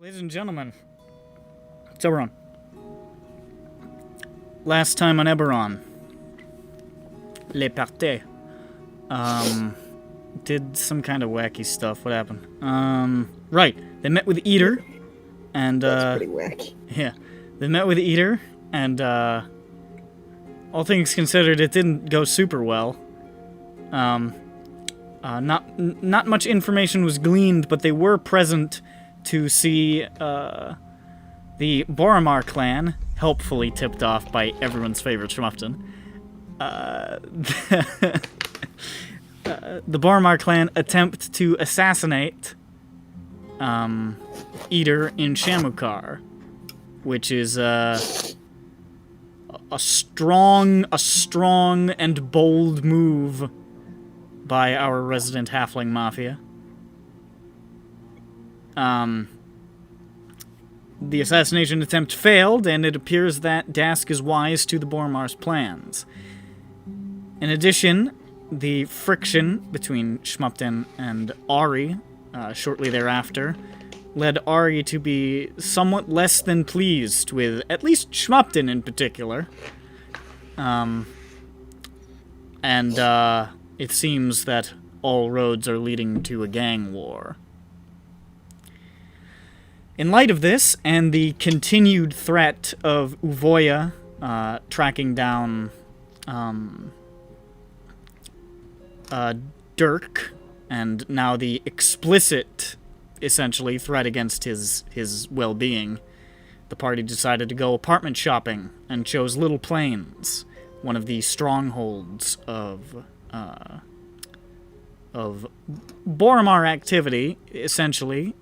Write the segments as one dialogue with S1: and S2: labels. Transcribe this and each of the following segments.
S1: Ladies and gentlemen, it's EBERRON. Last time on EBERRON, Les Parties, did some kind of wacky stuff. What happened? Right, they met with Eater, and,
S2: That's pretty wacky.
S1: yeah, they met with Eater, and, all things considered, it didn't go super well. Not much information was gleaned, but they were present to see the Boromar Clan, helpfully tipped off by everyone's favorite Schmupton, the Boromar Clan attempt to assassinate Eater in Shamukar, which is a strong and bold move by our resident halfling mafia. The assassination attempt failed, and it appears that Daask is wise to the Boromar's plans. In addition, the friction between Schmupton and Ari, shortly thereafter, led Ari to be somewhat less than pleased with at least Schmupton in particular. It seems that all roads are leading to a gang war. In light of this, and the continued threat of Uvoya tracking down Dirk, and now the explicit, essentially, threat against his well-being, the party decided to go apartment shopping and chose Little Plains, one of the strongholds of Boromar activity, essentially,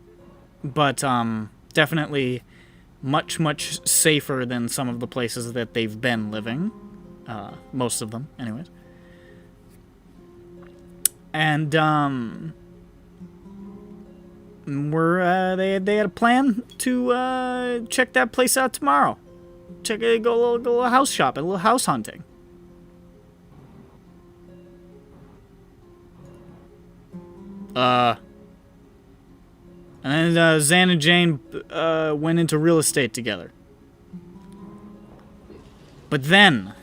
S1: but definitely much safer than some of the places that they've been living. Most of them, anyways. And they had a plan to check that place out tomorrow. Go a little house shopping, a little house hunting. And then Zan and Jane went into real estate together. But then,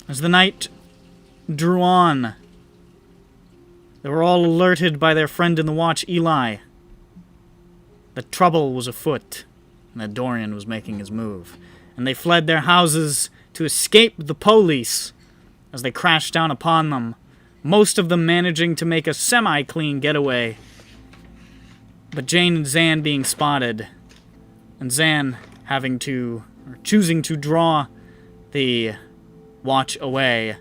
S1: as the night drew on, they were all alerted by their friend in the watch, Eli, that trouble was afoot, and that Dorian was making his move. And they fled their houses to escape the police as they crashed down upon them, most of them managing to make a semi-clean getaway. But Jane and Zan being spotted, and Zan choosing to draw the watch away,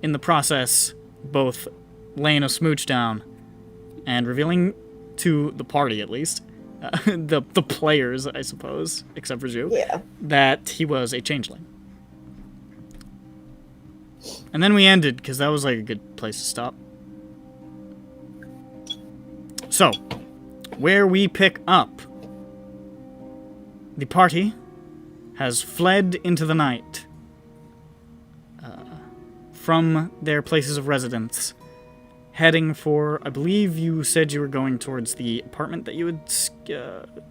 S1: in the process, both laying a smooch down and revealing to the party, at least, the players, I suppose, except for Zhu,
S2: Yeah.
S1: that he was a changeling. And then we ended, because that was like a good place to stop. So, where we pick up, the party has fled into the night from their places of residence, heading for, I believe you said you were going towards the apartment that you had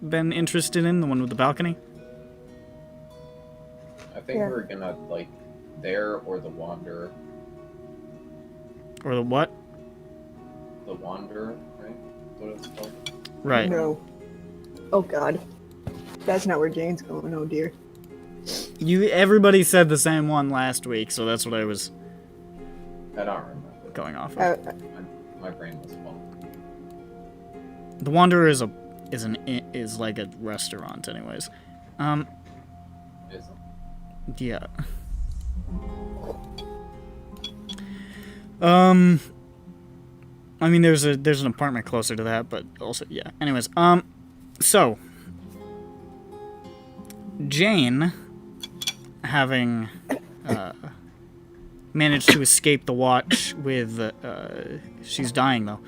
S1: been interested in, the one with the balcony?
S3: I think we were gonna, like, there or the Wanderer.
S1: Or the what?
S3: The Wanderer, right? What it's called?
S1: Right.
S2: No. Oh god. That's not where Jane's going, oh dear.
S1: Everybody said the same one last week, so that's what I was
S3: I don't remember.
S1: going off of.
S3: My brain was full.
S1: The Wanderer is is like a restaurant, anyways.
S3: Is it?
S1: Yeah. I mean, there's an apartment closer to that, but also, yeah. Anyways, so Jane, having managed to escape the watch with, she's dying though.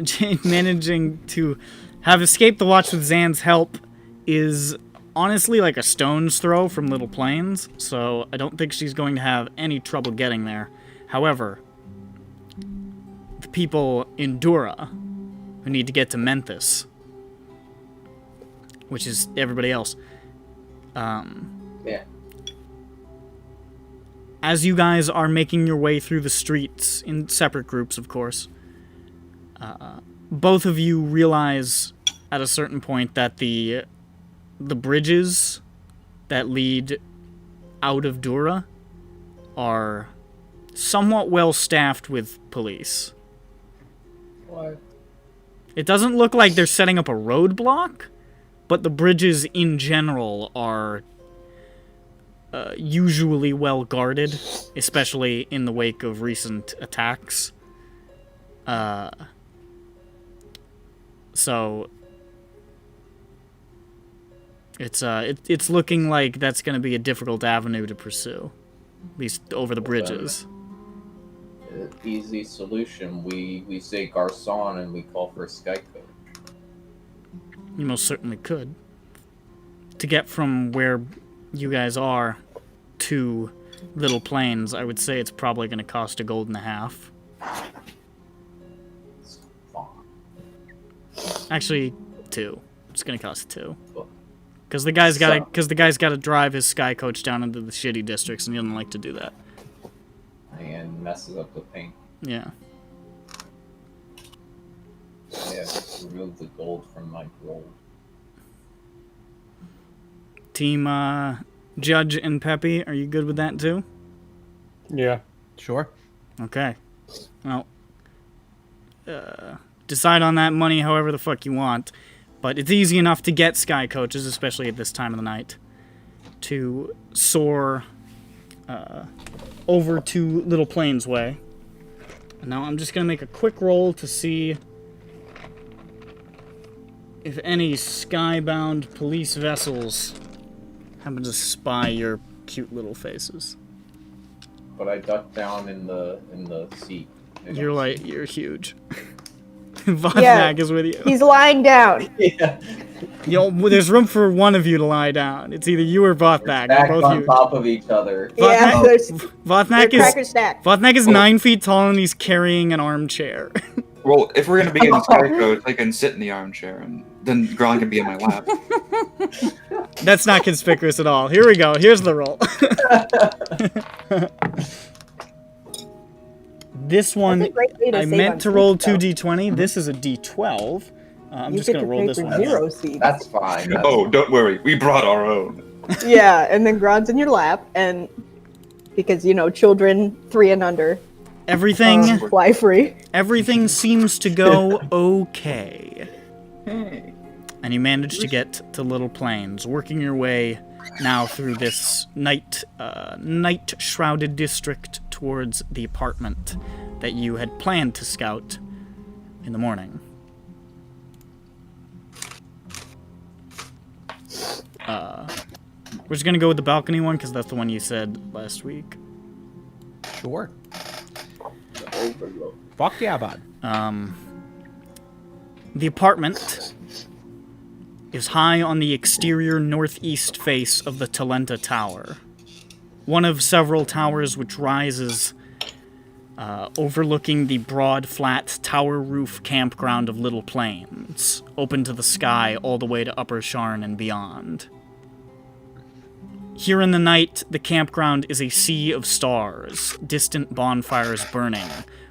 S1: Jane managing to have escaped the watch with Zan's help is honestly like a stone's throw from Little Plains, so I don't think she's going to have any trouble getting there. However, the people in Dura who need to get to Memphis, which is everybody else,
S3: Yeah.
S1: as you guys are making your way through the streets, in separate groups, of course, both of you realize at a certain point that the bridges that lead out of Dura are somewhat well staffed with police.
S3: What?
S1: It doesn't look like they're setting up a roadblock, but the bridges in general are usually well guarded, especially in the wake of recent attacks. So it's looking like that's going to be a difficult avenue to pursue, at least over the bridges.
S3: Easy solution. We say Garcon and we call for a sky coach.
S1: You most certainly could. To get from where you guys are to Little Plains, I would say it's probably going to cost a gold and a half.
S3: It's fine.
S1: Actually, 2. It's going to cost 2. Because the guy's got to drive his sky coach down into the shitty districts, and he doesn't like to do that.
S3: And messes up the paint.
S1: Yeah.
S3: Yeah, remove the gold from my gold.
S1: Team Judge and Peppy, are you good with that too?
S4: Yeah. Sure.
S1: Okay. Well, decide on that money however the fuck you want. But it's easy enough to get sky coaches, especially at this time of the night, to soar over to Little Plains Way. And now I'm just going to make a quick roll to see if any skybound police vessels happen to spy your cute little faces.
S3: But I ducked down in the seat.
S1: You're huge. Votnak is with you.
S2: He's lying down.
S3: Yeah.
S1: Yo, there's room for one of you to lie down. It's either you or Votnak.
S3: Stacked
S1: Both
S3: on
S1: huge.
S3: top of each other.
S2: Yeah,
S1: Votnak
S2: they're cracker stacked.
S1: Votnak is 9 feet tall and he's carrying an armchair.
S5: Well, if we're gonna be getting sky coach, I can sit in the armchair and then Gron can be in my lap.
S1: That's not conspicuous at all. Here we go. Here's the roll. This one,
S2: That's a great way to
S1: I
S2: save
S1: meant
S2: on
S1: to roll
S2: seats, though.
S1: 2d20. This is a d12. I'm
S2: You
S1: just
S2: get
S1: going to
S2: to
S1: roll
S2: pay
S1: this
S2: for
S1: one.
S2: 0 seats.
S3: That's fine. That's
S5: Oh, don't worry, we brought our own.
S2: Yeah, and then Gron's in your lap, and because, you know, children 3 and under
S1: Everything,
S2: fly free.
S1: everything seems to go okay. And you manage to get to Little Plains, working your way now through this night-shrouded district towards the apartment that you had planned to scout in the morning. We're just gonna go with the balcony one because that's the one you said last week.
S4: Sure.
S3: overload.
S4: Fuck yeah, bud.
S1: The apartment is high on the exterior northeast face of the Talenta Tower. One of several towers which rises overlooking the broad, flat, tower roof campground of Little Plains, open to the sky all the way to Upper Sharn and beyond. Here in the night, the campground is a sea of stars, distant bonfires burning,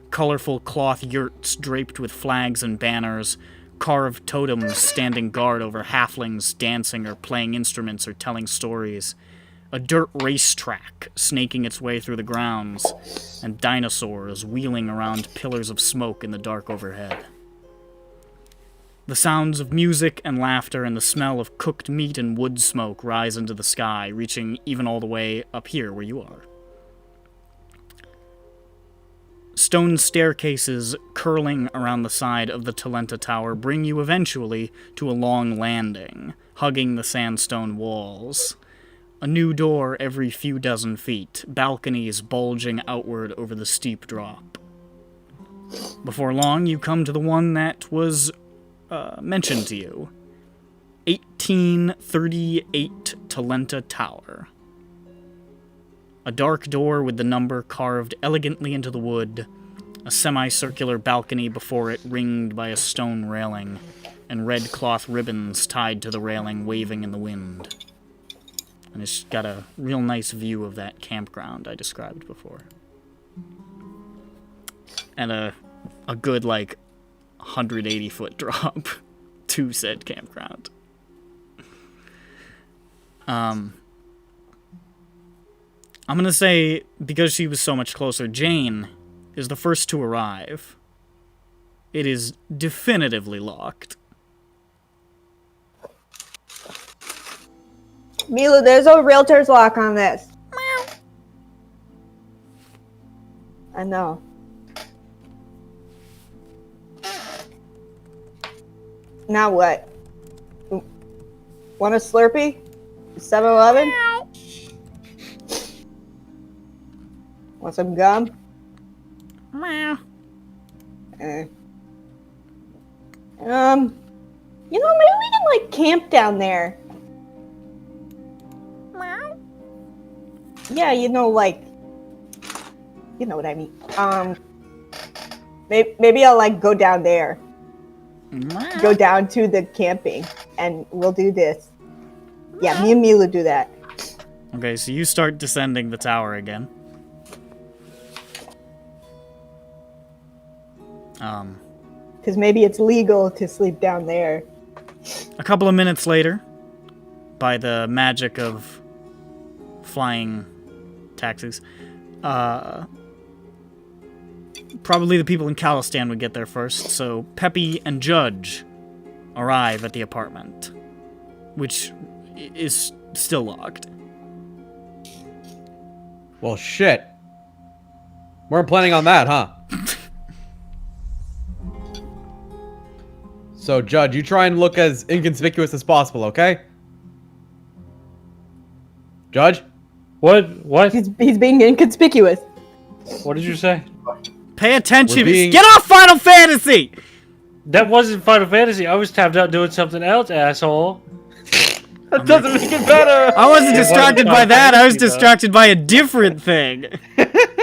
S1: colorful cloth yurts draped with flags and banners, carved totems standing guard over halflings dancing or playing instruments or telling stories, a dirt racetrack snaking its way through the grounds, and dinosaurs wheeling around pillars of smoke in the dark overhead. The sounds of music and laughter and the smell of cooked meat and wood smoke rise into the sky, reaching even all the way up here where you are. Stone staircases curling around the side of the Talenta Tower bring you eventually to a long landing, hugging the sandstone walls. A new door every few dozen feet, balconies bulging outward over the steep drop. Before long, you come to the one that was mentioned to you. 1838 Talenta Tower. A dark door with the number carved elegantly into the wood, a semicircular balcony before it ringed by a stone railing, and red cloth ribbons tied to the railing waving in the wind. And it's got a real nice view of that campground I described before. And a good, 180-foot drop to said campground. I'm gonna say, because she was so much closer, Jane is the first to arrive. It is definitively locked.
S2: Mila, there's a realtor's lock on this. I know. Now what? Want a Slurpee? 7-Eleven? Want some gum?
S1: Meow.
S2: Maybe we can camp down there.
S1: Meow.
S2: Yeah, you know what I mean. Maybe I'll go down there.
S1: Meow.
S2: Go down to the camping, and we'll do this. Yeah, me and Mila do that.
S1: Okay, so you start descending the tower again.
S2: Because maybe it's legal to sleep down there.
S1: A couple of minutes later, by the magic of flying taxis, probably the people in Calistan would get there first, so Peppy and Judge arrive at the apartment, which is still locked.
S4: Well, shit. Weren't planning on that, huh? So, Judge, you try and look as inconspicuous as possible, okay? Judge?
S6: What?
S2: He's being inconspicuous.
S6: What did you say?
S1: Pay attention!
S4: We're
S1: Get off Final Fantasy!
S6: That wasn't Final Fantasy. I was tapped out doing something else, asshole.
S4: That doesn't make it better!
S1: I wasn't
S6: It
S1: distracted
S6: wasn't
S1: by that, I was
S6: Final Fantasy,
S1: distracted by a different thing.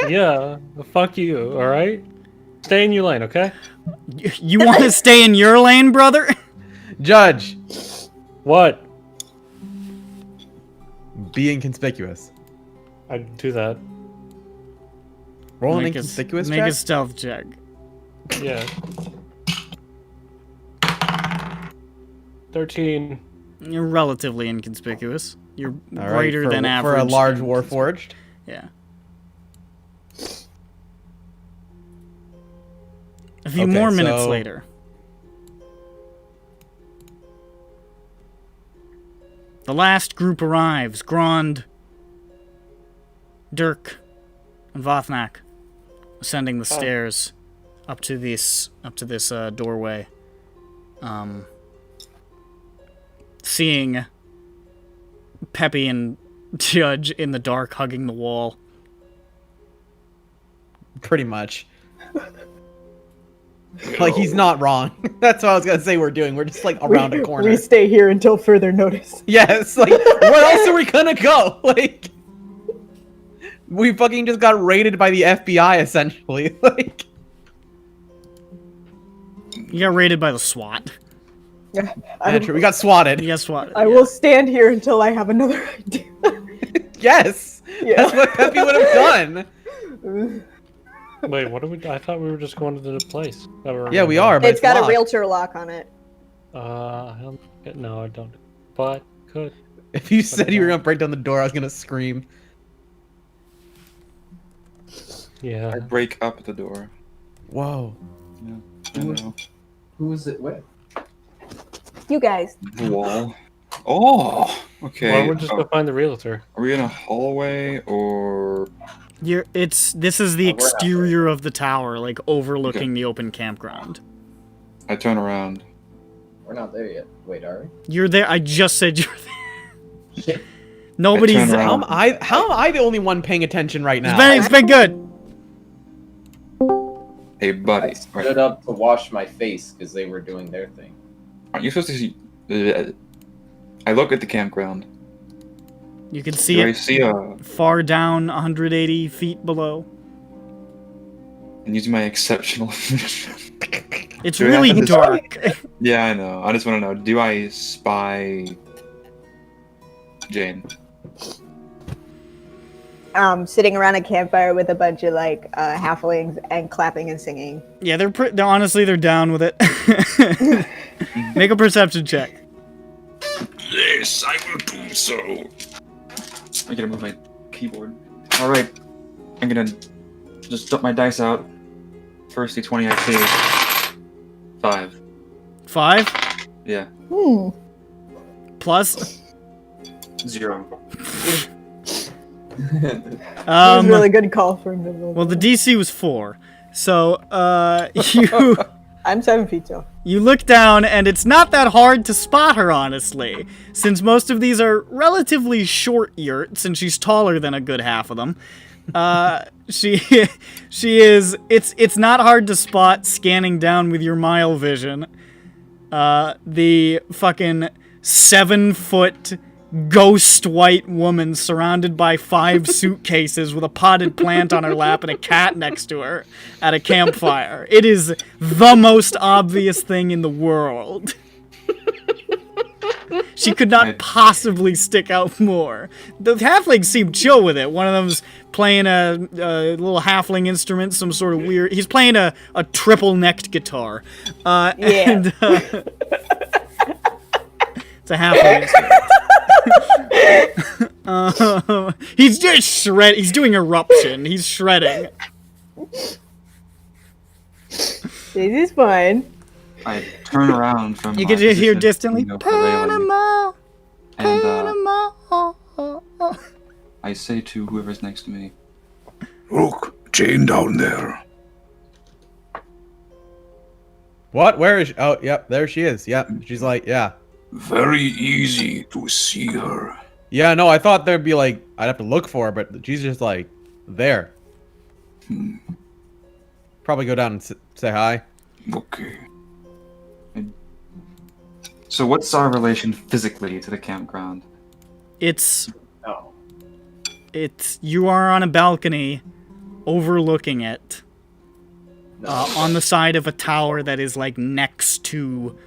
S6: Yeah, fuck you, alright? Stay in your lane, okay?
S1: You want to stay in your lane, brother?
S4: Judge,
S6: What?
S4: be inconspicuous.
S6: I'd do that.
S4: Roll an
S1: Make
S4: inconspicuous
S1: Make
S4: check?
S1: a stealth check.
S6: Yeah. 13.
S1: You're relatively inconspicuous. You're
S4: All right,
S1: greater than average.
S4: for a large warforged.
S1: Yeah. A few
S4: Okay,
S1: more minutes
S4: so-
S1: later. The last group arrives. Grond, Dirk, and Vothnak ascending the stairs up to this doorway. Seeing Peppy and Judge in the dark hugging the wall.
S4: Pretty much. Like, he's not wrong. That's what I was gonna say we're doing. We're just, around a corner.
S2: We stay here until further notice.
S4: Yes, where else are we gonna go? We fucking just got raided by the FBI, essentially.
S1: You got raided by the SWAT.
S4: Yeah, true. We got swatted.
S1: You got SWAT.
S2: I will stand here until I have another idea.
S4: Yes!
S2: Yeah.
S4: That's what Peppy would have done!
S6: Wait, what are we? I thought we were just going to the place.
S4: Yeah, we are, but
S2: It's got a
S4: locked.
S2: realtor lock on it.
S6: No, I don't. But could.
S4: If you said you were gonna break down the door, I was gonna scream.
S6: Yeah.
S5: I break up the door.
S4: Whoa.
S5: Yeah, I know.
S3: Who is it with?
S2: You guys.
S5: The wall. Oh, okay.
S6: Well, we'll just go find the realtor.
S5: Are we in a hallway or?
S1: This is the
S3: Oh, we're not
S1: exterior of the tower, like overlooking
S5: Okay.
S1: the open campground.
S5: I turn around.
S3: We're not there yet. Wait, are we?
S1: You're there. I just said you're there.
S3: Shit.
S1: Nobody's.
S5: I turn around.
S4: How am I the only one paying attention right now?
S1: It's been good.
S5: Hey,
S3: I
S5: buddy.
S3: stood up to wash my face because they were doing their thing.
S5: Aren't you supposed to see? I look at the campground.
S1: You can see
S5: Do I
S1: it
S5: see a?
S1: far down, 180 feet below.
S5: And using my exceptional vision.
S1: It's
S5: Do I
S1: really
S5: have to
S1: dark.
S5: Yeah, I know. I just want to know. Do I spy Jane?
S2: Sitting around a campfire with a bunch of like halflings and clapping and singing.
S1: Yeah, they're honestly they're down with it. Make a perception check.
S5: Yes, I will do so. I gotta move my keyboard. All right, I'm gonna just dump my dice out. First D20 I see. 5.
S1: 5
S5: Yeah.
S1: plus.
S5: 0.
S2: It was a really good call for invisible.
S1: Well, the DC was 4, so you
S2: I'm 7 feet tall.
S1: you look down, and it's not that hard to spot her, honestly, since most of these are relatively short yurts, and she's taller than a good half of them. She is. It's not hard to spot scanning down with your mile vision. The fucking 7-foot ghost white woman surrounded by 5 suitcases with a potted plant on her lap and a cat next to her at a campfire. It is the most obvious thing in the world. She could not possibly stick out more. The halflings seem chill with it. One of them's playing a little halfling instrument, some sort of weird... He's playing a triple-necked guitar. And, it's a halfling instrument. He's just He's doing eruption. He's shredding.
S2: This is fine.
S5: I turn around from.
S1: You
S5: my
S1: can just hear
S5: position,
S1: distantly,
S5: you know, for railing,
S1: Panama,
S5: and
S1: Panama.
S5: I say to whoever's next to me,
S7: Look, Jane down there.
S4: What? Where is she? Oh, yep, there she is. Yep. She's like, yeah.
S7: Very easy to see her.
S4: Yeah, no, I thought there'd be like, I'd have to look for her, but she's just like, there. Probably go down and say hi.
S7: Okay.
S5: so what's our relation physically to the campground?
S1: It's
S3: Oh.
S1: you are on a balcony overlooking it.
S3: No.
S1: On the side of a tower that is like next to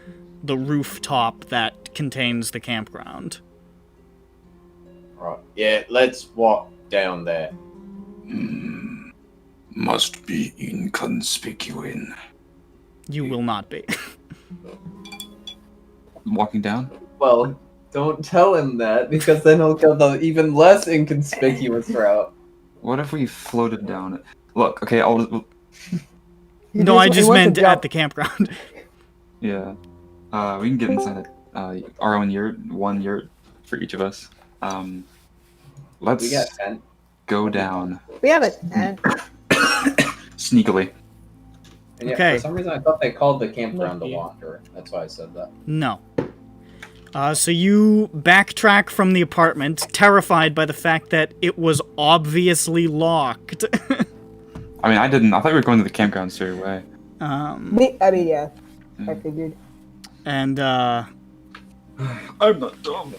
S1: the rooftop that contains the campground.
S3: Right. Yeah, let's walk down there.
S7: Must be inconspicuous.
S1: You will not be.
S5: Walking down?
S3: Well, don't tell him that, because then he'll go the even less inconspicuous route.
S5: What if we floated down it? Look, okay, I'll.
S1: No, I just meant at the campground.
S5: Yeah. We can get inside our own yurt, one yurt for each of us. Let's
S3: We got 10.
S5: go down
S2: We have it. And
S5: sneakily.
S3: And yeah,
S1: Okay.
S3: for some reason I thought they called the campground the Wanderer. That's why I said that.
S1: No. So you backtrack from the apartment, terrified by the fact that it was obviously locked.
S5: I mean, I didn't. I thought we were going to the campground straight away.
S2: I mean, yeah. I figured.
S1: And
S5: I'm not dumb.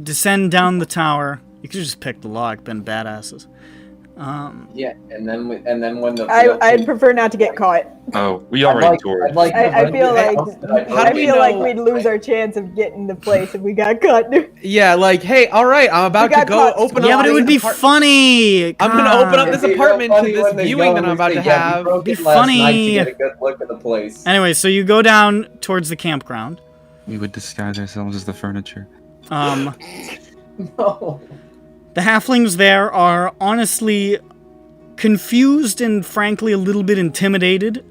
S1: descend down the tower. You could just pick the lock, been badasses.
S3: Yeah, and then when the
S2: I'd prefer not to get caught.
S5: Oh, we already toured.
S2: I feel like
S4: How do we know-
S2: we'd lose our chance of getting the place if we got caught.
S4: Yeah, like, hey, all right, I'm about
S2: We
S4: to
S2: got
S4: go
S2: caught.
S4: open up.
S1: Yeah, but it
S4: this
S1: would be
S4: apart-
S1: funny.
S4: I'm gonna open up this
S3: It'd be real
S4: apartment to
S3: funny
S4: this
S3: when they
S4: viewing
S3: go
S4: that I'm
S3: and
S4: about
S3: say,
S4: to
S3: "Yeah, we
S4: have.
S3: broke
S1: Be
S3: it last night
S1: funny.
S3: to get a good look at the place.
S1: Anyway, so you go down towards the campground.
S5: We would disguise ourselves as the furniture.
S3: No.
S1: The halflings there are honestly confused and frankly a little bit intimidated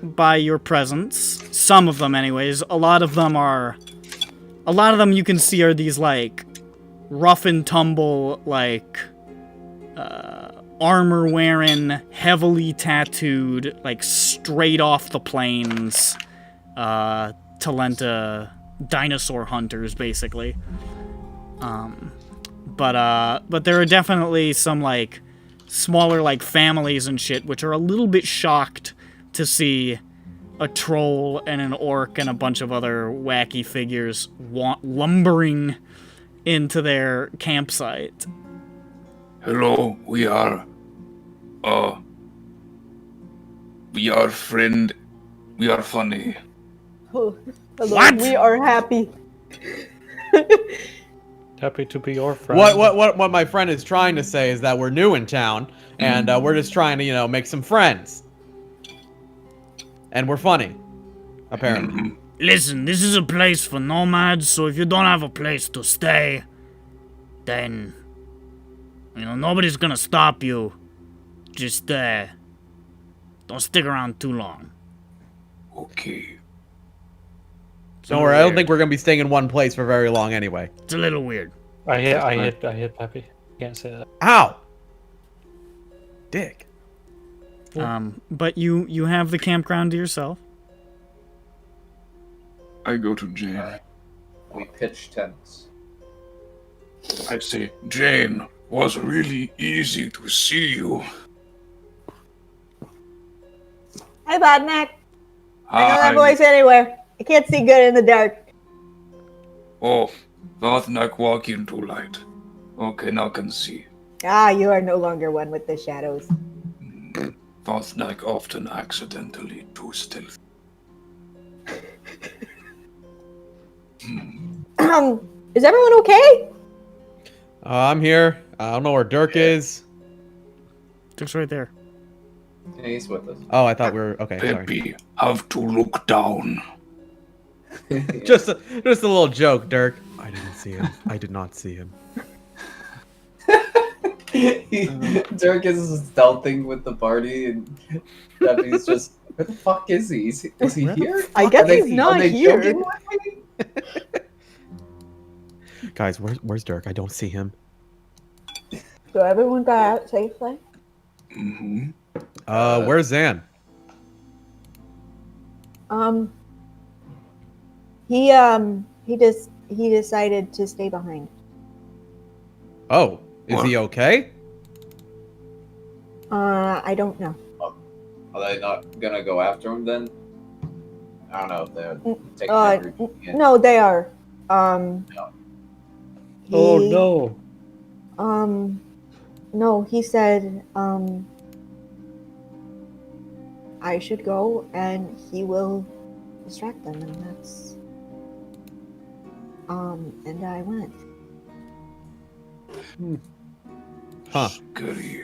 S1: by your presence. Some of them, anyways. A lot of them are a lot of them you can see are these, like, rough and tumble, like, armor-wearing, heavily tattooed, like, straight off the plains, Talenta dinosaur hunters, basically. But there are definitely some, like, smaller, like, families and shit, which are a little bit shocked to see a troll and an orc and a bunch of other wacky figures lumbering into their campsite.
S7: Hello, we are funny.
S2: Oh, hello,
S1: What?
S2: we are happy.
S6: Happy to be your friend.
S4: What my friend is trying to say is that we're new in town, and we're just trying to, you know, make some friends. And we're funny, apparently.
S1: Listen, this is a place for nomads, so if you don't have a place to stay, then, you know, nobody's gonna stop you. Just, don't stick around too long.
S7: Okay.
S4: Don't worry, I don't think we're gonna be staying in one place for very long anyway.
S1: It's a little weird.
S6: I hit Peppy. Can't say that.
S4: Ow! Dick.
S1: But you have the campground to yourself.
S7: I go to Jane.
S3: We pitch tents.
S7: I say, Jane, was really easy to see you.
S2: Hi, Bodnak. I know that
S7: Hi.
S2: voice anywhere. I can't see good in the dark.
S7: Oh, Vatnak walk into light. Okay, now can see.
S2: Ah, you are no longer one with the shadows.
S7: Vatnak often accidentally too stealthy.
S2: Is everyone okay?
S4: I'm here. I don't know where Dirk is.
S1: It's right there.
S3: Yeah, he's with us.
S4: Oh, I thought we were... Okay, sorry.
S7: Peppy, have to look down.
S4: Just a little joke, Dirk. I didn't see him. I did not see him.
S3: Dirk is stealthing with the party, and Debbie's just, where the fuck is he? Is he here?
S2: I guess
S3: Are they-
S2: he's not
S3: are they
S2: here.
S3: joking with me?
S4: Guys, where's Dirk? I don't see him.
S2: So everyone got out safely?
S7: Mm-hmm.
S4: Where's Zan?
S2: He decided to stay behind.
S4: Oh, is
S7: What?
S4: he okay?
S2: I don't know.
S3: Are they not gonna go after him then? I don't know if they're taking
S2: Uh,
S3: everything in.
S2: No, they are.
S6: Oh
S2: he-
S6: no.
S2: No, he said, I should go and he will distract them, and that's, and I went.
S4: Huh.
S7: Scary.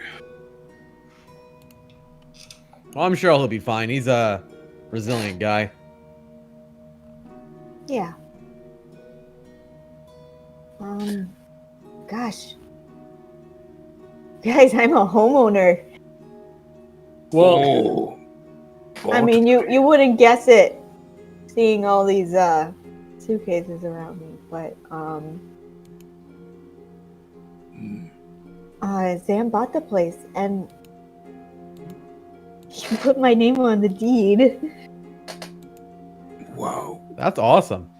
S4: Well, I'm sure he'll be fine. He's a resilient guy.
S2: Yeah. Gosh. Guys, I'm a homeowner.
S6: Well,
S7: Oh.
S2: I mean, you wouldn't guess it, seeing all these suitcases around me, but Sam bought the place and he put my name on the deed.
S7: Wow.
S4: That's awesome.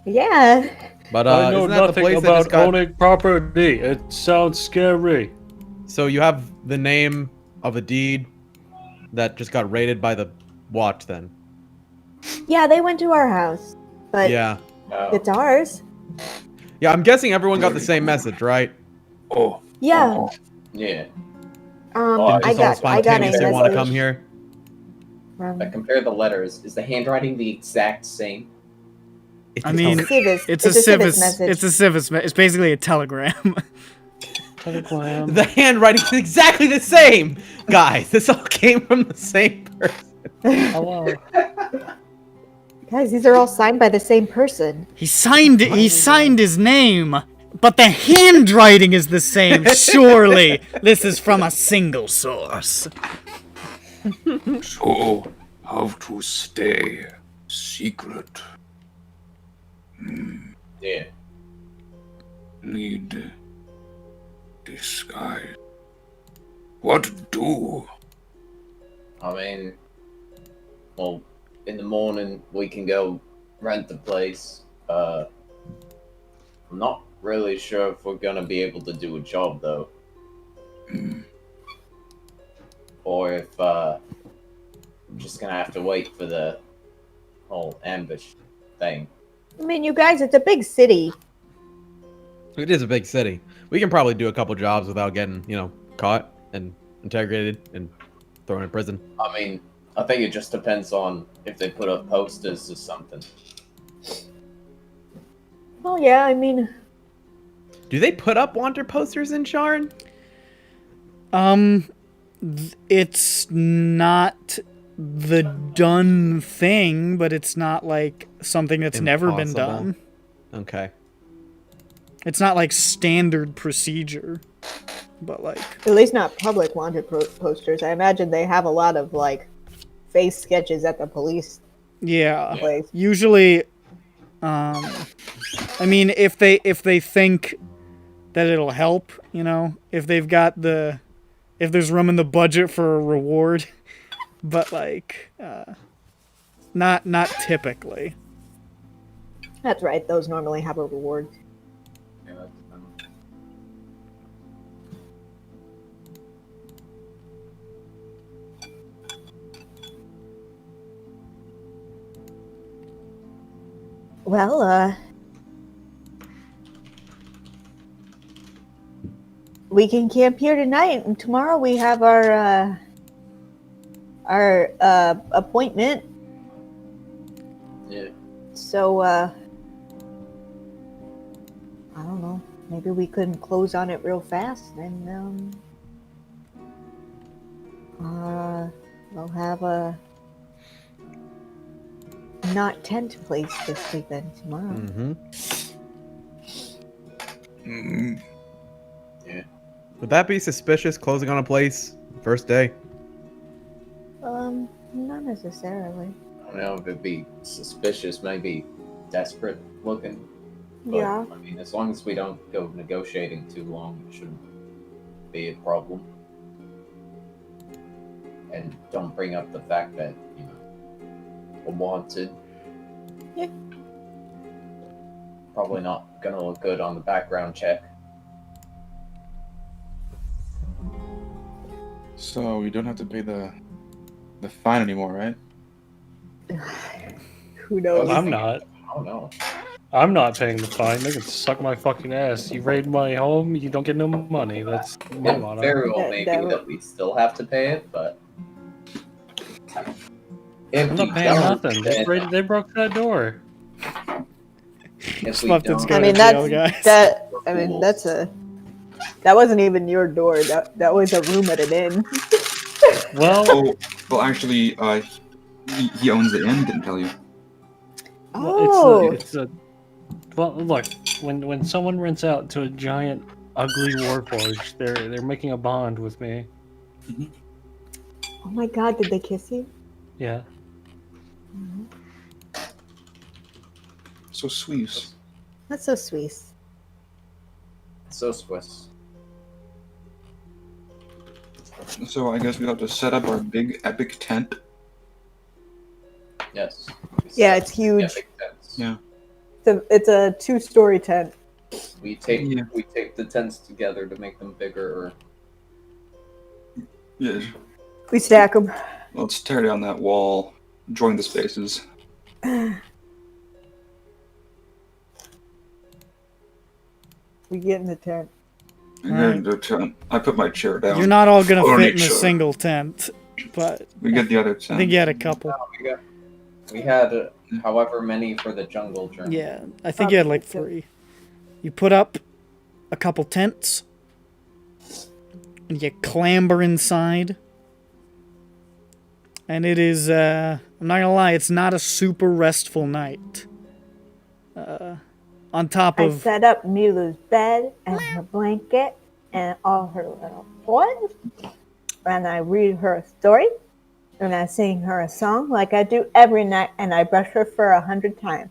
S2: Yeah.
S4: But
S6: I know
S4: isn't that the
S6: nothing
S4: place that
S6: about
S4: just got...
S6: owning property. It sounds scary.
S4: So you have the name of a deed that just got raided by the watch then?
S2: Yeah, they went to our house, but
S4: Yeah.
S3: No.
S2: it's ours.
S4: Yeah, I'm guessing everyone got the same message, right?
S7: Oh.
S2: Yeah.
S7: Oh.
S3: Yeah.
S2: I
S4: Just all
S2: got a
S4: spontaneous, they want to come
S2: message
S4: here.
S2: from
S3: I compare the letters. Is the handwriting the exact same?
S1: I mean,
S2: Civis.
S1: it's a civis.
S2: message.
S1: It's a civis. It's basically a telegram.
S6: Telegram.
S4: The handwriting is exactly the same! Guys, this all came from the same person.
S6: Hello.
S2: Guys, these are all signed by the same person.
S1: He signed his name, but the handwriting is the same. Surely this is from a single source.
S7: So, have to stay secret.
S3: Yeah.
S7: Need disguise. What to do?
S3: I mean, well, in the morning we can go rent the place. I'm not really sure if we're gonna be able to do a job though, or if I'm just gonna have to wait for the whole ambush thing.
S2: I mean, you guys, it's a big city.
S4: It is a big city. We can probably do a couple jobs without getting, caught and interrogated and thrown in prison.
S3: I mean, I think it just depends on if they put up posters or something.
S2: Oh yeah, I mean,
S4: Do they put up wanted posters in Sharn?
S1: It's not the done thing, but it's not like something that's never been
S4: Impossible.
S1: done.
S4: Okay.
S1: It's not like standard procedure, but like
S2: at least not public wanted posters. I imagine they have a lot of like face sketches at the police
S1: yeah.
S2: place.
S1: Usually, I mean, if they think that it'll help, if they've got if there's room in the budget for a reward, but like, not typically.
S2: That's right. Those normally have a reward.
S3: Yeah,
S2: Well, we can camp here tonight, and tomorrow we have our appointment.
S3: yeah.
S2: So, I don't know. Maybe we couldn't close on it real fast, and we'll have a not tent place to sleep in tomorrow.
S4: Mm-hmm.
S3: Yeah.
S4: Would that be suspicious, closing on a place first day?
S2: Not necessarily.
S3: I don't know if it'd be suspicious, maybe desperate looking. But,
S2: Yeah.
S3: I mean, as long as we don't go negotiating too long, it shouldn't be a problem. And don't bring up the fact that, we're wanted.
S2: Yeah.
S3: Probably not gonna look good on the background check.
S5: So you don't have to pay the fine anymore, right?
S2: Who knows?
S6: I'm not.
S3: I don't know.
S6: I'm not paying the fine. They can suck my fucking ass. You raid my home, you don't get no money. That's my
S3: It
S6: motto.
S3: very well
S2: That-
S3: may
S2: that
S3: be
S2: would-
S3: that we still have to pay it, but
S6: I'm
S3: if
S6: not
S3: we
S6: paying
S3: don't,
S6: nothing.
S3: then
S6: They broke that door.
S3: if we
S1: Slumpton's
S3: don't,
S1: Go
S2: I
S1: to
S2: mean,
S1: jail,
S2: that's
S1: guys.
S2: that.
S3: we're
S2: I mean,
S3: fools.
S2: that wasn't even your door. That was a room at an inn.
S6: Well,
S5: Well, actually, he owns the inn. Didn't tell you.
S2: Oh,
S6: it's a. Well, look, when someone rents out to a giant, ugly warforged, they're making a bond with me.
S2: oh my God! Did they kiss you?
S6: Yeah.
S5: So sweet.
S2: That's so sweet.
S3: so Swiss.
S5: So I guess we have to set up our big epic tent.
S3: Yes.
S2: Yeah, it's huge.
S3: Yeah, makes sense.
S5: Yeah.
S2: It's a 2-story tent.
S3: We take
S5: Yeah.
S3: the tents together to make them bigger. Or
S5: Yes.
S2: We stack them.
S5: Let's tear down that wall. Join the spaces.
S2: We get in the tent.
S5: And the tent. I put my chair down.
S1: You're not all gonna fit in a
S5: Furniture.
S1: single tent, but
S5: We get the other
S1: I
S5: tent.
S1: think you had a couple.
S3: we had however many for the jungle journey.
S1: Yeah, I think you had like 3. You put up a couple tents, and you clamber inside. And it is, I'm not gonna lie, it's not a super restful night. On top
S2: I
S1: of,
S2: set up Milu's bed and her blanket and all her little toys. And I read her a story. And I sing her a song like I do every night. And I brush her for 100 times.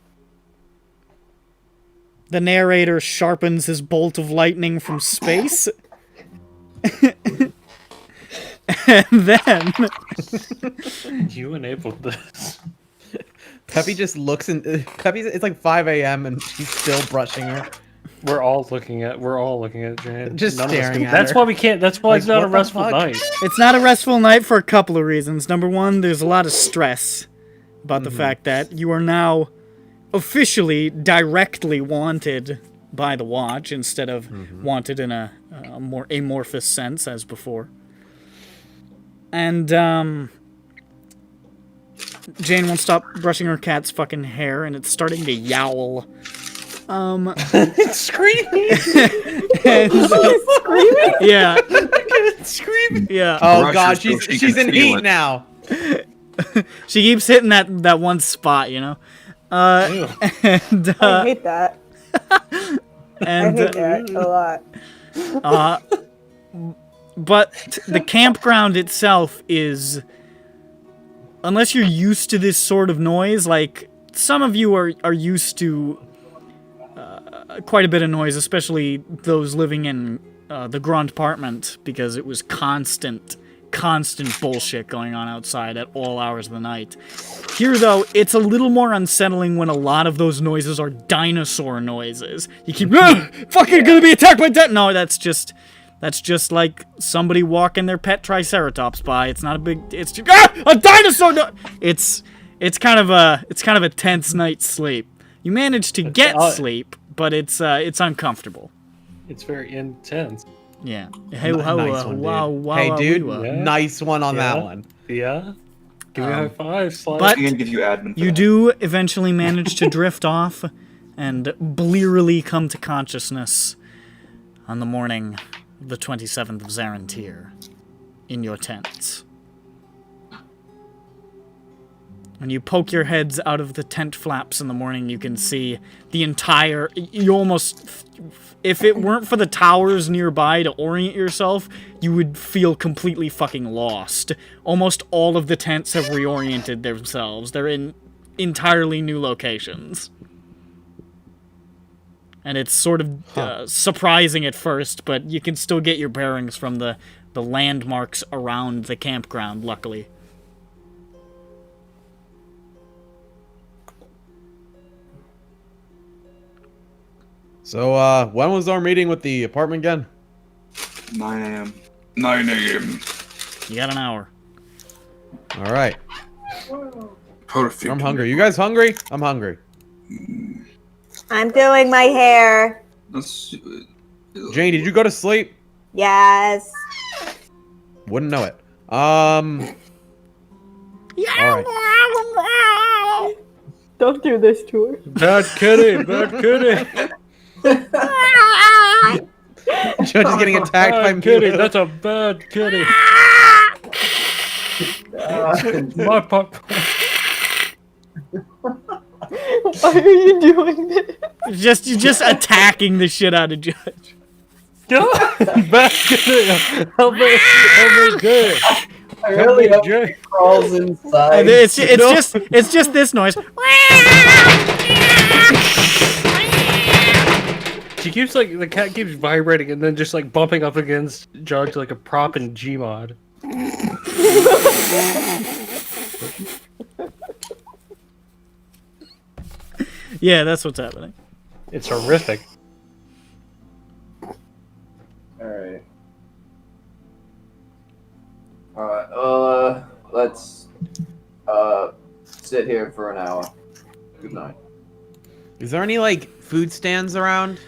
S1: The narrator sharpens his bolt of lightning from space. And then...
S6: You enabled this.
S4: Peppy just looks in. It's like 5 a.m. and she's still brushing her.
S6: We're all looking at Jan.
S4: Just
S6: None of us
S4: staring
S6: can-
S4: at
S6: That's
S4: her.
S6: why we can't. That's why
S4: Like,
S6: it's not a
S4: what the
S6: restful
S4: fuck?
S6: night.
S1: It's not a restful night for a couple of reasons. Number one, there's a lot of stress about the fact that you are now officially directly wanted by the Watch instead of wanted in a more amorphous sense as before. And Jane won't stop brushing her cat's fucking hair, and it's starting to yowl.
S6: It's screaming.
S1: Yeah.
S6: It's screaming.
S1: Yeah.
S4: Oh
S7: Brush
S4: god,
S7: her so she
S4: she's
S7: can
S4: in
S7: feel
S4: heat
S7: it.
S4: now.
S1: She keeps hitting that one spot, you know?
S6: Ew.
S1: And,
S2: I hate that. I
S1: and
S2: hate that a lot.
S1: but the campground itself is, unless you're used to this sort of noise, like some of you are used to quite a bit of noise, especially those living in the Grand Apartment, because it was constant bullshit going on outside at all hours of the night. Here, though, it's a little more unsettling when a lot of those noises are dinosaur noises. You keep, fucking gonna be attacked by no, that's just like somebody walking their pet triceratops by. It's not a big, it's just, a dinosaur! No! It's kind of a tense night's sleep. You manage to get sleep, but it's uncomfortable.
S6: It's very intense.
S1: Yeah. Hey,
S4: Nice one, dude.
S1: wow,
S4: Hey, dude,
S6: Yeah.
S4: nice one on
S6: Yeah.
S4: that one.
S6: Yeah. Give me a high five, Sly.
S1: but-
S5: I'm gonna give you admin. For
S1: You
S5: that.
S1: do eventually manage to drift off and blearily come to consciousness on the morning of the 27th of Zarentir in your tents. When you poke your heads out of the tent flaps in the morning, you can see the entire... You almost... If it weren't for the towers nearby to orient yourself, you would feel completely fucking lost. Almost all of the tents have reoriented themselves. They're in entirely new locations. And it's sort of surprising at first, but you can still get your bearings from the landmarks around the campground, luckily.
S4: So, when was our meeting with the apartment again?
S5: 9 a.m.
S7: 9 a.m.
S1: You got an hour.
S4: All right.
S7: Perfect.
S4: I'm hungry. You guys hungry? I'm hungry.
S2: I'm doing my hair.
S5: Let's.
S4: Jane, did you go to sleep?
S2: Yes.
S4: Wouldn't know it. All right.
S2: Don't do this to her.
S6: Bad kitty, bad kitty.
S4: Judge is getting attacked by
S6: Bad kitty,
S4: Milo.
S6: that's a bad kitty. My pop.
S2: Why are you doing this?
S1: You're just attacking the shit out of Judge.
S6: Bad kitty. Help me good.
S3: I really hope
S6: Jay.
S3: he crawls inside.
S1: And it's just this noise.
S6: She keeps like the cat keeps vibrating and then just like bumping up against Judge like a prop in Gmod.
S1: Yeah, that's what's happening.
S6: It's horrific.
S3: Alright. Alright, let's sit here for an hour. Good night.
S4: Is there any, like, food stands around?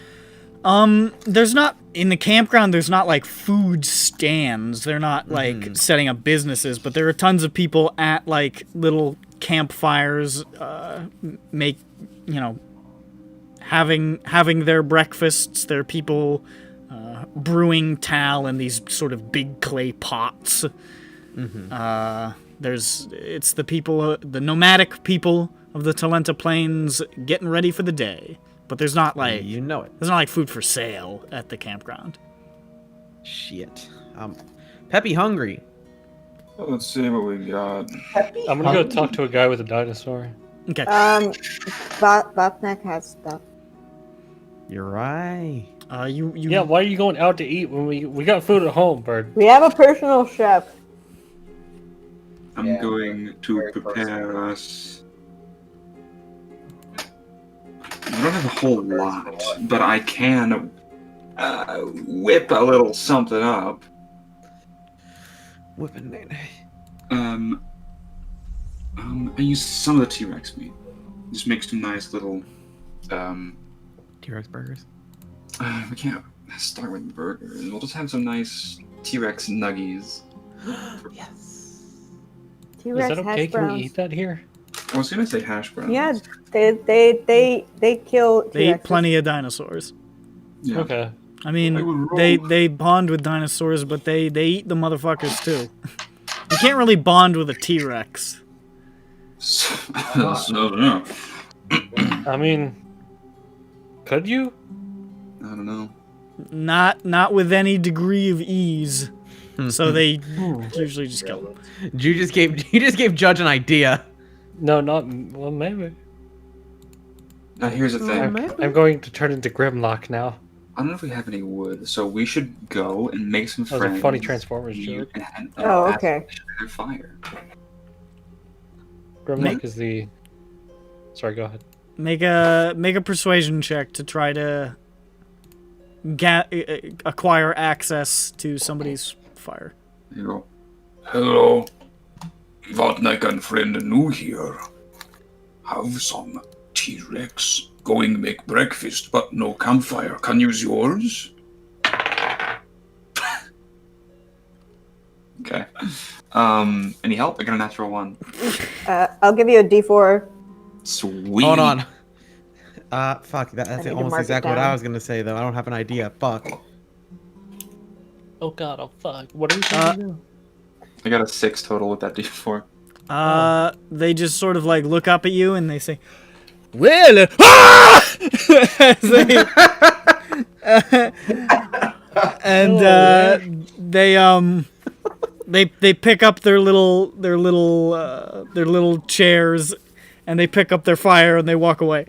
S1: There's not, in the campground, there's not, like, food stands. They're not, like, setting up businesses, but there are tons of people at, like, little campfires, having their breakfasts. There are people, brewing tal in these sort of big clay pots. It's the people, the nomadic people of the Talenta Plains getting ready for the day. But there's not like
S4: You know it.
S1: there's not like food for sale at the campground.
S4: Shit. Peppy hungry.
S5: Let's see what we got.
S6: I'm gonna go talk to a guy with a dinosaur.
S1: Okay.
S2: Botneck has stuff.
S4: You're right.
S1: You
S6: Yeah, why are you going out to eat when we got food at home, Bird?
S2: We have a personal chef.
S5: I'm
S3: Yeah,
S5: going to
S3: very
S5: prepare us. I don't have a whole lot, but I can whip a little something up.
S4: Whipping it.
S5: I use some of the T-Rex meat. Just make some nice little.
S4: T-Rex burgers.
S5: We can't start with burgers. We'll just have some nice T-Rex nuggies.
S4: Yes.
S2: T-Rex
S6: Is that okay?
S2: hash
S6: Can we
S2: browns.
S6: eat that here?
S5: I was gonna say hash browns.
S2: Yeah, they kill.
S1: they eat
S2: T-Rexes.
S1: plenty of dinosaurs.
S5: Yeah.
S6: Okay.
S1: I mean,
S5: I would roll.
S1: they bond with dinosaurs, but they eat the motherfuckers too. You can't really bond with a T-Rex.
S5: So, yeah.
S6: I mean, could you?
S5: I don't know.
S1: Not with any degree of ease. So they usually just kill them.
S4: You just gave Judge an idea.
S6: No, not well. Maybe.
S5: Now here's the thing.
S6: I'm going to turn into Grimlock now.
S5: I don't know if we have any wood, so we should go and make some
S6: That was
S5: friends.
S6: a funny Transformers joke.
S5: And,
S2: Oh, okay.
S5: have fire.
S6: Grimlock is the. Sorry, go ahead.
S1: Make a persuasion check to try to acquire access to somebody's fire.
S5: There you go.
S7: Hello. Vatnik and friend new here. Have some T-Rex. Going make breakfast, but no campfire. Can use yours?
S5: Okay. Any help? I got a natural 1.
S2: I'll give you a D4.
S5: Sweet.
S4: Hold on. Fuck. That's
S2: need to
S4: almost
S2: mark it
S4: exactly what
S2: down.
S4: I was gonna say, though. I don't have an idea. Fuck.
S6: Oh god, oh fuck. What are we trying to do?
S5: I got a 6 total with that D4.
S1: They just sort of like look up at you and they say, "Well, ah!" As and they pick up their little chairs and they pick up their fire and they walk away.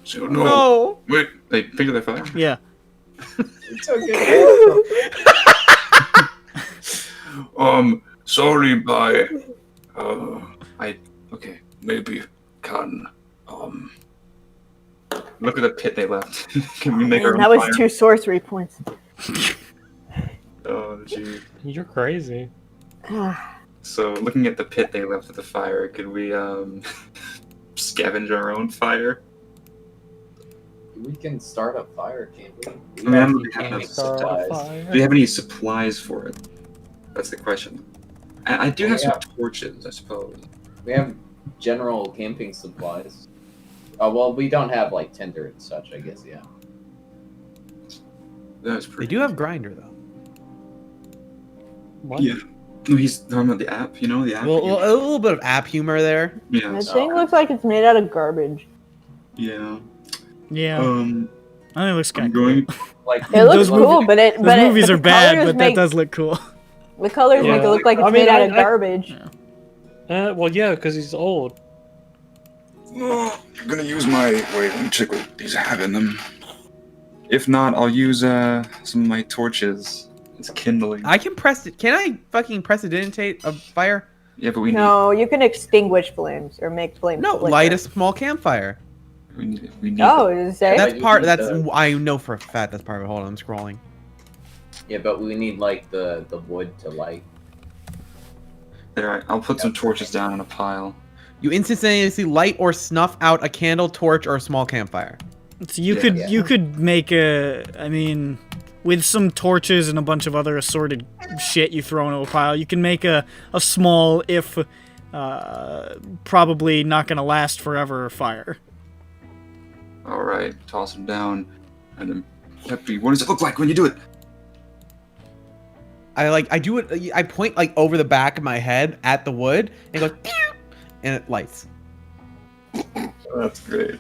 S7: So no. Wait.
S5: They picked up their fire?
S1: Yeah.
S7: Sorry, bye.
S5: Okay.
S7: Maybe can.
S5: Look at the pit they left. Can we make our
S2: And
S5: own
S2: that
S5: fire?
S2: was 2 sorcery points.
S5: Oh, gee.
S6: You're crazy.
S5: So, looking at the pit they left with the fire, could we, scavenge our own fire?
S3: We can start a fire, can't we?
S5: I mean, I don't
S3: We
S5: have
S3: have
S5: enough
S3: supplies.
S5: Do you have any supplies for it? That's the question. I do have some
S3: Yeah.
S5: torches, I suppose.
S3: We have general camping supplies. Well, we don't have like tinder and such, I guess. Yeah.
S5: That's
S4: They
S5: pretty.
S4: do have grinder, though.
S6: What?
S5: Yeah. No, he's talking about the app. You know the app.
S4: A little bit of app humor there.
S5: Yeah.
S2: This thing looks like it's made out of garbage.
S5: Yeah.
S1: Yeah. I think it looks
S5: I'm
S1: kind of cool.
S5: going.
S3: Like
S2: It looks
S1: Those
S2: cool,
S1: movies-
S2: but
S1: Those movies
S2: the
S1: are bad,
S2: colors
S1: but
S2: make,
S1: that does look cool.
S2: the colors
S6: Yeah.
S2: make it look like it's
S6: I mean,
S2: made out of
S6: I-
S2: garbage.
S6: Well, yeah, because he's old.
S7: Oh, I'm gonna use my. Wait, let me check what these have in them.
S5: If not, I'll use some of my torches. It's kindling.
S4: I can press it. Can I fucking prestidigitate a fire?
S5: Yeah, but we
S2: No, you can extinguish flames or make flames.
S4: No,
S2: flicker.
S4: light a small campfire.
S5: need. We need.
S2: Oh, does it say?
S4: That's
S3: you
S4: part.
S3: need
S4: That's
S3: the-
S4: I know for a fact. That's part of it. Hold on, I'm scrolling.
S3: Yeah, but we need like the wood to light.
S5: There, I'll put some torches down in a pile.
S4: You instantaneously light or snuff out a candle, torch, or a small campfire.
S1: So you
S5: Yeah.
S1: you could make I mean, with some torches and a bunch of other assorted shit you throw into a pile, you can make a small, if probably not gonna last forever, fire.
S5: All right, toss them down, and then Peppy, what does it look like when you do it?
S4: I do it. I point like over the back of my head at the wood and go, "Pew!" and it lights.
S5: That's great.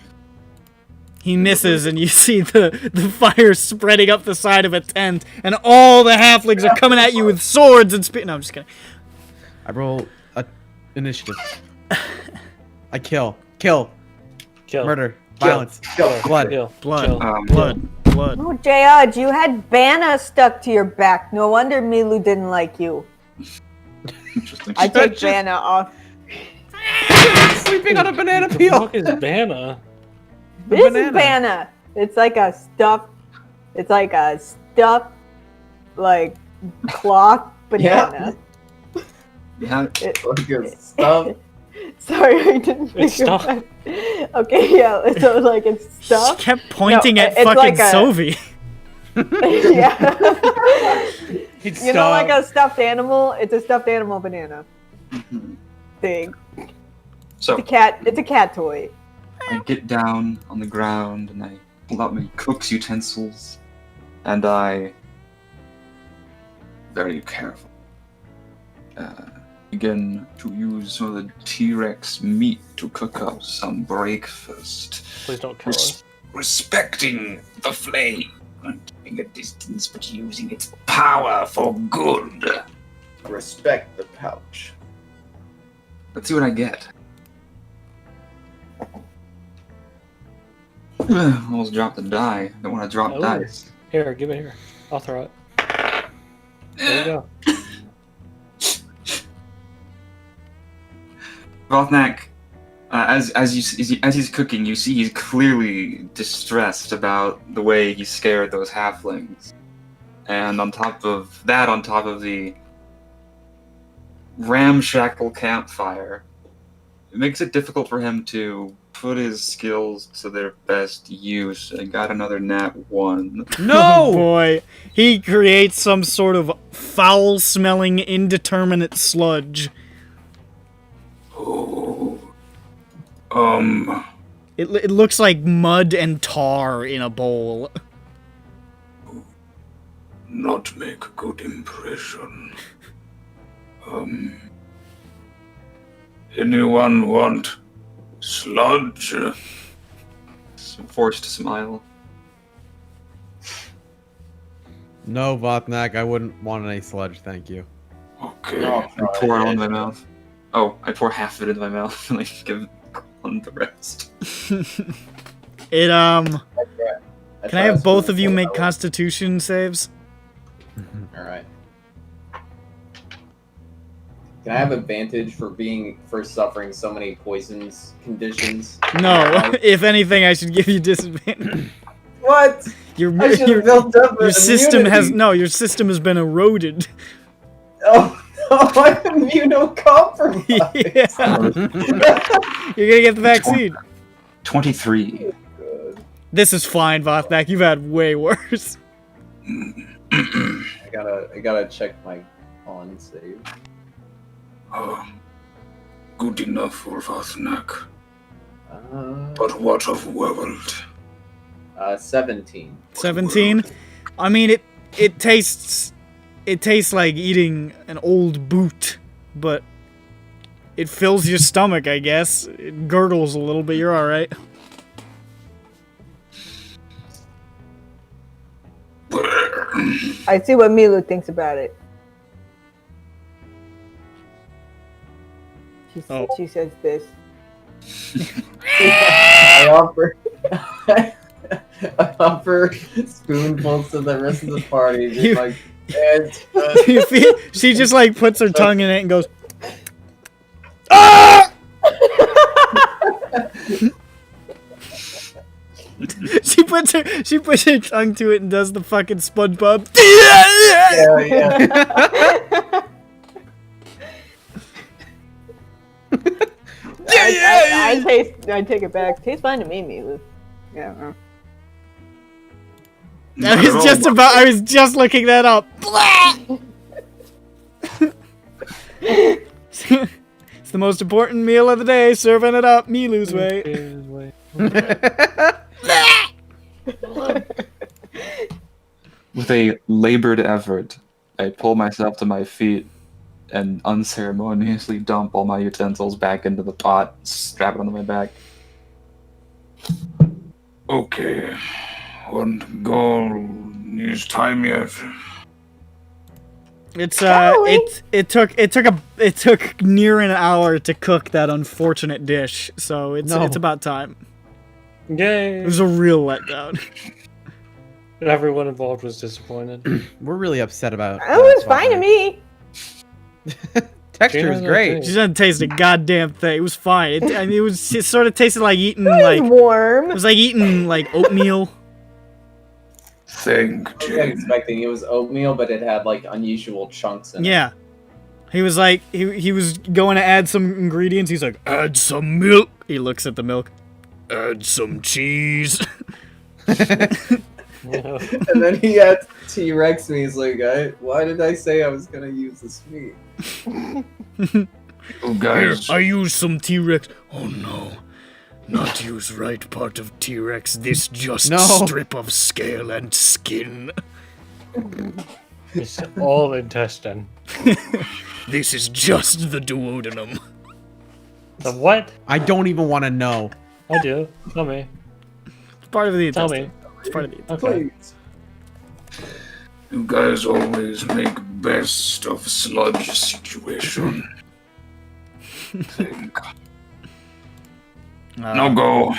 S1: He misses, and you see the fire spreading up the side of a tent, and all the halflings are coming at you with swords and No, I'm just kidding.
S4: I roll a initiative. I kill,
S6: Kill.
S4: murder. Violence. Blood.
S6: Chill.
S1: Blood.
S6: Chill.
S1: Blood. Blood.
S2: Oh, Jayaj, you had Vanna stuck to your back. No wonder Milu didn't like you.
S5: Interesting.
S2: I take Vanna off.
S4: Sleeping on a banana
S6: What the
S4: peel.
S6: fuck is Vanna?
S2: This is
S4: Banana.
S2: Vanna. It's like a stuffed, like, cloth banana.
S5: Yeah.
S3: Like a stuff.
S2: Sorry, I didn't think
S6: It's stuffed.
S2: of that. Okay, yeah, so like it's
S1: She
S2: stuffed.
S1: kept pointing at
S2: it's
S1: fucking
S2: like a-
S1: Sophie.
S2: Yeah.
S4: He'd
S2: You know, like
S4: stop.
S2: a stuffed animal? It's a stuffed animal banana thing.
S5: So
S2: It's a cat toy.
S5: I get down on the ground and I pull out my cook's utensils and I very careful begin to use some of the T-Rex meat to cook up some breakfast.
S6: Please don't kill us.
S7: Respecting the flame and keeping a distance, but using its power for good.
S3: Respect the pouch.
S5: Let's see what I get. Almost dropped the die. Don't want to drop
S6: Oh.
S5: dice.
S6: Here, give it here. I'll throw it. There you go.
S5: Vothnak, as he's cooking, you see he's clearly distressed about the way he scared those halflings, and on top of the ramshackle campfire, it makes it difficult for him to put his skills to their best use. I got another nat 1.
S1: Oh
S4: No!
S1: boy. He creates some sort of foul-smelling, indeterminate sludge.
S7: Oh.
S1: It looks like mud and tar in a bowl.
S7: Not make a good impression. Anyone want sludge?
S5: Forced to smile.
S4: No, Vothnak, I wouldn't want any sludge, thank you.
S7: Okay.
S3: Oh,
S5: I pour it on my mouth. Oh, I pour half of it into my mouth and I give on the rest.
S1: Can I have both of you make Constitution saves?
S3: Alright. Can I have advantage for suffering so many poisons conditions?
S1: No. If anything, I should give you disadvantage.
S3: What?
S1: Your
S3: I should have built up
S1: your
S3: an
S1: system has
S3: immunity.
S1: your system has been eroded.
S3: Oh no, I'm immunocompromised.
S1: Yeah. You're gonna get the vaccine.
S5: 23.
S1: This is fine, Vothnak. You've had way worse.
S3: I gotta check my con save.
S7: Good enough for Vathnak.
S3: Uh,
S7: But what of Werwolf?
S3: 17.
S1: 17. I mean, it tastes like eating an old boot, but it fills your stomach, I guess. It gurgles a little, but you're all right.
S2: I see what Milu thinks about it. She says this.
S3: I offer spoonfuls to the rest of the party. Just
S1: You-
S3: like,
S1: She just like puts her tongue in it and goes, ah! She puts her tongue to it and does the fucking SpongeBob.
S3: yeah.
S2: I take it back. Tastes fine to me, Milu. Yeah.
S1: I was just looking that up. It's the most important meal of the day, serving it up Milu's way.
S5: With a labored effort, I pull myself to my feet and unceremoniously dump all my utensils back into the pot, strap it onto my back.
S7: Okay. Want goal is time yet?
S1: It's it took near an hour to cook that unfortunate dish, so it's about time.
S6: Yay!
S1: It was a real letdown.
S6: Everyone involved was disappointed.
S4: We're really upset about.
S2: It was fine to me.
S4: Texture is
S6: Gina,
S4: great.
S6: okay.
S1: She doesn't taste a goddamn thing. It was fine. It sort of tasted like eating
S2: It was
S1: like
S2: warm.
S1: it was like eating like oatmeal.
S7: Thank
S3: I was
S7: Jane.
S3: expecting it was oatmeal, but it had like unusual chunks in it.
S1: Yeah. He was like he was going to add some ingredients. He's like, add some milk. He looks at the milk. Add some cheese.
S6: Yeah.
S3: And then he had T-Rex me. He's like, why did I say I was gonna use this meat?
S7: Oh, guys.
S1: I use some T-Rex. Oh no. Not use right part of T-Rex. This just
S4: No.
S1: strip of scale and skin.
S6: It's all intestine.
S1: This is just the duodenum.
S6: The what?
S4: I don't even want to know.
S6: I do. Tell me.
S1: It's part of the
S6: Tell
S1: intestine.
S6: me.
S1: It's part of the intestine.
S6: Okay.
S3: Please.
S7: You guys always make best of sludge situation. Think. Now go.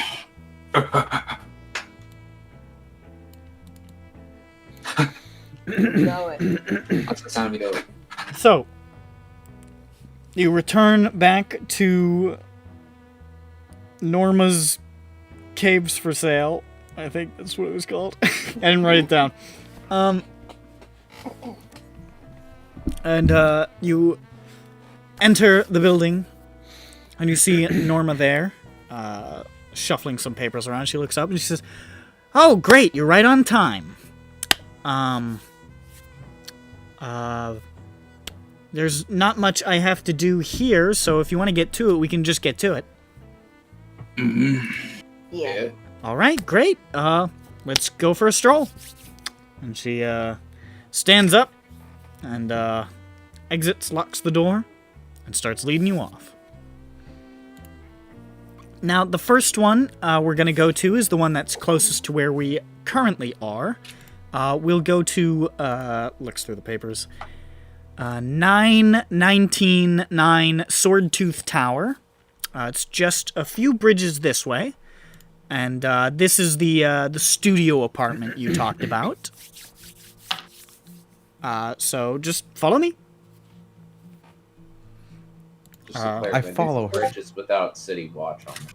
S2: Know it.
S5: That's the sound we go.
S1: So, you return back to Norma's Caves for Sale. I think that's what it was called. I didn't write it down. And you enter the building, and you see Norma there, shuffling some papers around. She looks up and she says, "Oh, great! You're right on time. There's not much I have to do here, so if you want to get to it, we can just get to it."
S7: Mhm.
S2: Yeah.
S1: All right, great. Let's go for a stroll. And she stands up and exits, locks the door, and starts leading you off. Now, the first one we're going to go to is the one that's closest to where we currently are. We'll go to, looks through the papers, 9199 Swordtooth Tower. It's just a few bridges this way. And this is the studio apartment you talked about. So just follow me.
S3: Just to clarify,
S4: I follow
S3: these
S4: her.
S3: bridges without city watch on them.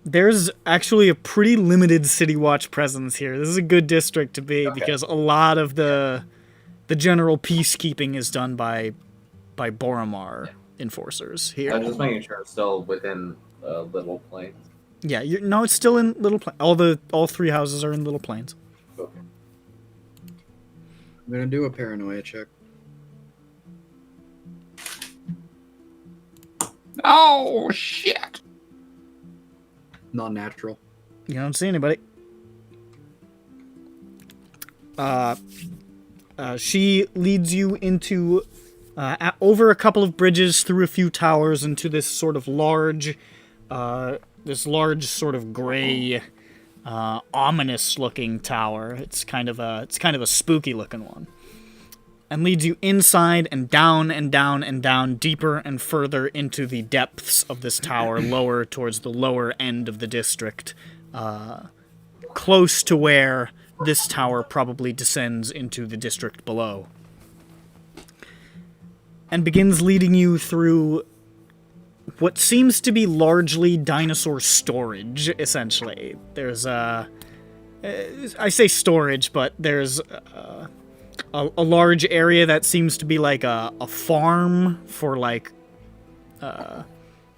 S1: There's actually a pretty limited City Watch presence here. This is a good district to be
S3: Okay.
S1: because a lot of the general peacekeeping is done by Boromar enforcers here.
S3: I'm just making sure it's still within Little Plains.
S1: Yeah, no, it's still in Little Plains. All three houses are in Little Plains.
S3: Okay.
S8: I'm gonna do a paranoia check.
S7: Oh, shit.
S8: Not natural.
S1: You don't see anybody. She leads you into over a couple of bridges, through a few towers, into this sort of large sort of gray, ominous-looking tower. It's kind of a spooky-looking one, and leads you inside and down and down and down, deeper and further into the depths of this tower, lower towards the lower end of the district, close to where this tower probably descends into the district below, and begins leading you through what seems to be largely dinosaur storage, essentially. There's I say storage, but there's a large area that seems to be like a farm for like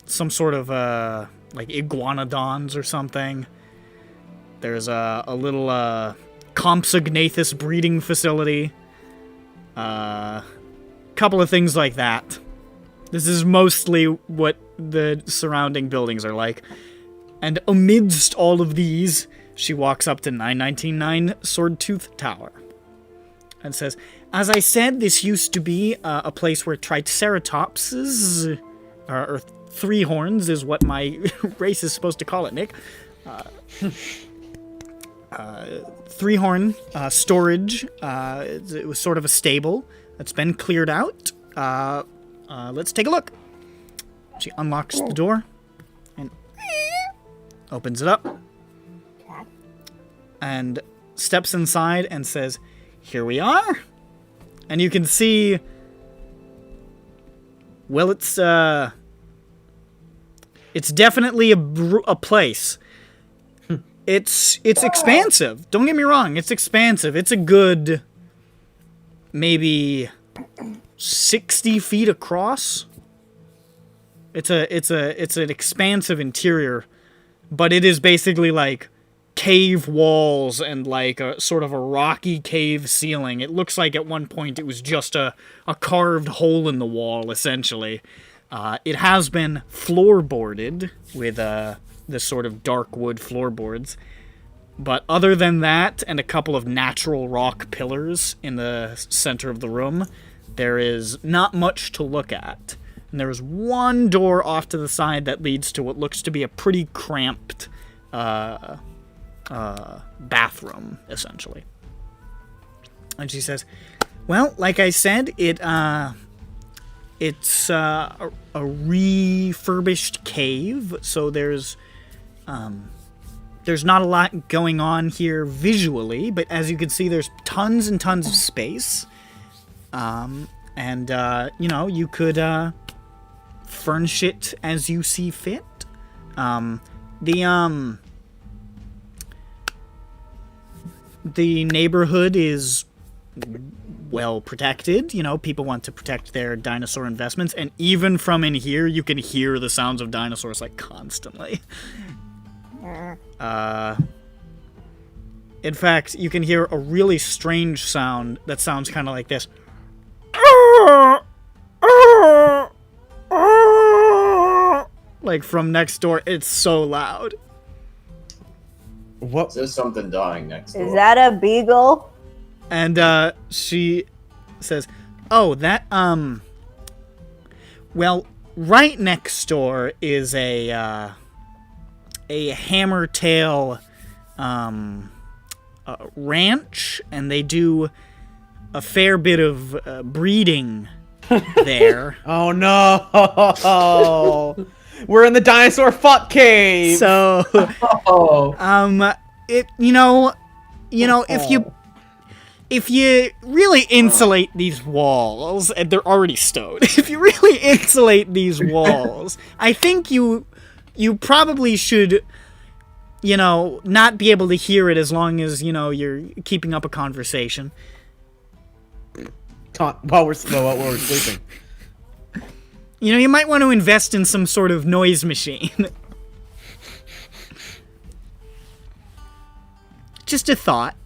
S1: some sort of like iguanodons or something. There's a little Compsognathus breeding facility. Couple of things like that. This is mostly what the surrounding buildings are like. And amidst all of these, she walks up to 9199 Swordtooth Tower and says, "As I said, this used to be a place where Triceratopses, or three horns is what my race is supposed to call it, Nick. Three-horn storage. It was sort of a stable that's been cleared out. Let's take a look." She unlocks the door and opens it up. and steps inside and says, "Here we are." And you can see, well, it's definitely a place. It's expansive. Don't get me wrong. It's expansive. It's a good maybe 60 feet across. It's an expansive interior, but it is basically like cave walls and like a sort of a rocky cave ceiling. It looks like at one point it was just a carved hole in the wall, essentially. It has been floorboarded with this sort of dark wood floorboards. But other than that, and a couple of natural rock pillars in the center of the room, there is not much to look at. And there is one door off to the side that leads to what looks to be a pretty cramped bathroom, essentially. And she says, well, like I said, it's a refurbished cave, so there's not a lot going on here visually, but as you can see, there's tons and tons of space. You could furnish it as you see fit. The neighborhood is well protected. You know, people want to protect their dinosaur investments, and even from in here, you can hear the sounds of dinosaurs like constantly. In fact, you can hear a really strange sound that sounds kind of like this. Like from next door. It's so loud.
S4: What?
S3: There's something dying next door.
S2: Is that a beagle?
S1: And she says, "Oh, that well, right next door is a hammertail ranch, and they do a fair bit of breeding there."
S4: Oh no! We're in the dinosaur fuck cave.
S1: So, if you really insulate these walls, and they're already stone, if you really insulate these walls, I think you probably should, not be able to hear it as long as, you're keeping up a conversation.
S4: While we're sleeping.
S1: You might want to invest in some sort of noise machine. Just a thought.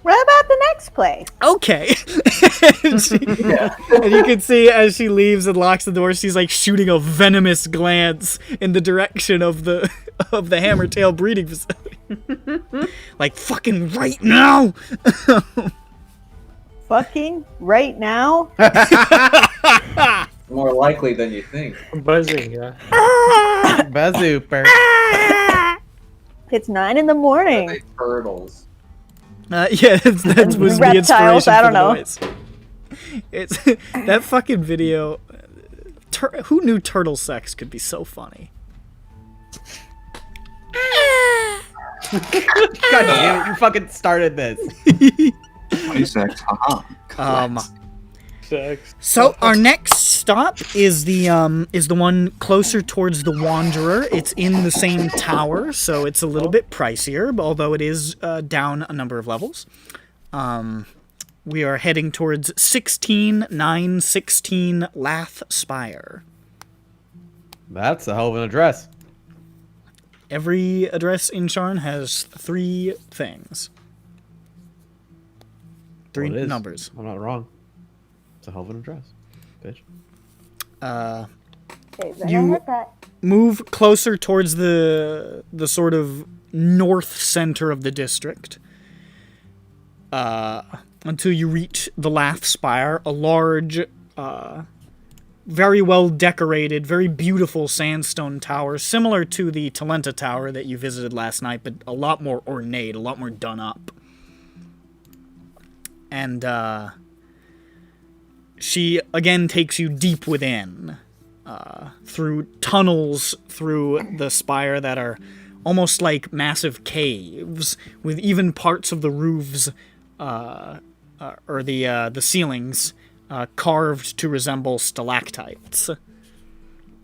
S2: What about the next place?
S1: Okay. And you can see as she leaves and locks the door, she's like shooting a venomous glance in the direction of the hammertail breeding facility. Like, fucking right now!
S2: Fucking right now?
S3: More likely than you think.
S6: Buzzing, yeah.
S4: Bazooper.
S2: It's 9 in the morning.
S3: They turtles.
S1: Yeah, that was the
S2: Reptiles,
S1: inspiration
S2: I
S1: for
S2: don't
S1: the
S2: know.
S1: noise. It's that fucking video. Who knew turtle sex could be so funny?
S4: God damn it! You fucking started this.
S5: Sex, haha.
S6: Sex.
S1: So our next stop is the one closer towards the Wanderer. It's in the same tower, so it's a little bit pricier, although it is down a number of levels. We are heading towards 16916 Lath Spire.
S4: That's a hell of an address.
S1: Every address in Sharn has 3 things. 3
S4: Well, it is.
S1: numbers.
S4: I'm not wrong. It's a hell of an address, bitch.
S1: You move closer towards the sort of north center of the district until you reach the Lath Spire, a large, very well decorated, very beautiful sandstone tower, similar to the Talenta Tower that you visited last night, but a lot more ornate, a lot more done up. And she again takes you deep within, through tunnels through the spire that are almost like massive caves, with even parts of the roofs or the ceilings carved to resemble stalactites.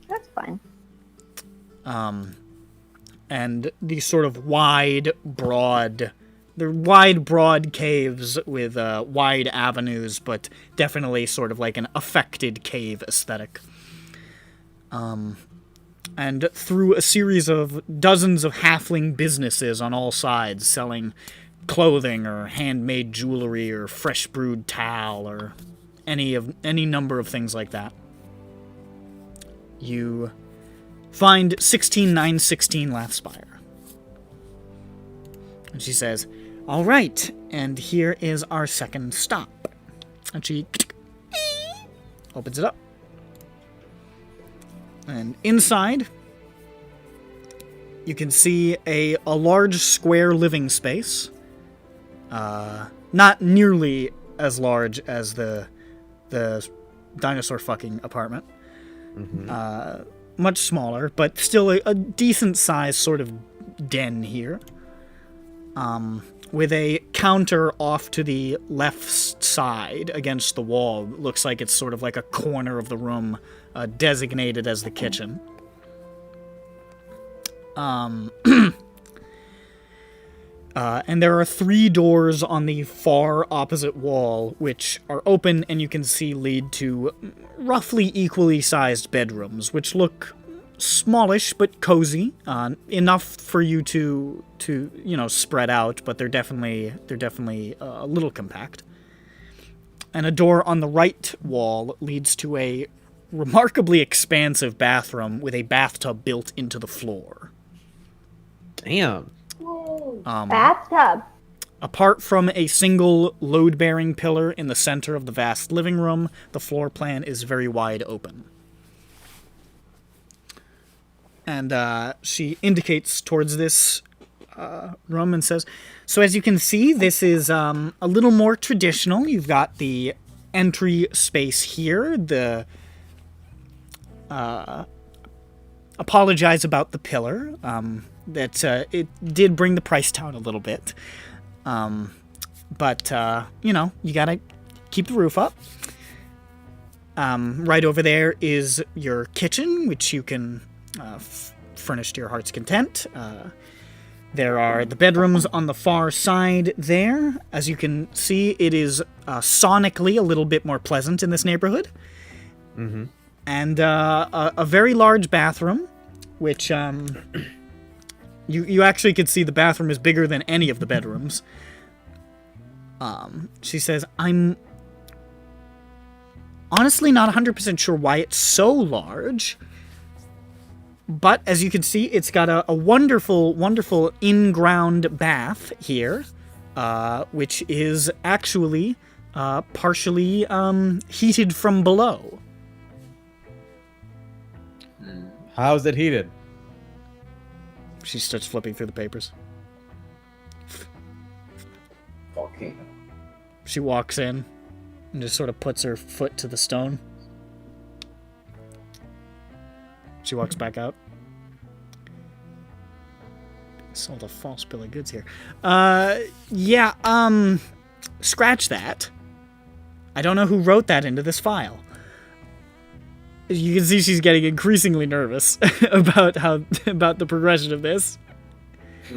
S2: That's fine.
S1: And these sort of wide, broad caves with wide avenues, but definitely sort of like an affected cave aesthetic. And through a series of dozens of halfling businesses on all sides, selling clothing or handmade jewelry or fresh brewed towel or any number of things like that, you find 16916 Lathspire. And she says, "All right, and here is our second stop." And she opens it up. And inside, you can see a large square living space. Not nearly as large as the dinosaur fucking apartment. Much smaller, but still a decent sized sort of den here. With a counter off to the left side against the wall. Looks like it's sort of like a corner of the room designated as the kitchen. And there are 3 doors on the far opposite wall, which are open and you can see lead to roughly equally sized bedrooms, which look smallish but cozy, enough for you to spread out, but they're definitely a little compact. And a door on the right wall leads to a remarkably expansive bathroom with a bathtub built into the floor.
S4: Damn.
S2: Bathtub.
S1: Apart from a single load-bearing pillar in the center of the vast living room, the floor plan is very wide open. And she indicates towards this room and says, "So as you can see, this is a little more traditional. You've got the entry space here. Apologize about the pillar. That it did bring the price down a little bit. But you gotta keep the roof up. Right over there is your kitchen, which you can furnish to your heart's content. There are the bedrooms on the far side there. As you can see, it is sonically a little bit more pleasant in this neighborhood.
S4: Mm-hmm.
S1: And a very large bathroom, which you actually could see the bathroom is bigger than any of the bedrooms. She says, "I'm honestly not 100% sure why it's so large. But as you can see, it's got a wonderful, wonderful in-ground bath here, which is actually partially heated from below."
S4: How's it heated?
S1: She starts flipping through the papers.
S3: Fucking.
S1: She walks in and just sort of puts her foot to the stone. She walks back out. Sold a false bill of goods here. Scratch that. I don't know who wrote that into this file. You can see she's getting increasingly nervous about the progression of this. I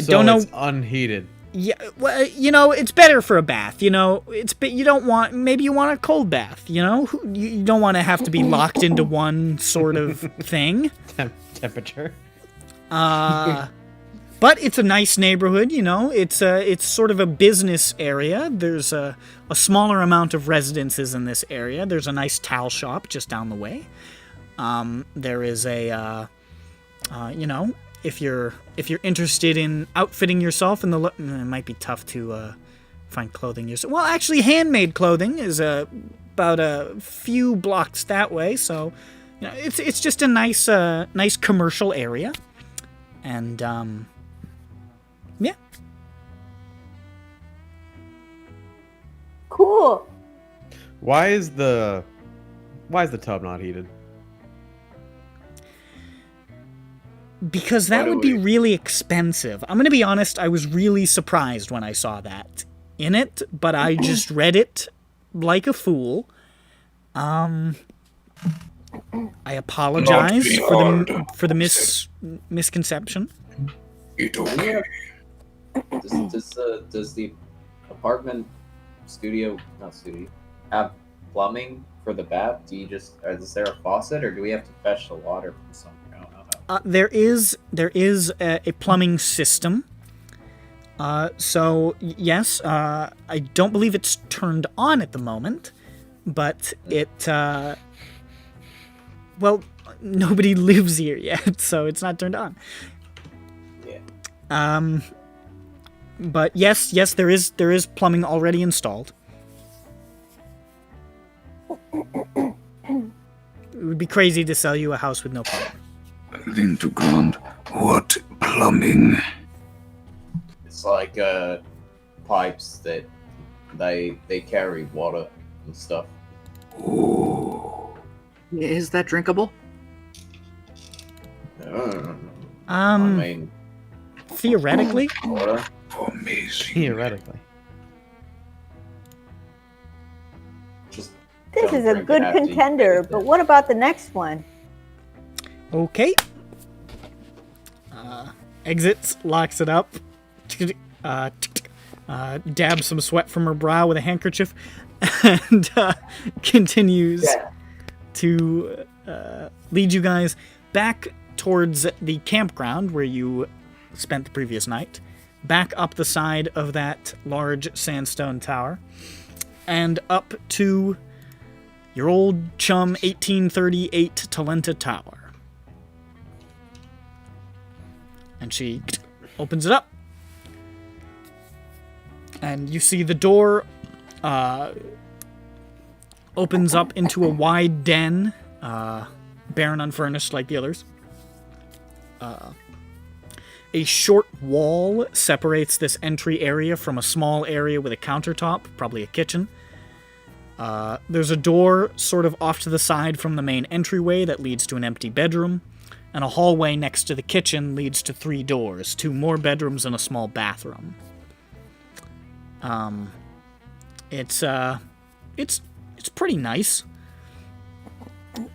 S1: don't know.
S4: It's unheated.
S1: Yeah, well, it's better for a bath. Maybe you want a cold bath. You don't want to have to be locked into one sort of thing.
S4: Temperature.
S1: But it's a nice neighborhood. It's sort of a business area. There's a smaller amount of residences in this area. There's a nice towel shop just down the way. There is a, if you're interested in outfitting yourself in it might be tough to find clothing yourself. Well, actually, handmade clothing is about a few blocks that way. So, it's just a nice commercial area, and yeah.
S2: Cool.
S4: Why is the tub not heated?
S1: Because that
S3: Why do
S1: would be
S3: we-
S1: really expensive. I'm going to be honest, I was really surprised when I saw that in it, but I just read it like a fool. I apologize
S7: be
S1: for
S7: hard.
S1: the misconception.
S7: It
S3: Do we
S7: okay.
S3: have- does the apartment not studio, have plumbing for the bath? Is there a faucet, or do we have to fetch the water from somewhere? I don't know.
S1: There is a plumbing system. So yes, I don't believe it's turned on at the moment, but it well, nobody lives here yet, so it's not turned on.
S3: Yeah.
S1: But yes, there is plumbing already installed. It would be crazy to sell you a house with no plumbing.
S7: Lean to ground. What plumbing?
S3: It's like pipes that they carry water and stuff.
S7: Oh,
S8: Is that drinkable?
S3: I mean,
S1: Theoretically,
S3: water.
S7: amazing.
S4: Theoretically.
S3: Just
S2: This
S3: don't
S2: is a
S3: drink it
S2: good
S3: after you
S2: contender,
S3: drink it.
S2: but what about the next one?
S1: okay. Exits, locks it up, dabs some sweat from her brow with a handkerchief, and continues to lead you guys back towards the campground where you spent the previous night, back up the side of that large sandstone tower, and up to your old chum 1838 Talenta Tower. And she opens it up. And you see the door opens up into a wide den, barren unfurnished like the others. A short wall separates this entry area from a small area with a countertop, probably a kitchen. There's a door sort of off to the side from the main entryway that leads to an empty bedroom, and a hallway next to the kitchen leads to 3 doors, 2 more bedrooms and a small bathroom. It's pretty nice.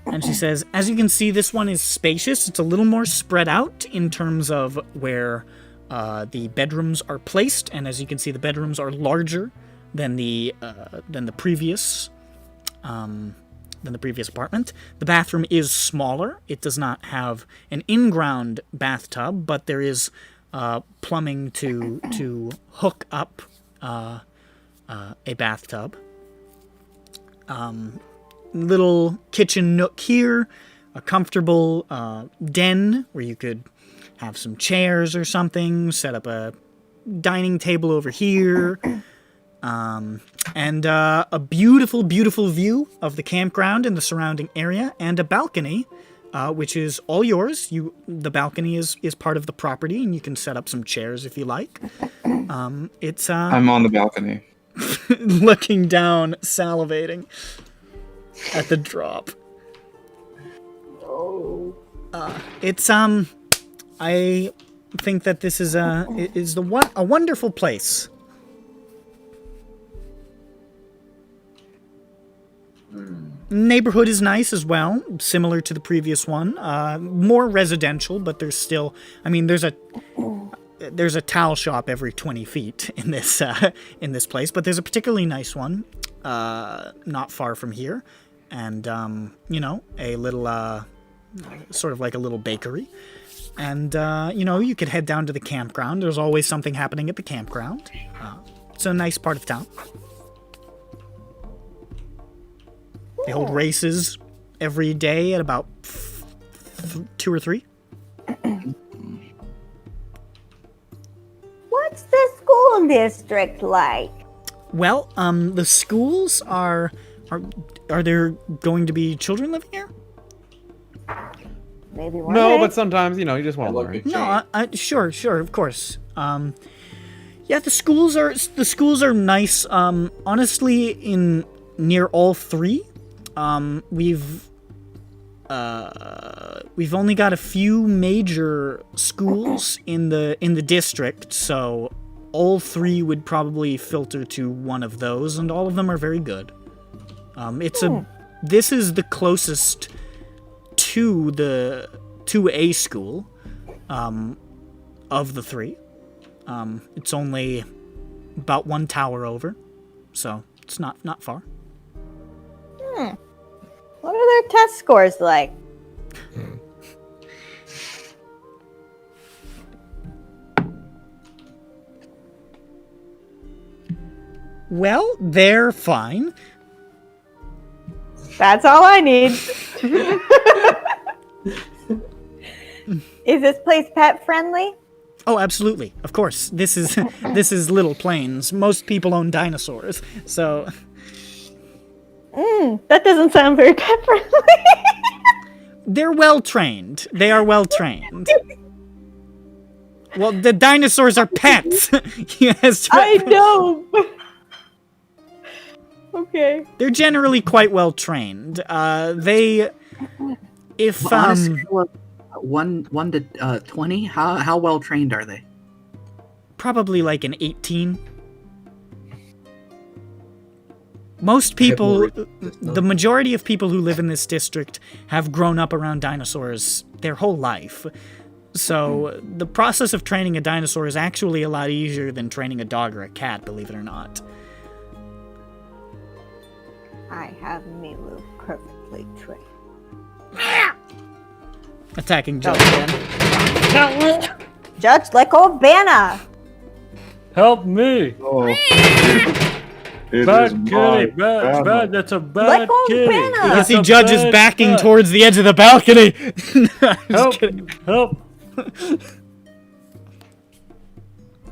S1: And she says, as you can see, this one is spacious. It's a little more spread out in terms of where the bedrooms are placed, and as you can see, the bedrooms are larger than the previous apartment. The bathroom is smaller. It does not have an in-ground bathtub, but there is plumbing to hook up a bathtub. Little kitchen nook here, a comfortable den where you could have some chairs or something, set up a dining table over here, and a beautiful, beautiful view of the campground and the surrounding area, and a balcony, which is all yours. The balcony is part of the property, and you can set up some chairs if you like. It's
S5: I'm on the balcony.
S1: looking down, salivating at the drop. It's I think that this is a wonderful place. Neighborhood is nice as well, similar to the previous one. More residential, but there's still, I mean, there's a towel shop every 20 feet in this place, but there's a particularly nice one not far from here, and a little sort of like a little bakery, and you could head down to the campground. There's always something happening at the campground. It's a nice part of town. They hold races every day at about 2 or 3.
S2: What's the school district like?
S1: Well, the schools are there going to be children living here?
S2: Maybe one
S4: No,
S2: day.
S4: but sometimes, you just want to
S3: look
S4: learn.
S3: at
S1: No, sure, of course. Yeah, the schools are nice. Honestly, in near all 3, we've we've only got a few major schools in the district, so all 3 would probably filter to one of those, and all of them are very good. This is the closest to a school of the 3. It's only about 1 tower over, so it's not far.
S2: What are their test scores like?
S1: Well, they're fine.
S2: That's all I need. Is this place pet friendly?
S1: Oh, absolutely. Of course. This is Little Plains. Most people own dinosaurs, so...
S2: That doesn't sound very pet friendly.
S1: They're well-trained. They are well-trained. Well, the dinosaurs are pets. Yes,
S2: I know. Okay.
S1: they're generally quite well-trained. If,
S8: On a scale of 1 to 20, how well trained are they?
S1: probably like an 18. Most people, the majority of people who live in this district have grown up around dinosaurs their whole life. So the process of training a dinosaur is actually a lot easier than training a dog or a cat, believe it or not.
S2: I have Milu perfectly trained.
S1: Attacking Judge again.
S2: Judge, let go of Vanna.
S6: Help me!
S5: Oh.
S6: Bad kitty, bad, that's a
S2: Let
S6: bad
S2: go of
S6: kitty.
S2: Vanna.
S1: You can
S6: That's
S1: see
S6: a
S1: Judge is
S6: bad
S1: backing
S6: cat.
S1: towards the edge of the balcony. I'm just
S6: Help!
S1: kidding.
S6: Help!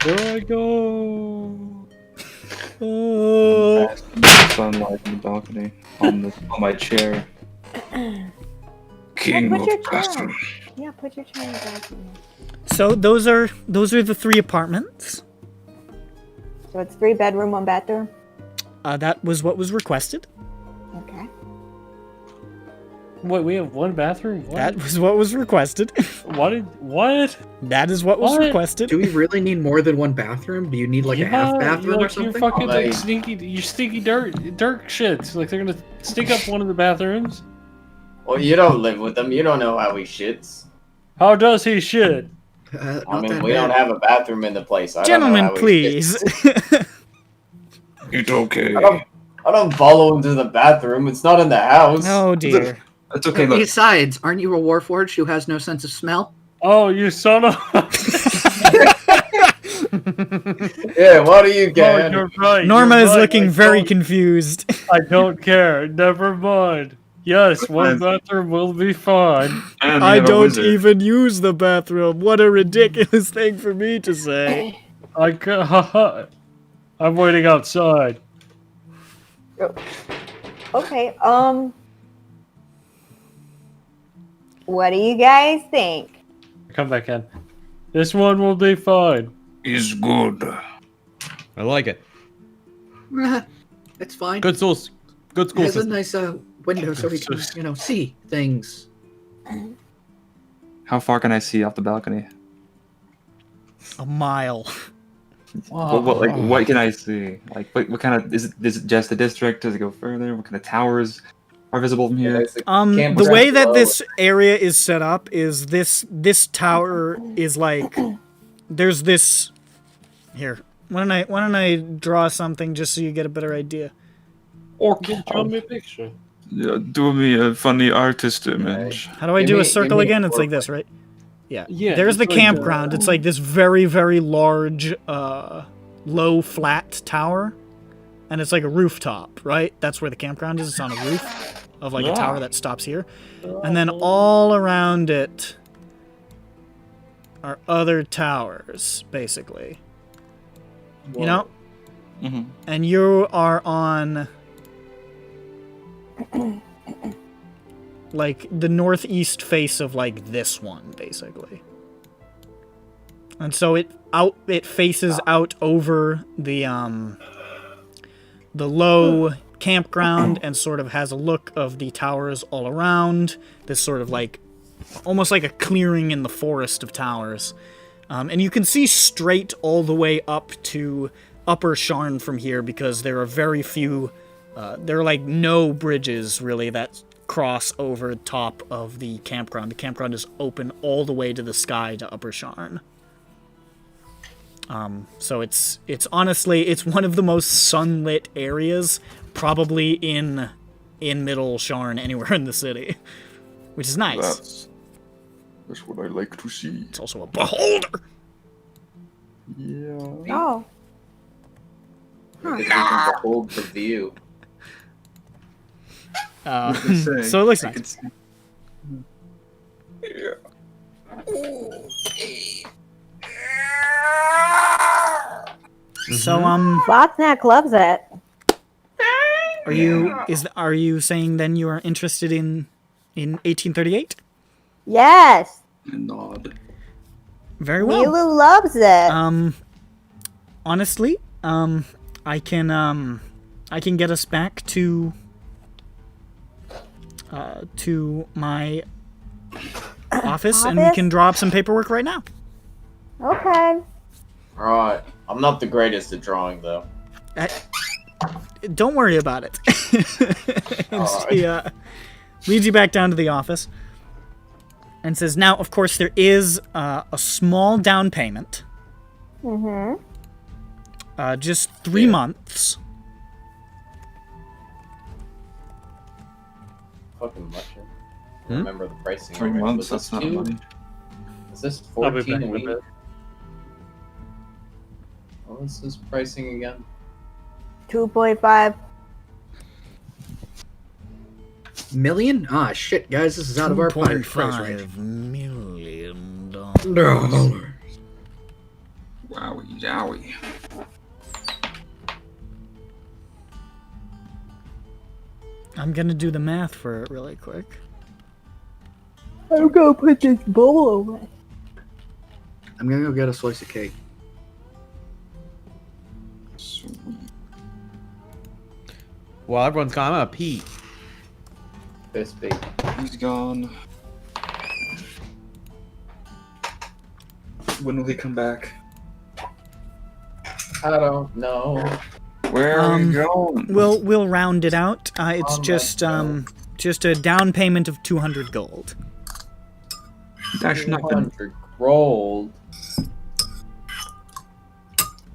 S6: There I go.
S1: Oh.
S5: Sunlight in the balcony on my chair.
S7: King
S2: put
S7: of
S2: your chair.
S7: Battle.
S2: Yeah, put your chair in the balcony.
S1: So those are the 3 apartments.
S2: So it's 3 bedroom, 1 bathroom.
S1: That was what was requested.
S2: Okay.
S6: Wait, we have 1 bathroom? What?
S1: That was what was requested.
S6: What?
S1: That is what was
S6: What?
S1: requested.
S8: Do we really need more than 1 bathroom? Do you need like a half bathroom or
S6: you're
S8: something?
S6: fucking
S3: Oh,
S6: like
S3: mate.
S6: sneaky dirt shits. Like they're gonna stick up one of the bathrooms.
S3: Well, you don't live with him. You don't know how he shits.
S6: How does he shit?
S3: I
S8: Not
S3: mean,
S8: that
S3: we don't
S8: bad.
S3: have a bathroom in the place. I don't know
S1: Gentlemen,
S3: how he
S1: please.
S3: shits.
S7: It's okay.
S3: I don't follow him to the bathroom. It's not in the house.
S1: Oh dear.
S5: It's okay, look.
S8: Besides, aren't you a warforged who has no sense of smell?
S6: Oh, you son of...
S3: Yeah, what are you
S6: Oh,
S3: getting?
S6: you're right.
S1: Norma
S6: you're
S1: is
S6: right.
S1: looking
S6: I
S1: very
S6: don't-
S1: confused.
S6: I don't care. Never mind. Yes, 1
S5: Fine.
S6: bathroom will be fine.
S5: And we
S1: I
S5: have a
S1: don't
S5: wizard.
S1: even use the bathroom. What a ridiculous thing for me to say.
S6: I'm waiting outside.
S2: Okay, what do you guys think?
S6: Come back in. This one will be fine.
S7: Is good.
S4: I like it.
S8: It's fine.
S4: Good school
S8: It has a
S4: system.
S8: nice window so we can, see things.
S5: How far can I see off the balcony?
S1: A mile.
S5: What can I see? Like, what kind of is it just the district? Does it go further? What kind of towers are visible from here?
S1: The way that this area is set up is this tower is like there's this here. Why don't I draw something just so you get a better idea?
S5: Or
S6: Draw me a picture.
S7: Do me a funny artist image.
S1: How do I
S3: Give
S1: do
S3: me-
S1: a circle
S3: give me
S1: again?
S3: a
S1: It's like
S3: foreplay.
S1: this, right? Yeah.
S6: Yeah,
S1: There's the
S6: it's like
S1: campground. It's like this very, very large, low, flat tower. And it's like a rooftop, right? That's where the campground is. It's on a roof of like a tower that stops here. And then all around it are other towers, basically. You know?
S5: Mhm.
S1: And you are on like the northeast face of like this one, basically. And so it faces out over the low campground and sort of has a look of the towers all around. This sort of like, almost like a clearing in the forest of towers. And you can see straight all the way up to Upper Sharn from here because there are very few, there are like no bridges really that cross over top of the campground. The campground is open all the way to the sky to Upper Sharn. So it's honestly, it's one of the most sunlit areas probably in Middle Sharn anywhere in the city, which is nice.
S7: That's what I like to see.
S1: It's also a beholder.
S7: Yeah.
S2: Oh.
S3: Because you can behold the view.
S1: So it looks nice. So
S2: Botnak loves it.
S1: are you saying then you are interested in 1838?
S2: Yes.
S7: And nod.
S1: Very well.
S2: Milu loves it.
S1: Honestly, I can get us back to my office and we can draw up some paperwork right now.
S2: Okay.
S3: Alright. I'm not the greatest at drawing, though.
S1: Don't worry about it. And she leads you back down to the office and says, now, of course, there is a small down payment.
S2: Mm-hmm.
S1: Just 3 months.
S3: Fucking much. Remember the pricing.
S5: 3
S3: already.
S5: months,
S3: Was
S5: that's
S3: this
S5: not
S3: 2?
S5: money.
S3: Is this
S6: I'll be
S3: 14 a
S6: back in a
S3: week?
S6: bit.
S3: What was this pricing again?
S2: 2.5.
S8: Million? Ah, shit, guys, this is out of our price range.
S1: $2.5 million.
S8: $1.
S7: Wowie zowie.
S1: I'm gonna do the math for it really quick.
S2: I'm gonna put this bowl away.
S8: I'm gonna go get a slice of cake.
S7: Sweet.
S4: Well, everyone's gone. I'm gonna pee.
S3: This big.
S5: He's gone. When will he come back?
S3: I don't know.
S5: Where are we going?
S1: We'll round it out. It's
S3: Oh,
S1: just a down payment of 200 gold.
S5: Dash nothing.
S3: 200 gold.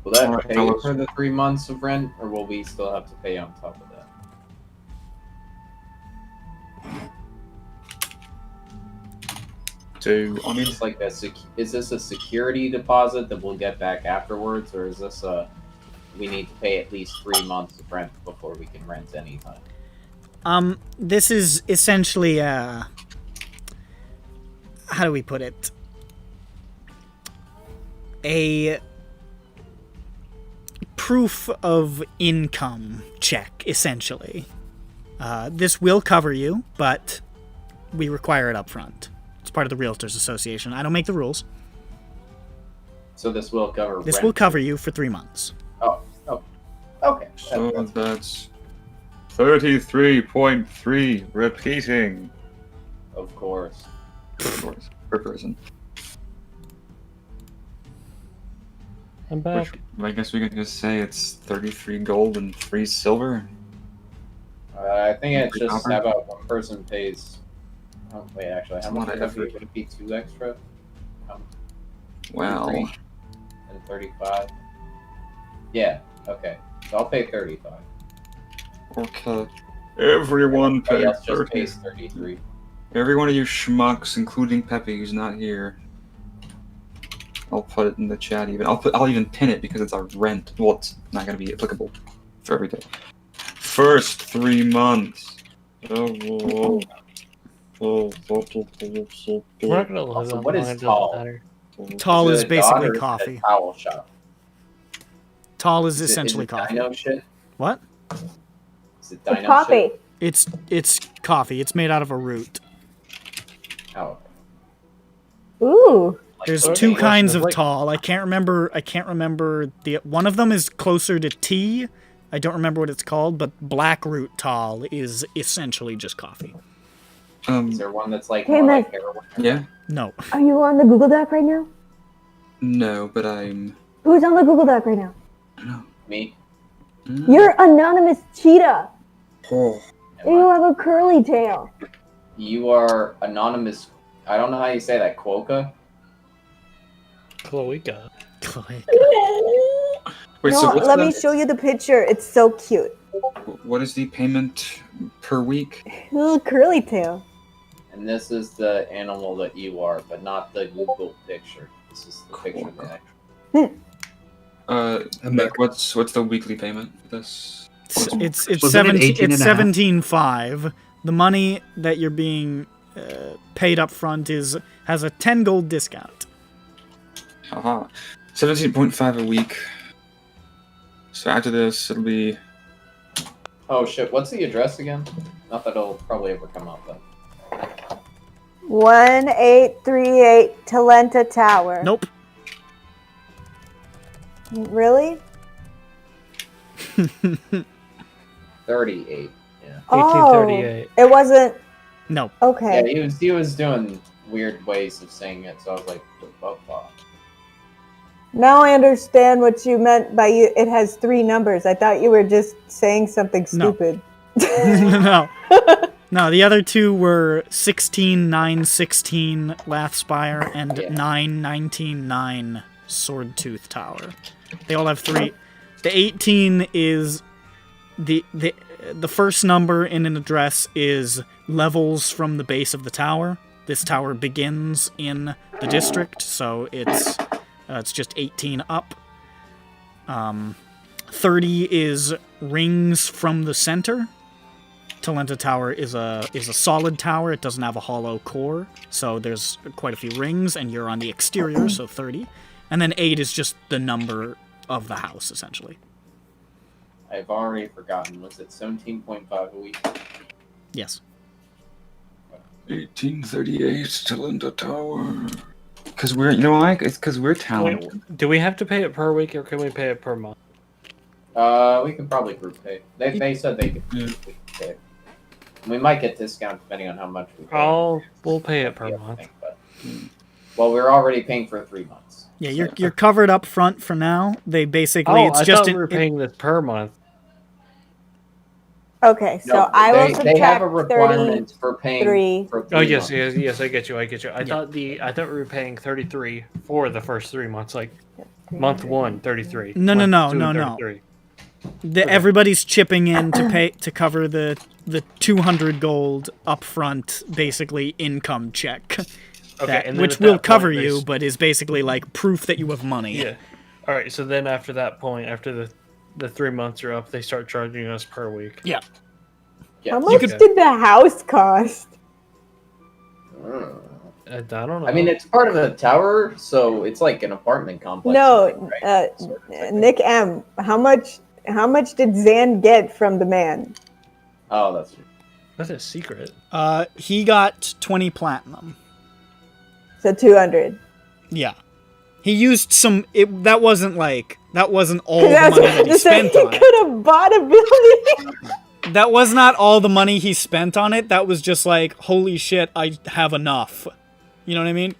S3: Will that
S5: Alright,
S3: pay
S5: fellas.
S3: for the 3 months of rent, or will we still have to pay on top of that?
S5: So, I mean,
S3: It's like that. Is this a security deposit that we'll get back afterwards, or is this we need to pay at least 3 months of rent before we can rent anytime?
S1: This is essentially how do we put it? A proof of income check, essentially. This will cover you, but we require it up front. It's part of the Realtors Association. I don't make the rules.
S3: So this will cover.
S1: This
S3: rent.
S1: will cover you for 3 months.
S3: Oh, okay.
S5: so
S3: That's-
S5: that's 33.3 repeating.
S3: of course.
S5: Of course, per person.
S6: I'm back.
S5: Which I guess we can just say it's 33 gold and 3 silver.
S3: I think it's
S5: Free
S3: just
S5: copper?
S3: how about one person pays. Oh wait, actually, how
S5: It's
S3: much
S5: not
S3: would that
S5: effort.
S3: be? Would it be 2 extra?
S5: Well,
S3: 33 and 35. Yeah. Okay. So I'll pay 35.
S5: okay. Everyone
S3: Everybody
S5: pay
S3: else just
S5: 30.
S3: pays 33.
S5: Every one of you schmucks, including Pepe, who's not here. I'll put it in the chat even. I'll even pin it because it's our rent. Well, it's not gonna be applicable for every day. First 3 months.
S6: We're not gonna live
S3: Also,
S6: on
S3: what is
S6: long, it doesn't
S3: tall?
S6: matter.
S1: Tall
S3: Is
S1: is
S3: it a dog or
S1: basically
S3: is it a
S1: coffee.
S3: towel shop.
S1: Tall is
S3: Is
S1: essentially
S3: it
S1: coffee.
S3: Dino shit?
S1: What?
S3: Is it dino
S2: It's coffee.
S3: shit?
S1: It's coffee. It's made out of a root.
S3: Oh.
S2: Ooh.
S3: Like
S1: There's
S3: soda?
S1: two kinds of
S6: like-
S1: tall. I can't remember the one of them is closer to tea. I don't remember what it's called, but Blackroot Tall is essentially just coffee.
S3: Is there one that's like
S2: Hey,
S3: more
S2: man.
S3: like heroin?
S5: Yeah.
S1: No.
S2: Are you on the Google Doc right now?
S5: No, but I'm.
S2: Who's on the Google Doc right now?
S3: Me?
S2: You're anonymous cheetah.
S5: Oh.
S2: You have a curly tail.
S3: You are anonymous. I don't know how you say that. Quokka?
S6: Cloaca.
S5: Wait,
S2: No,
S5: so what's
S2: let
S5: the,
S2: me show you the picture. It's so cute.
S5: what is the payment per week?
S2: Little curly tail.
S3: And this is the animal that you are, but not the Google picture. This is the picture of the actual.
S5: Nick, what's the weekly payment for this?
S1: It's
S8: Wasn't it 18 and a half?
S1: 17.5. The money that you're being paid up front has a 10 gold discount.
S5: Haha. 17.5 a week. So after this, it'll be.
S3: Oh shit, what's the address again? Not that it'll probably ever come up, but.
S2: 1838 Talenta Tower.
S1: Nope.
S2: Really?
S3: 38. Yeah.
S6: 1838.
S2: It wasn't.
S1: No.
S2: Okay.
S3: Yeah, he was doing weird ways of saying it, so I was like, what the fuck?
S2: Now I understand what you meant by you. It has 3 numbers. I thought you were just saying something
S1: No.
S2: stupid.
S1: No. No, the other 2 were 16,916 Lathspire and
S3: Yeah.
S1: 9,19,9 Swordtooth Tower. They all have 3. The 18 is the first number in an address is levels from the base of the tower. This tower begins in the district, so it's just 18 up. 30 is rings from the center. Talenta Tower is a solid tower. It doesn't have a hollow core, so there's quite a few rings, and you're on the exterior, so 30. And then 8 is just the number of the house, essentially.
S3: I've already forgotten. Was it 17.5 a week?
S1: Yes.
S7: 1838 Talenta Tower.
S5: Because we're, you know why? It's because we're talented.
S6: Wait, do we have to pay it per week or can we pay it per month?
S3: We can probably group pay. They said they could
S5: Yeah.
S3: we could pay. We might get discount depending on how much we pay.
S6: We'll pay it per
S3: Yeah, I
S6: month.
S3: think, but- well, we're already paying for 3 months.
S1: Yeah,
S3: so-
S1: you're covered up front for now. They basically
S6: Oh,
S1: it's
S6: I
S1: just
S6: thought we were paying this per month.
S2: Okay, so
S3: No,
S2: I will
S3: they
S2: subtract
S3: have a requirement for paying
S2: 33.
S3: for 3
S6: Oh yes,
S3: months.
S6: yes, I get you. I thought we were paying 33 for the first 3 months, like month 1, 33.
S1: No,
S6: month
S1: no,
S6: 2,
S1: no, no.
S6: 33.
S1: Everybody's chipping in to cover the 200 gold upfront, basically income check.
S6: Okay, and then
S1: which
S6: at
S1: will
S6: that
S1: cover
S6: point,
S1: you, but is basically like proof that you have money.
S6: Yeah. All right. So then after that point, after the 3 months are up, they start charging us per week.
S1: Yeah.
S3: Yes.
S2: How much did the house cost?
S6: I don't know.
S3: I mean, it's part of the tower, so it's like an apartment complex.
S2: No,
S3: right? Sort of thing.
S2: Nick M. How much did Zan get from the man?
S3: Oh, that's true.
S6: That's a secret.
S1: He got 20 platinum.
S2: So 200.
S1: Yeah. He used some. That wasn't all the
S2: I was
S1: money that
S2: about
S1: he
S2: to say,
S1: spent
S2: he
S1: on it.
S2: could have bought a building.
S1: That was not all the money he spent on it. That was just like, holy shit, I have enough. You know what I mean?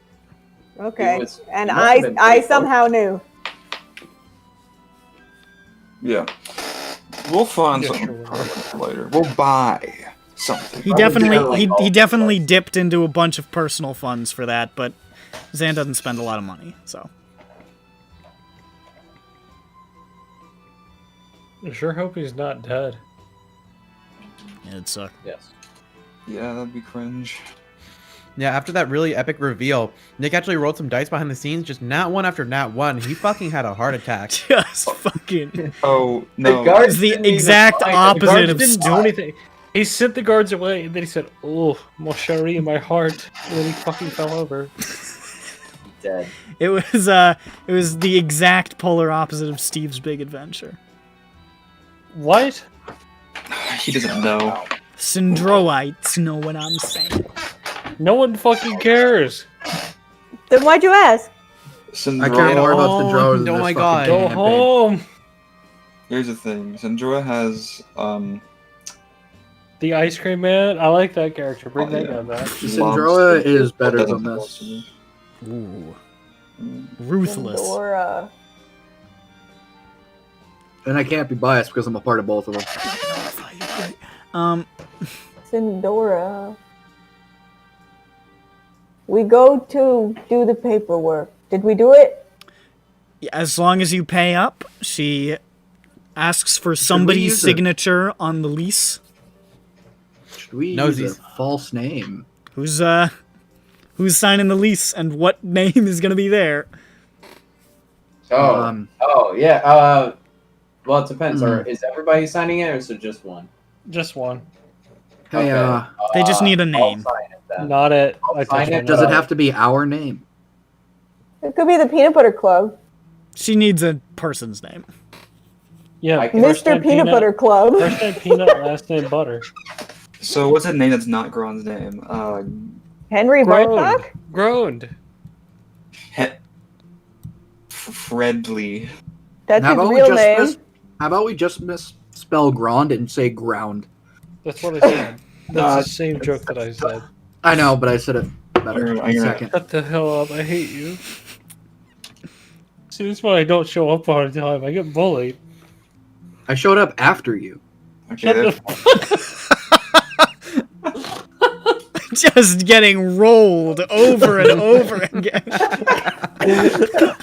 S2: Okay,
S3: was-
S2: and
S3: it must have been
S2: I
S3: pretty
S2: somehow knew.
S7: Yeah. We'll find
S6: Yeah,
S7: something
S6: sure.
S7: later. We'll buy something.
S1: He
S3: Probably
S1: definitely
S3: like all
S1: he
S3: the
S1: definitely
S3: parts.
S1: dipped into a bunch of personal funds for that, but Zan doesn't spend a lot of money, so.
S6: I sure hope he's not dead.
S1: It'd suck.
S3: Yes.
S5: Yeah, that'd be cringe.
S4: Yeah, after that really epic reveal, Nick actually rolled some dice behind the scenes, just nat one after nat one. He fucking had a heart attack.
S1: Just fucking.
S5: Oh no!
S3: guards
S1: It's the
S3: didn't even
S1: exact
S3: fight. The
S1: opposite
S3: guards
S1: of
S6: Didn't do
S1: Steve.
S6: anything. He sent the guards away, and then he said, "Oh, mon chéri, my heart," and then he fucking fell over.
S3: Dead.
S1: It was the exact polar opposite of Steve's big adventure.
S6: What?
S5: He doesn't know.
S1: Syndroites know what I'm saying.
S6: No one fucking cares.
S2: Then why'd you ask?
S8: I care more about the
S4: Oh,
S8: drawer than
S4: oh
S8: this
S4: my
S8: fucking
S4: God.
S6: Go
S8: campaign.
S6: home.
S5: Here's the thing. Sandra has
S6: The ice cream man. I like that character. Bring that guy back.
S8: Syndroa is better than this.
S1: Ooh. Ruthless.
S2: Pandora.
S8: And I can't be biased because I'm a part of both of them.
S2: Sindora. We go to do the paperwork. Did we do it?
S1: As long as you pay up, she asks for somebody's
S8: use it?
S1: signature on the lease.
S8: Should we
S4: Nosies.
S8: use a false name?
S1: Who's signing the lease and what name is gonna be there?
S3: Oh, yeah. Well, it depends. Or is everybody signing it, or is it just one?
S6: Just one.
S8: Hey,
S3: Okay.
S1: They just need a
S3: I'll
S1: name.
S3: sign it then.
S6: Not it.
S3: I'll sign it.
S8: does it have to be our name?
S2: It could be the Peanut Butter Club.
S1: She needs a person's name.
S6: Yeah.
S3: I can-
S6: first
S2: Mr.
S6: name
S2: Peanut Butter Club.
S6: First name Peanut, last name Butter.
S5: So what's a name that's not Gron's name?
S2: Henry Bartok?
S6: Groaned.
S5: Fredly.
S2: That's
S8: How
S2: his
S8: about we
S2: real
S8: just
S2: name.
S8: how about we just misspell Grond and say ground?
S6: That's what I said. That's the same joke that I said.
S8: I know, but I said it better.
S5: I'm
S8: in a
S5: gonna-
S8: second.
S6: Shut the hell up. I hate you. See, that's why I don't show up all the time. I get bullied.
S8: I showed up after you.
S5: Okay,
S6: Shut
S5: there's-
S1: Just getting rolled over and over again.
S6: I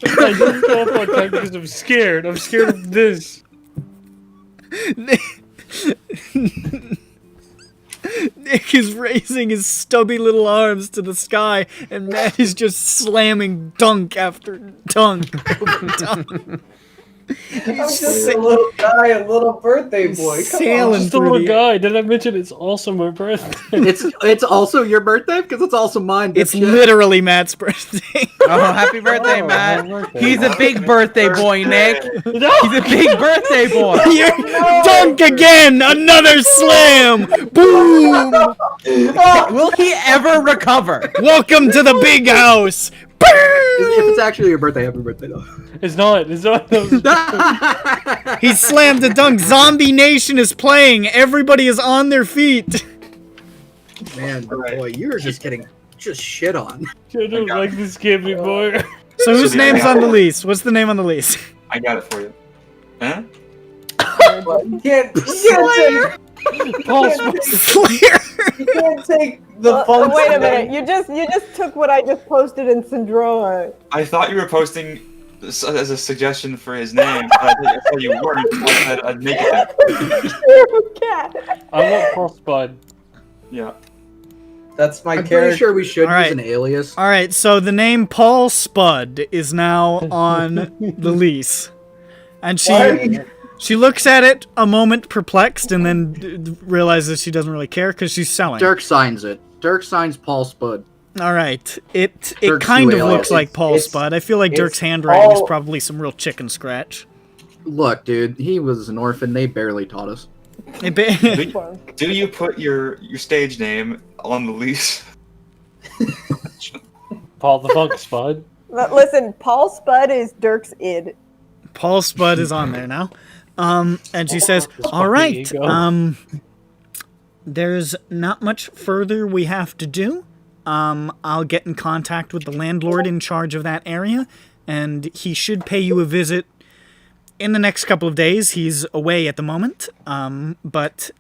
S6: didn't show up on time because I'm scared. I'm scared of this.
S1: Nick is raising his stubby little arms to the sky, and Matt is just slamming dunk after dunk after dunk.
S3: I'm just a little guy, a little birthday boy. Come
S1: Sailing
S3: on.
S6: Just a
S1: through
S6: little
S1: the-
S6: guy. Did I mention it's also my birthday?
S8: It's also your birthday because it's also mine.
S1: It's
S8: dipshit.
S1: literally Matt's birthday.
S4: Oh, happy birthday,
S6: Oh,
S4: Matt.
S6: happy birthday.
S4: He's a big birthday boy, Nick.
S6: No!
S4: He's a big birthday boy.
S1: Dunk again! Another slam! Boom!
S4: Will he ever recover?
S1: Welcome to the big house!
S8: If it's actually your birthday, happy birthday though.
S6: It's not. It's not.
S1: He slammed a dunk. Zombie Nation is playing. Everybody is on their feet.
S8: Man, boy, you're just getting shit on.
S6: I don't like this game anymore.
S1: So whose name's on the lease? What's the name on the lease?
S5: I got it for you. Huh?
S3: You can't take
S6: Paul
S1: Slayer.
S3: you can't take the fun.
S2: Wait a minute. You just took what I just posted in Syndroa.
S5: I thought you were posting this as a suggestion for his name. But I thought you weren't. So I said I'd make it.
S2: Cat.
S6: I want Paul Spud.
S5: Yeah.
S3: That's my
S8: I'm pretty
S3: character.
S8: sure we should
S1: All right.
S8: use an alias.
S1: All right, so the name Paul Spud is now on the lease, and she looks at it a moment perplexed, and then realizes she doesn't really care because she's selling.
S8: Dirk signs it. Dirk signs Paul Spud.
S1: All right, it
S8: Dirk's
S1: kind
S8: new
S1: of looks
S8: alias.
S1: like Paul
S3: It's-
S1: Spud. I feel like
S3: it's
S1: Dirk's handwriting is
S3: all-
S1: probably some real chicken scratch.
S8: Look, dude, he was an orphan. They barely taught us.
S5: Do you put your stage name on the lease?
S6: Paul the Funk Spud.
S2: But listen, Paul Spud is Dirk's id.
S1: Paul Spud is on there now. And she says, all right,
S6: ego.
S1: there's not much further we have to do. I'll get in contact with the landlord in charge of that area, and he should pay you a visit in the next couple of days. He's away at the moment, but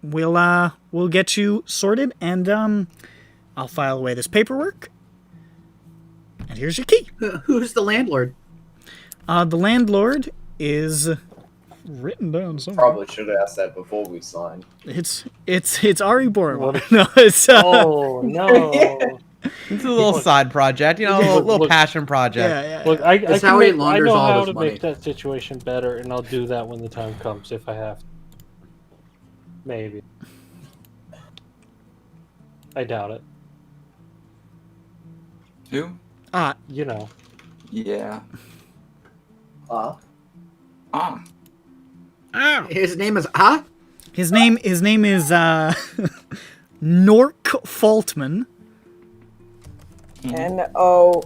S1: we'll get you sorted, and I'll file away this paperwork. And here's your key.
S8: Who's the landlord?
S1: The landlord is written down somewhere.
S3: Probably should have asked that before we signed.
S1: It's Ari Boromar. No, it's
S6: Oh no!
S4: It's a little side project, you know, a little
S6: Look.
S4: passion project.
S1: yeah.
S6: Look, I
S8: That's
S6: can
S8: how he
S6: make, I
S8: launders
S6: know
S8: all
S6: how
S8: his
S6: to
S8: money.
S6: make that situation better, and I'll do that when the time comes if I have to. Maybe. I doubt it.
S5: Who?
S6: You know.
S5: Yeah.
S3: Ah.
S8: His name is
S1: His name is Nork Faltman.
S2: N-O.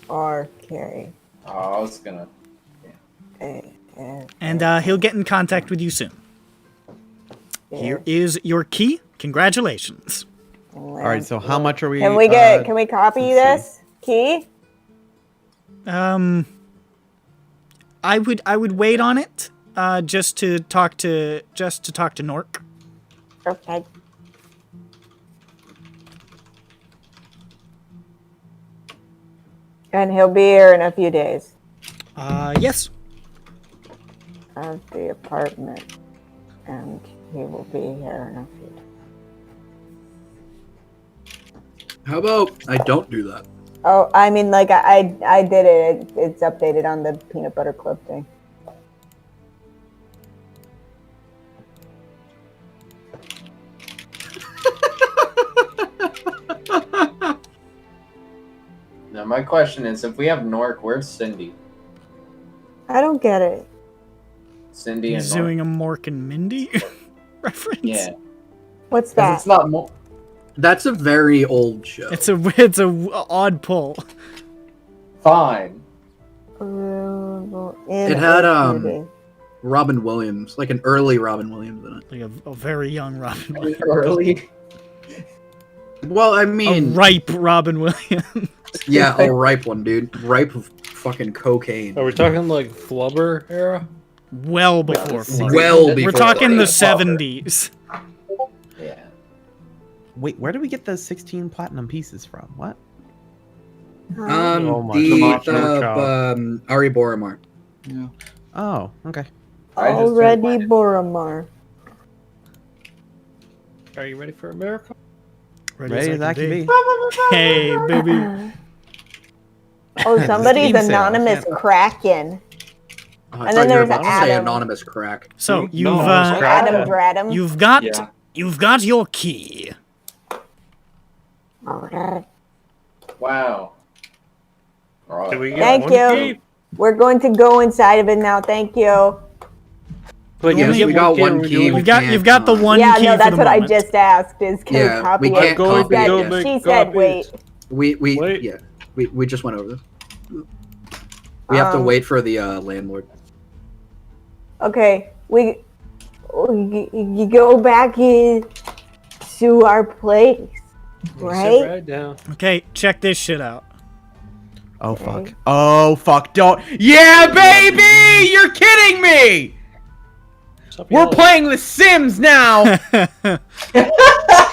S2: or Carrie.
S3: Oh, I was gonna.
S1: And he'll get in contact with you soon. Here is your key. Congratulations.
S4: All right. So how much are we?
S2: Can we get? Can we copy this key?
S1: I would wait on it. Just to talk to Nork.
S2: Okay. And he'll be here in a few days.
S1: Yes.
S2: Of the apartment, and he will be here in a few days.
S8: How about I don't do that?
S2: Oh, I mean, like I did it. It's updated on the peanut butter clip thing.
S3: Now my question is, if we have Nork, where's Cindy?
S2: I don't get it.
S3: Cindy and
S1: He's
S3: Nork.
S1: doing a Mork and Mindy reference.
S3: Yeah.
S2: What's
S3: 'Cause
S2: that?
S3: it's not more.
S8: That's a very old show.
S1: It's a odd pull.
S3: Fine.
S8: It had Robin Williams, like an early Robin Williams in it.
S1: Like a very young Robin Williams.
S3: Early.
S8: Well, I
S1: A
S8: mean,
S1: ripe Robin Williams.
S8: yeah, a ripe one, dude. Ripe of fucking cocaine.
S6: Are we talking like Flubber era?
S1: Well before. Flubber.
S8: Well before.
S1: We're talking the
S8: Flubber.
S1: 70s.
S3: Yeah.
S4: Wait, where do we get the 16 platinum pieces from? What?
S6: Oh my God.
S8: Ari Boromar.
S5: Yeah.
S4: Oh, okay.
S2: Already Boromar.
S6: Are you ready for America?
S4: Ready as I can be.
S1: Hey, baby.
S2: Oh, somebody's
S4: Steam sale.
S2: anonymous
S4: Yeah.
S2: Kraken.
S8: I
S2: And
S8: thought
S2: then
S8: you were
S2: there's
S8: about to say
S2: Adam.
S8: anonymous crack.
S1: So
S6: No,
S1: you've
S6: it's Kraken.
S2: Adam Bradham.
S5: Yeah.
S1: you've got your key.
S3: Wow. All
S6: Did we
S3: right.
S6: get
S2: Thank
S6: one
S2: you.
S6: key?
S2: We're going to go inside of it now. Thank you.
S6: But
S8: Yes,
S6: you
S8: we
S6: get
S8: got
S6: key,
S8: one
S6: are we
S8: key.
S6: doing-
S8: We
S1: You've got the one
S2: Yeah,
S1: key
S2: no,
S1: for
S2: that's
S1: the
S2: what
S1: moment.
S2: I just asked. Is can
S8: Yeah,
S2: we copy
S8: we
S2: it?
S8: can't
S6: Going
S8: copy
S6: to
S8: it
S6: go
S8: yet.
S6: make
S2: She said
S6: copies.
S2: wait.
S6: Wait.
S8: Yeah, we just went over this. We have to wait for the landlord.
S2: Okay, we go back in to our place,
S6: Sit
S2: right?
S6: right down.
S1: Okay, check this shit out.
S4: Oh fuck. Oh fuck. Don't. Yeah, baby! You're kidding me!
S6: Stop
S4: We're
S6: yelling.
S4: playing The Sims now!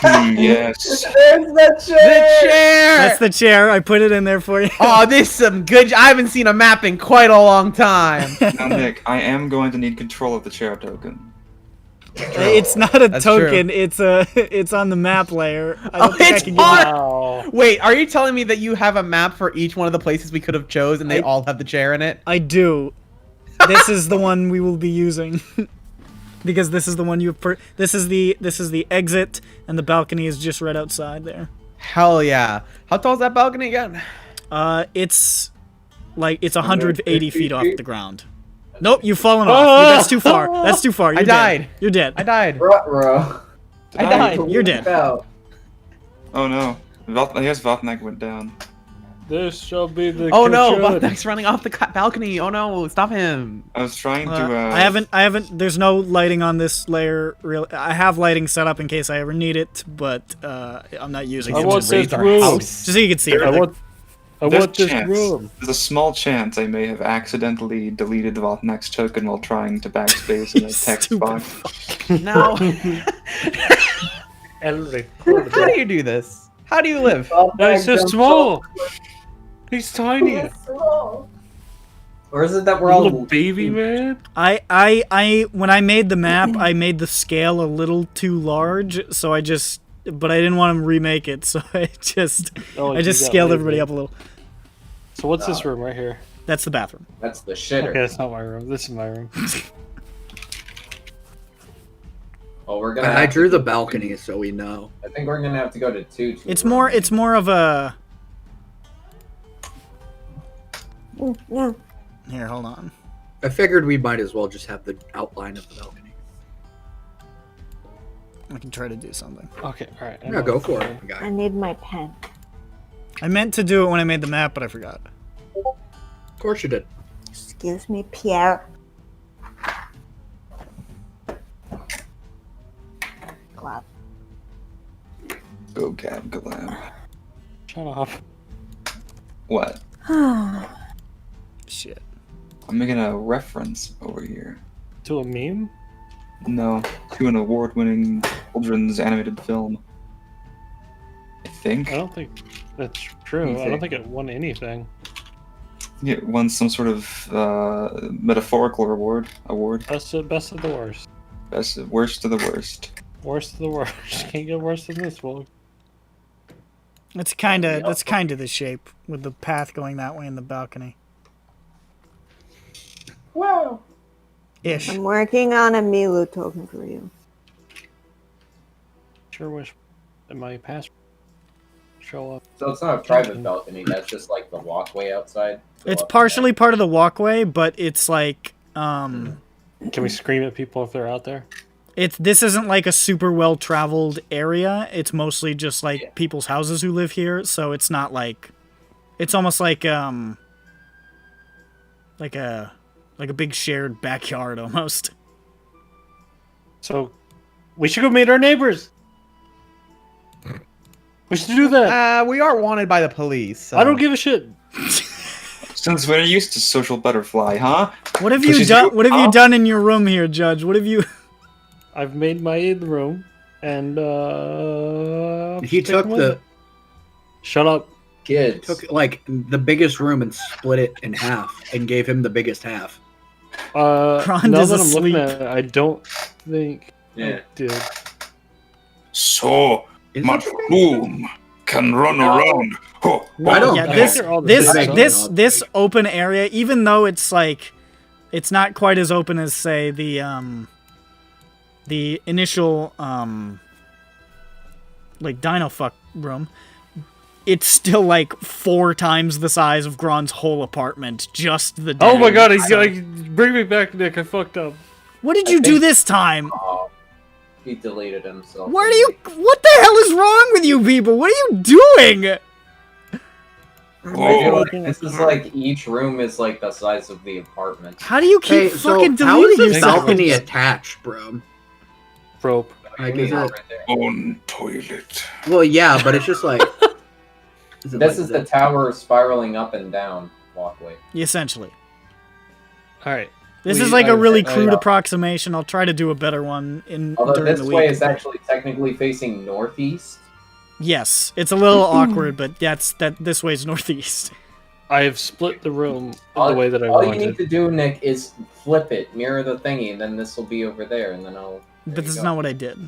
S7: Yes.
S3: There's the chair.
S4: The chair!
S1: That's the chair. I put it in there for you.
S4: Oh, this is some good. I haven't seen a map in quite a long time.
S5: Now, Nick, I am going to need control of the chair token.
S1: It's not a
S4: That's
S1: token. It's on the map layer. I
S4: Oh,
S1: don't think I
S4: it's
S1: can give
S4: on-
S1: you.
S6: Wow.
S4: Wait, are you telling me that you have a map for each one of the places we could have chose, and they all have the chair in it?
S1: I do. This is the one we will be using. Because this is the one you this is the exit, and the balcony is just right outside there.
S4: Hell yeah! How tall is that balcony again?
S1: It's 180 feet off the ground. Nope, you've fallen off. That's too far. That's too far. You're
S4: I
S1: dead.
S4: died.
S1: You're dead.
S4: I died.
S3: Ruh-roh.
S4: I died.
S1: You're dead.
S3: Fell.
S5: Oh no. I guess Vatnak went down.
S6: This shall be the.
S4: Oh no!
S6: control.
S4: Buckneck's running off the balcony. Oh no! Stop him!
S5: I was trying to.
S1: I haven't. There's no lighting on this layer. I have lighting set up in case I ever need it, but I'm not using
S6: I
S1: it.
S6: want
S1: Just
S6: this
S4: our
S6: room.
S4: house.
S1: so you can see
S6: I
S1: it.
S6: want this room.
S5: There's a small chance I may have accidentally deleted Vatnak's token while trying to backspace in a text
S1: Stupid
S5: box.
S4: No.
S6: Elric.
S4: How do you do this? How do you live?
S6: He's so small. He's tiny.
S3: Or is it that we're all
S6: Little baby man.
S1: When I made the map, I made the scale a little too large, so but I didn't want to remake it, so I just
S6: Oh,
S1: scaled everybody up a little.
S6: So what's this room right here?
S1: That's the bathroom.
S3: That's the shitter.
S6: Okay, that's not my room. This is my room.
S3: Well, we're gonna.
S8: I
S3: have
S8: drew
S3: to-
S8: the balcony so we know.
S3: I think we're gonna have to go to two.
S1: It's more of a.
S2: Yeah.
S1: Here, hold on.
S8: I figured we might as well just have the outline of the balcony.
S1: I can try to do something.
S6: Okay, all right.
S8: Yeah, go for it,
S2: I
S8: guy.
S2: need my pen.
S1: I meant to do it when I made the map, but I forgot.
S8: course you did.
S2: Excuse me, Pierre. Glad.
S5: Go Gab Galab.
S6: Shut up.
S5: What?
S1: Shit.
S5: I'm making a reference over here.
S6: To a meme?
S5: No, to an award-winning children's animated film. I think.
S6: I don't think that's true. I don't
S5: Anything.
S6: think it won anything.
S5: It won some sort of metaphorical award.
S6: Best of the worst.
S5: Worst of the worst.
S6: Worst of the worst. Can't get worse than this one.
S1: That's kind of the shape with the path going that way in the balcony.
S3: Wow.
S1: Ish.
S2: I'm working on a Milu token for you.
S6: Sure wish that my password show up.
S3: So it's not a private balcony. That's just like the walkway outside.
S1: It's partially part of the walkway, but it's like
S6: Can we scream at people if they're out there?
S1: this isn't like a super well traveled area. It's mostly just like people's houses who live here, so it's not like it's almost like a big shared backyard almost.
S6: So we should go meet our neighbors. We should do that.
S4: We are wanted by the police. So.
S6: I don't give a shit.
S5: Since we're used to social butterfly, huh?
S1: What have you done? What have you done in your room here, Judge? What have you?
S6: I've made my room, and
S8: He took the
S6: Shut up.
S3: Kids.
S8: took like the biggest room and split it in half and gave him the biggest half.
S1: Krond
S6: Now
S1: is
S6: that I'm
S1: asleep.
S6: looking at it, I don't think
S3: Yeah.
S6: I did.
S7: So
S8: Is
S7: much
S8: it?
S7: room can run around. Oh,
S8: I don't
S1: Yeah,
S8: think
S1: this
S6: they're all the
S1: this
S6: same
S1: this
S8: size.
S1: this open area, even though it's like, it's not quite as open as say the initial like Dino Fuck room. It's still like 4 times the size of Gron's whole apartment. Just the.
S6: Oh my
S1: den.
S6: god, bring me back, Nick. I fucked up.
S1: What did you do this time?
S3: Oh, he deleted himself.
S1: Where do you? What the hell is wrong with you people? What are you doing?
S3: I feel
S7: oh,
S3: like this is like each room is like the size of the apartment.
S1: How do you keep
S8: Hey, so
S1: fucking
S8: how is
S1: deleting
S8: this
S1: yourself?
S8: balcony attached, bro?
S6: Rope.
S8: Like,
S3: We
S8: is
S3: are
S8: it?
S3: right there.
S7: on toilet.
S8: Well, yeah, but it's just like. Is it
S3: This
S8: like
S3: is the tower spiraling up and down walkway.
S1: Essentially,
S6: All right.
S1: this
S6: We-
S1: is like a really
S3: I-
S1: crude
S3: I-
S1: approximation. I'll try to do a better one
S3: Although
S1: during
S3: this
S1: the
S3: way
S1: week.
S3: is actually technically facing northeast.
S1: Yes, it's a little awkward, but this way's northeast.
S6: I have split the room
S3: All,
S6: the way that I
S3: all you
S6: wanted.
S3: need to do, Nick, is flip it, mirror the thingy, and then this will be over there, and then I'll.
S1: But this is not what I did.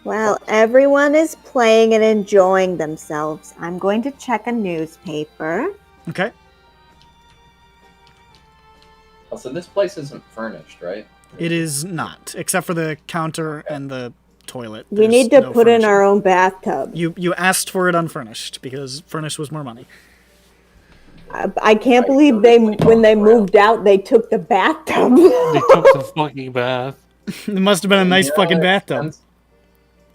S2: Well, everyone is playing and enjoying themselves. I'm going to check a newspaper.
S1: Okay.
S3: Also, this place isn't furnished, right?
S1: It is not, except for the counter and the toilet.
S2: We
S1: There's
S2: need to
S1: no
S2: put in
S1: furnishing.
S2: our own bathtub.
S1: You asked for it unfurnished because furnished was more money.
S2: I can't believe when they moved out, they took the bathtub.
S6: They took the fucking bath.
S1: It must have been a nice
S3: Yeah,
S1: fucking
S3: it's
S1: bathtub.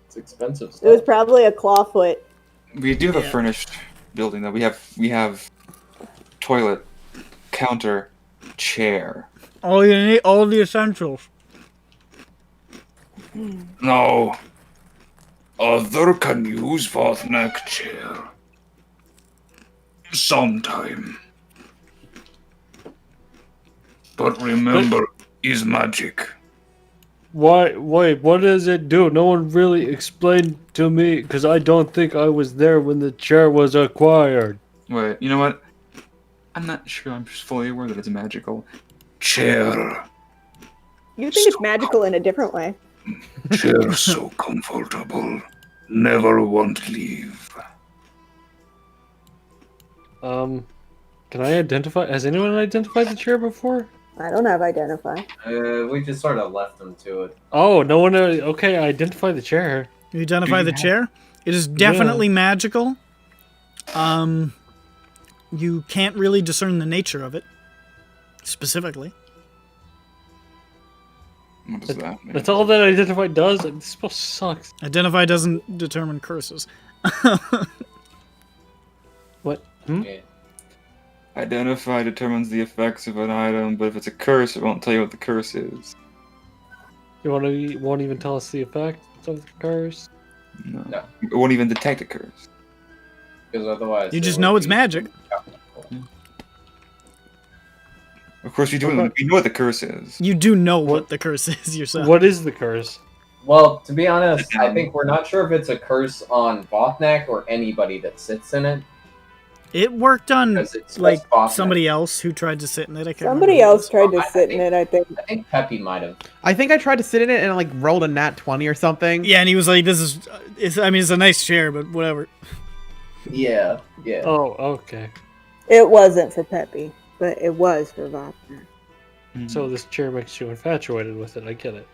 S3: It's expensive
S2: It was
S3: stuff.
S2: probably a clawfoot.
S5: We do have a furnished building though. We have toilet, counter, chair.
S1: All you need, all the essentials.
S7: Now, other can use Vothnak chair. Sometime. But remember, is magic.
S6: Why? Wait, what does it do? No one really explained to me because I don't think I was there when the chair was acquired.
S5: Wait, you know what? I'm not sure. I'm just fully aware that it's magical.
S7: Chair.
S2: You think it's magical in a different way.
S7: Chair so comfortable. Never want leave.
S6: Can I identify? Has anyone identified the chair before?
S2: I don't have identify.
S3: We just sort of left them to it.
S6: Oh, no one. Okay, I identify the chair.
S1: You identify the chair. It is definitely magical. You can't really discern the nature of it specifically.
S5: What does that mean?
S6: That's all that identify does. This spell sucks.
S1: Identify doesn't determine curses.
S6: What? Hmm?
S3: Yeah.
S5: Identify determines the effects of an item, but if it's a curse, it won't tell you what the curse is.
S6: You won't even tell us the effect of the curse?
S5: No.
S3: No.
S5: It won't even detect a curse.
S3: Because otherwise,
S1: You
S3: it
S1: just
S3: would
S1: know it's
S3: be-
S1: magic.
S5: Of course, you know what the curse is.
S1: You do know what the curse is yourself.
S6: What is the curse?
S3: Well, to be honest, I think we're not sure if it's a curse on Vothnak or anybody that sits in it.
S1: It worked on
S3: Because it's
S1: like
S3: just Vothnak.
S1: somebody else who tried to sit in it. I can't
S2: Somebody
S1: remember who it
S2: else
S1: was.
S2: tried to
S3: I
S2: sit in
S3: think-
S2: it, I think.
S3: I think Peppy might have.
S4: I think I tried to sit in it and like rolled a nat 20 or something.
S1: Yeah, and he was like, "This is, it's a nice chair, but whatever."
S3: Yeah.
S6: Oh, okay.
S2: It wasn't for Peppy, but it was for Vopner.
S6: So this chair makes you infatuated with it. I get it.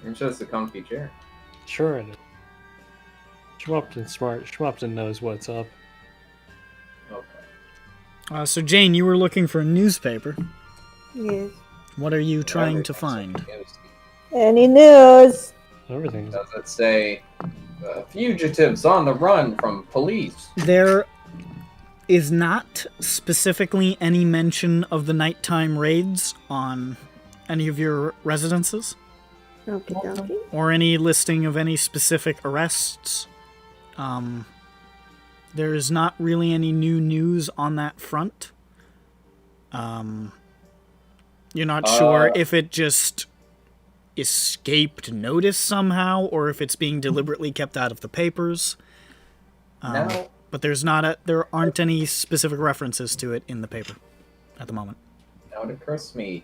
S3: It's just a comfy chair.
S6: Sure it is. Schmupton's smart. Schmupton knows what's up.
S3: Okay.
S1: So Jane, you were looking for a newspaper.
S2: Yes.
S1: What are you trying to
S3: Everything's
S1: find?
S3: confused.
S2: Any news?
S6: Everything's...
S3: Does it say fugitives on the run from police?
S1: There is not specifically any mention of the nighttime raids on any of your residences,
S2: Okie dokie.
S1: or any listing of any specific arrests. There is not really any new news on that front. You're not sure if it just escaped notice somehow, or if it's being deliberately kept out of the papers.
S3: Now,
S1: But there aren't any specific references to it in the paper at the moment.
S3: now it occurs to me,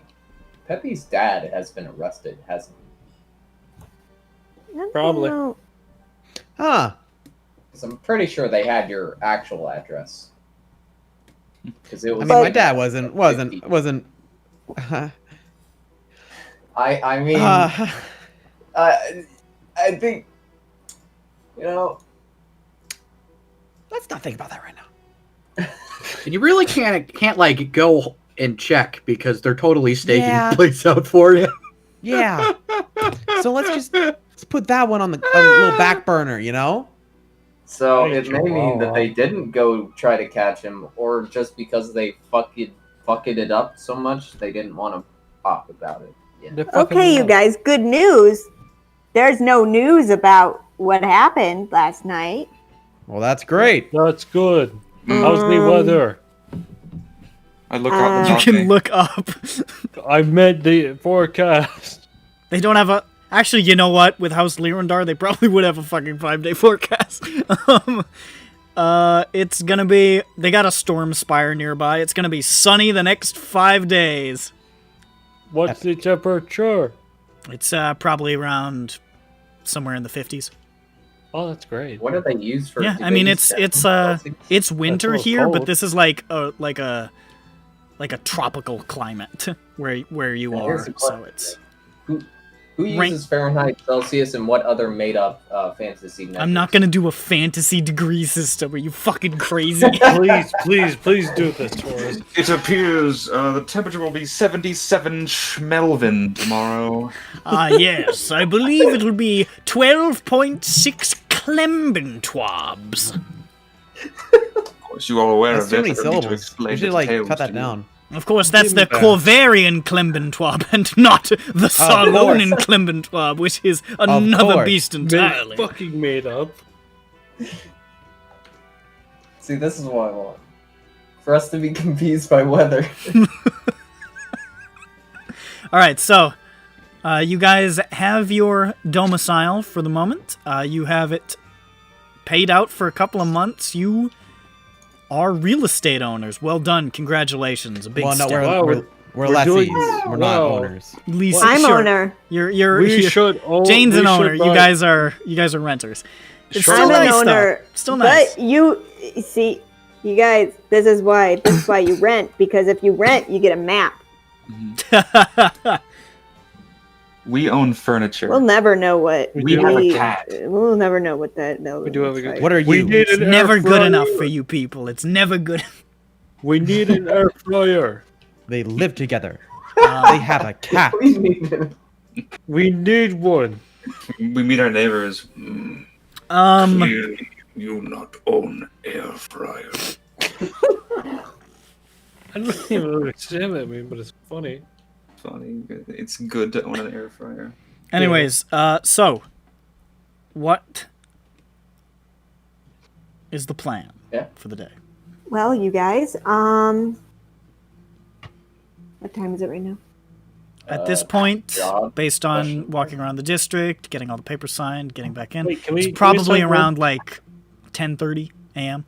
S3: Peppy's dad has been arrested, hasn't he?
S2: I don't
S6: Probably.
S2: know.
S4: Huh.
S3: Because I'm pretty sure they had your actual address. Because it
S4: I
S3: was.
S4: mean, my
S3: like
S4: dad wasn't.
S3: I mean, I think,
S4: Let's not think about that right now.
S8: And you really can't like go and check because they're totally staking
S4: Yeah.
S8: the place out for you.
S4: Yeah. So let's put that one on the a little back burner, you know?
S3: so
S6: Hey,
S3: it may mean that
S6: Chihuahua.
S3: they didn't go try to catch him, or just because they fucked it up so much, they didn't want to talk about it. Yeah.
S6: They're fucking
S2: Okay, you
S6: up.
S2: guys, good news. There's no news about what happened last night.
S4: Well, that's great.
S6: That's good. How's the weather?
S5: I look out the
S1: You
S5: balcony.
S1: can look up.
S6: I meant the forecast.
S1: They don't have a... Actually, you know what? With House Lyrandar, they probably would have a fucking 5-day forecast. It's gonna be... They got a storm spire nearby. It's gonna be sunny the next 5 days.
S6: What's the temperature?
S1: It's probably around somewhere in the 50s.
S6: Oh, that's great.
S3: What do they use for?
S1: Yeah, I mean,
S3: today's
S1: it's
S3: temperature?
S1: it's winter
S6: little
S1: here, but
S6: cold.
S1: this is like a tropical climate where you
S3: Now,
S1: are.
S3: here's a
S1: So
S3: question.
S1: it's...
S3: Who
S1: rank-
S3: uses Fahrenheit, Celsius, and what other made-up fantasy measures?
S1: I'm not gonna do a fantasy degree system. Are you fucking crazy?
S6: Please do this for us.
S5: It appears the temperature will be 77 Schmelvin tomorrow.
S1: Yes, I believe it'll be 12.6 Klembentwabs.
S5: Of course, you all aware
S4: That's
S5: of
S4: too
S5: this.
S4: many
S5: I don't need to
S4: syllables.
S5: explain
S4: You
S5: the
S4: should like
S5: details
S4: cut
S5: to
S4: that
S5: you.
S4: down.
S1: Of course, that's the
S6: Give me that.
S1: Corvarian Klembentwab and not the Sarlonian
S4: course.
S1: Klembentwab, which is another
S4: course.
S1: beast entirely.
S6: Fucking made up.
S3: See, this is what I want. For us to be confused by weather.
S1: Alright, so, you guys have your domicile for the moment. You have it paid out for a couple of months. You are real estate owners. Well done. Congratulations. A big
S4: Well, no,
S1: step.
S6: Wow,
S4: we're
S6: we're
S4: lessees.
S6: doing-
S4: We're not
S6: wow.
S4: owners.
S1: Lisa,
S2: I'm
S1: sure.
S2: owner.
S1: You're
S6: We should own.
S1: Jane's
S6: we
S1: an
S6: should
S1: owner. You
S6: buy-
S1: guys are renters. It's
S6: Sure.
S1: still
S2: I'm an
S1: nice,
S2: owner.
S1: though. Still nice.
S2: But you see, you guys, this is why you rent, because if you rent, you get a map.
S5: We own furniture.
S2: We'll never know what
S6: We
S5: We
S6: do
S5: have
S6: have
S5: a
S6: a
S5: cat.
S2: We'll never know what that building
S6: We do have a
S2: looks
S6: good-
S2: like.
S4: What are
S6: We
S4: you?
S6: need
S1: It's
S6: an
S1: never
S6: air
S1: good
S6: fryer.
S1: enough for you people. It's never good.
S6: We need an air fryer.
S4: They live together. They have a cat.
S3: We need it.
S6: We need one.
S5: We meet our neighbors.
S7: Clearly, you not own air fryer.
S6: I don't even understand that meme, but it's funny.
S5: Funny. It's good to own an air fryer.
S1: Anyways, so what is the plan for the day?
S2: Well, you guys, what time is it right now?
S1: At this point,
S3: job
S1: based on
S3: question.
S1: walking around the district, getting all the papers signed, getting back in,
S6: Wait, can we-
S1: it's
S6: can we
S1: probably
S6: assign
S1: around like 10:30 a.m.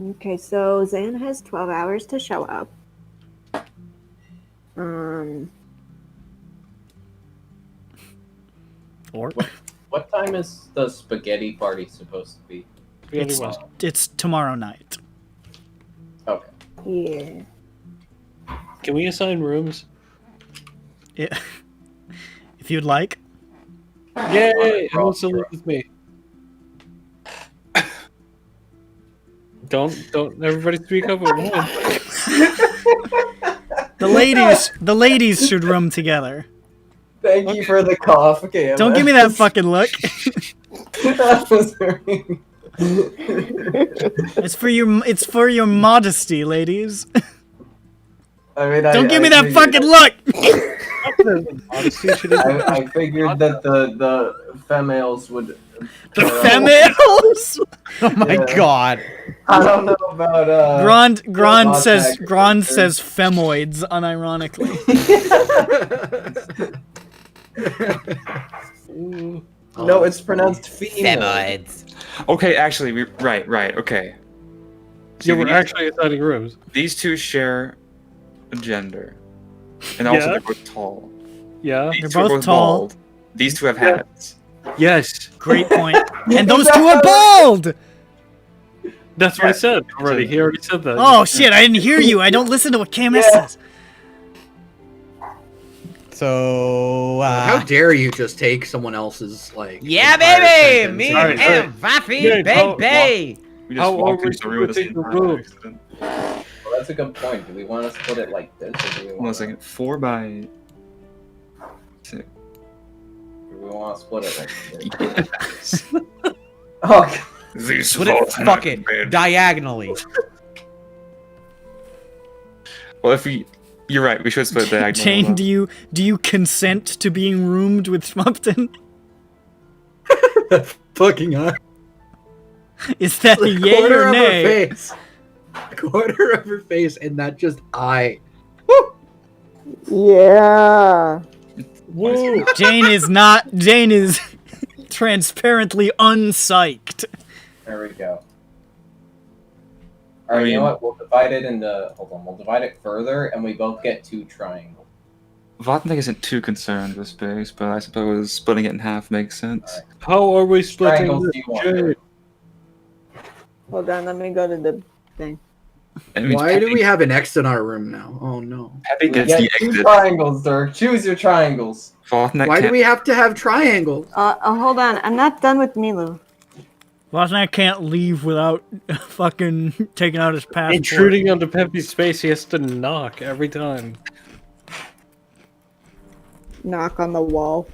S2: Okay, so Zan has 12 hours to show up.
S1: Or
S3: What time is the spaghetti party supposed to be?
S1: it's tomorrow night.
S3: Okay.
S2: Yeah.
S6: Can we assign rooms?
S1: Yeah. If you'd like.
S6: Yay! Who wants to live with me? Don't everybody speak up at once.
S1: The ladies should room together.
S3: Thank you for the cough. Okay.
S1: Don't give me that fucking look.
S3: That was very...
S1: It's for your modesty, ladies.
S3: I mean,
S1: Don't give me
S3: I
S1: that fucking look.
S3: I figured that the females would.
S1: The females.
S4: Oh my god.
S3: I don't know about
S1: Grand says
S3: contact
S1: femoids unironically.
S3: No, it's pronounced female.
S8: Femoids.
S5: Okay, actually, right, okay.
S6: Yeah, we're
S5: these-
S6: actually assigning rooms.
S5: These two share a gender, and also
S6: Yeah.
S5: they're both tall.
S6: Yeah.
S5: These
S1: They're
S5: two are
S1: both tall.
S5: bald. These two have hats.
S6: Yes.
S1: Great point. And those two are bald.
S6: That's what I said already. He already said that.
S1: Oh shit! I didn't hear you. I don't listen to what KMS says.
S4: So,
S8: How dare you just take someone else's like?
S9: Yeah,
S8: entire
S9: baby!
S8: sentence
S9: Me
S8: and-
S9: and Vaffy,
S6: Yeah,
S9: baby!
S5: We just
S6: How
S5: walked
S6: are we
S5: into the room with the
S6: splitting
S5: same
S6: the
S5: time
S6: room?
S5: accident.
S3: Well, that's a good point. Do we want to split it like this, or do we
S5: Hold on a
S3: want?
S5: second. 4 by 6.
S3: Do we want to split it like this?
S5: Yes.
S3: Oh,
S7: This
S4: Split it
S7: vault
S4: fuck it
S7: bed.
S4: diagonally.
S5: Well, you're right. We should split diagonally.
S1: Jane, do you consent to being roomed with Schmumpton?
S8: Fucking eye.
S1: Is that a yay
S8: Corner
S1: or
S8: of her
S1: nay?
S8: face. Corner of her face, and that just eye.
S2: Yeah.
S6: Whoa.
S1: Jane is transparently unpsyked.
S3: there we go. All right, you know what? We'll divide it into. Hold on. We'll divide it further, and we both get 2 triangles.
S5: Vatnik isn't too concerned with space, but I suppose splitting it in half makes sense.
S6: How are we splitting
S3: Triangles
S6: this?
S3: do you want?
S6: Jade?
S2: Hold on, let me go to the thing.
S5: That means
S8: Why do
S5: Peppy-
S8: we have an exit on our room now? Oh no.
S5: Peppy
S3: We
S5: gets
S3: get
S5: the
S3: 2
S5: exit.
S3: triangles, Dirk. Choose your triangles.
S5: Vatnik
S8: Why do
S5: can't-
S8: we have to have triangles?
S2: Hold on, I'm not done with Milu.
S1: Wozniak can't leave without fucking taking out his passport.
S6: Intruding onto Peppy's space, he has to knock every time.
S2: Knock on the wall.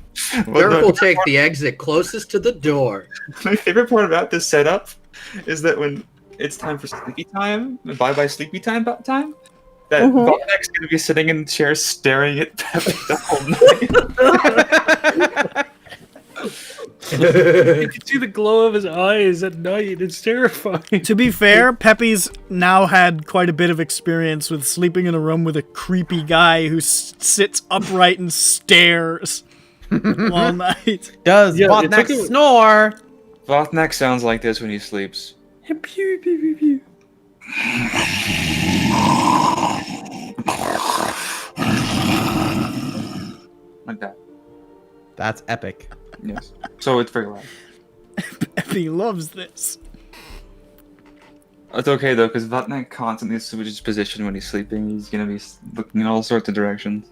S5: Well,
S8: Dirk will take the exit closest to the door.
S5: My favorite part about this setup is that when it's time for sleepy time, bye sleepy time, that Vatnik's gonna be sitting in the chair staring at Peppy the whole night.
S6: You can see the glow of his eyes at night. It's terrifying.
S1: To be fair, Peppy's now had quite a bit of experience with sleeping in a room with a creepy guy who sits upright and stares all night.
S4: Does
S6: Yeah, it
S4: Botnak
S6: took him-
S4: snore?
S5: Vatnik sounds like this when he sleeps.
S6: Pew, pew, pew, pew.
S5: Like that.
S4: That's epic.
S5: Yes. So it's very loud.
S1: Peppy loves this.
S5: It's okay though, because Vatnik constantly switches position when he's sleeping. He's gonna be looking in all sorts of directions.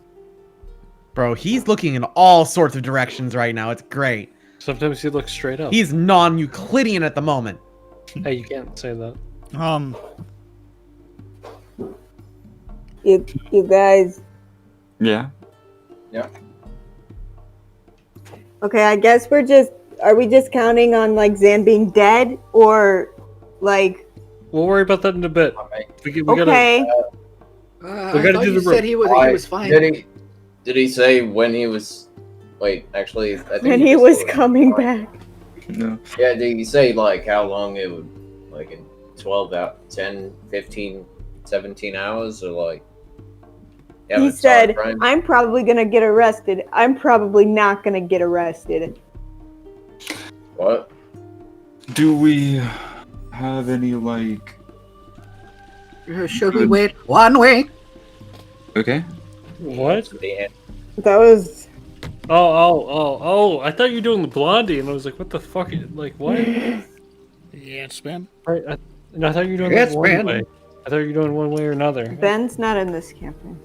S4: Bro, he's looking in all sorts of directions right now. It's great.
S6: Sometimes he looks straight up.
S4: He's non-Euclidean at the moment.
S6: Hey, you can't say that.
S2: You guys.
S5: Yeah.
S2: Okay, I guess are we just counting on like Zan being dead or like
S6: We'll worry about that in a bit.
S3: All right.
S6: We gotta.
S2: okay.
S8: I
S6: gotta
S8: thought
S6: do
S8: you
S6: the
S8: said he was fine.
S3: Did he say when he was? Wait, actually, I think
S2: When he
S3: just
S2: was
S3: told us.
S2: coming back.
S5: No.
S3: Yeah, did he say like how long it would, like in 12 out, 10, 15, 17 hours, or like? Yeah,
S2: He
S3: it's hard,
S2: said,
S3: right?
S2: I'm probably going to get arrested. I'm probably not going to get arrested.
S3: What?
S5: Do we have any like?
S8: Should we wait 1 week?
S5: Okay.
S6: What?
S3: Yeah.
S2: That was...
S6: Oh! I thought you were doing the Blondie, and I was like, what the fuck? Like, what?
S1: Yeah, it's been.
S6: I thought you were doing
S8: It's
S6: that one
S8: been.
S6: way. I thought you were doing one way or another.
S2: Ben's not in this campaign.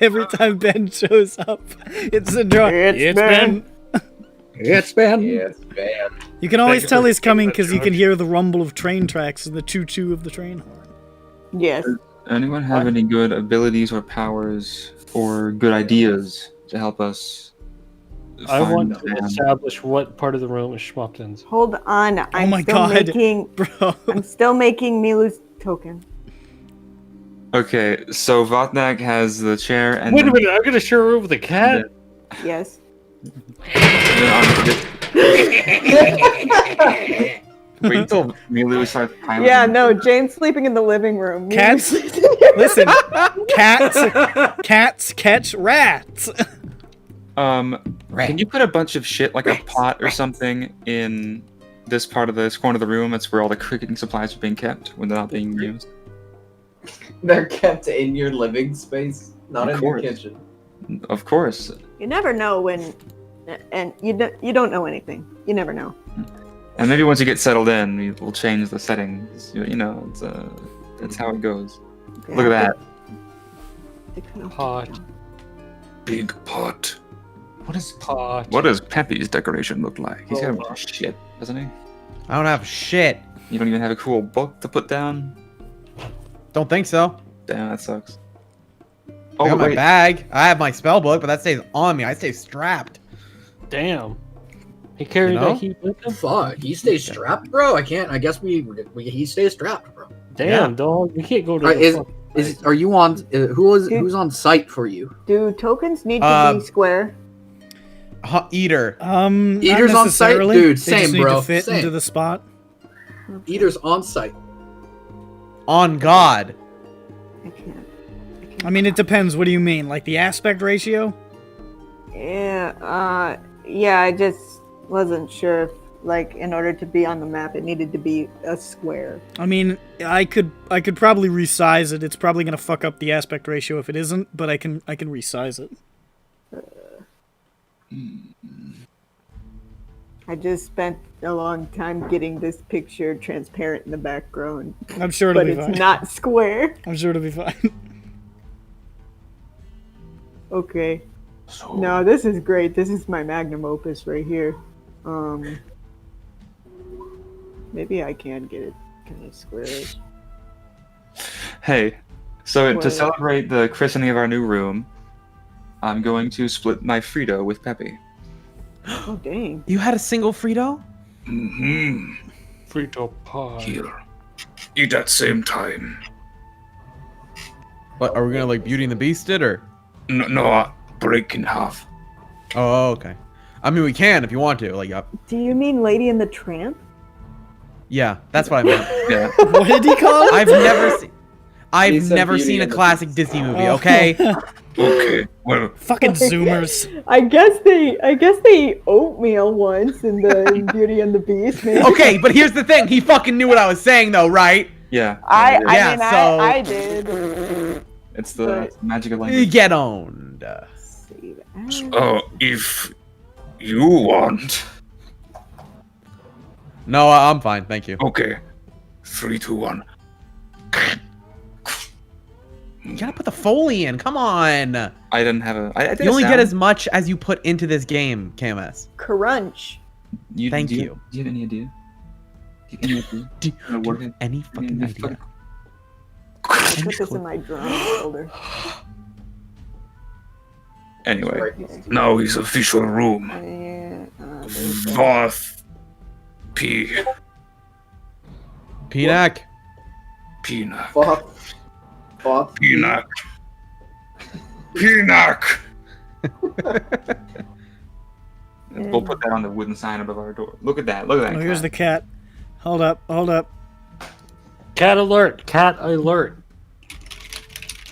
S1: Every time Ben shows up, it's a draw.
S2: It's Ben.
S8: It's been.
S3: Yeah, it's bad.
S1: You can always
S6: Thank you
S1: tell
S6: for
S1: he's coming
S6: saying that,
S1: because you can
S6: George.
S1: hear the rumble of train tracks and the choo-choo of the train horn.
S2: Yes.
S5: Anyone have any good abilities or powers or good ideas to help us?
S6: I
S5: find
S6: want to
S5: Van?
S6: establish what part of the room is Schmumpton's.
S2: Hold on. I'm
S1: my
S2: still
S1: God.
S2: making...
S1: Bro.
S2: I'm still making Milu's token.
S5: Okay, so Vatnak has the chair, and
S6: Wait a minute, I'm gonna share a room with a cat?
S2: Yes.
S5: Wait until Milu starts piloting.
S2: Yeah, no, Jane's sleeping in the living room.
S1: Cats?
S2: Milu's sleeping in your
S1: Listen, cats catch rats.
S5: Can you put a bunch of shit, like a pot or something, in this part of this corner of the room? That's where all the cooking supplies are being kept when they're not being used.
S3: They're kept in your living space, not
S5: Of
S3: in your
S5: course.
S3: kitchen.
S5: Of course.
S2: You never know when, and you don't know anything. You never know.
S5: And maybe once you get settled in, we'll change the settings. You know, that's how it goes. Look at that.
S6: Pot.
S7: Big pot.
S6: Pot.
S5: What does Peppy's decoration look like? He's got a
S6: Oh.
S5: bunch of shit, doesn't he?
S4: I don't have shit.
S5: You don't even have a cool book to put down?
S4: Don't think so.
S5: Damn, that sucks.
S4: I
S5: Oh,
S4: got my
S5: wait.
S4: bag. I have my spell book, but that stays on me. I stay strapped.
S6: Damn. He carried
S4: You know?
S6: that heat with him?
S8: Fuck, he stays strapped, bro. I can't. I guess he stays strapped, bro.
S6: Damn, dog. You can't go to
S8: Alright,
S6: the
S8: Are you on? Who's on site for you?
S2: Do tokens need to be square?
S4: Eater.
S1: Not
S8: Eater's on site?
S1: necessarily.
S8: Dude,
S1: They
S8: same,
S1: just need
S8: bro.
S1: to fit
S8: Same.
S1: into the spot.
S8: Eater's on site.
S4: On God.
S2: I can't.
S1: I mean, it depends. What do you mean? Like the aspect ratio?
S2: Yeah, yeah, I just wasn't sure if, like, in order to be on the map, it needed to be a square.
S1: I mean, I could probably resize it. It's probably gonna fuck up the aspect ratio if it isn't, but I can resize it.
S2: I just spent a long time getting this picture transparent in the background,
S1: I'm sure it'll
S2: but
S1: be
S2: it's
S1: fine.
S2: not square.
S1: I'm sure it'll be fine.
S2: Okay.
S7: So,
S2: No, this is great. This is my magnum opus right here. Maybe I can get it kind of squarish.
S5: Hey, so
S2: What?
S5: to celebrate the christening of our new room, I'm going to split my Frito with Peppy.
S2: Oh, dang.
S4: You had a single Frito?
S6: Frito pod.
S7: here. Eat at same time.
S4: What, are we gonna like Beauty and the Beast it or?
S7: No, break in half.
S4: Oh, okay. I mean, we can if you want to. Like,
S2: Do you mean Lady and the Tramp?
S4: yeah, that's what I meant.
S5: Yeah.
S1: What did he call it?
S4: I've never seen. I've
S3: He said
S4: never
S3: Beauty
S4: seen a
S3: and the
S4: classic
S3: Beast.
S4: Disney movie.
S1: Oh.
S4: Okay.
S7: Okay, well,
S1: Fucking Zoomers.
S2: I guess they ate oatmeal once in the Beauty and the Beast. Maybe.
S4: Okay, but here's the thing. He fucking knew what I was saying, though, right?
S5: Yeah.
S2: I
S4: Yeah,
S2: mean,
S4: so-
S2: I did.
S5: It's the
S2: but-
S5: magic of language.
S4: Get owned.
S2: Save as.
S7: if you want.
S4: No, I'm fine. Thank you.
S7: Okay. 3, 2, 1.
S4: You gotta put the Foley in. Come on.
S5: I didn't have a. I did
S4: You
S5: a
S4: only get
S5: sound.
S4: as much as you put into this game, KMS.
S2: Crunch.
S4: Thank
S5: do
S4: you.
S5: Do you have any idea? Do you have any idea?
S4: Do
S5: Wanna
S4: you
S5: work
S4: have
S5: it?
S4: any fucking
S5: Any
S4: idea?
S2: I put this in my drum folder.
S5: Anyway,
S7: Now is official room.
S2: There's that.
S7: Voth. P.
S4: Peanuck.
S7: Pina.
S3: Fuck. Fuck.
S7: Peanut. Peanut.
S5: We'll put that on the wooden sign above our door. Look at that. Look at that.
S1: Oh, here's
S5: cat.
S1: the cat. Hold up, hold up.
S6: Cat alert! Cat alert!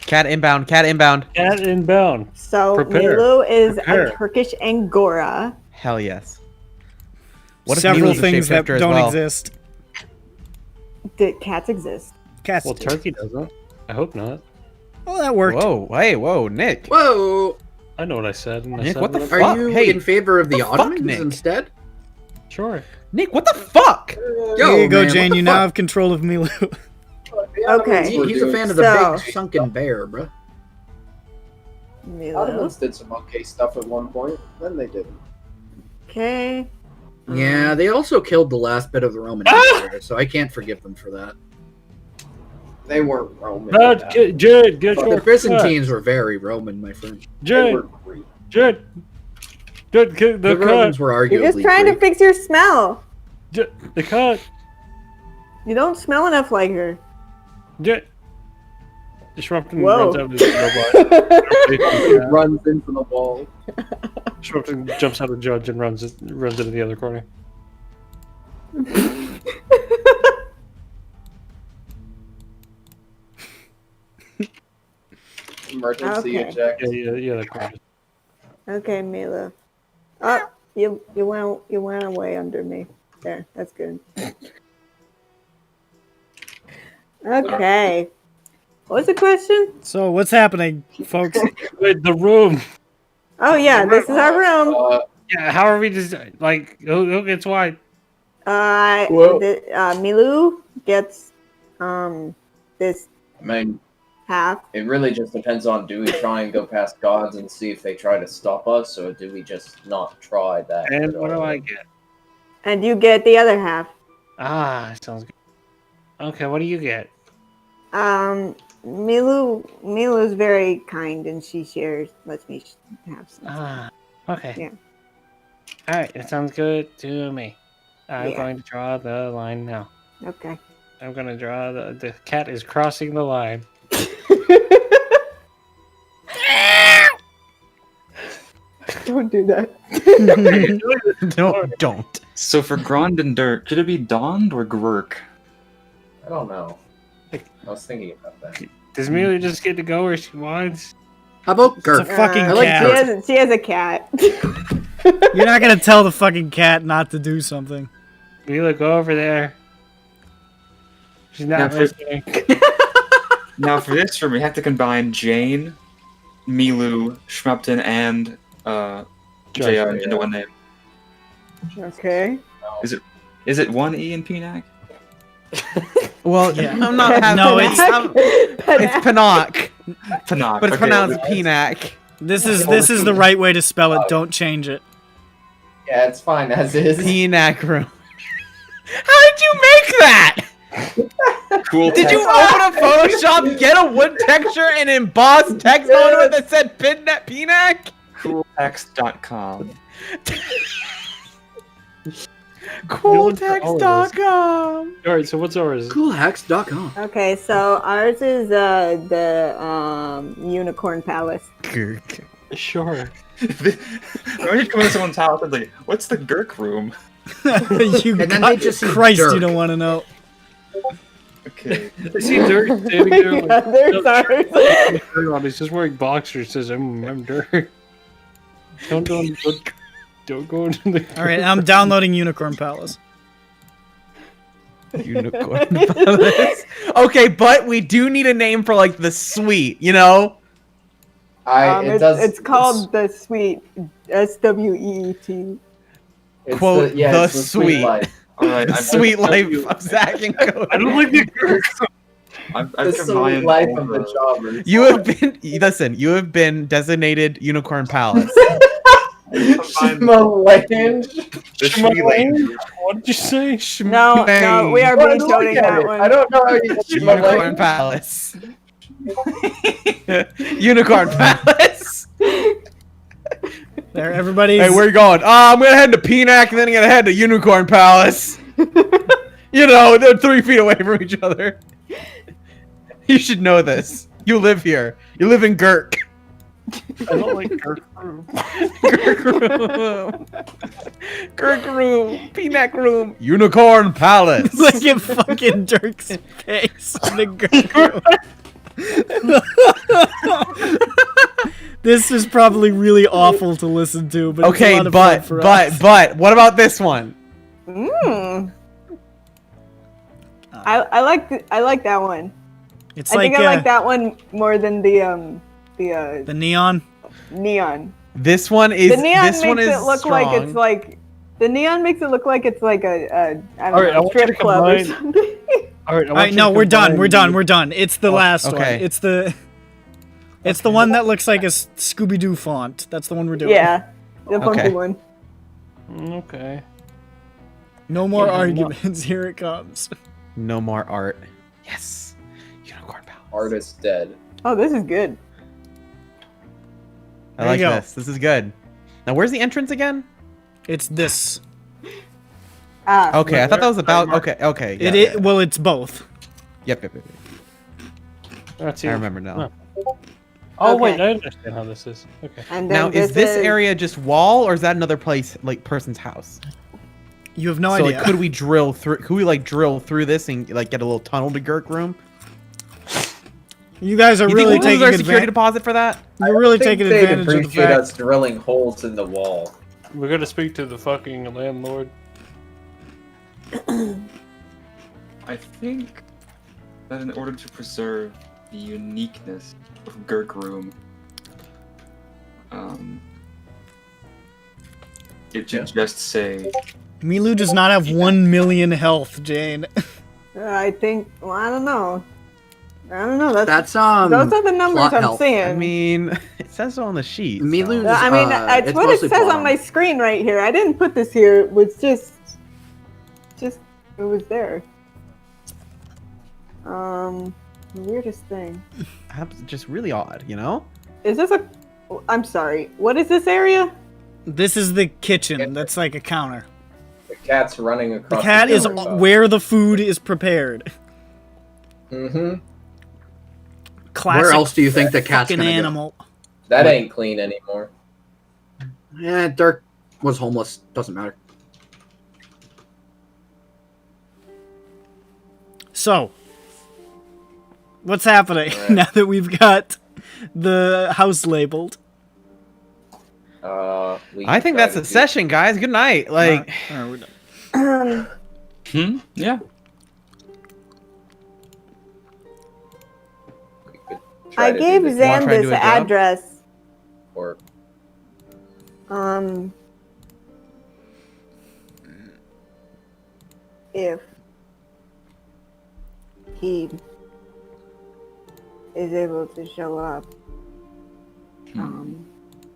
S4: Cat inbound. Cat inbound.
S6: Cat inbound.
S2: So
S6: Prepare.
S2: Milu is
S6: Prepare.
S2: a Turkish Angora.
S4: Hell yes. What if
S1: Several
S4: Milu's a
S1: things that
S4: shapeshifter as
S1: don't
S4: well?
S1: exist.
S2: Did cats exist?
S1: Cats.
S6: Well,
S1: do.
S6: turkey doesn't. I hope not.
S1: Oh, that worked.
S4: Whoa, hey, whoa, Nick.
S8: Whoa!
S6: I know what I said. And I
S4: Nick,
S6: said
S4: what the
S6: whatever.
S4: fuck?
S8: Are you
S4: Hey,
S8: in favor of the
S4: what the fuck,
S8: Ottomans
S4: Nick?
S8: instead?
S6: Sure.
S4: Nick, what the fuck?
S8: Yo,
S1: Here you go,
S8: man,
S1: Jane.
S8: what
S1: You
S8: the
S1: now
S8: fuck?
S1: have control of Milu.
S2: Okay.
S8: He's a fan of the
S2: So-
S8: big sunken bear, bruh.
S2: Milu.
S3: Ottomans did some okay stuff at one point, then they didn't.
S2: Okay.
S8: Yeah, they also killed the last bit of the Roman Empire, so I can't forgive them for that.
S3: They weren't Roman.
S6: Jed, get
S8: But
S6: your
S8: the Byzantines were very Roman, my friend.
S3: They
S6: Jed,
S3: were Greek.
S6: Jed, get
S8: The
S6: the
S8: Romans
S6: cut.
S8: were arguably
S2: You're just trying to
S8: Greek.
S2: fix your smell.
S6: The cut.
S2: You don't smell enough like her.
S6: Jed. Disrupting
S2: Whoa.
S6: runs out of his robot.
S3: Runs into the wall.
S6: Disrupting jumps out of the judge and runs into the other corner.
S3: Emergency
S2: Okay.
S3: eject.
S6: Yeah, that corner.
S2: Okay, Mila. Oh, you went away under me. There, that's good. Okay. What was the question?
S1: So, what's happening, folks?
S6: Wait, the room.
S2: Oh yeah, this is our room.
S6: Yeah, how are we just like who gets what?
S3: Whoa.
S2: Milu gets this
S3: I mean,
S2: half.
S3: it really just depends on, do we try and go past gods and see if they try to stop us, or do we just not try that?
S6: And
S3: at
S6: what do
S3: all?
S6: I get?
S2: And you get the other half.
S6: Ah, sounds good. Okay, what do you get?
S2: Milu is very kind and she lets me have some.
S6: Ah, okay.
S2: Yeah.
S6: All right, it sounds good to me. I'm
S2: Yeah.
S6: going to draw the line now.
S2: Okay.
S6: I'm going to draw the cat is crossing the line.
S2: Don't do that.
S4: Don't.
S5: So for Grond and Dirk, should it be Dond or Gwerk?
S3: I don't know. I was thinking about that.
S6: Does Amelia just get to go where she wants?
S8: How about
S1: It's a
S8: Gurk?
S1: fucking
S8: I like
S1: cat.
S2: She has a cat.
S1: You're not gonna tell the fucking cat not to do something.
S6: Amelia, go over there. She's not
S5: Yeah, for-
S6: listening.
S5: Now for this room, we have to combine Jane, Milu, Schmupton, and JR into one name.
S2: Okay.
S5: Is it one E in PNAC?
S4: Well,
S1: Yeah.
S4: I'm not having.
S1: No, it's
S4: Pinnock,
S5: Panak.
S4: but it's pronounced Penac.
S1: This is the right way to spell it. Don't change it.
S3: Yeah, it's fine as is.
S4: Penac room. How did you make that?
S5: Cool.
S4: Did you
S5: text.
S4: open a Photoshop, get a wood texture, and emboss text onto it that said Penac?
S5: Cooltext.com.
S4: Cooltext.com.
S6: All right, so what's ours?
S8: Coolhacks.com.
S2: Okay, so ours is the Unicorn Palace.
S6: Sure.
S5: Why did you come into someone's house and like, what's the Gurk room?
S1: You
S8: And then
S1: got-
S8: they just see
S1: Christ, you
S8: Dirk.
S1: don't want to know.
S5: Okay.
S6: I see Dirk standing there.
S2: Yeah, there's ours.
S6: He's just wearing boxers. Says, I'm Dirk. Don't go into the.
S1: All right, I'm downloading Unicorn Palace.
S4: Unicorn Palace. Okay, but we do need a name for like the suite, you know?
S2: It's called the Suite. SWEET.
S3: It's
S4: Quote,
S3: the, yeah,
S4: the
S3: it's the sweet
S4: sweet.
S3: life.
S5: All right.
S4: The sweet life of Zach and Cody.
S6: I don't like the Dirk.
S5: I've
S3: The
S5: combined
S3: sweet life
S5: all
S3: of the
S5: the-
S3: jobbers.
S4: You have been you have been designated Unicorn Palace.
S3: Schmalange.
S5: The sweet life.
S6: What did you say?
S2: No, we are
S3: Well,
S2: vetoing
S3: look at
S2: that
S3: it.
S2: one.
S3: I don't know how you
S4: Unicorn Palace. Unicorn Palace.
S1: There, everybody's.
S4: Hey, where you going? I'm gonna head to Penac and then I'm gonna head to Unicorn Palace. You know, they're 3 feet away from each other. You should know this. You live here. You live in Gurk.
S6: I don't like Kirk room.
S4: Gurk room. Gurk room. Peanut room. Unicorn Palace.
S1: Look at fucking Dirk's face in the girl. This is probably really awful to listen to, but it's a
S4: Okay,
S1: lot of fun for us.
S4: but what about this one?
S2: I like that one.
S1: It's
S2: I
S1: like,
S2: think I like that one more than the
S1: neon.
S2: neon.
S4: This one is.
S2: The neon
S4: this one
S2: makes
S4: is
S2: it look
S4: strong.
S2: like it's like the neon makes it look like it's like a I
S6: All right, I
S2: don't know,
S6: want you to
S2: strip club or
S6: combine-
S2: something.
S6: All right,
S1: Alright, no, we're done. We're done. It's the last one.
S4: okay.
S1: It's the one that looks like a Scooby-Doo font. That's the one we're doing.
S2: Yeah, the funky
S4: Okay.
S2: one.
S6: Okay.
S1: No more
S6: Yeah,
S1: arguments. Here it comes.
S4: No more art. Yes. Unicorn Palace.
S3: Artist dead.
S2: Oh, this is good.
S4: I
S1: There
S4: like
S1: you go.
S4: this. This is good. Now, where's the entrance again?
S1: It's this.
S2: Ah,
S4: Okay, I thought that was about. Okay, okay. Yeah, yeah.
S1: Well, it's both.
S4: Yep.
S6: That's
S4: I
S6: it.
S4: remember now.
S6: Oh wait,
S2: Okay.
S6: I understand how this is. Okay.
S2: and then
S4: Now, is this area just wall, or is that another place, like person's house?
S1: You have no
S4: so,
S1: idea.
S4: like, could we drill through? Could we like drill through this and like get a little tunnel to Gurk room?
S1: You guys are
S4: You
S1: really
S4: think we'll lose
S1: taking
S4: our security
S1: advantage.
S4: deposit for that?
S1: You're really
S3: I think
S1: taking
S3: they'd
S1: advantage of the
S3: appreciate
S1: fact.
S3: us drilling holes in the wall.
S6: We're gonna speak to the fucking landlord.
S5: I think that in order to preserve the uniqueness of Gurk Room, it should just say
S1: Milu does not have 1 million health, Jane.
S2: I think. Well, I don't know.
S8: That's
S2: those are the numbers
S8: plot
S2: I'm
S8: health.
S2: seeing.
S4: I mean, it says so on the sheet.
S8: Milu-
S4: so-
S2: I mean,
S8: it's
S2: it's what it
S8: mostly
S2: says
S8: plot
S2: on my
S8: on.
S2: screen right here. I didn't put this here. It was just it was there. The weirdest thing.
S4: Just really odd, you know?
S2: Is this a? I'm sorry. What is this area?
S1: This is the kitchen. That's like a counter.
S3: The cat's running
S1: The
S3: across
S1: cat is
S3: countertop.
S1: where the food is prepared.
S3: Mm-hmm.
S1: Classic
S8: Where else do you think the cat's
S1: fucking
S8: gonna go?
S1: animal.
S3: That ain't clean anymore.
S8: Yeah, Dirk was homeless. Doesn't matter.
S1: So, what's happening
S3: Alright.
S1: now that we've got the house labeled?
S3: We
S4: I think
S3: try
S4: that's
S3: to
S4: a
S3: do-
S4: session, guys. Good night. Like,
S1: Alright, we're done.
S5: yeah.
S3: we could try
S2: I
S3: to
S2: gave
S3: do the
S2: Zan
S4: try to
S2: this
S4: do a job?
S2: address.
S3: or
S2: If he is able to show up.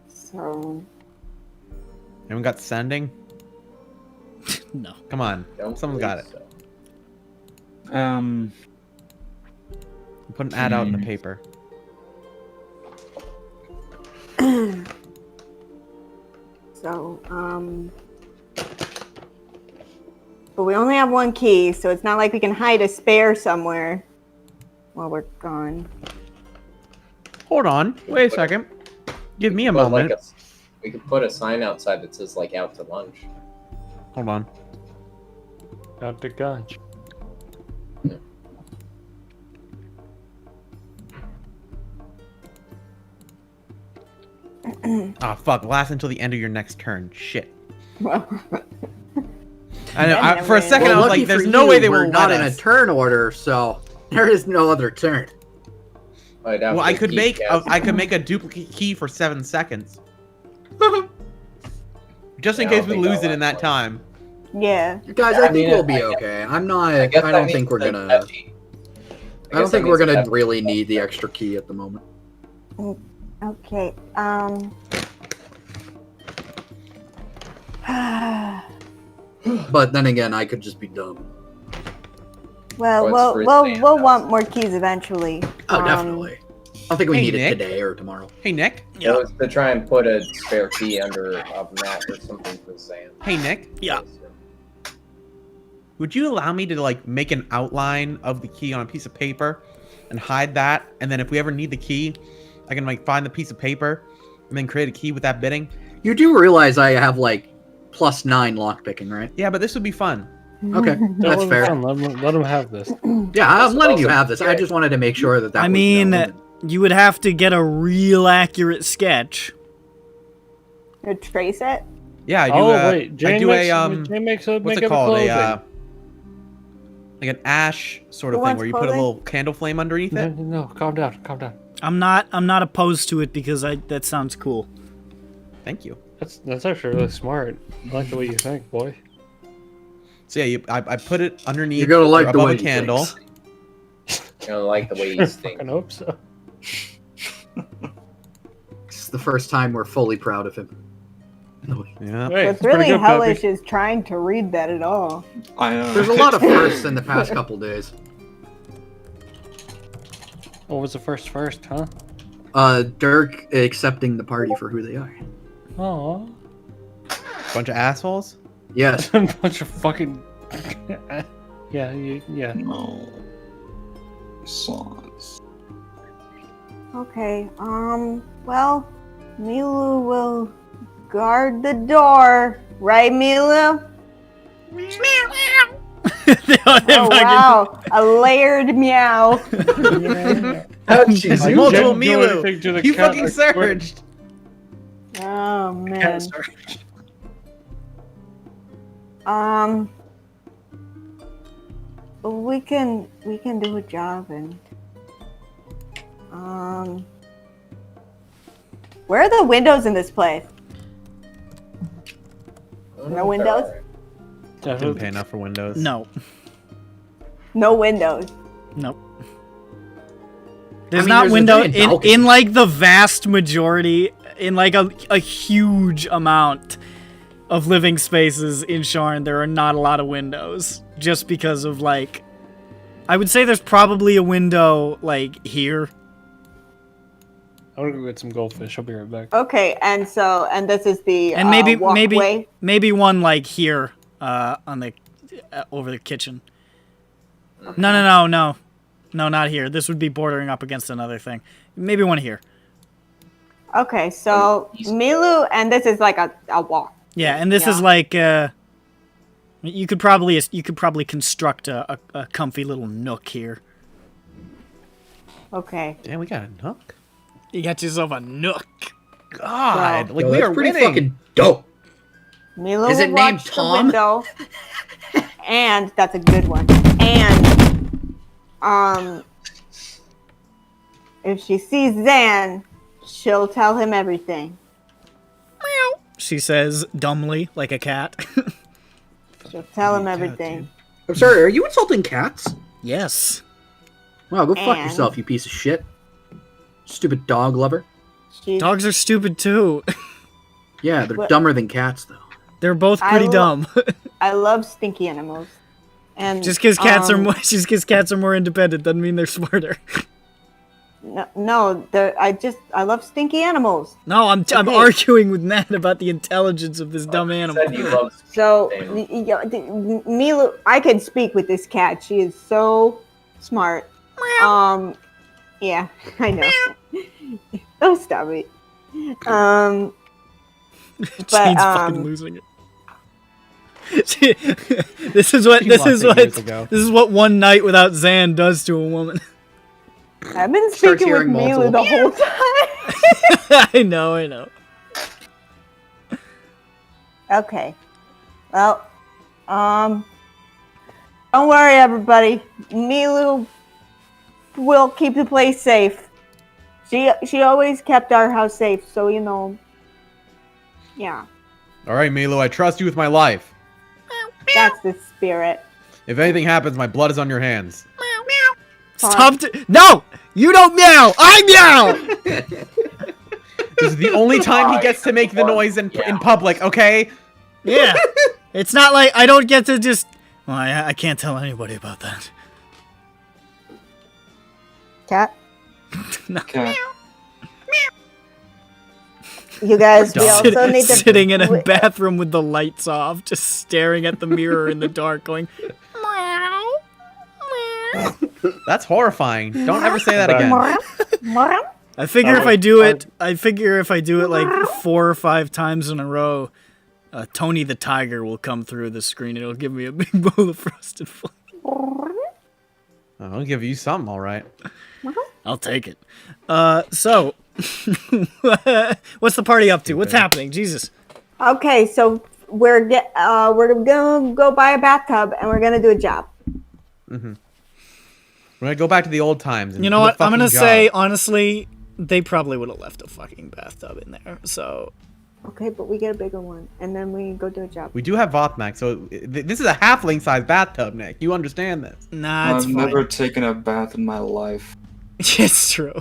S2: So
S4: anyone got sending?
S1: No.
S4: Come on.
S3: don't
S4: Someone's got it.
S3: believe so.
S4: Put an ad out in the paper.
S2: but we only have one key, so it's not like we can hide a spare somewhere while we're gone.
S4: Hold on. Wait a second. Give me a
S3: Well, like
S4: moment.
S3: we could put a sign outside that says like out to lunch.
S4: Hold on.
S6: Out to gunch.
S4: Ah, fuck. Last until the end of your next turn. Shit.
S2: Well,
S4: I know.
S2: Then
S4: For a
S2: win.
S4: second, I was
S8: lucky
S4: like, "There's
S8: for
S4: no
S8: you,
S4: way they
S8: we're
S4: will
S8: not
S4: let
S8: in
S4: us."
S8: a turn order, so there is no other turn.
S3: I'd have
S4: Well,
S3: to
S4: I could
S3: keep
S4: make
S3: guessing.
S4: I could make a duplicate key for 7 seconds, just in
S3: Yeah, I
S4: case we
S3: don't think
S4: lose it
S3: that'll
S4: in that
S3: work.
S4: time.
S2: yeah.
S8: Guys,
S3: Yeah,
S8: I
S3: I
S8: think
S3: mean,
S8: we'll be
S3: I guess-
S8: okay. I'm not.
S3: I
S8: I
S3: guess that
S8: don't
S3: means
S8: think we're
S3: that
S8: gonna.
S3: heavy-
S8: I don't
S3: guess that
S8: think we're
S3: means
S8: gonna
S3: that-
S8: really need the extra key at the moment.
S2: Okay.
S8: But then again, I could just be dumb.
S2: Well,
S3: What's for
S2: we'll
S3: Stan
S2: want
S3: house?
S2: more keys eventually.
S8: Oh, definitely. I don't think we
S4: Hey,
S8: need
S4: Nick.
S8: it today or tomorrow.
S4: Hey Nick.
S3: It was to try and put a spare key under a mat or something for Sam.
S4: Hey Nick.
S1: Yeah.
S4: Would you allow me to like make an outline of the key on a piece of paper, and hide that. And then if we ever need the key, I can like find the piece of paper and then create a key with that bidding.
S8: You do realize I have like +9 lockpicking, right?
S4: Yeah, but this would be fun.
S8: Okay, that's fair.
S6: Let him have this.
S8: Yeah, I'm letting you have this. I just wanted to make sure that
S1: I
S8: was
S1: mean,
S8: known.
S1: you would have to get a real accurate sketch.
S2: To trace it?
S4: Yeah, I do.
S6: Wait, Jane
S4: I do
S6: makes
S4: what's
S6: make
S4: it
S6: up
S4: called?
S6: clothing.
S4: Like an ash sort
S2: Who
S4: of thing
S2: wants
S4: where you put a
S2: clothing?
S4: little candle flame underneath it.
S6: No, calm down, calm down.
S1: I'm not opposed to it because that sounds cool.
S4: Thank you.
S6: That's actually really smart. I like the way you think, boy.
S4: So yeah, I put it underneath.
S8: You're gonna like
S4: or
S8: the
S4: above
S8: way
S4: a
S8: he
S4: candle.
S8: thinks.
S3: You know, like the way you
S6: I
S3: think.
S6: fucking hope so.
S8: It's the first time we're fully proud of him.
S4: Yeah.
S6: Hey,
S2: What's
S6: it's pretty
S2: really
S6: good,
S2: hellish
S6: puppy.
S2: is trying to read that at all.
S8: There's a lot of firsts in the past couple days.
S6: What was the first, huh?
S8: Dirk accepting the party for who they are.
S6: Aw.
S4: Bunch of assholes.
S8: Yes.
S6: A bunch of fucking... yeah.
S5: No. Sauce.
S2: Okay, well, Milu will guard the door, right, Milu? Oh, wow, a layered meow.
S4: Jeez, multiple
S6: Didn't do anything to
S4: Milu.
S6: the
S4: You
S6: cat,
S4: fucking
S6: I swear.
S4: surged.
S2: Oh, man. We can do a job and where are the windows in this place? No windows?
S4: Didn't pay enough for windows.
S1: No.
S2: No windows.
S1: Nope. There's
S8: I mean,
S1: not
S8: there's a
S1: window
S8: giant
S1: in
S8: balcony.
S1: like the vast majority, in like a huge amount of living spaces in Sharn, there are not a lot of windows. Just because of like, I would say there's probably a window like here.
S6: I'm gonna go get some goldfish. I'll be right back.
S2: Okay, and this is the
S1: And maybe
S2: walkway.
S1: maybe one like here on the over the kitchen. No, not here. This would be bordering up against another thing. Maybe one here.
S2: Okay, so Milu, and this is like a walk.
S1: Yeah, and this is like you could probably construct a comfy little nook here.
S2: Okay.
S4: Damn, we got a nook.
S1: You got yourself a nook.
S4: God, like
S8: Yo,
S4: we
S8: that's
S4: are
S8: pretty
S4: winning.
S8: fucking dope.
S2: Milu
S8: Is it
S2: will
S8: named
S2: watch the
S8: Tom?
S2: window, and that's a good one. And if she sees Zan, she'll tell him everything.
S1: She says dumbly, like a cat.
S2: She'll tell him everything.
S8: I'm sorry, are you insulting cats?
S1: Yes.
S8: Wow, go fuck
S2: And-
S8: yourself, you piece of shit. Stupid dog lover.
S2: She's,
S1: Dogs are stupid too.
S8: Yeah, they're
S2: But-
S8: dumber than cats, though.
S1: They're both
S2: I
S1: pretty
S2: lo-
S1: dumb.
S2: I love stinky animals. And
S1: Just because cats are more independent doesn't mean they're smarter.
S2: No, I love stinky animals.
S1: No, I'm
S2: Okay.
S1: arguing with Nat about the intelligence of this dumb animal.
S3: Said you love
S2: So,
S3: animals.
S2: Milu, I can speak with this cat. She is so smart. Yeah, I know. Oh, stop it.
S1: Shane's fucking losing it. This is what one night without Zan does to a woman.
S2: I've been
S8: Starts
S2: speaking with
S8: hearing
S2: Milu
S8: multiple-
S2: the whole time.
S1: I know.
S2: Okay. Well, don't worry, everybody. Milu will keep the place safe. She always kept our house safe, so you know. Yeah,
S4: All right, Milu, I trust you with my life.
S2: that's the spirit.
S4: If anything happens, my blood is on your hands.
S1: Stop! No, you don't meow. I meow.
S4: This is the only time he gets to make the noise in public. Okay.
S1: Yeah, it's not like I don't get to just. Well, I can't tell anybody about that.
S2: Cat,
S5: Cat.
S2: you guys, we also need to
S1: Sitting in a bathroom with the lights off, just staring at the mirror in the dark, going. Meow, meow.
S4: That's horrifying. Don't ever say that again.
S1: I figure if I do it, like 4 or 5 times in a row, Tony the Tiger will come through the screen. It'll give me a big bowl of frosted flakes.
S4: I'll give you some, all right.
S1: I'll take it. So, what's the party up to? What's happening? Jesus.
S2: Okay, so we're gonna go buy a bathtub and we're gonna do a job.
S4: Mm-hmm. We're gonna go back to the old times. And
S1: You know
S4: do a
S1: what? I'm
S4: fucking
S1: gonna
S4: job.
S1: say, honestly, they probably would have left a fucking bathtub in there. So,
S2: Okay, but we get a bigger one, and then we go do a job.
S4: We do have Vothmak, so this is a halfling-sized bathtub, Nick. You understand this?
S1: nah, it's
S5: I've
S1: fine.
S5: never taken a bath in my life.
S1: It's true.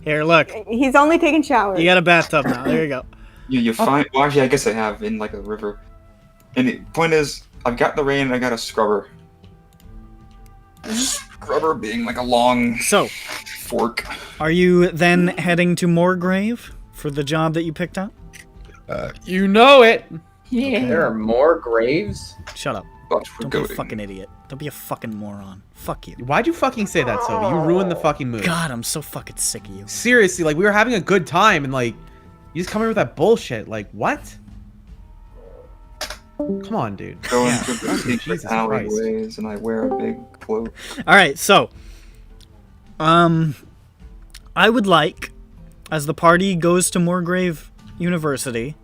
S1: Here, look.
S2: He's only taking showers.
S1: You got a bathtub now. There you go.
S5: You find. Well, actually, I guess I have in like a river. And the point is, I've got the rain and I got a scrubber. Scrubber being like a long
S1: So,
S5: fork.
S1: are you then heading to Moorgrave for the job that you picked up?
S4: You know it.
S3: There are more graves?
S1: Shut up.
S5: But we're
S1: Don't be a
S5: going.
S1: fucking idiot. Don't be a fucking moron. Fuck you.
S4: Why'd you fucking say that, Sophie? You ruined the fucking mood.
S1: God, I'm so fucking sick of you.
S4: Seriously, like, we were having a good time, and, like, you just come here with that bullshit. Like, what? Come on, dude.
S5: Going
S4: Yeah.
S5: through the secret
S4: Jesus
S5: alleyways and I wear a big cloak.
S1: Alright, so. I would like, as the party goes to Moorgrave University,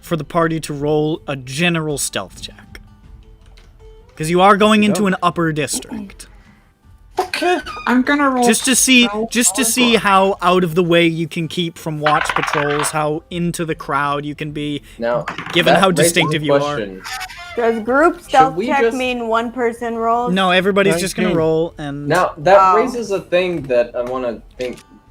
S1: for the party to roll a general stealth check. Because you are going into an upper district.
S5: Okay, I'm gonna roll.
S1: Just to see how out of the way you can keep from watch patrols, how into the crowd you can be,
S3: Now,
S1: given
S3: that
S1: how
S3: raises
S1: distinctive
S3: a
S1: you are.
S3: question.
S2: Does group stealth
S3: we
S2: check
S3: just-
S2: mean one person rolls?
S1: No, everybody's just gonna roll, and
S3: Now, that
S2: Oh.
S3: raises a thing that I want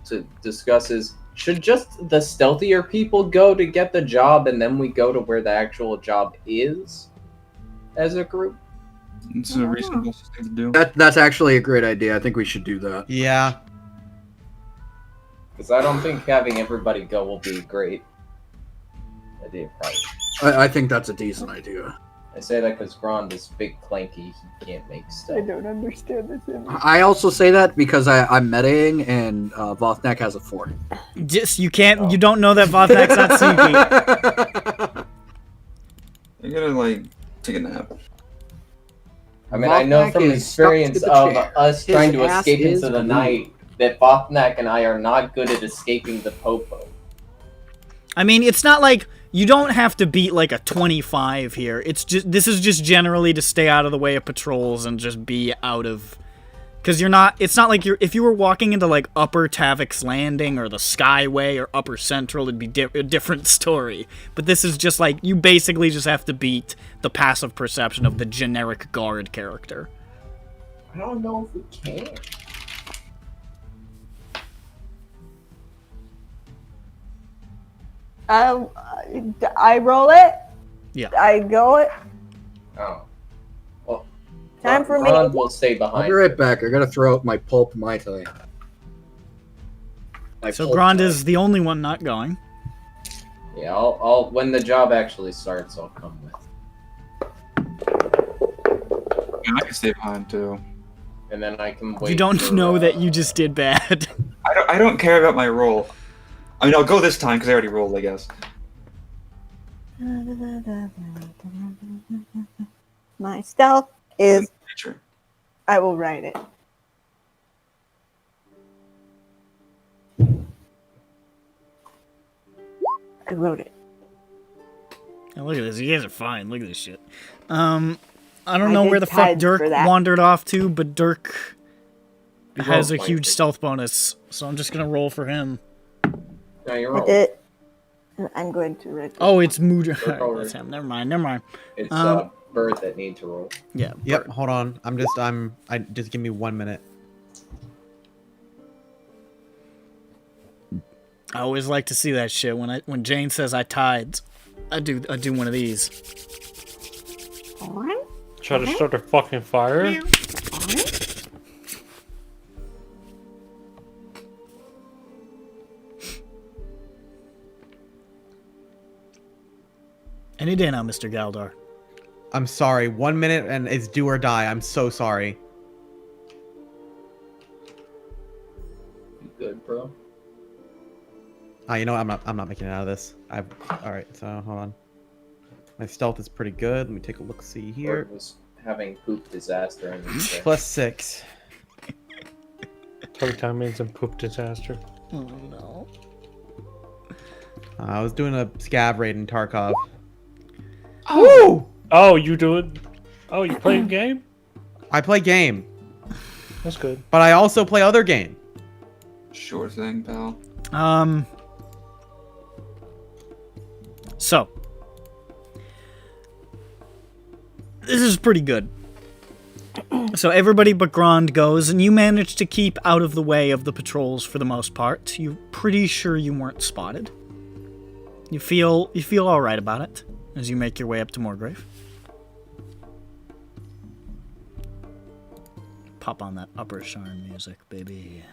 S3: to discuss is, should just the stealthier people go to get the job and then we go to where the actual job is as a group?
S5: It's a reasonable thing to do.
S8: That's actually a great idea. I think we should do that.
S4: Yeah.
S3: Because I don't think having everybody go will be a great idea, probably.
S8: I think that's a decent idea.
S3: I say that because Grond is big clanky, he can't make
S2: I
S3: stuff.
S2: don't understand this image.
S8: I also say that because I'm metaing and Vothnak has a 4.
S1: just you don't know that Vothak's not sneaky.
S5: I'm gonna like take a nap.
S3: I mean, I know
S8: Vothnak
S3: from
S8: is stuck to
S3: experience
S8: the
S3: of
S8: chair.
S3: us
S8: His
S3: trying to
S8: ass
S3: escape
S8: is
S3: into the
S8: glued.
S3: night that Vothnak and I are not good at escaping the popo.
S1: I mean, it's not like you don't have to beat like a 25 here. This is just generally to stay out of the way of patrols and just be out of, because it's not like if you were walking into like Upper Tavik's Landing or the Skyway or Upper Central, it'd be a different story. But this is just like, you basically just have to beat the passive perception of the generic guard character.
S3: I don't know if we can.
S2: I roll it.
S1: Yeah.
S2: I go it.
S3: Oh. Well,
S2: Time for me.
S3: Grond will stay
S8: I'll
S3: behind.
S8: be right back. I gotta throw out my pulp Mai Tai. My
S1: So
S8: pulp
S1: Grond
S8: Tai.
S1: is the only one not going.
S3: Yeah, I'll when the job actually starts, I'll come with.
S5: Yeah, I can stay behind too.
S3: And then I can wait.
S1: You don't
S3: for,
S1: know that you just did bad.
S5: I don't care about my roll. I mean, I'll go this time because I already rolled, I guess.
S2: My stealth is.
S5: Sure.
S2: I will write it. I wrote it.
S1: Oh, look at this. You guys are fine. Look at this shit. I don't
S2: I
S1: know
S2: did
S1: where the fuck
S2: tides
S1: Dirk
S2: for that.
S1: wandered off to, but Dirk has a
S3: rolled
S1: huge
S3: like it.
S1: stealth bonus, so I'm just gonna roll for him.
S3: No, you're
S2: I
S3: wrong.
S2: did. I'm going to write.
S1: Oh, it's Mooder.
S3: over.
S1: That's him. Never mind.
S3: It's
S1: Um,
S3: Bird that need to roll.
S1: Yeah.
S4: Yep. Hold on. Just give me 1 minute.
S1: I always like to see that shit when Jane says I tied. I do one of these.
S6: Try to start a fucking fire.
S1: Any day now, Mr. Galdar.
S4: I'm sorry. 1 minute and it's do or die. I'm so sorry. You know what? I'm not making it out of this. All right. So hold on. My stealth is pretty good. Let me take a look. See here.
S3: Bird was having poop disaster and
S4: +6.
S6: Every time means a poop disaster.
S1: Oh no.
S4: I was doing a scav raid in Tarkov.
S6: Oh, you doing? Oh, you playing game?
S4: I play game,
S6: That's good.
S4: but I also play other game.
S5: Sure thing, pal.
S1: So this is pretty good. So everybody but Grond goes, and you manage to keep out of the way of the patrols for the most part. You're pretty sure you weren't spotted. You feel all right about it as you make your way up to Morgrave. Pop on that upper Sharn music, baby.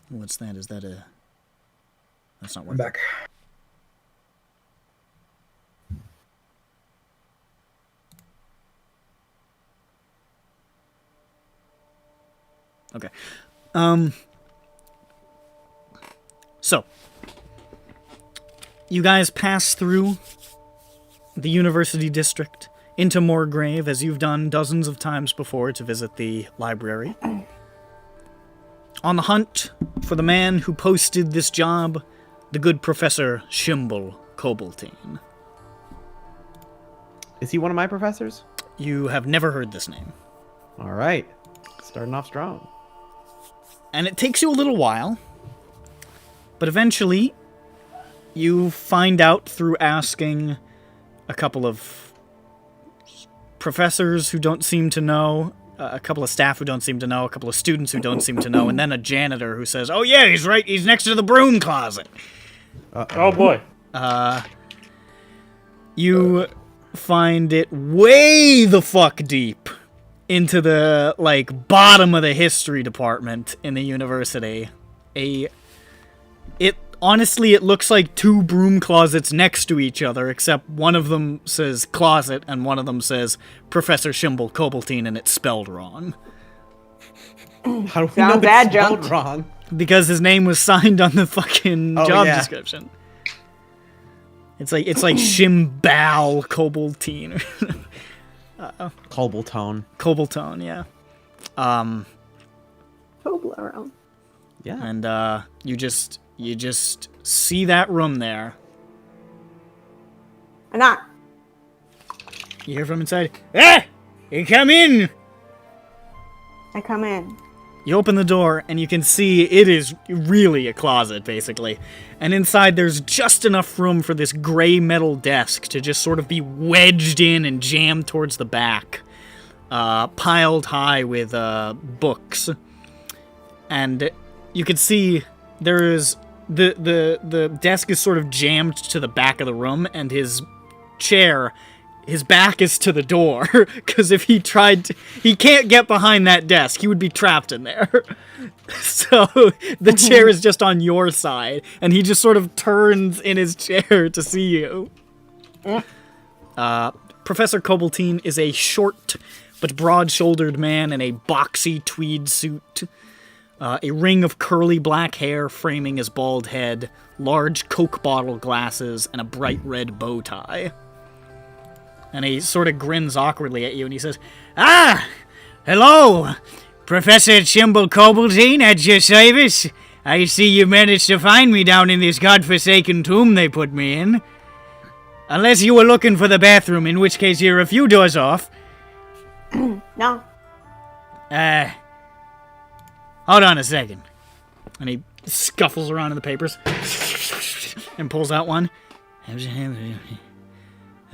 S1: What's that? Is that a... That's not working.
S9: Back.
S1: Okay. So, you guys pass through the University District into Morgrave, as you've done dozens of times before to visit the library. On the hunt for the man who posted this job, the good Professor Shimble Cobaltine.
S4: Is he one of my professors?
S1: You have never heard this name.
S4: All right. Starting off strong.
S1: And it takes you a little while, but eventually you find out through asking a couple of professors who don't seem to know, a couple of staff who don't seem to know, a couple of students who don't seem to know, and then a janitor who says, "Oh yeah, he's right, he's next to the broom closet."
S6: Oh boy.
S1: You find it way the fuck deep into the, bottom of the history department in the university. Honestly, it looks like two broom closets next to each other, except one of them says closet and one of them says Professor Shimble Cobaltine, and it's spelled wrong.
S4: How do we
S2: Sounds
S4: know it's spelled
S2: adjunct.
S4: wrong?
S1: Because his name was signed on the fucking job description. It's like Shimbal Cobaltine.
S4: Cobaltone.
S1: Cobaltone, yeah.
S2: Toblerone.
S4: Yeah.
S1: And you just see that room there.
S2: I knock.
S1: You hear from inside, "Ah! You come in!"
S2: I come in.
S1: You open the door, and you can see it is really a closet, basically. And inside, there's just enough room for this gray metal desk to just sort of be wedged in and jammed towards the back. Piled high with books. And you can see there is... The desk is sort of jammed to the back of the room, and his chair... His back is to the door, because if he tried to... He can't get behind that desk. He would be trapped in there. So, the chair is just on your side, and he just sort of turns in his chair to see you. Professor Cobaltine is a short but broad-shouldered man in a boxy tweed suit. A ring of curly black hair framing his bald head, large Coke bottle glasses, and a bright red bow tie. And he sort of grins awkwardly at you, and he says, "Ah! Hello! Professor Shimble Cobaltine at your service. I see you managed to find me down in this godforsaken tomb they put me in. Unless you were looking for the bathroom, in which case you're a few doors off."
S2: No.
S1: Hold on a second. And he scuffles around in the papers and pulls out one.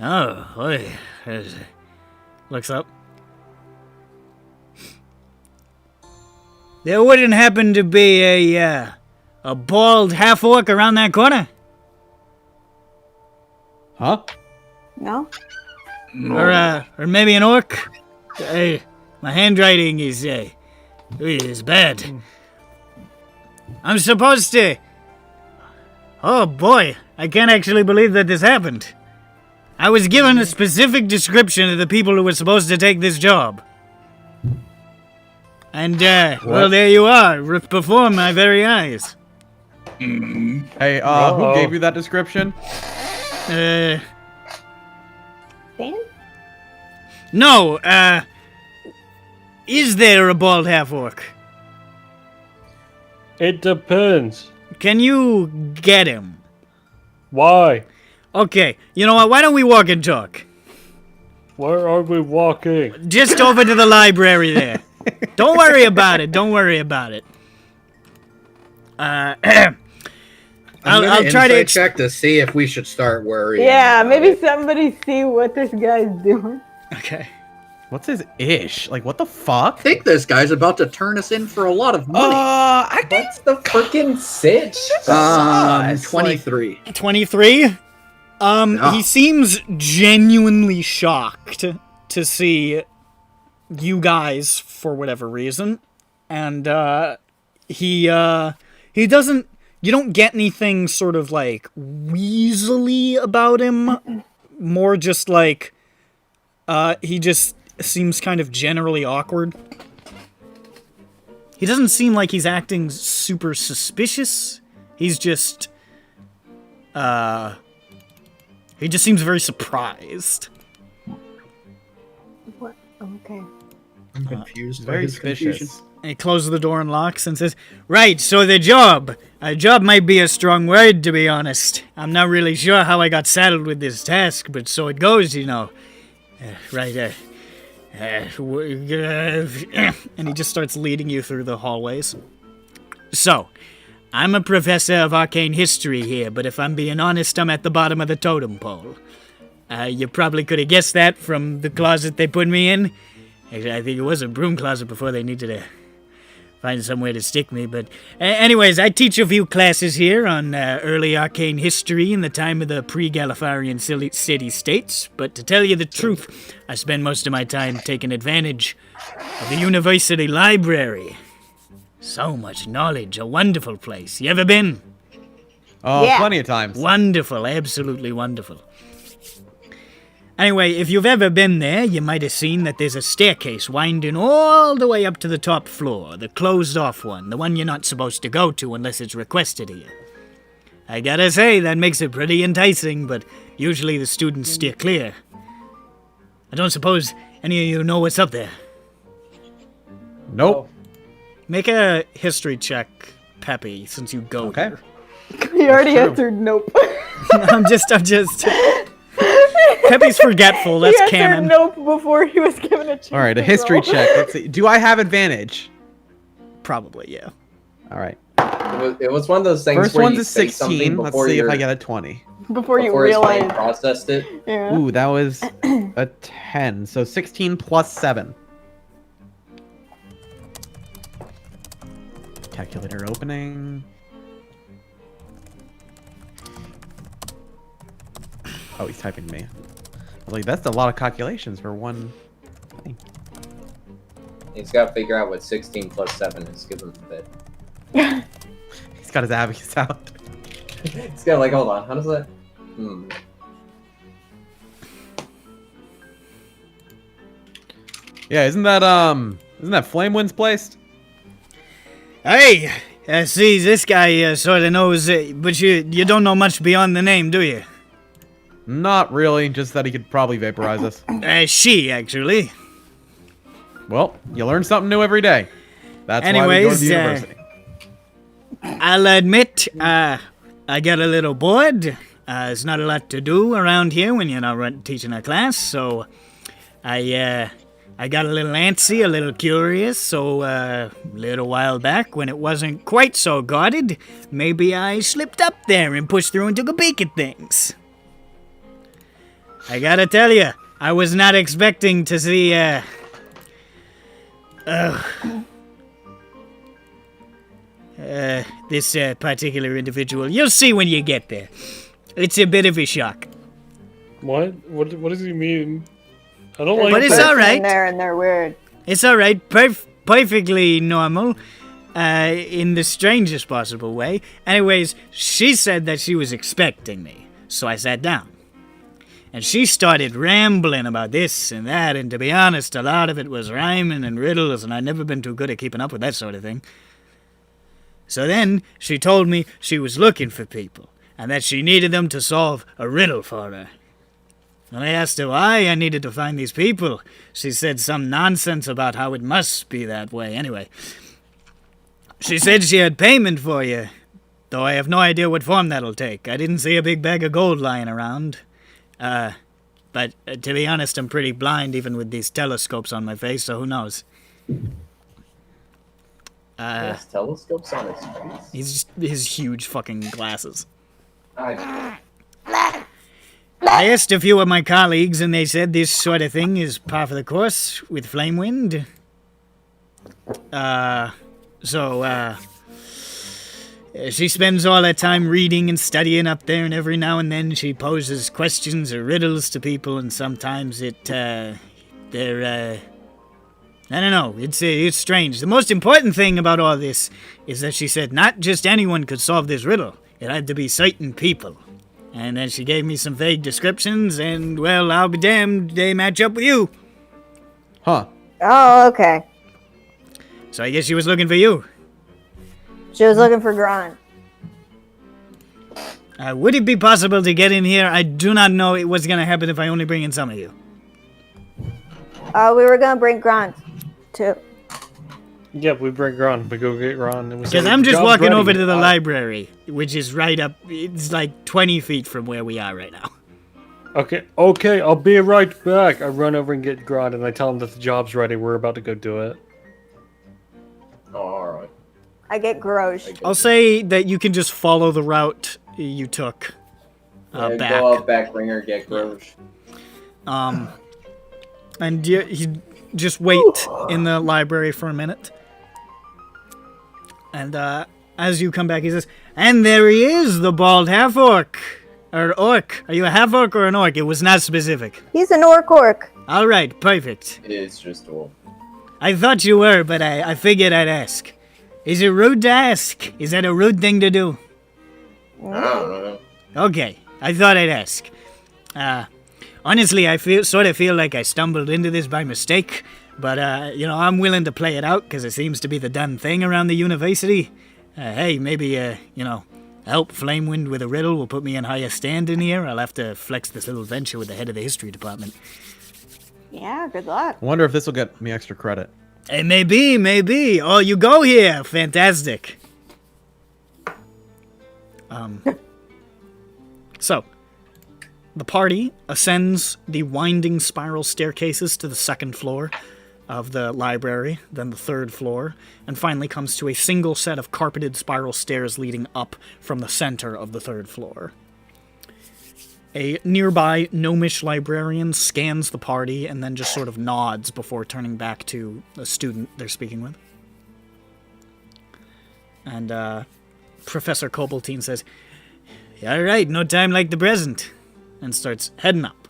S1: Oh, boy. Looks up. There wouldn't happen to be a bald half-orc around that corner?
S4: Huh?
S2: No.
S1: Or maybe an orc? My handwriting is bad. I'm supposed to... Oh boy, I can't actually believe that this happened. I was given a specific description of the people who were supposed to take this job. And, well, there you are, before my very eyes.
S4: Hey, who gave you that description?
S2: Dan?
S1: No, is there a bald half-orc?
S6: It depends.
S1: Can you get him?
S6: Why?
S1: Okay, you know what, why don't we walk and talk?
S6: Where are we walking?
S1: Just over to the library there. Don't worry about it, don't worry about it. I'll try to
S8: check to see if we should start worrying.
S2: Yeah,
S8: about
S2: maybe
S8: it.
S2: somebody see what this guy's doing.
S1: Okay.
S4: What's his ish? Like, what the fuck?
S8: I think this guy's about to turn us in for a lot of money.
S4: I think
S3: What's the freaking sitch?
S8: 23.
S1: 23?
S8: Yeah.
S1: He seems genuinely shocked to see you guys for whatever reason. And, he doesn't, you don't get anything sort of like weaselly about him. More just like, he just seems kind of generally awkward. He doesn't seem like he's acting super suspicious. He's just, he just seems very surprised.
S2: What? Okay.
S8: I'm confused. by
S4: very
S8: his confusion.
S4: suspicious.
S1: And he closes the door and locks and says, "Right, so the job. A job might be a strong word, to be honest. I'm not really sure how I got saddled with this task, but so it goes, you know. And he just starts leading you through the hallways. So, I'm a professor of arcane history here, but if I'm being honest, I'm at the bottom of the totem pole. You probably could have guessed that from the closet they put me in. Actually, I think it was a broom closet before they needed to find somewhere to stick me, but anyways, I teach a few classes here on early arcane history in the time of the pre-Galifarian city-states, but to tell you the truth, I spend most of my time taking advantage of the university library. So much knowledge, a wonderful place. You ever been?
S4: Oh,
S2: Yeah.
S4: plenty of times.
S1: Wonderful, absolutely wonderful. Anyway, if you've ever been there, you might have seen that there's a staircase winding all the way up to the top floor, the closed-off one, the one you're not supposed to go to unless it's requested of you. I gotta say, that makes it pretty enticing, but usually the students steer clear. I don't suppose any of you know what's up there.
S4: Nope.
S1: Make a history check, Peppy, since you go
S4: Okay.
S1: there.
S2: He already
S4: true.
S2: answered nope.
S1: I'm just... Peppy's forgetful, that's
S2: he answered
S1: canon.
S2: nope before he was given a chance.
S4: All right, a
S2: to
S4: history
S2: roll.
S4: check. Let's see. Do I have advantage?
S1: Probably, yeah.
S4: All right.
S3: It was one of those things
S4: First
S3: where
S4: one's
S3: you
S4: a
S3: say something
S4: 16. Let's
S3: before
S4: see if
S3: your-
S4: I get a 20.
S2: Before you
S3: before his brain
S2: realize.
S3: processed it.
S2: Yeah.
S4: Ooh, that was a 10. So 16 plus 7. Calculator opening. Oh, he's typing to me. I was like, that's a lot of calculations for one thing.
S3: He's got to figure out what 16 plus 7 is. Give him a bit.
S4: He's got his abacus out.
S3: He's got like, hold on, how does that?
S4: Yeah, isn't that Flamewind's place?
S1: Hey, see, this guy sort of knows, but you don't know much beyond the name, do you?
S4: Not really, just that he could probably vaporize us.
S1: She, actually.
S4: Well, you learn something new every day. That's why we go to
S1: Anyways,
S4: the university.
S1: I'll admit, I got a little bored. There's not a lot to do around here when you're not teaching a class, so I got a little antsy, a little curious, so a little while back when it wasn't quite so guarded, maybe I slipped up there and pushed through and took a peek at things. I gotta tell you, I was not expecting to see, this particular individual. You'll see when you get there. It's a bit of a shock.
S6: What? What does he mean? I don't like
S1: But it's
S6: that.
S1: all right.
S2: And they're weird.
S1: It's alright, perfectly normal, in the strangest possible way. Anyways, she said that she was expecting me, so I sat down. And she started rambling about this and that, and to be honest, a lot of it was rhyming and riddles, and I'd never been too good at keeping up with that sort of thing. So then she told me she was looking for people, and that she needed them to solve a riddle for her. When I asked her why I needed to find these people, she said some nonsense about how it must be that way. Anyway, she said she had payment for you, though I have no idea what form that'll take. I didn't see a big bag of gold lying around. But to be honest, I'm pretty blind even with these telescopes on my face, so who knows?
S3: He has telescopes on his face.
S1: He's just his huge fucking glasses.
S3: I
S1: I asked a few of my colleagues, and they said this sort of thing is par for the course with Flamewind. She spends all her time reading and studying up there, and every now and then she poses questions or riddles to people, and sometimes I don't know, it's strange. The most important thing about all this is that she said not just anyone could solve this riddle. It had to be certain people. And then she gave me some vague descriptions, and, well, I'll be damned, they match up with you.
S4: Huh.
S2: Oh, okay.
S1: So I guess she was looking for you.
S2: She was looking for Gron.
S1: Would it be possible to get in here? I do not know what's going to happen if I only bring in some of you.
S2: We were gonna bring Gron, too.
S6: Yep, we bring Ron. We go get Ron. And we say,
S1: Because I'm just
S6: "Job's
S1: walking
S6: ready."
S1: over to the library, which is right up, it's like 20 feet from where we are right now.
S6: Okay, I'll be right back. I run over and get Gron, and I tell him that the job's ready. We're about to go do it.
S3: Oh, alright.
S2: I get Groj.
S1: I'll say that you can just follow the route you took back.
S3: Go out back, ringer, get Groj.
S1: And you just wait in the library for a minute. And as you come back, he says, and there he is, the bald half-orc. Or orc. Are you a half-orc or an orc? It was not specific.
S2: He's an orc.
S1: All right, perfect.
S3: It is just all.
S1: I thought you were, but I figured I'd ask. Is it rude to ask? Is that a rude thing to do?
S3: I don't know.
S1: Okay, I thought I'd ask. Honestly, I sort of feel like I stumbled into this by mistake, but, I'm willing to play it out because it seems to be the done thing around the university. Hey, maybe, help Flamewind with a riddle will put me in higher standing here. I'll have to flex this little venture with the head of the history department.
S2: Yeah, good luck.
S4: I wonder if this will get me extra credit.
S1: Hey, maybe. Oh, you go here. Fantastic. So, the party ascends the winding spiral staircases to the second floor of the library, then the third floor, and finally comes to a single set of carpeted spiral stairs leading up from the center of the third floor. A nearby gnomish librarian scans the party and then just sort of nods before turning back to the student they're speaking with. And Professor Cobaltine says, all right, no time like the present, and starts heading up.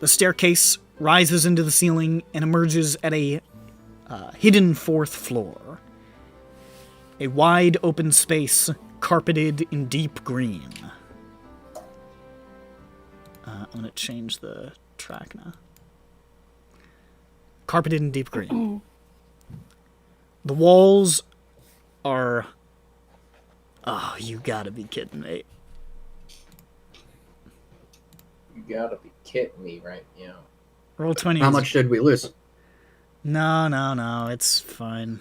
S1: The staircase rises into the ceiling and emerges at a hidden fourth floor. A wide open space carpeted in deep green. I'm going to change the track now. Carpeted in deep green. The walls are... Oh, you gotta be kidding me.
S3: You gotta be kidding me right now.
S1: Roll 20.
S8: How much did we lose?
S1: No, it's fine.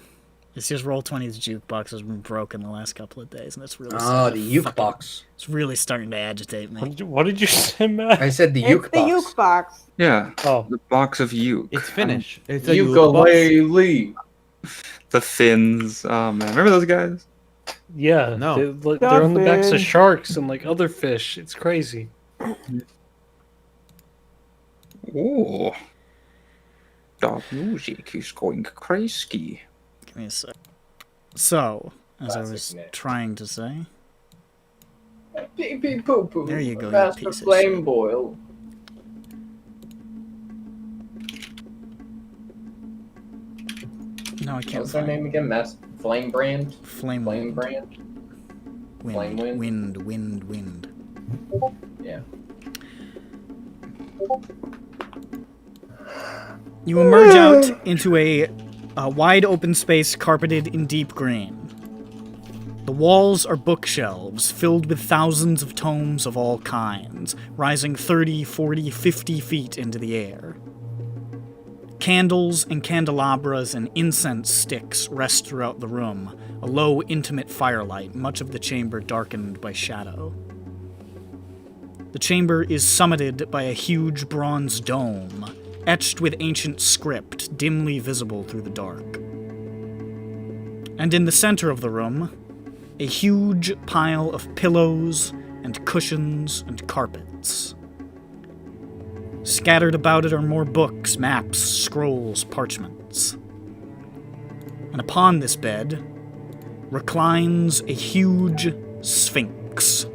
S1: It's just Roll20's jukebox has been broken the last couple of days, and it's really
S8: Oh, the uke box.
S1: It's really starting to agitate me.
S6: What did you say, Matt?
S8: I said the
S2: It's
S8: uke
S2: the
S8: box.
S2: uke box.
S5: Yeah.
S6: Oh.
S5: The box of uke.
S4: It's Finnish. It's a
S3: Ukulele.
S5: The Finns. Oh man, remember those guys?
S6: Yeah,
S4: No.
S6: they're on the backs of
S2: Dolphin.
S6: sharks and like other fish. It's crazy.
S5: Oh. The music is going crazy.
S1: Give me a sec. So, as I
S3: Classic
S1: was
S3: Nick.
S1: trying to say,
S3: Pee pee poo poo.
S1: There you go, you
S3: Master
S1: piece of
S3: Flame
S1: shit.
S3: Boil.
S1: no, I can't
S3: What's her
S1: find
S3: name again? Master Flame Brand?
S1: Flame
S3: Flame Brand? Flame
S1: wind.
S3: wind?
S1: Wind.
S3: Yeah.
S1: You emerge out into a A wide open space carpeted in deep green. The walls are bookshelves filled with thousands of tomes of all kinds, rising 30, 40, 50 feet into the air. Candles and candelabras and incense sticks rest throughout the room, a low, intimate firelight, much of the chamber darkened by shadow. The chamber is summited by a huge bronze dome, etched with ancient script, dimly visible through the dark. And in the center of the room, a huge pile of pillows and cushions and carpets. Scattered about it are more books, maps, scrolls, parchments. And upon this bed reclines a huge sphinx.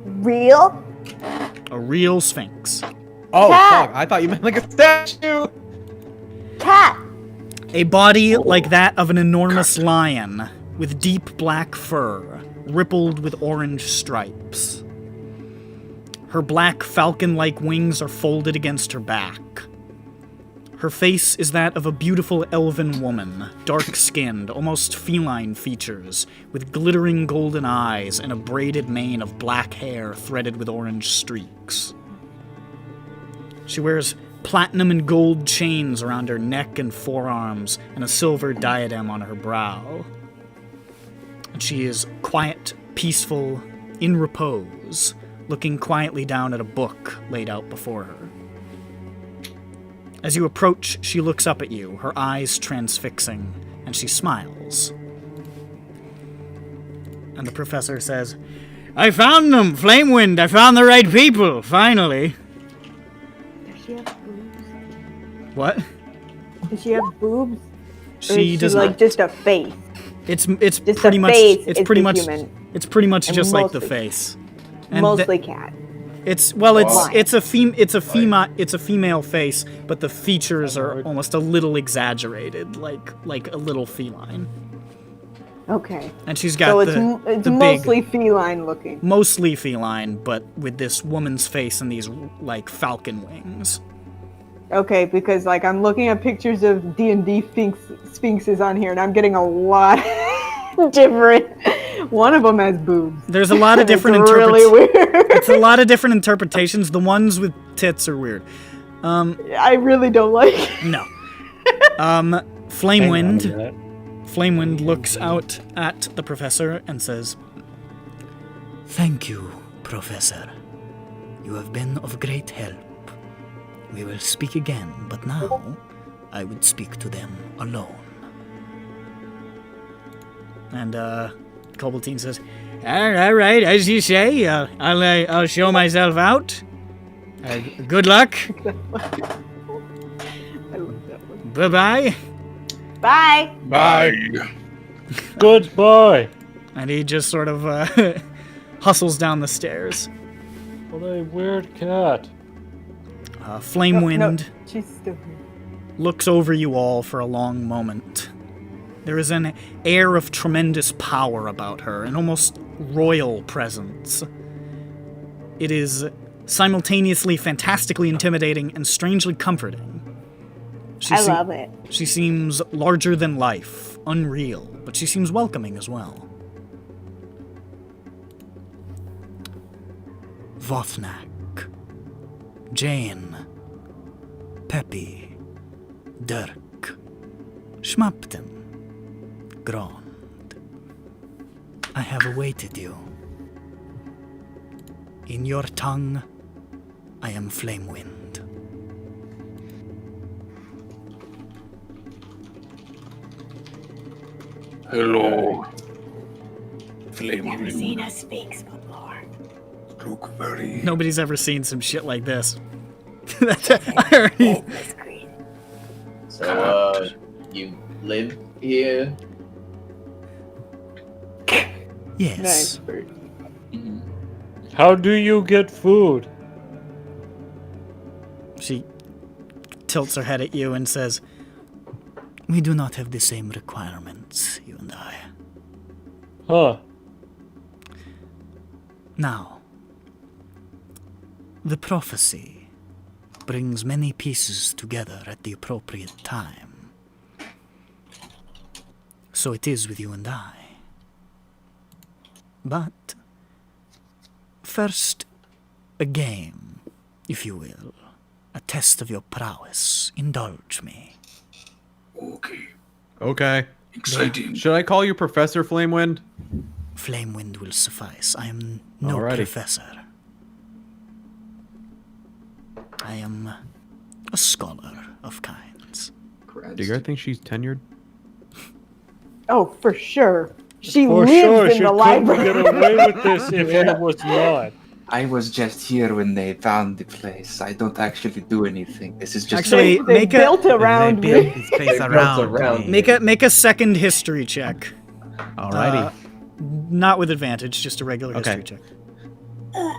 S2: Real?
S1: A real sphinx.
S4: Oh,
S2: Cat.
S4: fuck. I thought you meant like a statue.
S2: Cat.
S1: A body like that of an enormous lion, with deep black fur, rippled with orange stripes. Her black falcon-like wings are folded against her back. Her face is that of a beautiful elven woman, dark-skinned, almost feline features, with glittering golden eyes and a braided mane of black hair threaded with orange streaks. She wears platinum and gold chains around her neck and forearms, and a silver diadem on her brow. And she is quiet, peaceful, in repose, looking quietly down at a book laid out before her. As you approach, she looks up at you, her eyes transfixing, and she smiles. And the professor says, "I found them, Flamewind! I found the right people, finally!"
S2: Does she have boobs?
S1: What?
S2: Does she have boobs? Or
S1: She
S2: is
S1: does
S2: like
S1: not.
S2: just a face?
S1: It's
S2: Just
S1: pretty
S2: the
S1: much
S2: face
S1: it's
S2: is
S1: pretty
S2: the
S1: much
S2: human.
S1: it's pretty much
S2: And
S1: just like the
S2: mostly-
S1: face. And
S2: Mostly cat.
S1: it's
S2: Why?
S1: it's a female face, but the features are almost a little exaggerated, like a little feline.
S2: Okay.
S1: And she's got
S2: So
S1: the
S2: it's
S1: big,
S2: mostly feline looking.
S1: mostly feline, but with this woman's face and these like falcon wings.
S2: Okay, because like I'm looking at pictures of D&D sphinxes on here, and I'm getting a lot different. One of them has boobs.
S1: There's a lot of different
S2: It's really weird.
S1: It's a lot of different interpretations. The ones with tits are weird.
S2: I really don't like it.
S1: No.
S6: Hang on a
S1: Flamewind.
S6: minute.
S1: Flamewind looks out at the professor and says, "Thank you, Professor. You have been of great help. We will speak again, but now I would speak to them alone." And Cobaltine says, "All right, as you say. I'll show myself out. Good luck.
S2: I love that one.
S1: Bye-bye."
S2: Bye.
S7: Bye.
S6: Goodbye.
S1: And he just sort of hustles down the stairs.
S6: What a weird cat.
S1: Flamewind
S2: No, she's still here.
S1: looks over you all for a long moment. There is an air of tremendous power about her, an almost royal presence. It is simultaneously fantastically intimidating and strangely comforting.
S2: I love it.
S1: She seems larger than life, unreal, but she seems welcoming as well. Vothnak, Jane, Peppy, Dirk, Schmapten, Grond. I have awaited you. In your tongue, I am Flamewind.
S7: Hello.
S2: Never seen
S7: Flame.
S2: a sphinx before.
S7: Look very.
S1: Nobody's ever seen some shit like this. I already-
S2: This green.
S3: So, you live here?
S1: Yes.
S2: Nice bird.
S6: How do you get food?
S1: She tilts her head at you and says, "We do not have the same requirements, you and I.
S6: Huh.
S1: Now, the prophecy. brings many pieces together at the appropriate time. So it is with you and I. But first, a game, if you will. A test of your prowess. Indulge me.
S7: Okay.
S4: Okay.
S7: Exciting.
S4: Should I call you Professor Flamewind?
S1: Flamewind will suffice. I am no
S4: Alrighty.
S1: professor. I am a scholar of kinds.
S4: Do you guys think she's tenured?
S2: Oh, for sure. She
S6: For
S2: lives
S6: sure,
S2: in
S6: she
S2: the
S6: couldn't
S2: library.
S6: get away with this if it was not.
S5: I was just here when they found the place. I don't actually do anything. This is just
S1: Actually,
S2: They
S1: make a
S2: built around
S9: They built
S2: me.
S9: this place
S3: They built
S9: around
S3: around
S9: me.
S1: make a second history check.
S4: Alrighty.
S1: Not with advantage, just a regular
S4: Okay.
S1: history check.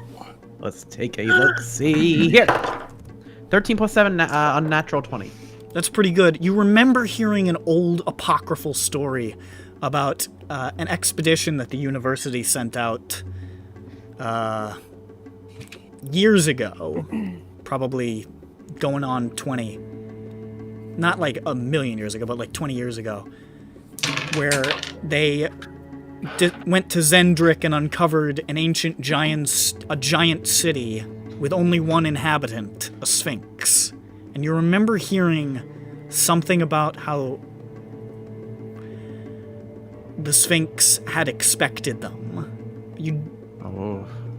S4: Let's take a look. See here. 13 plus 7, unnatural 20.
S1: That's pretty good. You remember hearing an old apocryphal story about an expedition that the university sent out years ago, probably going on 20, not like a million years ago, but like 20 years ago, where they went to Zendrick and uncovered an ancient a giant city with only one inhabitant, a sphinx. And you remember hearing something about how the sphinx had expected them. You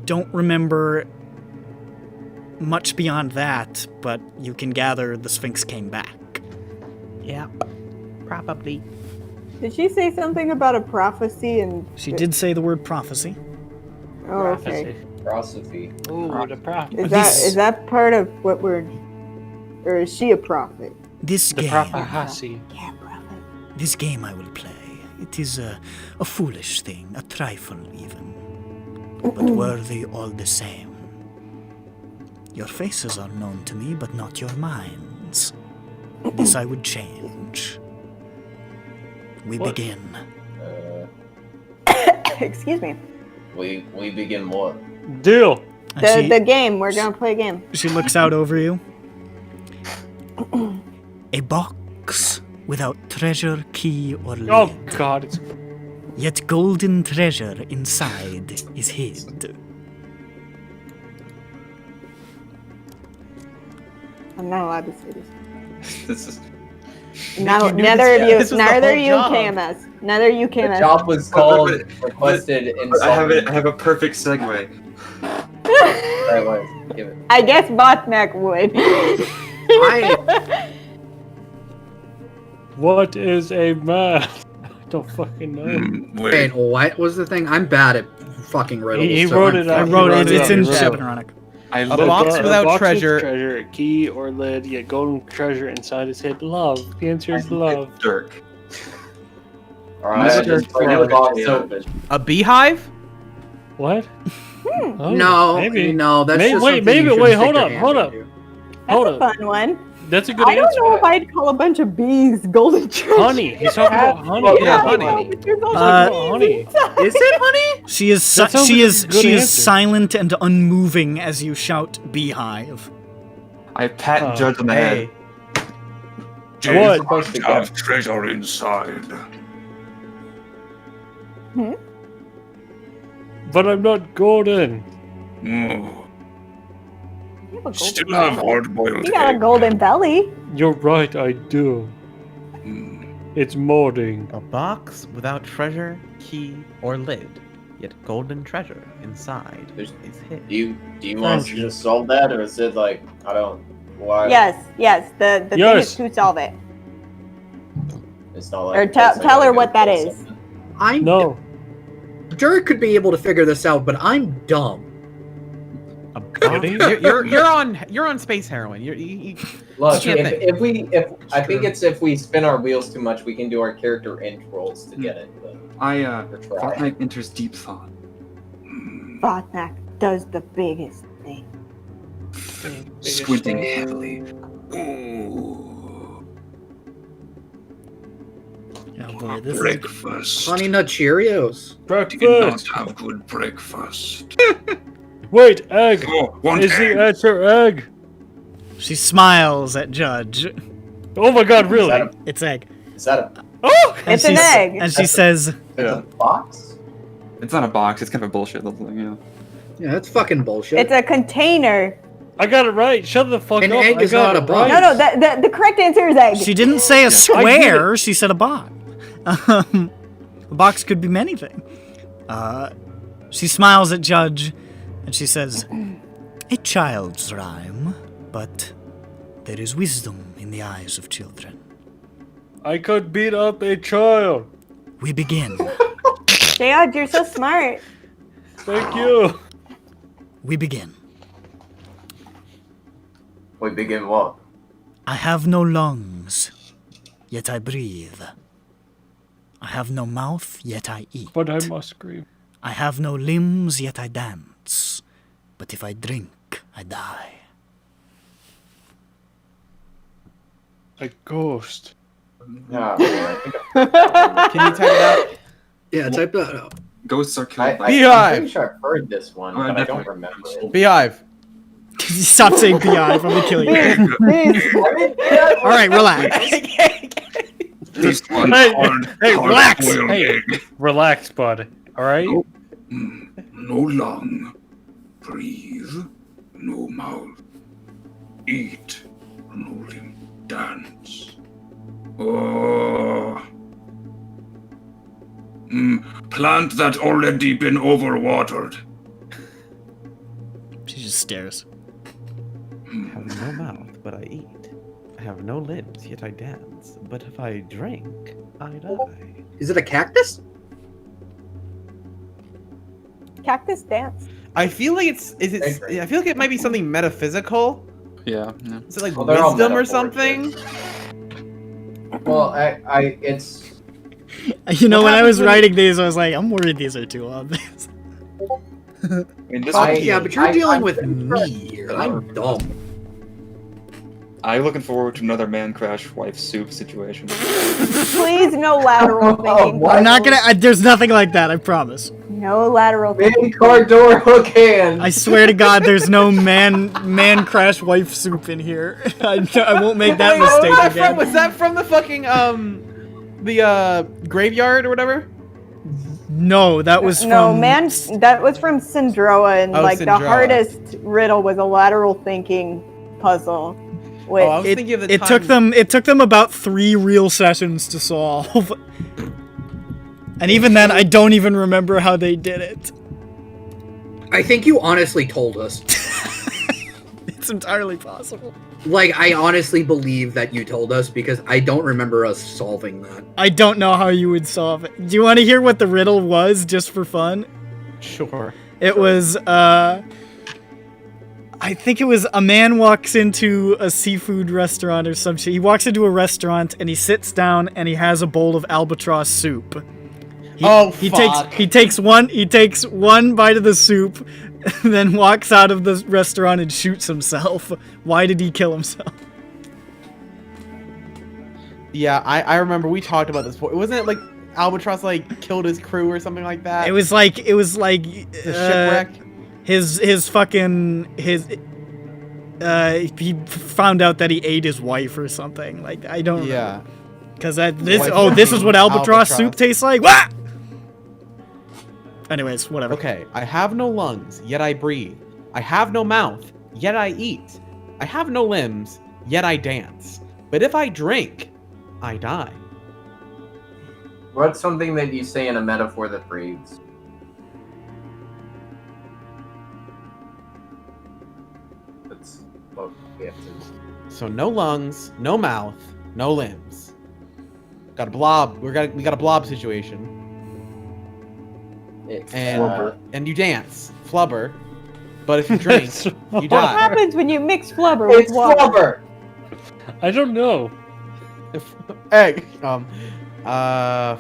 S1: don't remember much beyond that, but you can gather the sphinx came back.
S9: Yeah, probably.
S2: Did she say something about a prophecy? And
S1: She did say the word prophecy.
S2: Oh, okay.
S3: Philosophy.
S6: Ooh, the prophet.
S2: Is that part of what we're, or is she a prophet?
S1: This
S6: The
S1: game,
S6: prophecy.
S2: Yeah, prophet.
S1: this game I will play, it is a foolish thing, a trifle even, but worthy all the same. Your faces are known to me, but not your minds. This I would change. We begin.
S2: Excuse me.
S3: We begin what?
S6: Deal.
S1: And
S2: The game. We're gonna play a game.
S1: she looks out over you. A box without treasure, key, or lid.
S6: Oh God, it's
S1: Yet golden treasure inside is hid.
S2: I'm not allowed to say this.
S5: this is
S2: No,
S3: You knew
S2: neither
S3: this,
S2: of
S3: yeah.
S2: you.
S3: This was the
S2: Neither
S3: whole
S2: you
S3: job.
S2: KMS. Neither you
S3: The
S2: KMS.
S3: job was called, requested, and
S5: I have a perfect segue.
S3: Alright, Wes, give it.
S2: I guess Botneck would.
S6: what is a man? I don't fucking know.
S8: Wait,
S7: Wait,
S8: what was the thing? I'm bad at fucking riddles.
S6: He
S8: so
S6: wrote
S8: I'm
S6: it out.
S1: I
S8: fucking
S1: wrote
S6: He
S1: it.
S6: wrote
S1: It's in
S6: He wrote it.
S1: Shepironic.
S5: I
S4: A
S5: love
S4: box
S5: it.
S4: without
S6: with
S4: treasure.
S6: treasure, a key or lid, yet golden treasure inside is hid. Love. The answer is love.
S5: Dirk.
S3: Alright,
S5: Mr.
S3: just bring the box
S5: Florida.
S3: open.
S4: A beehive?
S6: What? Oh,
S8: No,
S6: maybe.
S8: no, that's
S6: Maybe-
S8: just
S6: wait,
S8: something
S6: maybe-
S8: you should
S6: wait,
S8: stick
S6: hold
S8: your
S6: up,
S8: hand
S6: hold up.
S8: into.
S2: That's
S6: Hold
S2: a
S6: up.
S2: fun one.
S6: That's a good
S2: I don't
S6: answer.
S2: know if I'd call a bunch of bees golden treasure.
S6: Honey. He's talking about honey.
S4: Yeah, honey.
S2: But there's also
S1: honey.
S2: bees inside.
S8: Is it honey?
S1: She is
S6: That sounds like a good
S1: she is
S6: answer.
S1: silent and unmoving as you shout beehive.
S5: I pat
S6: Oh,
S5: Judge on the head.
S6: What?
S3: Supposed to
S7: have
S3: go.
S7: treasure inside.
S6: But I'm not golden.
S7: Oh,
S2: You have a golden
S7: still have
S2: belly.
S7: hard-boiled
S2: You got a
S7: egg.
S2: golden belly.
S6: You're right, I do.
S7: Hmm.
S6: It's molding.
S4: A box without treasure, key, or lid. Yet golden treasure inside
S3: There's-
S4: is hid.
S3: Do you want us to just solve that, or is it like, I don't, why?
S2: Yes. The thing
S6: Yes.
S2: is to solve it.
S3: It's not like.
S2: Or tell her what that is.
S8: I'm
S6: No.
S8: Dirk could be able to figure this out, but I'm dumb.
S4: A
S6: Ready?
S4: box? You're on space heroin. You
S3: Look,
S4: Can't
S3: if I think
S8: true.
S3: it's if we spin our wheels too much, we can do our character int rolls to get it. But
S5: I
S3: we're trying.
S5: Fortnite enters deep thought.
S2: Botneck does the biggest thing.
S5: Squinting heavily.
S7: Ooh,
S1: Oh boy, this is
S7: breakfast.
S8: Honey Nut Cheerios.
S7: Did not
S6: Breakfast.
S7: have good breakfast.
S6: Wait, egg.
S7: Oh, one
S6: Is the
S7: egg.
S6: answer egg?
S1: She smiles at Judge.
S6: Oh my god, really?
S1: It's egg.
S3: Is that a,
S6: Oh!
S2: It's an egg.
S1: And she says,
S3: it's a box?
S5: It's not a box. It's kind of a bullshit little thing, yeah.
S8: Yeah, that's fucking bullshit.
S2: It's a container.
S6: I got it right. Shut the fuck
S8: An
S6: up.
S8: egg
S6: I
S8: is
S6: got
S8: not
S6: it
S8: a box.
S6: right.
S2: No, the correct answer is egg.
S1: she didn't say a
S6: I get
S1: square, she said a box. A box could be many things. She smiles at Judge, and she says, a child's rhyme, but there is wisdom in the eyes of children.
S6: I could beat up a child.
S1: We begin.
S2: Jayad, you're so smart.
S6: Thank you.
S1: We begin.
S3: We begin what?
S1: I have no lungs, yet I breathe. I have no mouth, yet I eat.
S6: But I must scream.
S1: I have no limbs, yet I dance. But if I drink, I die.
S6: A ghost.
S3: Yeah,
S4: Can you type it out?
S8: Yeah, type that out.
S5: Ghosts are killed by...
S3: I'm
S4: Beehive.
S3: pretty sure I've heard this one,
S5: Oh,
S3: but I don't
S5: definitely.
S3: remember it.
S4: Beehive.
S1: Stop saying BI, I'm gonna kill you. Alright, relax.
S7: This one
S6: Hey,
S7: hard,
S6: hey,
S7: hard
S6: relax.
S7: boiled
S6: Hey,
S7: egg.
S6: relax, bud. Alright?
S7: No lung. Breathe. No mouth. Eat. No limb. Dance. Oh. Plant that already been overwatered.
S1: She just stares.
S4: I have no mouth, but I eat. I have no limbs, yet I dance. But if I drink, I die.
S8: Is it a cactus?
S2: Cactus dance.
S4: I feel like I feel like it might be something metaphysical.
S5: Yeah, yeah.
S4: Is it like
S3: Well, they're all
S4: wisdom or
S3: metaphors,
S4: something?
S3: Well, it's...
S1: You know,
S4: What
S1: when I was
S4: happens when
S1: writing these, I was like, I'm worried these are too obvious.
S5: I mean, this
S3: I-
S5: one,
S8: Yeah, but you're
S3: I-
S8: dealing
S3: I'm
S8: with
S3: pretty
S8: me here. I'm dumb.
S5: I'm looking forward to another man crash wife soup situation.
S2: Please, no lateral thinking.
S3: what?
S1: I'm not gonna. There's nothing like that, I promise.
S2: No lateral thinking.
S3: Main car door hook hand!
S1: I swear to God, there's no man crash wife soup in here. I won't make that
S4: Wait, what
S1: mistake
S4: was that
S1: again.
S4: from? Was that from the fucking the graveyard or whatever?
S1: No, that was from.
S2: No, man, that was from Syndroa, and
S4: Oh,
S2: like the
S4: Syndroa.
S2: hardest riddle was a lateral thinking puzzle. Which,
S4: Oh, I was thinking of the
S1: It
S4: time.
S1: took them about 3 real sessions to solve. And even then, I don't even remember how they did it.
S8: I think you honestly told us.
S1: It's entirely possible.
S8: Like, I honestly believe that you told us because I don't remember us solving that.
S1: I don't know how you would solve it. Do you want to hear what the riddle was, just for fun?
S4: Sure.
S1: It was, I think it was a man walks into a seafood restaurant or some shit. He walks into a restaurant and he sits down and he has a bowl of albatross soup. He takes one bite of the soup, then walks out of the restaurant and shoots himself. Why did he kill himself?
S4: Yeah, I remember we talked about this before. Wasn't it like Albatross like killed his crew or something like that?
S1: It was like
S4: the shipwreck.
S1: He found out that he ate his wife or something. Like, I don't remember.
S4: Yeah.
S1: Because this
S4: Wife
S1: is what albatross
S4: albatross.
S1: soup tastes like? Wah! Anyways, whatever.
S4: Okay, I have no lungs, yet I breathe. I have no mouth, yet I eat. I have no limbs, yet I dance. But if I drink, I die.
S3: What's something that you say in a metaphor that breathes? That's what we have to...
S4: So no lungs, no mouth, no limbs. Got a blob. We got a blob situation.
S3: It's,
S4: And you dance, flubber. But if you drink, you
S2: what
S4: die.
S2: happens when you mix flubber with
S3: It's
S2: water?
S3: flubber!
S6: I don't know.
S4: Egg. Fuck.
S6: I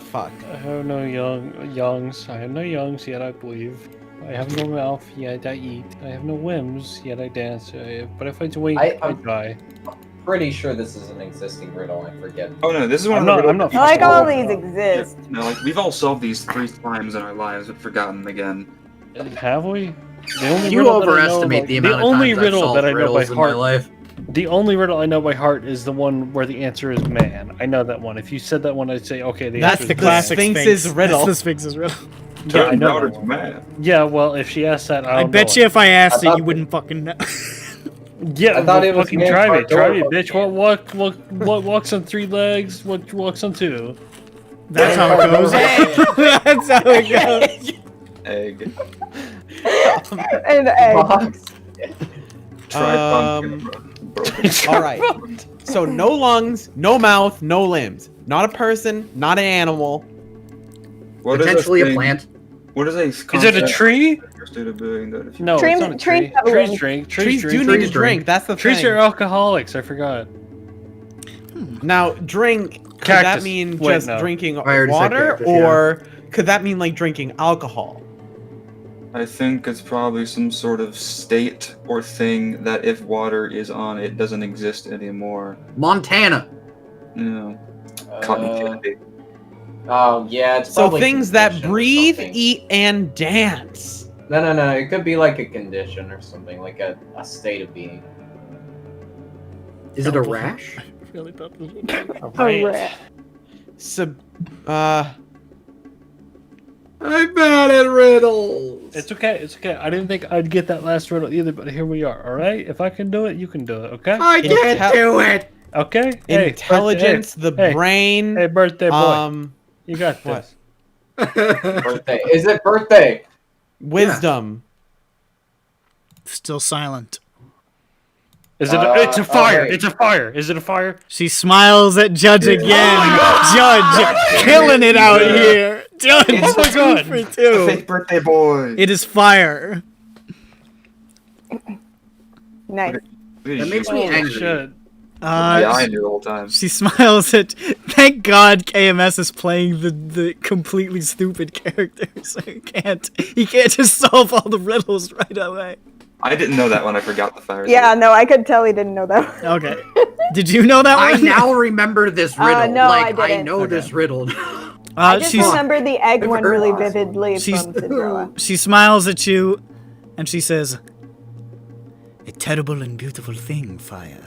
S6: have no youngs. I have no youngs, yet I believe. I have no mouth, yet I eat. I have no limbs, yet I dance. But if I drink, I die.
S3: Pretty sure this is an existing riddle, I forget.
S5: Oh no, this is one
S6: I'm
S5: of the
S6: not-
S5: riddles
S6: I'm not
S5: that
S2: Like
S5: we've
S2: all
S5: solved.
S2: these exist.
S5: No, like we've all solved these 3 times in our lives, but forgotten them again.
S6: Have we? The only
S8: You
S6: riddle that I know,
S8: overestimate
S6: like,
S8: the amount
S6: the
S8: of
S6: only
S8: times I've
S6: riddle
S8: solved
S6: that I know by
S8: riddles in my
S6: heart.
S8: life.
S6: The only riddle I know by heart is the one where the answer is man. I know that one. If you said that one, I'd say, okay,
S1: That's
S6: answer
S1: the
S6: is
S1: classic
S4: Sphinx's riddle.
S1: That's the Sphinx's riddle.
S6: Yeah, I
S7: Turns
S6: know
S7: out
S6: that
S7: it's
S6: one.
S7: man.
S6: Yeah, well, if she asked that,
S1: I
S6: don't
S1: bet
S6: know
S1: you
S6: it.
S1: if I asked it,
S3: thought
S1: you wouldn't fucking know.
S6: Yeah,
S3: I thought it was
S6: fucking
S3: man
S6: try me,
S3: part door,
S6: bitch. What walks on 3 legs? What walks on 2?
S1: That's how it goes. That's how it goes.
S5: Egg.
S2: An egg.
S3: Box.
S5: Broken.
S4: All right. So no lungs, no mouth, no limbs. Not a person, not an animal.
S5: What is
S8: Potentially a
S5: thing-
S8: plant.
S5: What is a
S6: Is it a tree?
S5: State of being that if you
S6: No,
S2: Tree-
S6: it's not a
S2: trees
S6: tree.
S2: have
S6: Trees
S2: limbs.
S6: drink.
S4: Trees do
S6: drink.
S4: need to
S8: Trees
S4: drink.
S8: drink.
S4: That's the
S6: Trees
S4: thing.
S6: are alcoholics. I forgot.
S4: Now, drink, could
S6: Cactus.
S4: that mean
S6: Wait,
S4: just
S6: no.
S4: drinking
S8: I already said
S4: water,
S8: cactus, yeah.
S4: or could that mean like drinking alcohol?
S5: I think it's probably some sort of state or thing that if water is on, it doesn't exist anymore.
S8: Montana.
S5: You know, cotton
S3: Uh,
S5: candy.
S3: oh yeah, it's
S4: So
S3: probably
S4: things that
S3: condition or
S4: breathe,
S3: something.
S4: eat, and dance.
S3: No. It could be like a condition or something, like a state of being.
S8: Is it a rash?
S1: I really thought this was
S2: A rat.
S8: I'm bad at riddles.
S6: It's okay. It's okay. I didn't think I'd get that last riddle either, but here we are. All right. If I can do it, you can do it. Okay.
S8: I can't do it.
S6: Okay. Hey,
S4: Intelligence, the
S6: hey,
S4: brain.
S6: Hey, birthday boy. You got
S4: what?
S6: this.
S3: Birthday. Is it birthday?
S4: Wisdom.
S1: Still silent.
S6: Is it? It's a fire.
S3: okay.
S6: It's a fire. Is it a fire?
S1: She smiles at Judge again. Judge, killing it out here. Judge,
S6: Oh my God.
S1: 2 for 2.
S5: Fake birthday boy.
S1: It is fire.
S2: Nice.
S8: That makes me
S6: Oh,
S8: angry.
S6: shit.
S5: Yeah, I knew the whole time.
S1: She smiles at. Thank God KMS is playing the completely stupid character, so he can't just solve all the riddles right away.
S5: I didn't know that when I forgot the fire.
S2: Yeah, no, I could tell he didn't know that.
S1: Okay. Did you know that
S8: I
S1: one?
S8: now remember this riddle.
S2: no, I
S8: like I
S2: didn't.
S8: know this riddle.
S2: I just
S1: she's-
S2: remember the egg one really
S8: Awesome.
S2: vividly
S1: She's-
S2: from Cinderella.
S1: She smiles at you, and she says, "A terrible and beautiful thing, fire.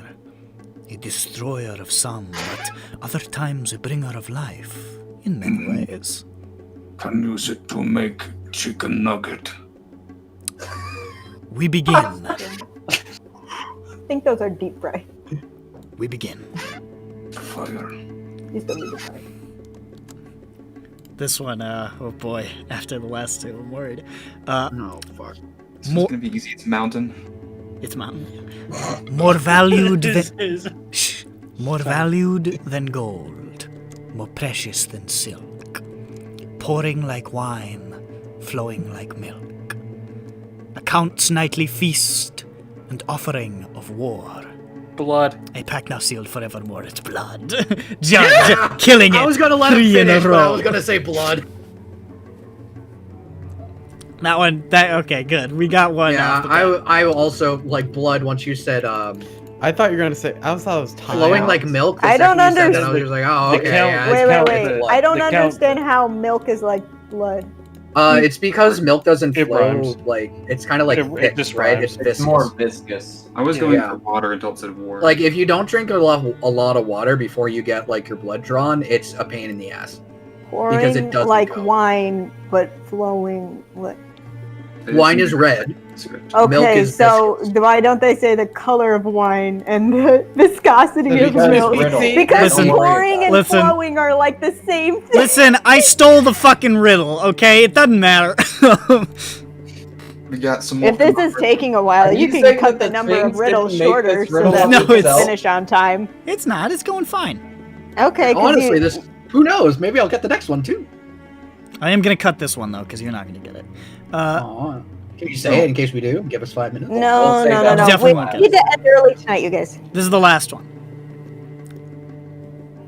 S1: A destroyer of some, but other times a bringer of life, in many ways."
S7: Can use it to make chicken nugget.
S1: We begin.
S2: I think those are deep fried.
S1: We begin.
S7: Fire.
S2: These don't need to fry.
S1: This one, oh boy, after the last two, I'm worried.
S8: No, fuck.
S5: It's
S1: More-
S5: gonna be easy. It's mountain.
S1: It's mountain. More valued
S6: This
S1: than...
S6: is.
S1: Shh. More valued than gold. More precious than silk. Pouring like wine, flowing like milk. A count's nightly feast and offering of war.
S6: Blood.
S1: A pact now sealed forevermore, it's blood. Judge, killing it.
S8: I was gonna let
S1: 3
S8: him
S1: in a
S8: finish, but I
S1: row.
S8: was gonna say blood.
S1: That one, okay, good. We got one.
S8: Yeah,
S1: off the bat.
S8: I also like blood once you said
S4: I thought you were gonna say. I thought it was time.
S8: flowing like milk. The
S2: I don't
S8: second you said that, I
S2: understand.
S8: was just like, oh,
S6: The
S8: okay.
S6: count-
S8: yeah,
S6: Wait,
S8: it's
S6: wait,
S8: count-
S6: wait.
S8: it's blood.
S2: I don't
S6: The count-
S2: understand how milk is like blood.
S8: It's because milk doesn't
S6: It
S8: flow.
S6: rhymes.
S8: like it's kind of like
S6: It
S8: thick,
S6: just
S8: right?
S6: rhymes.
S8: It's
S3: It's
S8: viscous.
S3: more viscous.
S5: I was going
S8: Yeah.
S5: for water until it said war.
S8: Like if you don't drink a lot of water before you get like your blood drawn, it's a pain in the ass. Because it
S2: Pouring
S8: doesn't
S2: like
S8: go.
S2: wine, but flowing. Like...
S8: Wine is red. Milk
S2: Okay,
S8: is
S2: so
S8: viscous.
S2: why don't they say the color of wine and the viscosity of
S3: Because
S2: milk?
S3: it's riddle.
S2: Because
S1: Listen,
S2: pouring and
S1: listen.
S2: flowing are like the same thing.
S1: Listen, I stole the fucking riddle, okay? It doesn't matter.
S5: We got some.
S2: If this is taking a while,
S3: Are
S2: you
S3: you
S2: can
S3: saying
S2: cut
S3: that
S2: the
S3: the
S2: number of
S3: things
S2: riddles
S3: didn't make
S2: shorter
S3: this
S2: so
S3: riddle
S2: that
S1: No,
S2: we can
S1: it's-
S2: finish on time.
S1: It's not. It's going fine.
S2: Okay, 'cause
S8: Honestly,
S2: you-
S8: this who knows? Maybe I'll get the next one too.
S1: I am gonna cut this one though, because you're not gonna get it.
S8: Aw. Can you say it in case we do? Give us 5 minutes.
S2: No,
S3: We'll save
S2: no, no,
S3: that.
S2: no.
S1: Definitely
S2: We
S1: won't get
S2: need to end early tonight, you guys.
S1: This is the last one.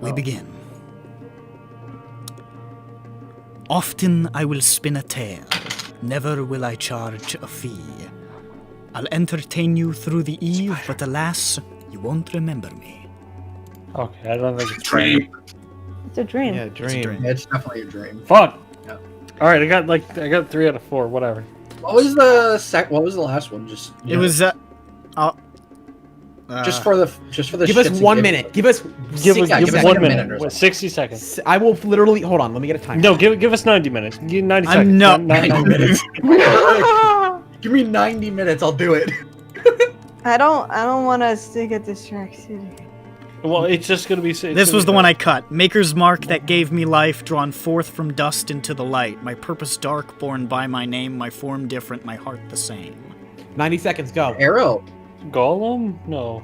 S1: We begin. Often I will spin a tale. Never will I charge a fee. I'll entertain you through the eve, but alas, you won't remember me.
S6: Okay, I don't think it's
S7: Dream.
S2: It's a dream.
S4: Yeah,
S1: a
S4: dream.
S1: dream.
S8: Yeah, it's definitely a dream.
S6: Fuck.
S8: Yeah.
S6: All right, I got 3 out of 4. Whatever.
S8: What was the What was the last one? Just
S1: It was,
S8: Just for the
S4: Give us
S8: shits and
S4: 1
S8: giggles.
S4: minute. Give us
S6: Give us
S8: like
S6: 1
S8: a minute or
S6: minute.
S8: something.
S6: 60 seconds.
S4: I will literally hold on. Let me get a timer.
S6: No, give us 90 minutes. 90 seconds.
S1: no.
S8: 90 minutes. Give me 90 minutes. I'll do it.
S2: I don't want us to get distracted.
S6: Well, it's just gonna be.
S1: This was the one I cut. Maker's mark that gave me life, drawn forth from dust into the light. My purpose dark, born by my name. My form different, my heart the same.
S4: 90 seconds. Go.
S8: Arrow.
S6: Gollum? No.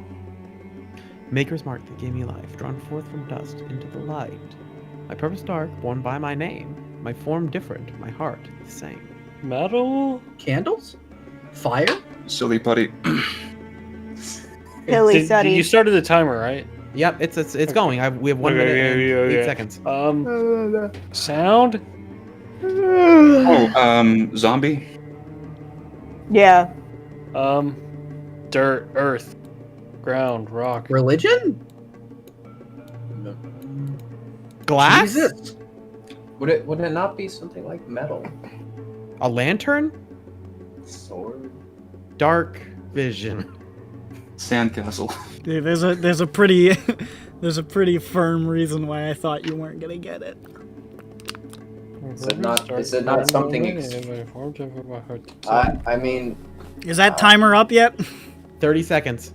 S4: Maker's mark that gave me life, drawn forth from dust into the light. My purpose dark, born by my name. My form different, my heart the same.
S6: Metal?
S8: Candles. Fire.
S5: Silly putty.
S2: Hilly Suddy.
S6: You started the timer, right?
S4: Yep, it's going. We have 1 minute and 8 seconds.
S6: Sound?
S5: Oh, zombie?
S2: Yeah.
S6: Dirt, earth, ground, rock.
S8: Religion.
S4: Glass?
S8: Jesus.
S3: Would it not be something like metal?
S4: A lantern?
S3: Sword?
S4: Dark vision.
S5: Sandcastle.
S1: Dude, there's a pretty there's a pretty firm reason why I thought you weren't gonna get it.
S3: Is it not something? I mean,
S1: Is that timer up yet?
S4: 30 seconds.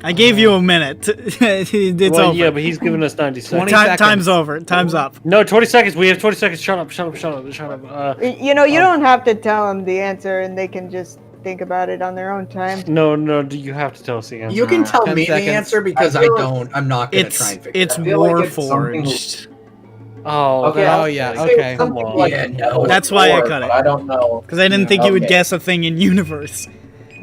S1: I gave you a minute. It's over.
S6: Yeah, but he's giving us 90 seconds.
S1: Time's over. Time's up.
S6: No, 20 seconds. We have 20 seconds. Shut up.
S2: You know, you don't have to tell them the answer, and they can just think about it on their own time.
S6: No, you have to tell us the answer.
S8: You can tell
S4: 10
S8: me
S4: seconds.
S8: the answer because I don't. I'm not gonna try and figure
S1: It's
S8: it out.
S1: Warforged.
S6: Oh,
S3: Okay,
S4: Oh, yeah, okay.
S6: Come on.
S3: Like,
S8: Yeah, no.
S1: That's why I cut it.
S3: I don't know.
S1: Because I didn't think you would
S3: Okay.
S1: guess a thing in universe.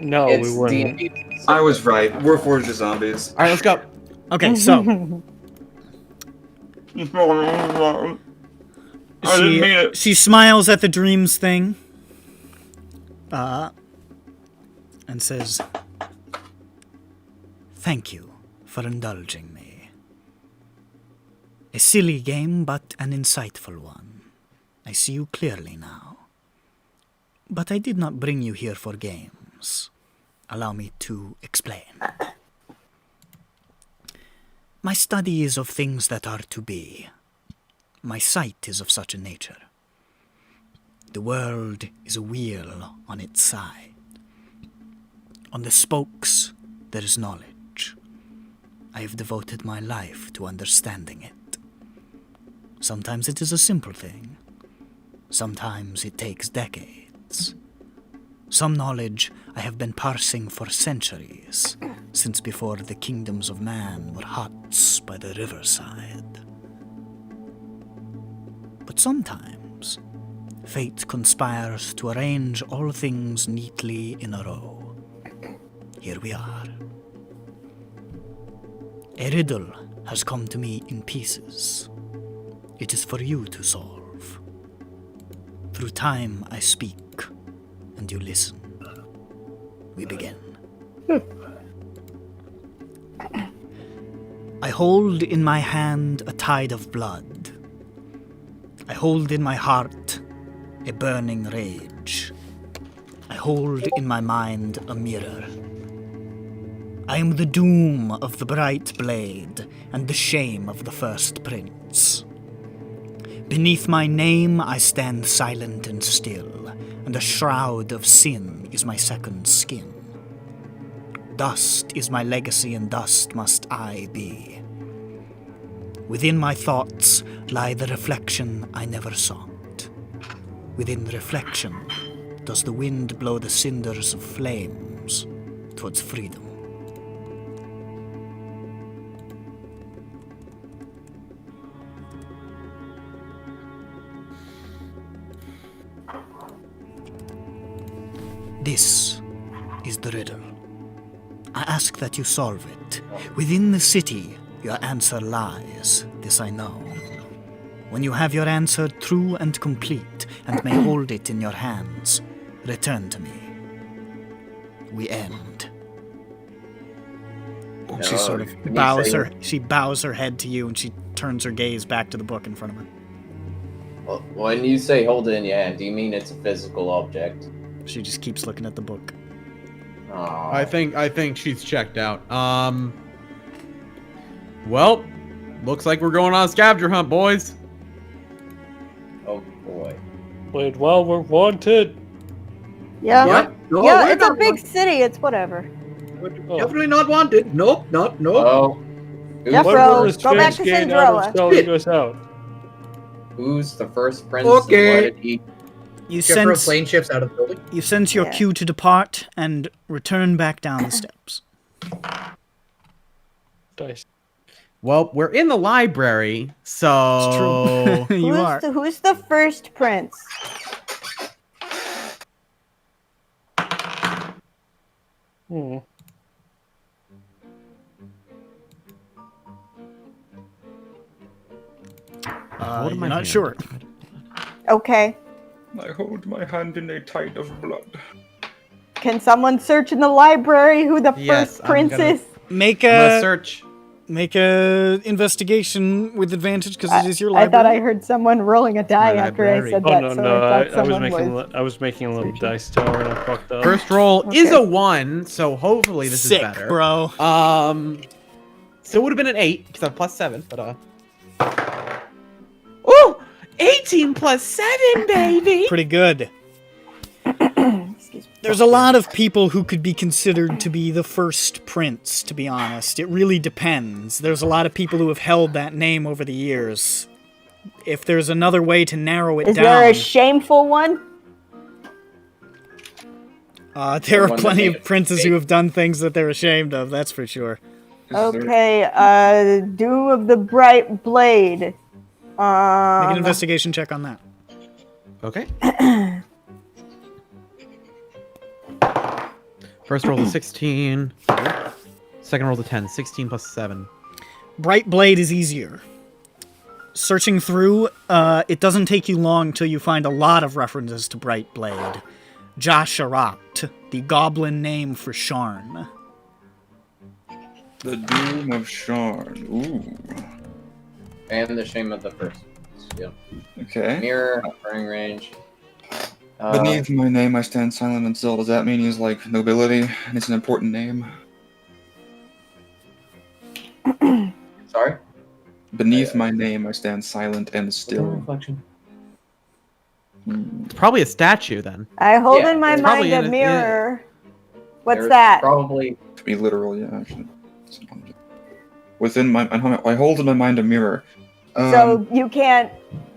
S6: No,
S3: It's
S6: we wouldn't.
S3: D&D.
S5: I was right. We're forged to zombies.
S4: All right, let's go.
S1: Okay, so
S5: I didn't mean it.
S1: she smiles at the dreams thing, and says, "Thank you for indulging me. A silly game, but an insightful one. I see you clearly now. But I did not bring you here for games. Allow me to explain. My study is of things that are to be. My sight is of such a nature. The world is a wheel on its side. On the spokes, there is knowledge. I have devoted my life to understanding it. Sometimes it is a simple thing. Sometimes it takes decades. Some knowledge I have been parsing for centuries, since before the kingdoms of man were huts by the riverside. But sometimes, fate conspires to arrange all things neatly in a row. Here we are. A riddle has come to me in pieces. It is for you to solve. Through time I speak, and you listen. We begin. I hold in my hand a tide of blood. I hold in my heart a burning rage. I hold in my mind a mirror. I am the doom of the bright blade and the shame of the first prince. Beneath my name I stand silent and still, and a shroud of sin is my second skin. Dust is my legacy, and dust must I be. Within my thoughts lie the reflection I never sought. Within reflection does the wind blow the cinders of flames towards freedom. This is the riddle. I ask that you solve it. Within the city, your answer lies, this I know. When you have your answer true and complete, and may hold it in your hands, return to me. We end. She sort of bows her head to you, and she turns her gaze back to the book in front of her.
S3: Well, when you say hold it in your hand, do you mean it's a physical object?
S1: She just keeps looking at the book.
S3: Aw.
S4: I think she's checked out. Well, looks like we're going on a scavenger hunt, boys.
S3: Oh boy.
S6: Wait, well, we're wanted.
S2: Yeah.
S8: What? No,
S2: Yeah,
S8: we're
S2: it's a
S8: not
S2: big
S8: wanted.
S2: city. It's whatever.
S8: We're definitely not wanted. Nope, nope.
S3: Oh.
S2: Jeffro,
S6: Whoever
S2: go back to
S6: gate out of
S2: Cinderella.
S6: selling us out.
S3: Who's the first prince?
S8: Okay.
S3: And what did he?
S1: You
S8: Jeffro
S1: sense
S8: plane shifts out of the building.
S1: you sense your
S2: Yeah.
S1: cue to depart and return back down the steps.
S6: Dice.
S4: Well, we're in the library, so
S1: It's true. You are.
S2: Who's the first prince?
S6: Hmm.
S4: Hold
S1: You're
S4: my
S1: not
S4: hand.
S1: sure.
S2: Okay.
S7: I hold my hand in a tide of blood.
S2: Can someone search in the library who the
S4: Yes,
S2: first
S4: I'm
S2: prince
S4: gonna-
S2: is?
S1: Make
S4: I'm gonna
S1: a
S4: search.
S1: investigation with advantage because it is your
S2: I
S1: library.
S2: thought I heard someone rolling a die
S4: my
S2: after I
S4: library.
S2: said
S6: Oh
S2: that,
S6: no,
S2: so
S6: no,
S2: I thought
S6: I was
S2: someone
S6: making
S2: was.
S6: I was making a little dice tower and I fucked up.
S4: First roll is
S2: Okay.
S4: a 1, so hopefully this
S1: Sick,
S4: is better.
S1: bro.
S4: Still would have been an 8 because I'm +7, but Ooh, 18 + 7, baby.
S1: Pretty good.
S2: Excuse me.
S1: There's a lot of people who could be considered to be the first prince, to be honest. It really depends. There's a lot of people who have held that name over the years. If there's another way to narrow it
S2: Is
S1: down,
S2: there a shameful one?
S1: there are
S3: one that
S1: plenty
S3: made
S1: of
S3: a
S1: princes
S3: mistake?
S1: who have done things that they're ashamed of, that's for sure.
S2: Okay, Doom of the Bright Blade.
S1: Make an investigation check on that.
S4: Okay. First roll is 16. Second roll is 10. 16 + 7.
S1: Bright Blade is easier. Searching through, it doesn't take you long till you find a lot of references to Bright Blade. Jasharat, the goblin name for Sharn.
S7: The Doom of Sharn. Ooh.
S3: And the shame of the first. Yep.
S7: Okay.
S3: Mirror, burning range.
S7: Beneath my name, I stand silent and still. Does that mean he's like nobility and it's an important name?
S3: Sorry.
S7: Beneath my name, I stand silent and still.
S3: Reflection.
S4: It's probably a statue then.
S2: I hold
S3: Yeah,
S2: in my
S3: it's
S2: mind
S4: probably
S2: a
S4: in a-
S2: mirror. What's
S3: There's
S2: that?
S3: Probably.
S7: To be literal, yeah, actually. Within my, I hold in my mind a mirror.
S2: So you can't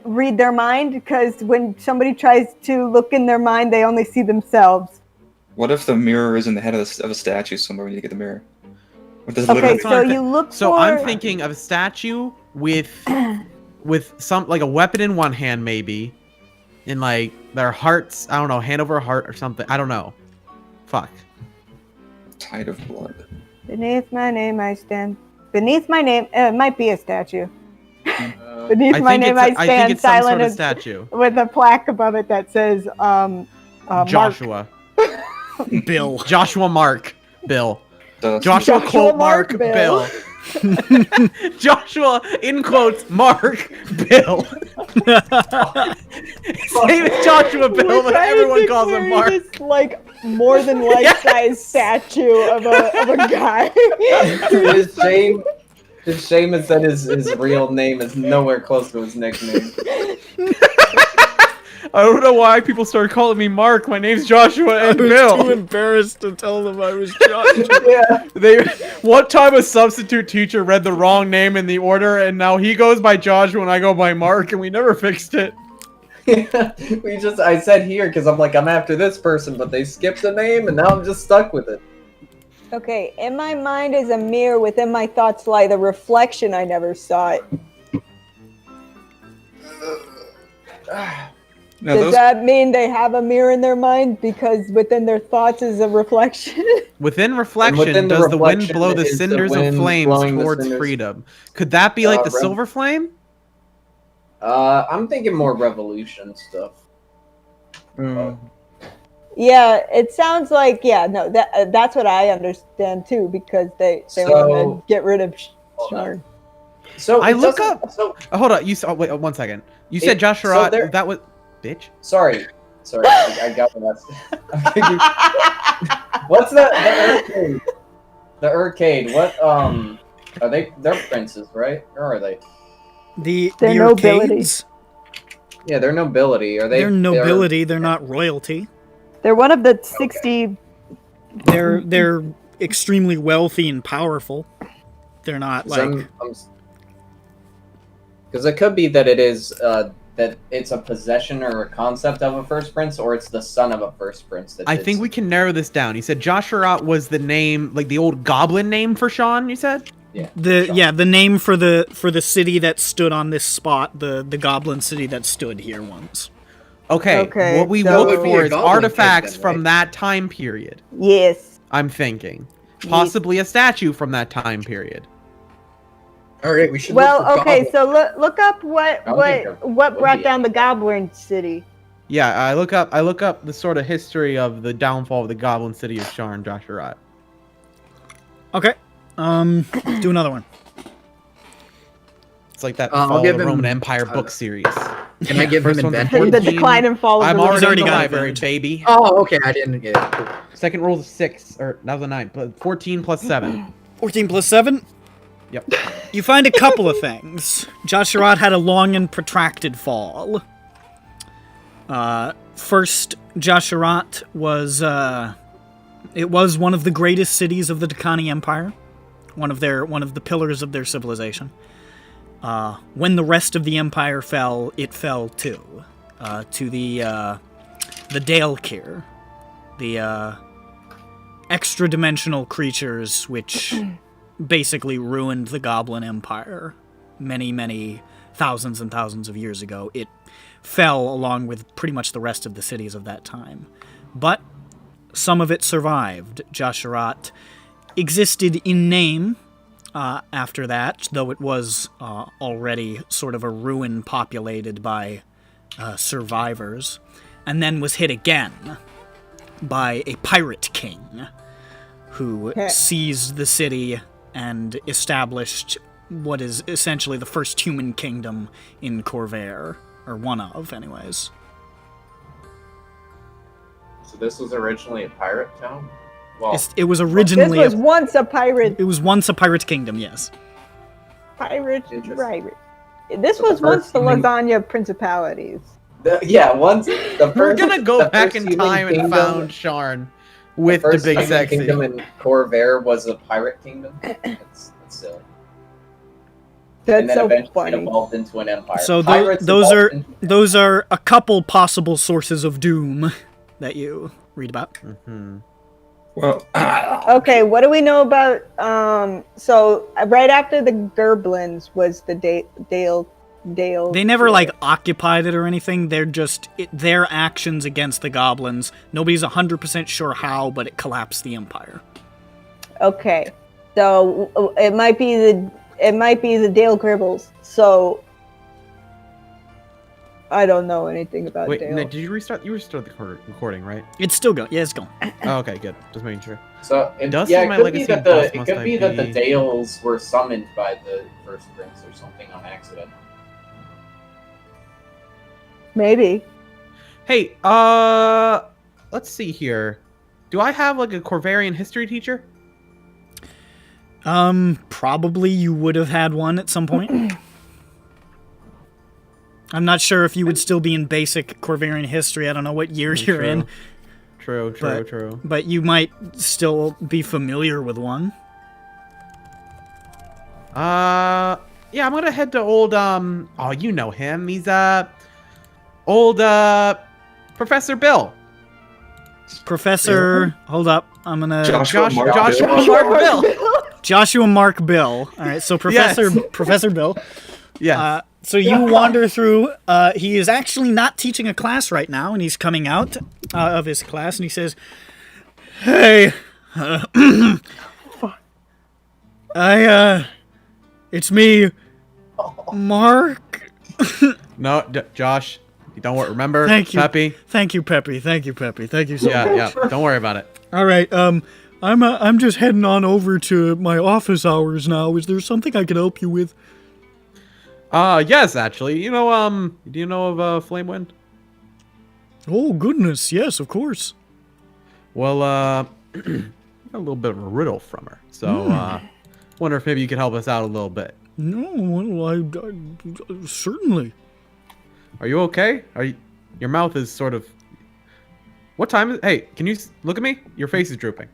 S2: read their mind because when somebody tries to look in their mind, they only see themselves.
S7: What if the mirror is in the head of a statue somewhere when you get the mirror? What does it
S2: Okay,
S7: literally
S2: so
S4: Sorry,
S2: you look
S4: So
S2: for.
S4: I'm thinking of a statue with some like a weapon in one hand maybe, and like their hearts. I don't know, hand over a heart or something. I don't know. Fuck.
S7: tide of blood?
S2: Beneath my name, I stand. Beneath my name, it might be a statue.
S3: Uh,
S2: Beneath my name, I
S4: I think
S2: stand
S4: it's some
S2: silent
S4: sort of
S2: as-
S4: statue.
S2: with a plaque above it that says, Mark.
S4: Joshua.
S1: Bill.
S4: Joshua Mark. Bill.
S7: Dust.
S4: Joshua,
S2: Joshua
S4: quote
S2: Mark
S4: Mark
S2: Bill.
S4: Bill. Joshua in quotes Mark Bill. His name is Joshua Bill,
S2: We're
S4: but
S2: trying to
S4: everyone calls him
S2: carry
S4: Mark.
S2: This, like more than life-size statue of a guy.
S3: His shame is that his real name is nowhere close to his nickname.
S4: I don't know why people started calling me Mark. My name's Joshua and
S1: Too
S4: Bill.
S1: embarrassed to tell them I was Josh.
S3: Yeah.
S4: One time a substitute teacher read the wrong name in the order, and now he goes by Joshua and I go by Mark, and we never fixed it.
S3: I said here because I'm like, I'm after this person, but they skipped the name and now I'm just stuck with it.
S2: Okay, in my mind is a mirror. Within my thoughts lie the reflection. I never saw it.
S7: Now,
S2: Does
S7: those,
S2: that mean they have a mirror in their mind because within their thoughts is a reflection?
S4: Within reflection,
S3: within the
S4: does the wind
S3: reflection
S4: blow the
S3: is the
S4: cinders of
S3: wind
S4: flames
S3: blowing the
S4: towards
S3: cinders.
S4: freedom? Could that be like the
S3: Rev-
S4: silver flame?
S3: I'm thinking more revolution stuff.
S2: Yeah, it sounds like that's what I understand too because they
S3: So-
S2: want to get rid of Sharn.
S3: So
S4: I
S3: it
S4: look
S3: doesn't-
S4: up-
S3: So
S4: Hold on, wait, 1 second. You said Joshua.
S3: so there-
S4: that was, bitch.
S3: sorry. Sorry, I got lost. What's the arcade? The arcade. What are they? They're princes, right? Or are they?
S1: The
S2: nobility.
S1: arcades?
S3: Yeah, they're nobility. Are they?
S1: They're nobility. They're not royalty.
S2: They're one of the 60.
S1: They're extremely wealthy and powerful. They're not like.
S3: Because it could be that it is that it's a possession or a concept of a first prince, or it's the son of a first prince.
S4: I think we can narrow this down. You said Josharat was the name, like the old goblin name for Sharn. You said.
S3: Yeah.
S1: The name for the city that stood on this spot, the goblin city that stood here once.
S4: Okay. What we
S2: so
S4: look for is artifacts
S8: then,
S4: from that time period.
S2: Yes.
S4: I'm thinking, possibly a statue from that time period.
S8: All right, we should.
S2: Well,
S8: look for
S2: okay.
S8: goblins.
S2: So look up what brought down the goblin city.
S4: Yeah, I look up the sort of history of the downfall of the goblin city of Sharn, Josharat.
S1: Okay. Do another one.
S4: It's like that
S8: I'll
S4: Fall of
S8: give
S4: the
S8: him-
S4: Roman Empire book series.
S8: Can I give him
S4: First one's a
S8: invention?
S2: The
S4: 14.
S2: decline and fall of
S4: I'm
S2: the
S4: already
S1: already
S4: in the
S1: got
S4: library,
S1: invented.
S4: baby.
S8: Oh, okay. I didn't get it. Cool.
S4: Second roll is 6, or that was a 9, but 14 plus 7.
S1: 14 plus 7.
S4: Yep.
S1: You find a couple of things. Josharat had a long and protracted fall. First, Josharat was it was one of the greatest cities of the Dakani Empire, one of the pillars of their civilization. When the rest of the empire fell, it fell too, to the Dalekir, the extra-dimensional creatures which basically ruined the Goblin Empire many, many thousands and thousands of years ago. It fell along with pretty much the rest of the cities of that time. But some of it survived. Josharat existed in name after that, though it was already sort of a ruin populated by survivors, and then was hit again by a pirate king who seized the city and established what is essentially the first human kingdom in Corvair, or one of, anyways.
S3: So this was originally a pirate town? Well,
S1: It was originally...
S2: This was once a pirate.
S1: It was once a pirate kingdom, yes.
S2: Pirate.
S3: Interesting.
S2: Right. This
S3: So
S2: was
S3: the
S2: once
S3: first
S2: the
S3: human-
S2: lasagna principalities.
S3: once the
S4: We're
S3: first,
S4: gonna go
S3: the
S4: back
S3: first
S4: in
S3: human
S4: time and
S3: kingdom-
S4: found Sharn with the
S3: first
S4: big
S3: human
S4: sexy.
S3: kingdom in Corvair was a pirate kingdom. That's silly. And
S2: That's
S3: then
S2: so
S3: eventually it
S2: funny.
S3: evolved into an empire.
S1: So
S3: Pirates
S1: those
S3: evolved
S1: are
S3: into-
S1: those are a couple possible sources of doom that you read about.
S4: Mm-hmm.
S5: Well,
S2: Okay, what do we know about? So right after the Gerblins was the Dale.
S1: They never like occupied it or anything. They're just their actions against the goblins. Nobody's 100% sure how, but it collapsed the empire.
S2: Okay, so it might be the Dale Gribbles. So I don't know anything about
S4: Wait,
S2: Dale.
S4: Nick, did you restart? You restored the recording, right?
S1: It's still going. Yeah, it's going.
S4: Oh, okay, good. Just making sure.
S3: So it,
S4: Dust
S3: yeah,
S4: is
S3: it
S4: my
S3: could
S4: legacy
S3: be that
S4: boss,
S3: the
S4: must
S3: it could
S4: I
S3: be that the
S4: be-
S3: Dales were summoned by the first prince or something on accident.
S2: Maybe.
S4: Hey, let's see here. Do I have like a Corvarian history teacher?
S1: Probably you would have had one at some point. I'm not sure if you would still be in basic Corvarian history. I don't know what year you're in.
S4: True.
S1: But you might still be familiar with one.
S4: Yeah, I'm gonna head to old, oh, you know him. He's, old, Professor Bill.
S1: Professor, hold up. I'm gonna...
S5: Joshua Mark
S4: Bill.
S1: Joshua Mark Bill. All right, so Professor Bill.
S4: Yes.
S1: So you wander through. He is actually not teaching a class right now, and he's coming out of his class, and he says, "Hey, it's me, Mark."
S4: No, Josh, don't worry. Remember,
S1: Thank you,
S4: Peppy?
S1: Thank you, Peppy. Thank you so much.
S4: Yeah, don't worry about it.
S1: All right. I'm just heading on over to my office hours now. Is there something I can help you with?
S4: Yes, actually. You know, do you know of Flamewind?
S1: Oh, goodness, yes, of course.
S4: Well, a little bit of a riddle from her. So, wonder if maybe you could help us out a little bit.
S1: No, well, I certainly.
S4: Are you okay? Your mouth is sort of... What time is it? Hey, can you look at me? Your face is drooping.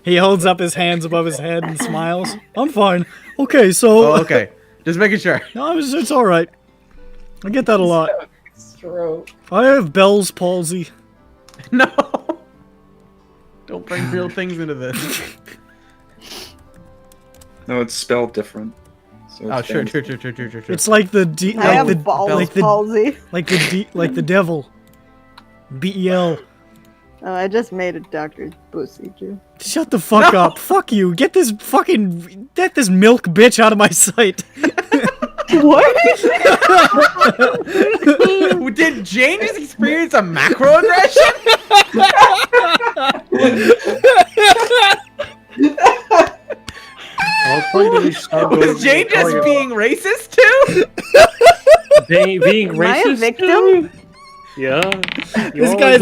S1: He holds up his hands above his head and smiles. I'm fine. Okay, so...
S4: Oh, okay. Just making sure.
S1: No, it's alright. I get that a lot.
S3: Stroke.
S1: I have Bell's palsy.
S4: No! Don't bring real things into this.
S5: No, it's spelled different. So
S4: Oh, sure.
S1: It's like the
S2: I have Bell's palsy.
S1: like the devil. B-E-L.
S2: Oh, I just made a doctor's pussy, Drew.
S1: Shut the fuck up. Fuck you. Get this milk bitch out of my sight.
S2: What?
S4: Did Jane just experience a macroaggression? Was Jane just being racist too?
S6: Being
S2: Am I a
S6: racist?
S2: victim?
S6: Yeah.
S1: This guy's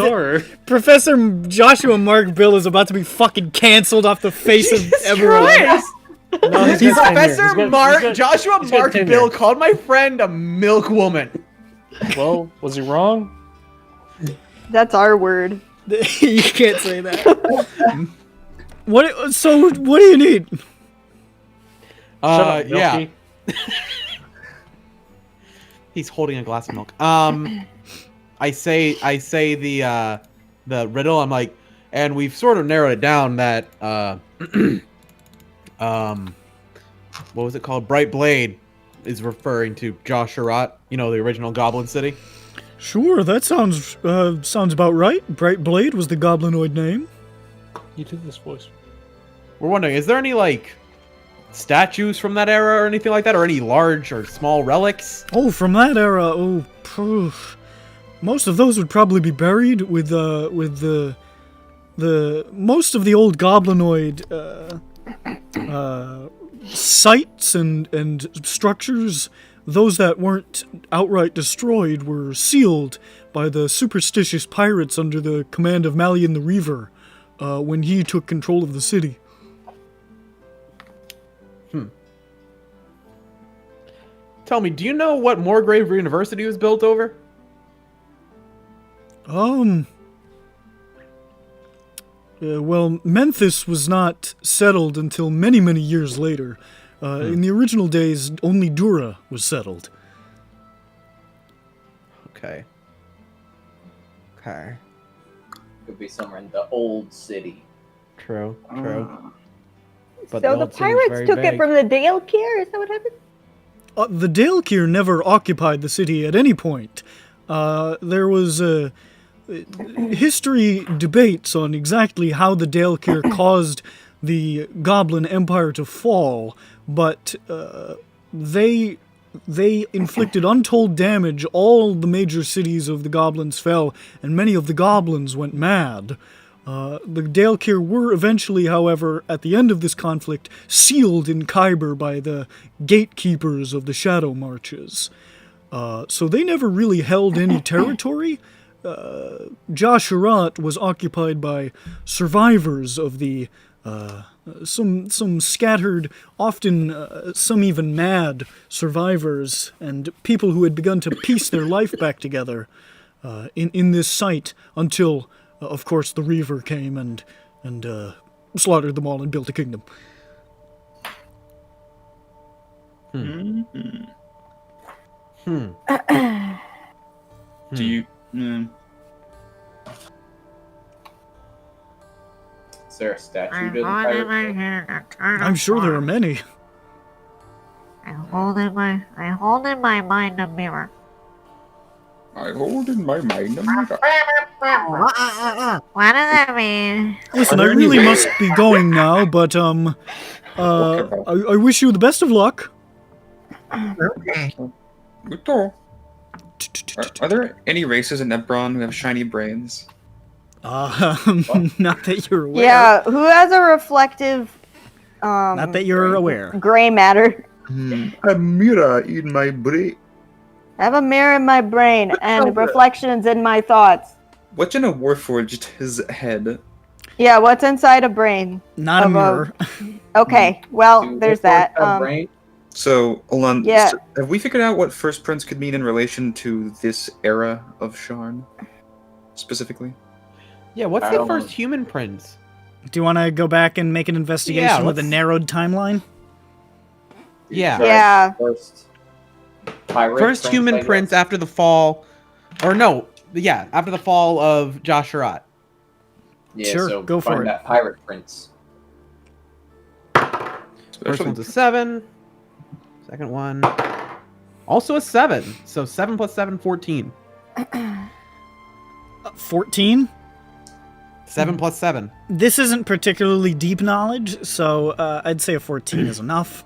S1: Professor Joshua Mark Bill is about to be fucking canceled off the face of everyone.
S6: No,
S4: He's Professor Joshua Mark Bill called my friend a milk woman.
S6: Well, was he wrong?
S2: That's our word.
S1: You can't say that. So, what do you need?
S6: Shut up,
S4: yeah.
S6: Milky.
S4: He's holding a glass of milk. I say the riddle. I'm like, and we've sort of narrowed it down that what was it called? Bright Blade is referring to Joshurat, the original Goblin City.
S1: Sure, that sounds about right. Bright Blade was the goblinoid name.
S6: You did this voice.
S4: We're wondering, is there any statues from that era or anything like that, or any large or small relics?
S1: Oh, from that era. Oh, most of those would probably be buried with the most of the old goblinoid sites and structures. Those that weren't outright destroyed were sealed by the superstitious pirates under the command of Malian the Reaver when he took control of the city.
S4: Tell me, do you know what Moorgrave University was built over?
S1: Well, Memphis was not settled until many, many years later. In the original days, only Dura was settled.
S4: Okay.
S3: Could be somewhere in the old city.
S4: True. But
S2: So the pirates took it from the Dale Kier? Is that what happened?
S1: The Dale Kier never occupied the city at any point. There was history debates on exactly how the Dale Kier caused the Goblin Empire to fall, but they inflicted untold damage. All the major cities of the goblins fell, and many of the goblins went mad. The Dale Kier were eventually, however, at the end of this conflict, sealed in Khyber by the gatekeepers of the Shadow Marches. So they never really held any territory. Joshurat was occupied by survivors of the some scattered, often some even mad survivors, and people who had begun to piece their life back together in this site until, of course, the Reaver came and slaughtered them all and built a kingdom.
S5: Do you...
S3: Is there a statue to the pirate?
S1: I'm sure there are many.
S10: I hold in my mind a mirror.
S7: I hold in my mind a mirror.
S10: What does that mean?
S1: Listen, I really must be going now, but I wish you the best of luck.
S10: Okay.
S7: Good talk.
S5: Are there any races in EBERRON who have shiny brains?
S1: Not that you're aware.
S2: Yeah, who has a reflective
S1: Not that you're aware.
S2: gray matter?
S7: A mirror in my brain.
S2: I have a mirror in my brain and reflections in my thoughts.
S5: What's in a Warforged's head?
S2: Yeah, what's inside a brain?
S1: Not a mirror.
S2: Okay, well, there's that.
S3: Brain?
S5: So, Alon,
S2: Yeah.
S5: have we figured out what First Prince could mean in relation to this era of Sharn, specifically?
S4: Yeah, what's the first human prince?
S1: Do you want to go back and make an investigation with a narrowed timeline?
S4: Yeah.
S2: Yeah.
S4: First human prince after the fall, or no, yeah, after the fall of Josharat.
S3: Yeah,
S1: sure,
S3: so
S1: go for
S3: find
S1: it.
S3: that pirate prince.
S4: First one's a 7. Second one, also a 7. So 7 plus 7, 14.
S1: 14?
S4: 7 plus 7.
S1: This isn't particularly deep knowledge, so I'd say a 14 is enough.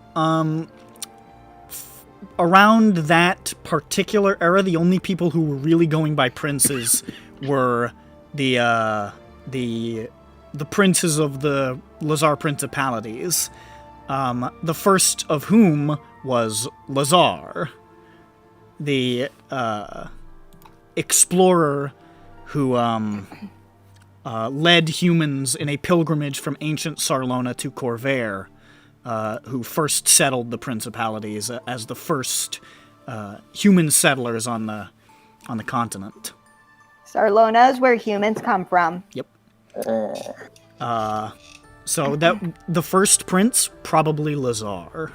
S1: Around that particular era, the only people who were really going by princes were the princes of the Lazar principalities. The first of whom was Lazar, the explorer who led humans in a pilgrimage from ancient Sarlona to Corvair, who first settled the principalities as the first human settlers on the continent.
S2: Sarlona is where humans come from.
S1: Yep. So that the first prince, probably Lazar.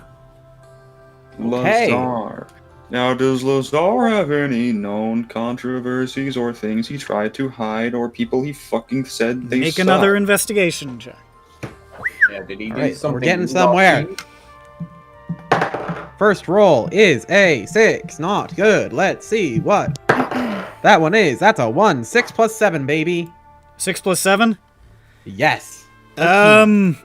S4: Okay.
S5: Lazar. Now, does Lazar have any known controversies or things he tried to hide or people he fucking said they
S1: Make
S5: saw?
S1: another investigation check.
S3: Yeah, did he do
S4: Alright,
S3: something?
S4: we're getting somewhere. First roll is a 6. Not good. Let's see what that one is. That's a 1. 6 plus 7, baby.
S1: 6 plus 7?
S4: Yes.
S3: Is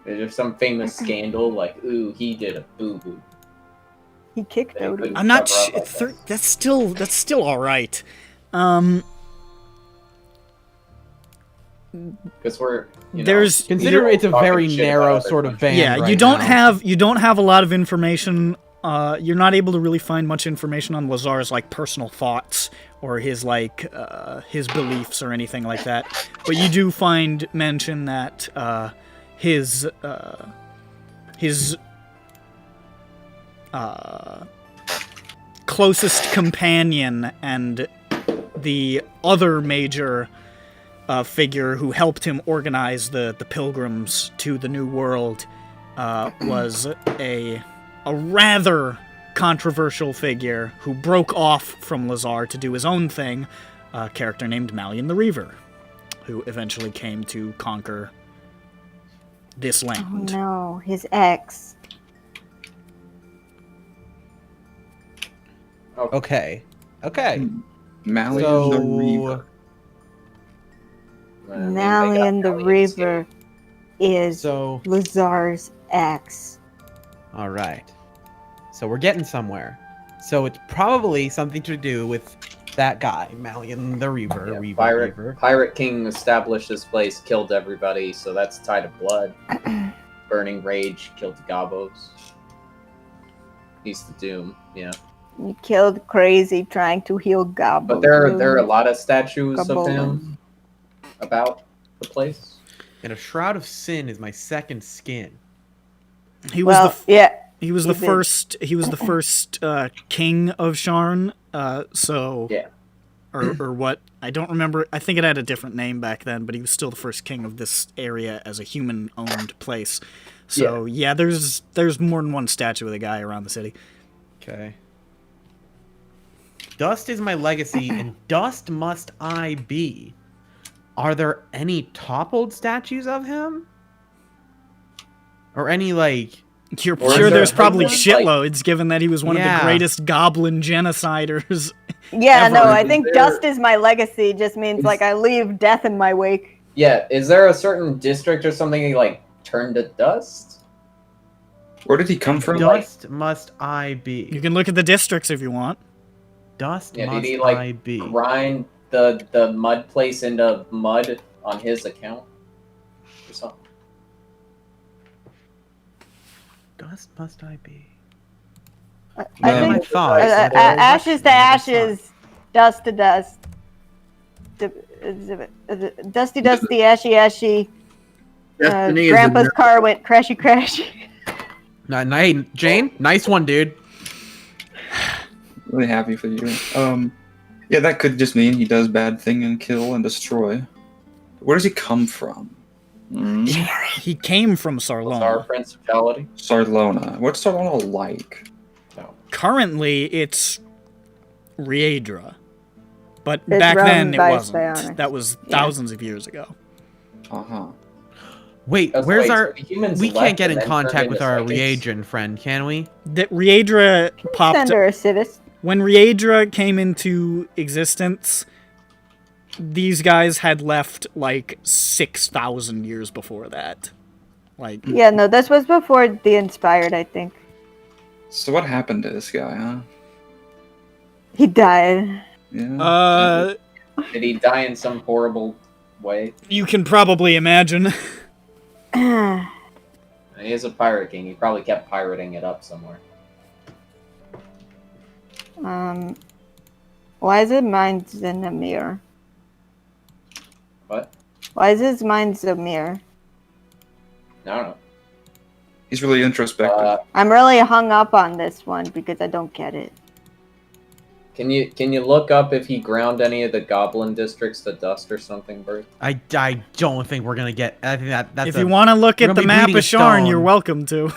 S3: there some famous scandal like, ooh, he did a boo-boo?
S2: He kicked out.
S1: I'm not sure. That's still all right.
S3: Because we're
S1: there's
S4: consider it's a very narrow sort of band.
S1: Yeah,
S4: right
S1: you don't
S4: now.
S1: have a lot of information. You're not able to really find much information on Lazar's like personal thoughts or his like his beliefs or anything like that. But you do find mention that his closest companion and the other major figure who helped him organize the pilgrims to the New World was a rather controversial figure who broke off from Lazar to do his own thing, a character named Malian the Reaver, who eventually came to conquer this land.
S2: Oh no, his ex.
S4: Okay.
S5: Malian the Reaver.
S2: Malian the Reaver is Lazar's ex.
S4: All right. So we're getting somewhere. So it's probably something to do with that guy, Malian the Reaver.
S3: Yeah, Pirate King established this place, killed everybody, so that's Tide of Blood. Burning Rage killed the Gobos. He's the Doom, yeah.
S2: He killed Crazy trying to heal Gabo.
S3: But there are a lot of statues of him about the place.
S4: And a Shroud of Sin is my second skin.
S1: He was He was the first king of Sharn. Or what? I don't remember. I think it had a different name back then, but he was still the first king of this area as a human-owned place. So yeah, there's more than one statue of the guy around the city.
S4: Okay. Dust is my legacy, and dust must I be. Are there any toppled statues of him? Or any, like...
S1: You're sure there's probably shitloads, given that he was one of the greatest goblin genociders
S2: Yeah,
S1: ever.
S2: no, I think dust is my legacy just means, like, I leave death in my wake.
S3: Yeah, is there a certain district or something he, like, turned to dust?
S5: Where did he come from?
S4: Dust must I be.
S1: You can look at the districts if you want.
S4: Dust
S3: Yeah,
S4: must
S3: did he, like,
S4: I be.
S3: grind the mud place into mud on his account? Or something?
S4: Dust must I be.
S2: I
S4: I
S2: think
S4: thought.
S2: ashes to ashes, dust to dust. Dusty, dusty, ashy, ashy.
S8: Destiny is
S2: Grandpa's
S8: a
S2: car went crashy, crashy.
S4: Hey, Jane, nice one, dude.
S5: Really happy for you. Yeah, that could just mean he does bad thing and kill and destroy. Where does he come from?
S1: He came from Sarlona.
S3: Our principality.
S5: Sarlona. What's Sarlona like?
S3: No.
S1: Currently, it's Riedra. But
S2: It's
S1: back
S2: run
S1: then, it
S2: by
S1: wasn't.
S2: psionics.
S1: That was thousands of years ago.
S5: Uh-huh.
S4: Wait,
S3: That's
S4: where's
S3: right,
S4: our...
S3: so the humans
S4: We
S3: left
S4: can't get
S3: and
S4: in
S3: then
S4: contact
S3: turned
S4: with
S3: into
S4: our
S3: psychics.
S4: reagent friend, can we?
S1: That Riedra popped...
S2: Send her a civis.
S1: When Riedra came into existence, these guys had left like 6,000 years before that. Like,
S2: Yeah, no, this was before the Inspired, I think.
S5: So what happened to this guy, huh?
S2: He died.
S5: Yeah.
S3: Did he die in some horrible way?
S1: You can probably imagine.
S3: He is a pirate king. He probably kept pirating it up somewhere.
S2: Why is his mind in a mirror?
S3: What?
S2: Why is his mind a mirror?
S3: I don't know.
S5: He's really introspective.
S2: I'm really hung up on this one because I don't get it.
S3: Can you look up if he ground any of the goblin districts to dust or something, Bert?
S4: I don't think we're gonna get... I think that's
S1: If you want to look at the map of Sharn, you're welcome to.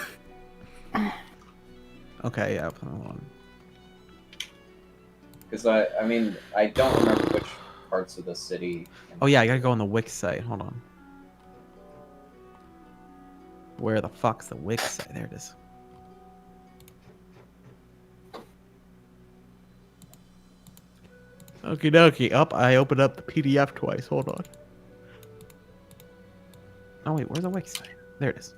S4: Okay, yeah. Hold on.
S3: Because I mean, I don't remember which parts of the city.
S4: Oh yeah, I gotta go on the Wix site. Hold on. Where the fuck's the Wix site? There it is. Okie dokie. Up, I opened up the PDF twice. Hold on. Oh wait, where's the Wix site? There it is.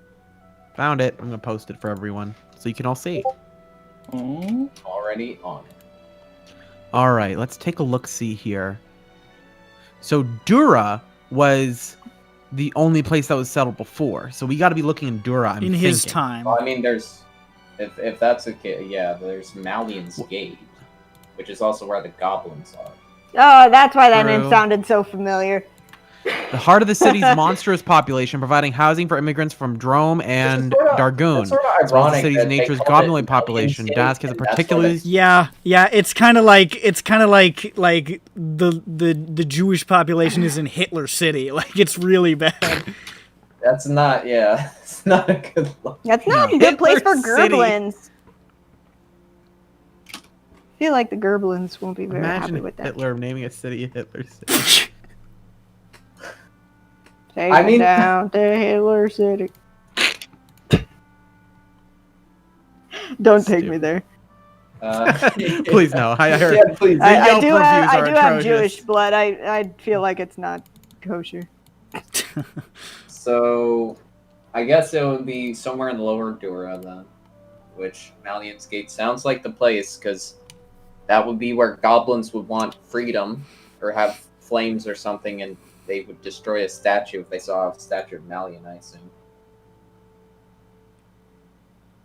S4: Found it. I'm gonna post it for everyone so you can all see.
S3: Already on it.
S4: All right, let's take a look-see here. So Dura was the only place that was settled before, so we got to be looking in Dura.
S1: In his time.
S3: Well, I mean, there's if that's the case, yeah, there's Malian's Gate, which is also where the goblins are.
S2: Oh, that's why that name
S4: True.
S2: sounded so familiar.
S4: The heart of the city's monstrous population, providing housing for immigrants from Drome and Dargoon.
S3: It's sort of
S4: As well as the
S3: ironic
S4: city's
S3: that they
S4: nature's
S3: called it
S4: goblinoid population.
S3: Malian's
S4: Daask
S3: Gate,
S4: has a
S3: and that's why
S4: particularly...
S1: Yeah, it's kind of like the Jewish population is in Hitler City. Like, it's really bad.
S3: That's not, yeah, it's not a good look.
S2: That's not a good place for
S4: Hitler City.
S2: gerblins. I feel like the gerblins won't be very happy
S4: Imagine
S2: with that.
S4: Hitler naming a city Hitler City.
S2: Take
S3: I mean-
S2: it down to Hitler City. Don't take me there.
S4: Please no. I heard.
S3: Yeah, please.
S4: The
S2: I
S4: Yelp
S2: do
S4: reviews
S2: have
S4: are atrocious.
S2: Jewish blood. I feel like it's not kosher.
S3: So, I guess it would be somewhere in Lower Dura then, which Malian's Gate sounds like the place, because that would be where goblins would want freedom, or have flames or something, and they would destroy a statue if they saw a statue of Malian, I assume.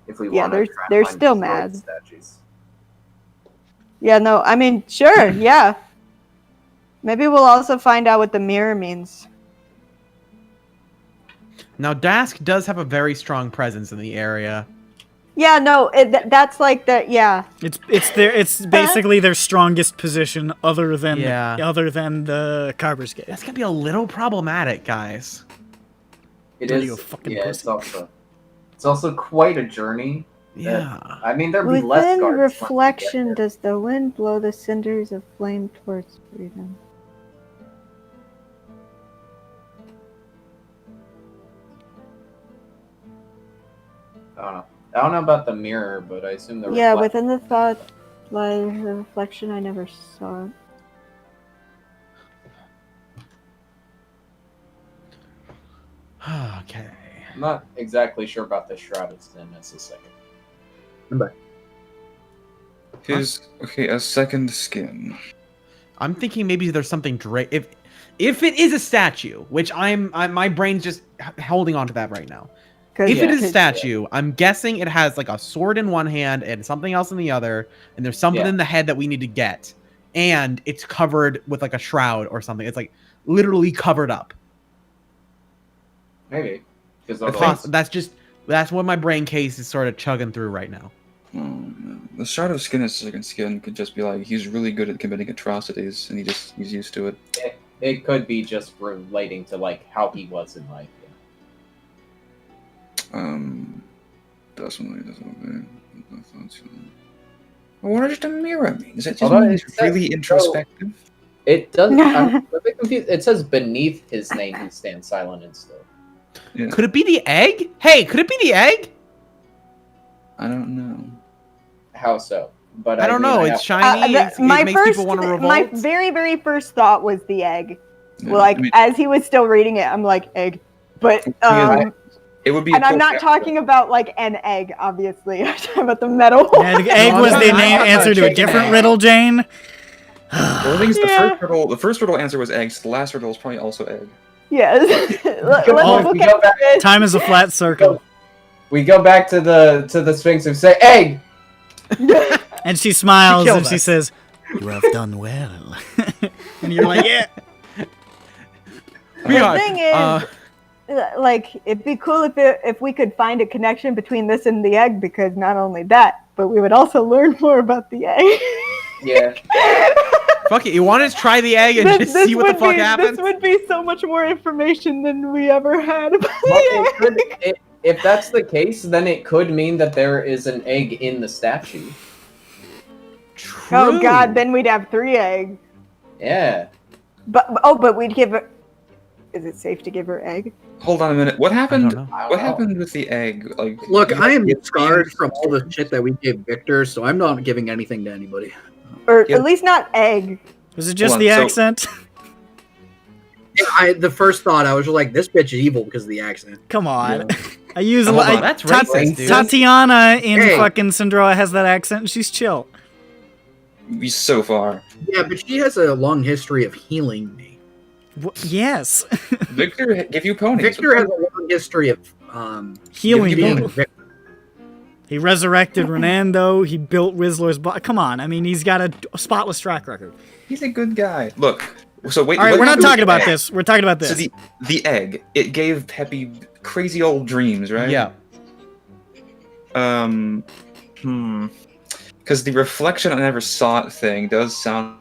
S3: If we
S2: Yeah,
S3: want to
S2: they're
S3: find
S2: still
S3: destroyed
S2: mad.
S3: Statues.
S2: Yeah, no, I mean, sure, yeah. Maybe we'll also find out what the mirror means.
S4: Now, Daask does have a very strong presence in the area.
S2: Yeah, no, that's like the, yeah.
S1: It's basically their strongest position other than
S4: Yeah.
S1: the Carver's Gate.
S4: That's gonna be a little problematic, guys.
S3: It
S1: Are
S3: is.
S1: you a fucking
S3: Yeah,
S1: pussy?
S3: it's also quite a journey.
S4: Yeah.
S3: I mean, there'd be less
S2: Within
S3: guards. once we get
S2: reflection,
S3: there.
S2: does the wind blow the cinders of flame towards freedom?
S3: I don't know about the mirror, but I assume the
S2: Yeah, within the thought lies the reflection. I never saw it.
S4: Okay.
S3: I'm not exactly sure about the Shroud of Sin. That's a second.
S5: A second skin.
S4: I'm thinking maybe there's something if it is a statue, which my brain's just holding on to that right now. If it is a statue, I'm guessing it has like a sword in one hand and something else in the other, and there's something in the head that we need to get, and it's covered with like a shroud or something. It's like literally covered up.
S3: Maybe.
S4: That's what my brain case is sort of chugging through right now.
S5: The shard of skin is second skin could just be like he's really good at committing atrocities and he's used to it.
S3: It could be just relating to like how he was in life.
S5: Definitely doesn't. What does the mirror mean? Is it just really introspective?
S3: It does. I'm a bit confused. It says beneath his name he stands silent and still.
S4: Yeah. Could it be the egg? Hey, could it be the egg?
S5: I don't know.
S3: How so? But
S4: I don't know. It's shiny. It makes people want to revolt.
S2: My very first thought was the egg. Yeah, well, as he was still reading it, I'm like egg, but
S5: it would be.
S2: And I'm not talking about like an egg, obviously. I'm talking about the metal.
S1: Yeah, the egg was the answer to a different riddle, Jane.
S5: Well, the thing is, the first riddle answer was egg. So the last riddle is probably also egg.
S2: Yes. Let's look at this.
S1: Time is a flat circle.
S3: We go back to the Sphinx and say egg.
S1: And she smiles and she says, "You have done well." And you're like, "Yeah."
S2: The thing is, like, it'd be cool if we could find a connection between this and the egg, because not only that, but we would also learn more about the egg.
S3: Yeah.
S4: Fuck it, you want to try the egg and just see what the fuck happens?
S2: This would be so much more information than we ever had about the egg.
S3: If that's the case, then it could mean that there is an egg in the statue.
S4: True.
S2: Oh god, then we'd have 3 eggs.
S3: Yeah.
S2: But we'd give her... Is it safe to give her egg?
S5: Hold on a minute. What happened? What happened with the egg? Like,
S8: look, I am scarred from all the shit that we gave Victor, so I'm not giving anything to anybody.
S2: Or at least not egg.
S1: Was it just the accent?
S8: Yeah, the first thought I was just like, this bitch is evil because of the accent.
S1: Come on.
S8: Yeah.
S1: I use a lot.
S4: That's racist, dude.
S1: Tatiana in fucking Cinderella has that accent, and she's chill.
S5: So far.
S8: Yeah, but she has a long history of healing me.
S1: Yes.
S5: Victor give you ponies.
S8: Victor has a long history of
S1: healing people. He resurrected Renando. He built Rizzler's body. Come on, I mean, he's got a spotless track record.
S5: He's a good guy. Look, so wait.
S1: All right, we're not talking about this. We're talking about this.
S5: So the egg, it gave Peppy crazy old dreams, right?
S4: Yeah.
S5: Because the reflection I never saw it thing does sound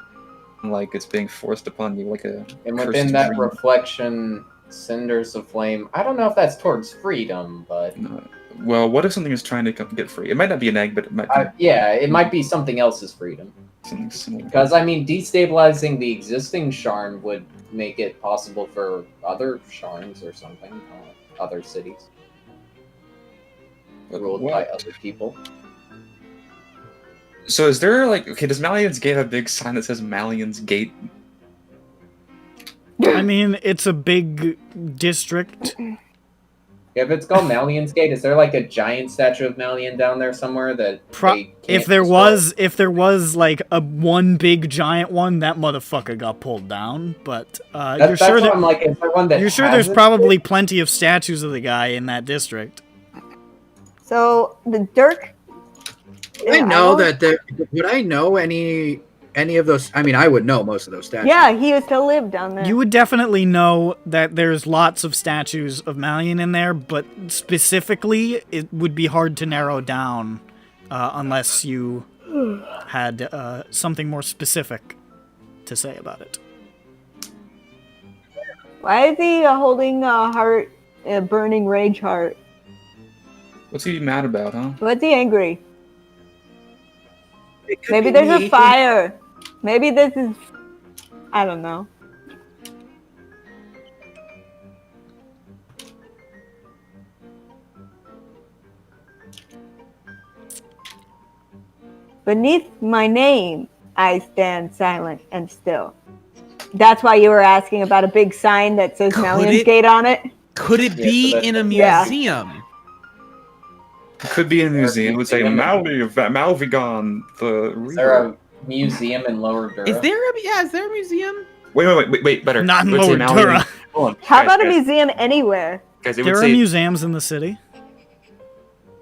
S5: like it's being forced upon you, like a.
S3: And within that reflection, cinders of flame. I don't know if that's towards freedom, but.
S5: No. Well, what if something is trying to get free? It might not be an egg, but it might be...
S3: Yeah, it might be something else's freedom.
S5: Something similar.
S3: Because, I mean, destabilizing the existing Sharn would make it possible for other Sharns or something, other cities. Ruled by other people.
S5: So is there, like... Okay, does Malian's Gate have a big sign that says Malian's Gate?
S1: I mean, it's a big district.
S3: If it's called Malian's Gate, is there like a giant statue of Malian down there somewhere that
S1: if there was like a one big giant one, that motherfucker got pulled down. But you're sure that
S3: like, is there one that
S1: you're sure there's probably plenty of statues of the guy in that district.
S2: So the Dirk.
S8: I know that would I know any of those? I mean, I would know most of those statues.
S2: Yeah, he used to live down there.
S1: You would definitely know that there's lots of statues of Malian in there, but specifically, it would be hard to narrow down unless you had something more specific to say about it.
S2: Why is he holding a heart, a burning rage heart?
S5: What's he mad about, huh?
S2: What's he angry? Maybe there's a fire. Maybe this is... I don't know. Beneath my name, I stand silent and still. That's why you were asking about a big sign that says Malian's Gate on it?
S4: Could it be in a museum?
S5: It could be in a museum. It would say Malvigon, the Reaver.
S3: Is there a museum in Lower Dura?
S4: Is there a museum?
S5: Wait, better.
S1: Not in Lower Dura.
S2: How about a museum anywhere?
S1: Guys, there are museums in the city.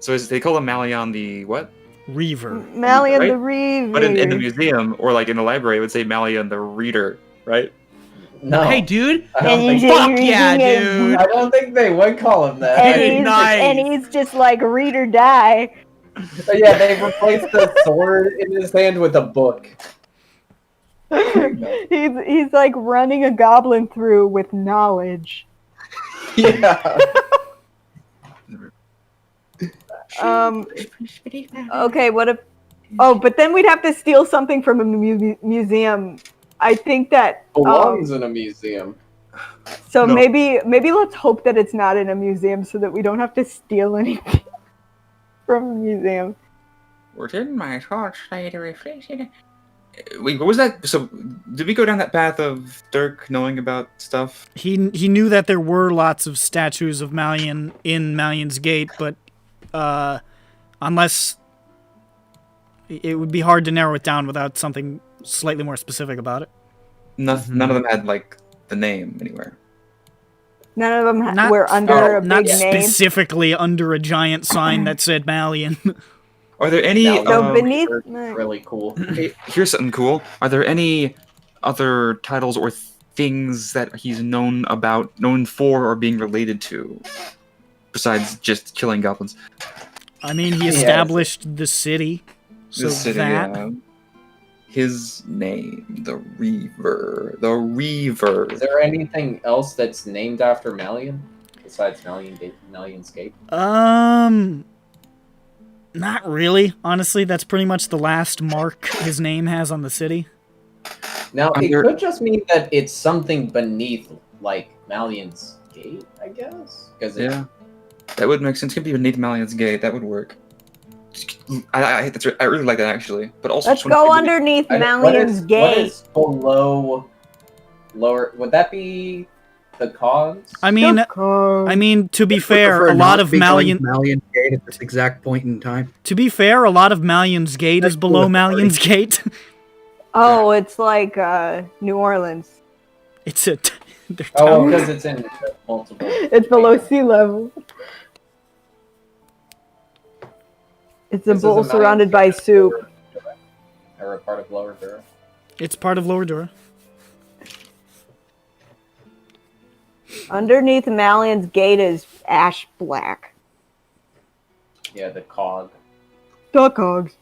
S5: So they call him Malion the what?
S1: Reaver.
S2: Malion
S5: Right?
S2: the Reaver.
S5: But in the museum or like in the library, it would say Malion the Reader, right?
S3: No.
S4: Hey, dude.
S3: I don't think
S4: Fuck yeah, dude.
S3: I don't think they would call him that.
S2: And he's just like read or die.
S3: But yeah, they replaced the sword in his hand with a book.
S2: he's like running a goblin through with knowledge.
S3: Yeah.
S2: Okay, what if... Oh, but then we'd have to steal something from a museum. I think that...
S3: Belongs in a museum.
S2: So maybe let's hope that it's not in a museum so that we don't have to steal anything from a museum.
S5: Within my thoughts, I reflected. Wait, what was that? So, did we go down that path of Dirk knowing about stuff?
S1: He knew that there were lots of statues of Malion in Malion's Gate, but unless it would be hard to narrow it down without something slightly more specific about it.
S5: None of them had like the name anywhere.
S2: None of them were under a big
S1: not
S2: name.
S1: Specifically under a giant sign that said Malion.
S5: Are there any?
S2: So beneath,
S3: really cool.
S5: Hey, here's something cool. Are there any other titles or things that he's known for, or being related to, besides just killing goblins?
S1: I mean, he established the city. So
S5: His name, the Reaver. The Reaver.
S3: Is there anything else that's named after Malion besides Malion's Gate?
S1: Not really. Honestly, that's pretty much the last mark his name has on the city.
S3: Now, it could just mean that it's something beneath, like, Malion's Gate, I guess?
S5: Yeah. That would make sense. It could be beneath Malion's Gate. That would work. I really like that, actually. But also,
S2: let's go underneath Malion's Gate.
S3: What is below... Lower... Would that be... the cogs?
S1: I mean, to be fair, a lot of Malion's
S8: Gate at this exact point in time.
S1: To be fair, a lot of Malion's Gate is below Malion's Gate.
S2: Oh, it's like New Orleans.
S1: It's a.
S3: Because it's in multiple.
S2: It's below sea level. It's a bowl surrounded by soup.
S3: Or a part of Lower Dura.
S1: It's part of Lower Dura.
S2: Underneath Malion's Gate is ash black.
S3: Yeah, the cog.
S2: The cogs.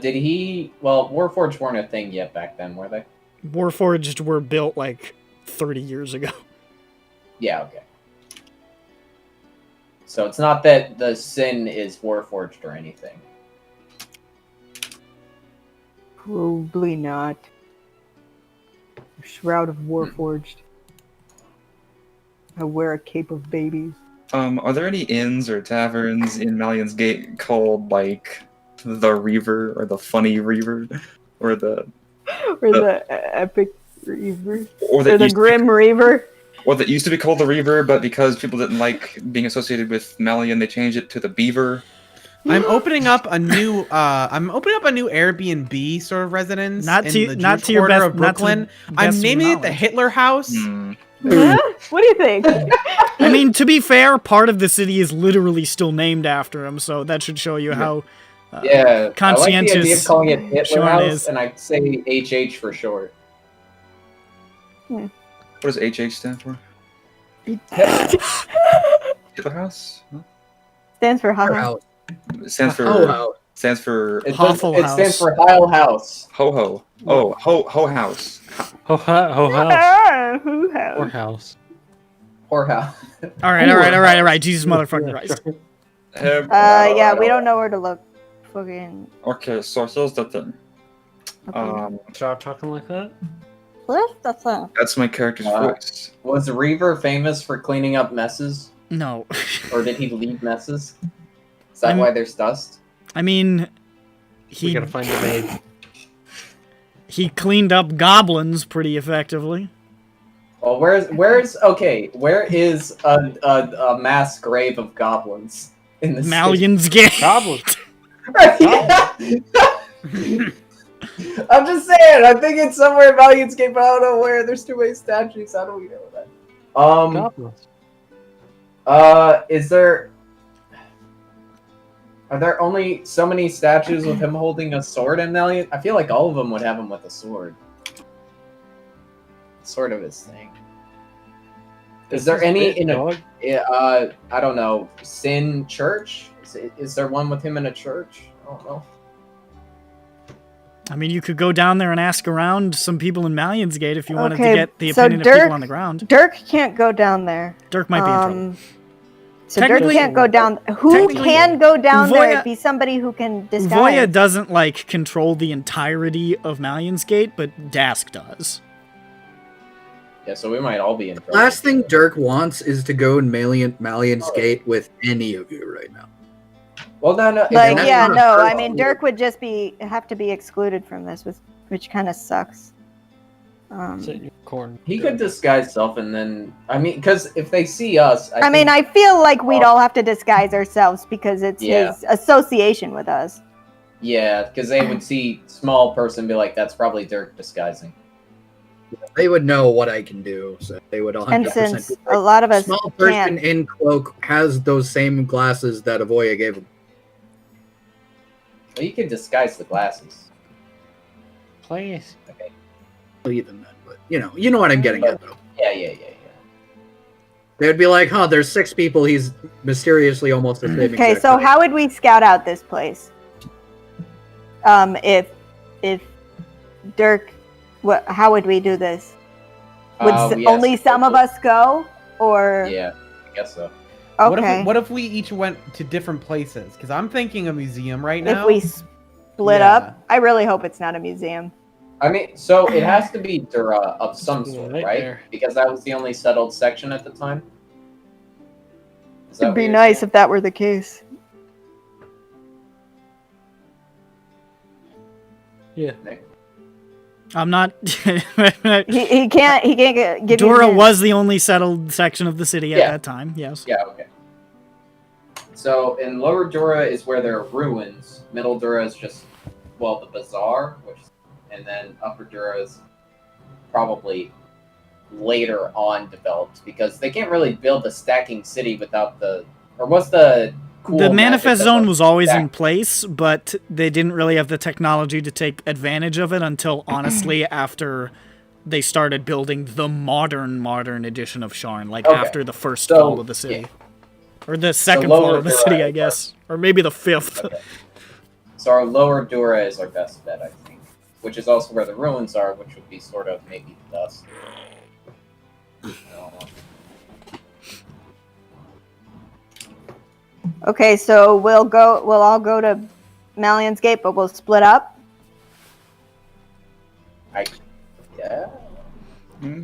S3: Did he... Well, Warforged weren't a thing yet back then, were they?
S1: Warforged were built like 30 years ago.
S3: Yeah, okay. So it's not that the sin is Warforged or anything.
S2: Probably not. Shroud of Warforged. I wear a cape of babies.
S5: Are there any inns or taverns in Malion's Gate called, like, the Reaver, or the Funny Reaver, or the...
S2: Or the Epic Reaver?
S5: Or
S2: the Grim Reaver?
S5: Or that used to be called the Reaver, but because people didn't like being associated with Malion, they changed it to the Beaver.
S4: I'm opening up a new Airbnb sort of residence in the Jewish quarter of Brooklyn. I'm naming it the Hitler House.
S2: Yeah? What do you think?
S1: I mean, to be fair, part of the city is literally still named after him, so that should show you how conscientious
S3: I like the idea of calling it Hitler
S1: Sharn
S3: House,
S1: is.
S3: and I'd say HH for short.
S5: What does HH stand for? Hitler House? Huh?
S2: Stands for House.
S5: It stands for...
S8: Ho-ho.
S5: Stands for...
S3: It stands for Heil House.
S5: Ho-ho. Oh, ho house.
S6: Whorehouse.
S2: Whorehouse.
S3: Whorehouse.
S1: All right. Jesus motherfucking Christ.
S2: Yeah, we don't know where to look. Fucking.
S5: Okay, so here's the thing.
S6: Start talking like that?
S5: That's my character's voice.
S3: Was Reaver famous for cleaning up messes?
S1: No.
S3: Or did he leave messes? Is that why there's dust?
S1: I mean,
S6: We gotta find the maid.
S1: he cleaned up goblins pretty effectively.
S3: Well, where is a mass grave of goblins in the
S1: Malion's Gate.
S6: Goblins.
S3: I'm just saying. I think it's somewhere in Malion's Gate, but I don't know where. There's too many statues. How do we know that?
S6: Goblins.
S3: Is there... Are there only so many statues with him holding a sword in Malian? I feel like all of them would have him with a sword. Sort of his thing. Is there any in a... I don't know, Sin Church? Is there one with him in a church? I don't know.
S1: I mean, you could go down there and ask around some people in Malian's Gate if you wanted to get the opinion of people on the ground.
S2: Dirk can't go down there.
S1: Dirk might be in trouble.
S2: So Dirk can't go down. Who can go down there? It'd be somebody who can disguise.
S1: Voya doesn't, like, control the entirety of Malian's Gate, but Daask does.
S3: Yeah, so we might all be in trouble.
S8: Last thing Dirk wants is to go in Malian's Gate with any of you right now.
S3: Well, no.
S2: Like, yeah, no. I mean, Dirk would just have to be excluded from this, which kind of sucks.
S3: He could disguise self, and then because if they see us,
S2: I feel like we'd all have to disguise ourselves because it's his association with us.
S3: Yeah, because they would see small person, be like, "That's probably Dirk disguising."
S8: They would know what I can do, so they would 100%.
S2: And since a lot of us
S8: small person in cloak has those same glasses that Avoya gave him.
S3: Well, you can disguise the glasses.
S6: Please.
S3: Okay.
S8: Even then, but you know what I'm getting at, though.
S3: Yeah.
S8: They would be like, "Huh, there's 6 people. He's mysteriously almost the same."
S2: Okay, so how would we scout out this place? If Dirk, how would we do this? Would only some of us go, or?
S3: Yeah, I guess so.
S2: Okay.
S4: What if we each went to different places? Because I'm thinking a museum right now.
S2: If we split up, I really hope it's not a museum.
S3: I mean, so it has to be Dura of some sort, right? Because that was the only settled section at the time.
S2: It'd be nice if that were the case.
S6: Yeah.
S1: I'm not.
S2: he can't give.
S1: Dora was the only settled section of the city at that time. Yes.
S3: Yeah. Okay. So in Lower Dura is where there are ruins. Middle Dura is just the bazaar, and then Upper Dura is probably later on developed because they can't really build a stacking city without the
S1: the manifest zone was always in place, but they didn't really have the technology to take advantage of it until honestly after they started building the modern edition of Sharn, after the first fall of the city. Or the second fall of the city, I guess. Or maybe the 5th.
S3: Okay. So our Lower Dura is our best bet, I think. Which is also where the ruins are, which would be sort of maybe the dust.
S2: Okay, so we'll all go to Malian's Gate, but we'll split up.
S3: Yeah. Do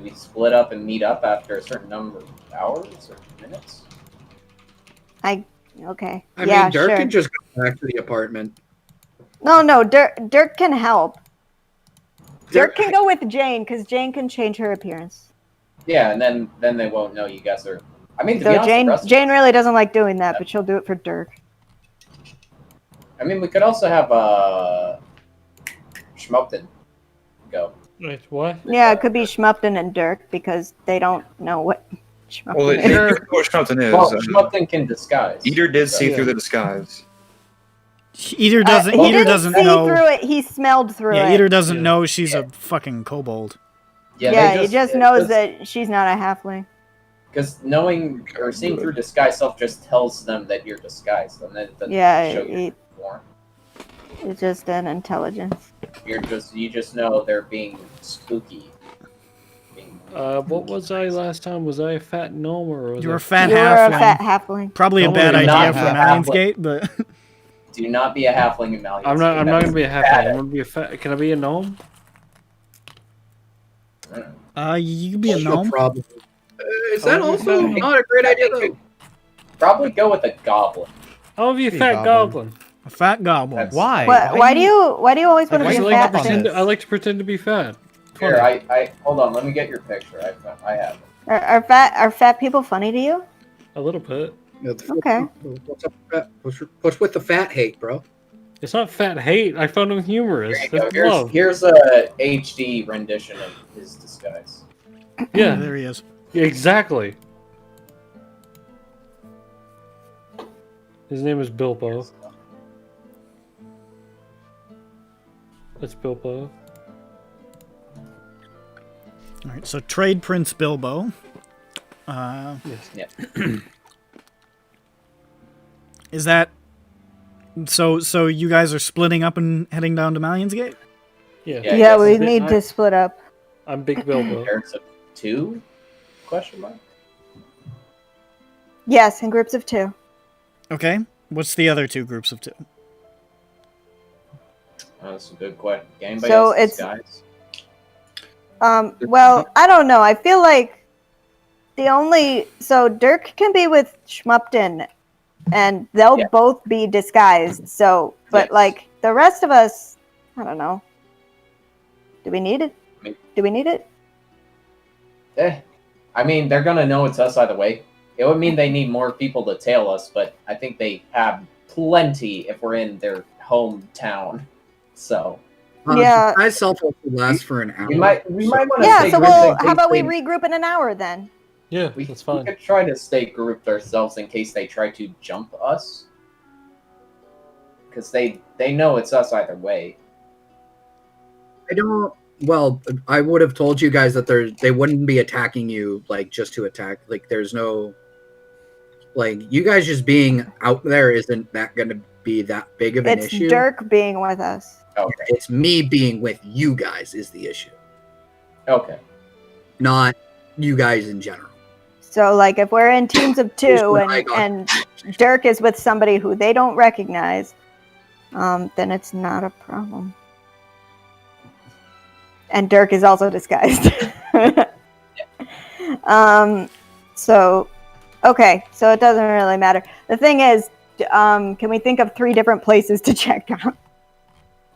S3: we split up and meet up after a certain number of hours or minutes?
S2: Okay.
S8: I mean, Dirk can just go back to the apartment.
S2: No, Dirk can help. Dirk can go with Jane, because Jane can change her appearance.
S3: Yeah, and then they won't know you guys are... I mean, to be honest,
S2: Jane really doesn't like doing that, but she'll do it for Dirk.
S3: I mean, we could also have Schmupton go.
S6: Wait, what?
S2: Yeah, it could be Schmupton and Dirk, because they don't know what Schmupton is.
S5: Well, what Schmupton is.
S3: Well, Schmupton can disguise.
S5: Eater did see through the disguise.
S1: Eater doesn't know.
S2: Through it. He smelled through it.
S1: Yeah, Eater doesn't know she's a fucking kobold.
S2: Yeah, he just knows that she's not a halfling.
S3: Because knowing or seeing through disguise self just tells them that you're disguised, and then it doesn't show you more.
S2: It's just an intelligence.
S3: You just know they're being spooky.
S6: What was I last time? Was I a fat gnome or was
S1: you were
S6: I
S1: a fat
S2: you
S1: halfling?
S2: were a fat halfling.
S1: Probably a bad idea for Malian's Gate, but
S3: do not be a halfling in Malian's Gate.
S6: I'm not gonna be a halfling. I'm gonna be a fat. Can I be a gnome?
S1: You can be a gnome.
S8: Is that also not a great idea though?
S3: Probably go with a goblin.
S6: I'll be a fat goblin.
S1: A fat goblin.
S4: Why?
S2: Why do you always want to be a fat?
S6: I like to pretend to be fat.
S3: Here, I hold on. Let me get your picture. I have it.
S2: Are fat people funny to you?
S6: A little bit.
S2: Okay.
S8: What's with the fat hate, bro?
S6: It's not fat hate. I found him humorous. That's love.
S3: Here's a HD rendition of his disguise.
S6: Yeah,
S1: there he is.
S6: Exactly. His name is Bilbo. That's Bilbo.
S1: All right, so trade Prince Bilbo.
S6: Yes.
S3: Yeah.
S1: Is that so? So you guys are splitting up and heading down to Malian's Gate?
S6: Yeah.
S2: Yeah, we need to split up.
S6: I'm Big Bilbo.
S3: There's a 2? Question mark.
S2: Yes, in groups of 2.
S1: Okay. What's the other 2 groups of 2?
S3: That's a good question. Anybody
S2: So
S3: else
S2: it's-
S3: disguise?
S2: Well, I don't know. I feel like so Dirk can be with Schmupton, and they'll both be disguised. So, but like the rest of us, I don't know. Do we need it? Do we need it?
S3: I mean, they're gonna know it's us either way. It would mean they need more people to tail us, but I think they have plenty if we're in their hometown. So.
S2: Yeah.
S8: Disguise self will last for an hour.
S3: We might want to.
S2: Yeah. So how about we regroup in an hour then?
S6: Yeah,
S3: that's fine. We could try to stay grouped ourselves in case they try to jump us, because they know it's us either way.
S8: I don't. Well, I would have told you guys that they wouldn't be attacking you like just to attack. Like, there's no. Like, you guys just being out there isn't that going to be that big of an issue.
S2: It's Dirk being with us.
S3: Okay.
S8: It's me being with you guys is the issue.
S3: Okay.
S8: Not you guys in general.
S2: So, like, if we're in teams of 2 and Dirk is with somebody who they don't recognize, then it's not a problem. And Dirk is also disguised. So, okay, so it doesn't really matter. The thing is, can we think of 3 different places to check out?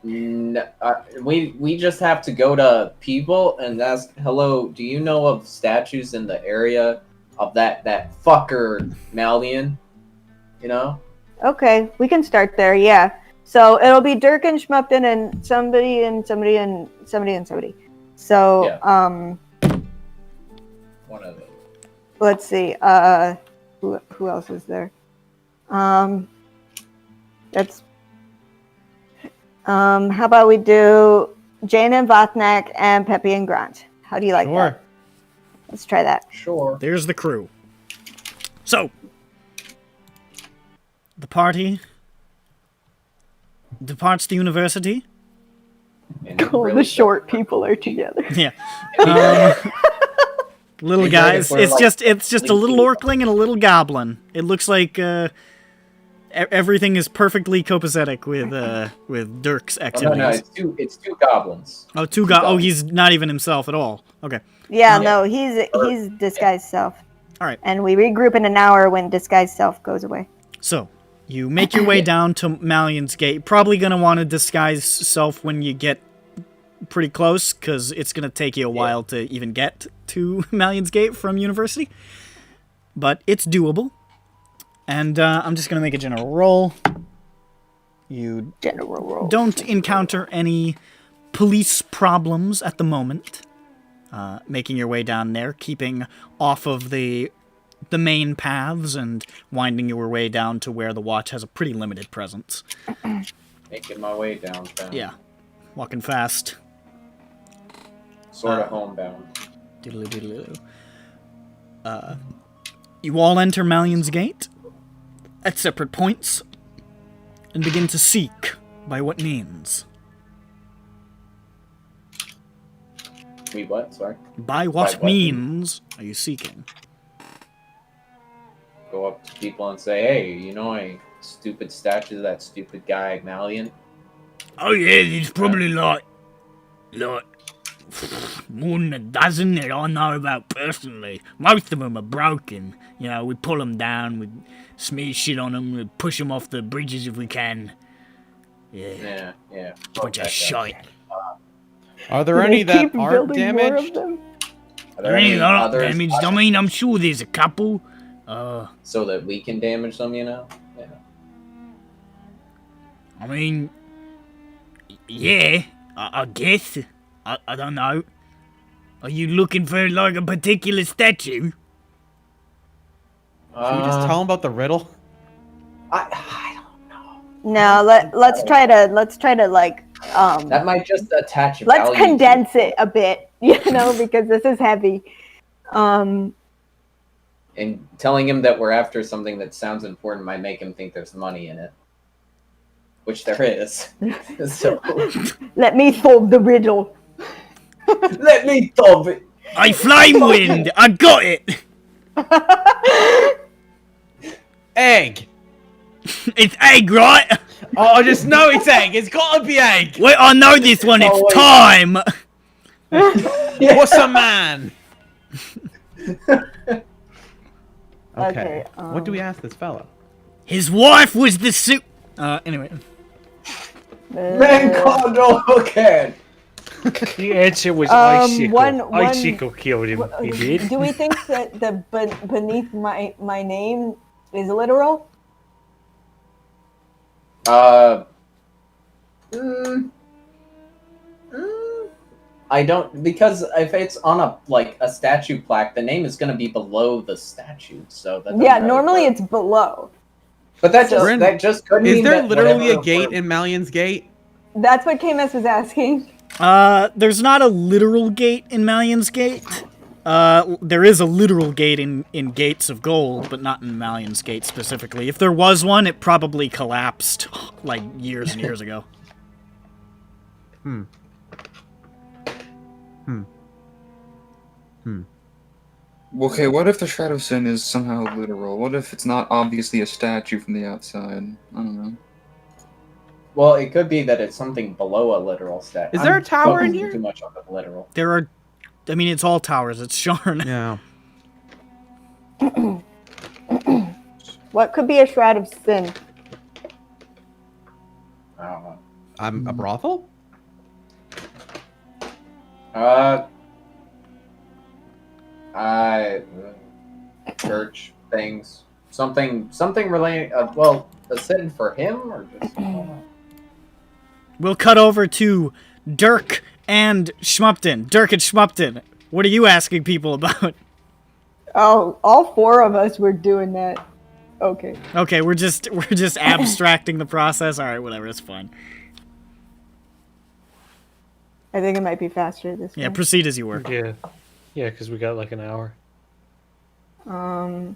S3: We just have to go to people and ask, hello, do you know of statues in the area of that fucker Malian? You know?
S2: Okay, we can start there, yeah. So it'll be Dirk and Schmupton and somebody and somebody and somebody and somebody. So,
S3: one of them.
S2: Let's see, who else is there? That's how about we do Jane and Vatnak and Peppy and Grant? How do you like that? Let's try that.
S3: Sure.
S1: There's the crew. So, the party departs the university.
S2: All the short people are together.
S1: Yeah. Little guys. It's just a little orcling and a little goblin. It looks like everything is perfectly copacetic with Dirk's activities.
S3: No, it's 2 goblins.
S1: Oh, 2 goblins. Oh, he's not even himself at all. Okay.
S2: Yeah, no, he's disguised self.
S1: All right.
S2: And we regroup in an hour when disguised self goes away.
S1: So, you make your way down to Malian's Gate. Probably going to want to disguise self when you get pretty close, because it's going to take you a while to even get to Malian's Gate from University. But it's doable. And I'm just going to make a general roll. You don't encounter any police problems at the moment. Making your way down there, keeping off of the main paths and winding your way down to where the watch has a pretty limited presence.
S3: Making my way downtown.
S1: Yeah. Walking fast.
S3: Sort of homebound.
S1: You all enter Malian's Gate at separate points and begin to seek by what means.
S3: We what? Sorry?
S1: By what means are you seeking?
S3: Go up to people and say, hey, you know a stupid statue of that stupid guy, Malian?
S11: Oh yeah, there's probably like more than a dozen that I know about personally. Most of them are broken. You know, we pull them down, we smear shit on them, we push them off the bridges if we can.
S3: Yeah.
S11: Bunch of shite.
S4: Are there any that aren't damaged?
S3: Are
S11: there any that aren't
S3: others?
S11: damaged? I mean, I'm sure there's a couple.
S3: So that we can damage them, you know? Yeah.
S11: I mean, yeah, I guess. I don't know. Are you looking for, like, a particular statue?
S4: Should we just tell him about the riddle?
S3: I don't know.
S2: No, let's try to like
S3: That might just attach
S2: let's
S3: value
S2: condense
S3: to
S2: it a bit, because this is heavy.
S3: And telling him that we're after something that sounds important might make him think there's money in it. Which there is. So
S2: let me solve the riddle.
S3: Let me solve it.
S11: Hey, Flame Wind! I got it!
S4: Egg!
S11: It's egg, right?
S4: Oh, I just know it's egg. It's gotta be egg.
S11: Wait, I know this one. It's time.
S4: What's a man? Okay. What do we ask this fella?
S11: His wife was the anyway.
S3: Man called again.
S6: The answer was icicle.
S2: one-
S6: Icicle killed him. He did.
S2: Do we think that the beneath my name is literal?
S3: I don't, because if it's on a statue plaque, the name is going to be below the statue. So that
S2: Yeah, normally it's below.
S3: But that just couldn't
S4: Is
S3: mean
S4: there
S3: that
S4: literally a
S3: whatever-
S4: gate in Malian's Gate?
S2: That's what KMS was asking.
S1: There's not a literal gate in Malian's Gate. There is a literal gate in Gates of Gold, but not in Malian's Gate specifically. If there was one, it probably collapsed, like, years and years ago.
S5: Okay, what if the Shroud of Sin is somehow literal? What if it's not obviously a statue from the outside? I don't know.
S3: Well, it could be that it's something below a literal statue.
S4: Is there a tower in here?
S3: Too much on the literal.
S1: There are... I mean, it's all towers. It's Sharn.
S4: Yeah.
S2: What could be a shroud of sin?
S3: I don't know.
S4: A brothel?
S3: Church things, something related. Well, a sin for him, or just. I don't know.
S1: We'll cut over to Dirk and Schmupton. Dirk and Schmupton, what are you asking people about?
S2: Oh, all four of us were doing that. Okay.
S1: Okay, we're just abstracting the process. All right, whatever, it's fine.
S2: I think it might be faster this way.
S1: Yeah, proceed as you were.
S6: Yeah, because we got like an hour.
S3: Yeah,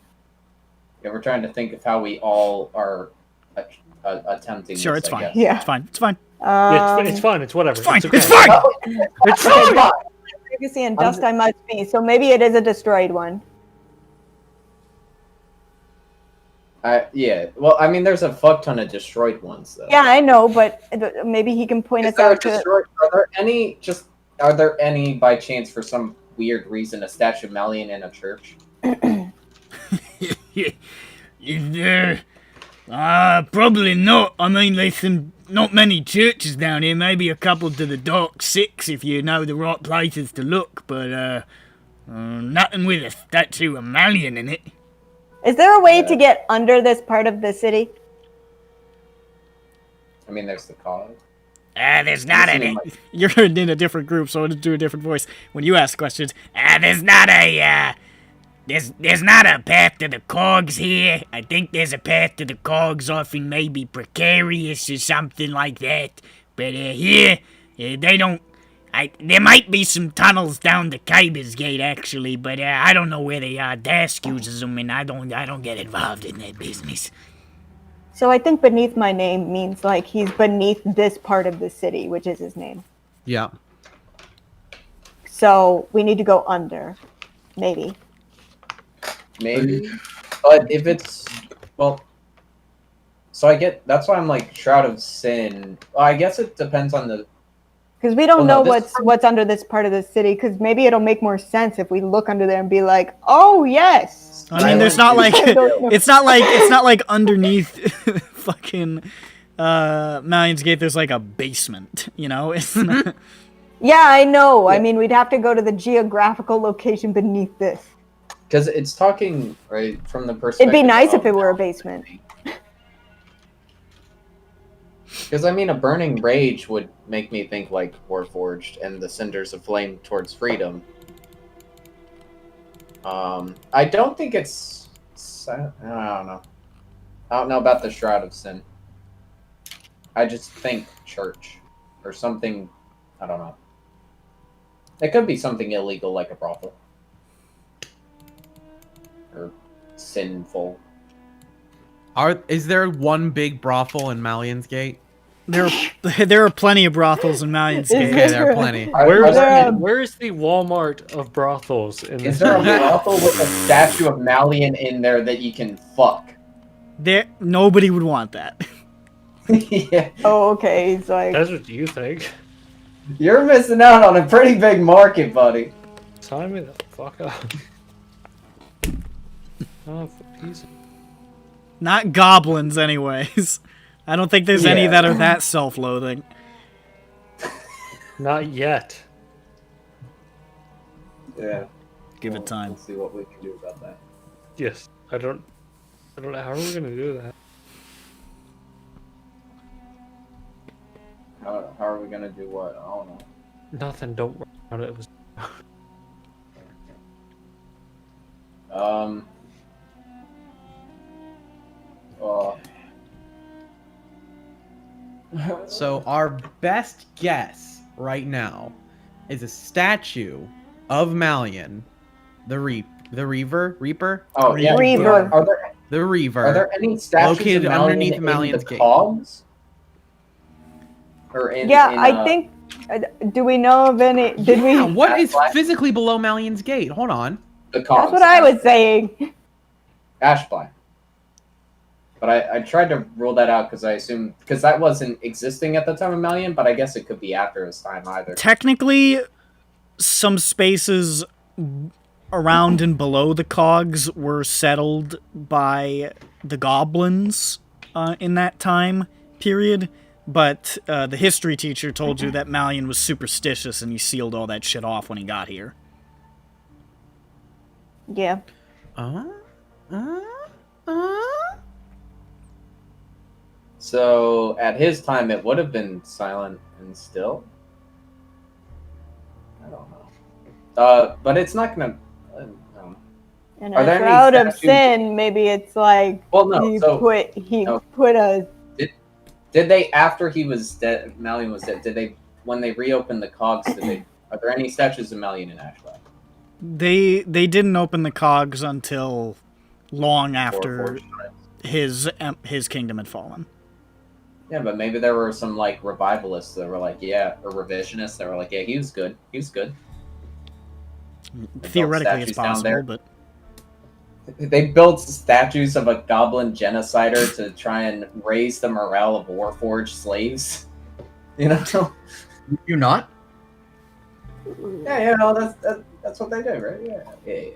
S3: we're trying to think of how we all are attempting.
S1: Sure,
S3: this,
S1: it's
S3: I
S1: fine.
S3: guess.
S2: Yeah.
S1: It's fine. It's fine.
S6: Yeah, it's fine. It's whatever.
S1: It's fine.
S6: okay.
S1: It's fine.
S6: It's fine.
S2: Legacy and dust I must be, so maybe it is a destroyed one.
S3: Yeah. Well, I mean, there's a fuck ton of destroyed ones, though.
S2: Yeah, I know, but maybe he can point us out to.
S3: Are there any by chance, for some weird reason, a statue of Malian in a church?
S11: Is there? Probably not. I mean, there's not many churches down here. Maybe a couple to the Dark Six if you know the right places to look. But nothing with a statue of Malian in it.
S2: Is there a way to get under this part of the city?
S3: I mean, there's the cause.
S11: There's not any.
S1: You're in a different group, so I want to do a different voice when you ask questions.
S11: There's not a there's not a path to the cogs here. I think there's a path to the cogs off in maybe Precarious or something like that. But here, they don't. There might be some tunnels down the Kyber's Gate actually, but I don't know where they are. Daask uses them, and I don't get involved in that business.
S2: So I think beneath my name means like he's beneath this part of the city, which is his name.
S4: Yeah.
S2: So we need to go under, maybe.
S3: Maybe, but if it's so that's why I'm like Shroud of Sin. Well, I guess it depends on the.
S2: Because we don't know what's under this part of the city. Because maybe it'll make more sense if we look under there and be like, "Oh yes."
S1: I mean, there's not like it's not like underneath fucking Malian's Gate. There's like a basement, you know. It's not...
S2: Yeah, I know. I mean, we'd have to go to the geographical location beneath this.
S3: Because it's talking right from the perspective.
S2: It'd be nice if it were a basement.
S3: Because, I mean, a burning rage would make me think, like, Warforged and the cinders of flame towards freedom. I don't think it's... I don't know. I don't know about the Shroud of Sin. I just think church. Or something... I don't know. It could be something illegal, like a brothel. Or sinful.
S4: Is there one big brothel in Malian's Gate?
S1: There are plenty of brothels in Malian's Gate.
S4: Okay, there are plenty.
S6: Where's the Walmart of brothels in
S3: Is there a brothel with a statue of Malian in there that you can fuck?
S1: Nobody would want that.
S3: Yeah.
S2: Oh, okay. He's like.
S6: That's what you think.
S3: You're missing out on a pretty big market, buddy.
S6: Sign me the fuck up. Oh, for peace.
S1: Not goblins, anyways. I don't think there's any that are that self-loathing.
S6: Not yet.
S3: Yeah.
S1: Give it time.
S3: We'll see what we can do about that.
S6: Yes. I don't know. How are we gonna do that?
S3: How are we gonna do what? I don't know.
S6: Nothing. Don't worry about it. It was.
S4: So our best guess right now is a statue of Malian, the Reaper.
S3: Oh yeah,
S2: Reaver.
S4: The Reaver.
S3: Are there any statues
S4: located
S3: of Malian
S4: underneath
S3: in
S4: Malian's
S3: the
S4: Gate?
S3: cogs? Or in,
S2: I think. Do we know of any? Did we?
S4: What is physically below Malian's Gate? Hold on.
S3: The cogs.
S2: That's what I was saying.
S3: Ashbly. But I tried to rule that out because I assumed... Because that wasn't existing at the time of Malian, but I guess it could be after his time either.
S1: Technically, some spaces around and below the cogs were settled by the goblins in that time period, but the history teacher told you that Malian was superstitious and he sealed all that shit off when he got here.
S2: Yeah.
S3: So, at his time, it would have been silent and still? I don't know. But it's not gonna...
S2: And a Shroud of Sin, maybe it's like...
S3: Well, no,
S2: he put a...
S3: Did they, after he was dead, Malian was dead, when they reopened the cogs, are there any statues of Malian in Ashbly?
S1: They didn't open the cogs until long after his kingdom had fallen.
S3: Yeah, but maybe there were some, like, revivalists that were like, yeah, or revisionists that were like, yeah, he was good. He was good.
S1: Theoretically, it's possible, but...
S3: They built statues of a goblin genocider to try and raise the morale of Warforged slaves. You know?
S8: You not?
S3: Yeah, you know, that's what they do, right? Yeah.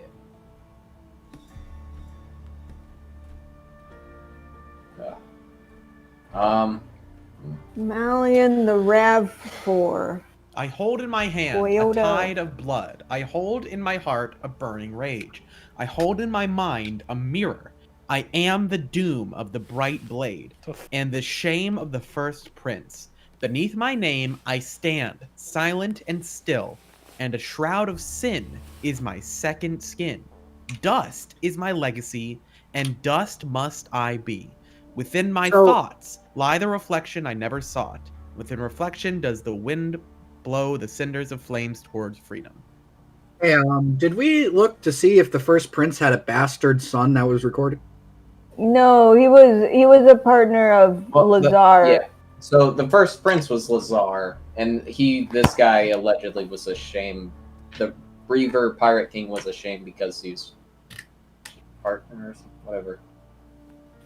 S2: Malian the Rav4.
S4: I hold in my hand a tide of blood. I hold in my heart a burning rage. I hold in my mind a mirror. I am the doom of the bright blade, and the shame of the first prince. Beneath my name I stand, silent and still, and a shroud of sin is my second skin. Dust is my legacy, and dust must I be. Within my thoughts lie the reflection I never sought. Within reflection does the wind blow the cinders of flames towards freedom.
S8: Hey, did we look to see if the first prince had a bastard son that was recorded?
S2: No, he was a partner of Lazar.
S3: Yeah. So the first prince was Lazar, and this guy allegedly was ashamed. The Reaver Pirate King was ashamed because he's partner or something, whatever.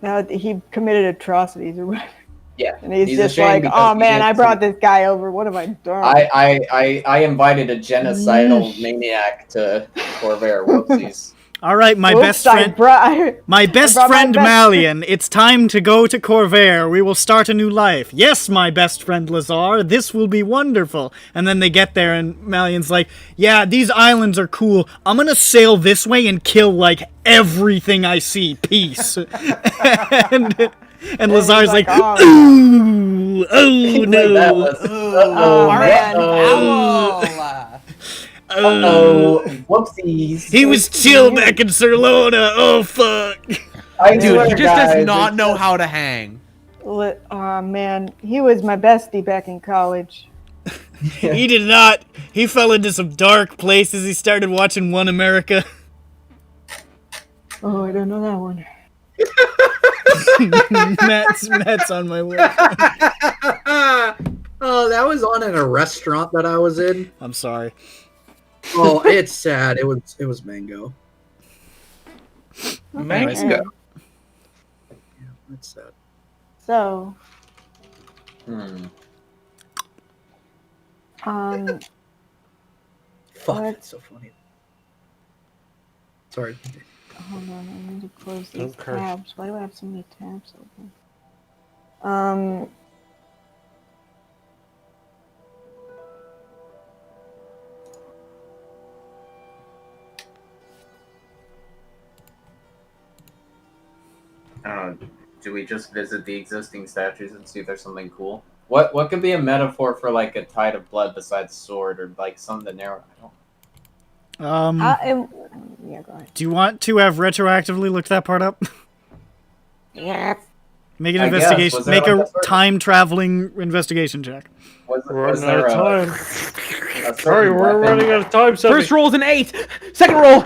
S2: No, he committed atrocities or whatever.
S3: Yeah.
S2: And he's just like, oh man, I brought this guy over. What have I done?
S3: I invited a genocidal maniac to Corvair. Whoopsies.
S1: All right, my best friend Malian, it's time to go to Corvair. We will start a new life. Yes, my best friend Lazar, this will be wonderful. And then they get there and Malian's like, yeah, these islands are cool. I'm gonna sail this way and kill, like, everything I see. Peace. And Lazar's like,
S2: oh,
S1: ooh, oh no.
S3: Oh, whoopsies.
S1: He was chill back in Cerlona. Oh fuck.
S4: Dude, he just does not know how to hang.
S2: Oh man, he was my bestie back in college.
S1: He did not. He fell into some dark places. He started watching One America.
S2: Oh, I don't know that one.
S1: Matt's on my list.
S8: Oh, that was on in a restaurant that I was in.
S1: I'm sorry.
S8: Oh, it's sad. It was Mango.
S3: Mango.
S8: Yeah, that's sad.
S2: So,
S8: Fuck,
S2: what?
S8: that's so funny. Sorry.
S2: Hold on, I need to close these
S6: Okay.
S2: tabs. Why do I have so many tabs open?
S3: Do we just visit the existing statues and see if there's something cool? What could be a metaphor for like a tide of blood besides sword or like something narrow? I don't.
S2: Yeah, go ahead.
S1: Do you want to have retroactively looked that part up?
S2: Yeah.
S1: Make an
S3: I guess.
S1: investigation.
S3: Was there
S1: Make
S3: like
S1: a
S3: a certain-
S1: time traveling investigation check.
S3: Was
S6: Running out
S3: there
S6: of time.
S3: a
S6: Sorry,
S3: certain
S6: we're
S3: weapon?
S6: running out of time.
S4: First roll is an 8. Second roll,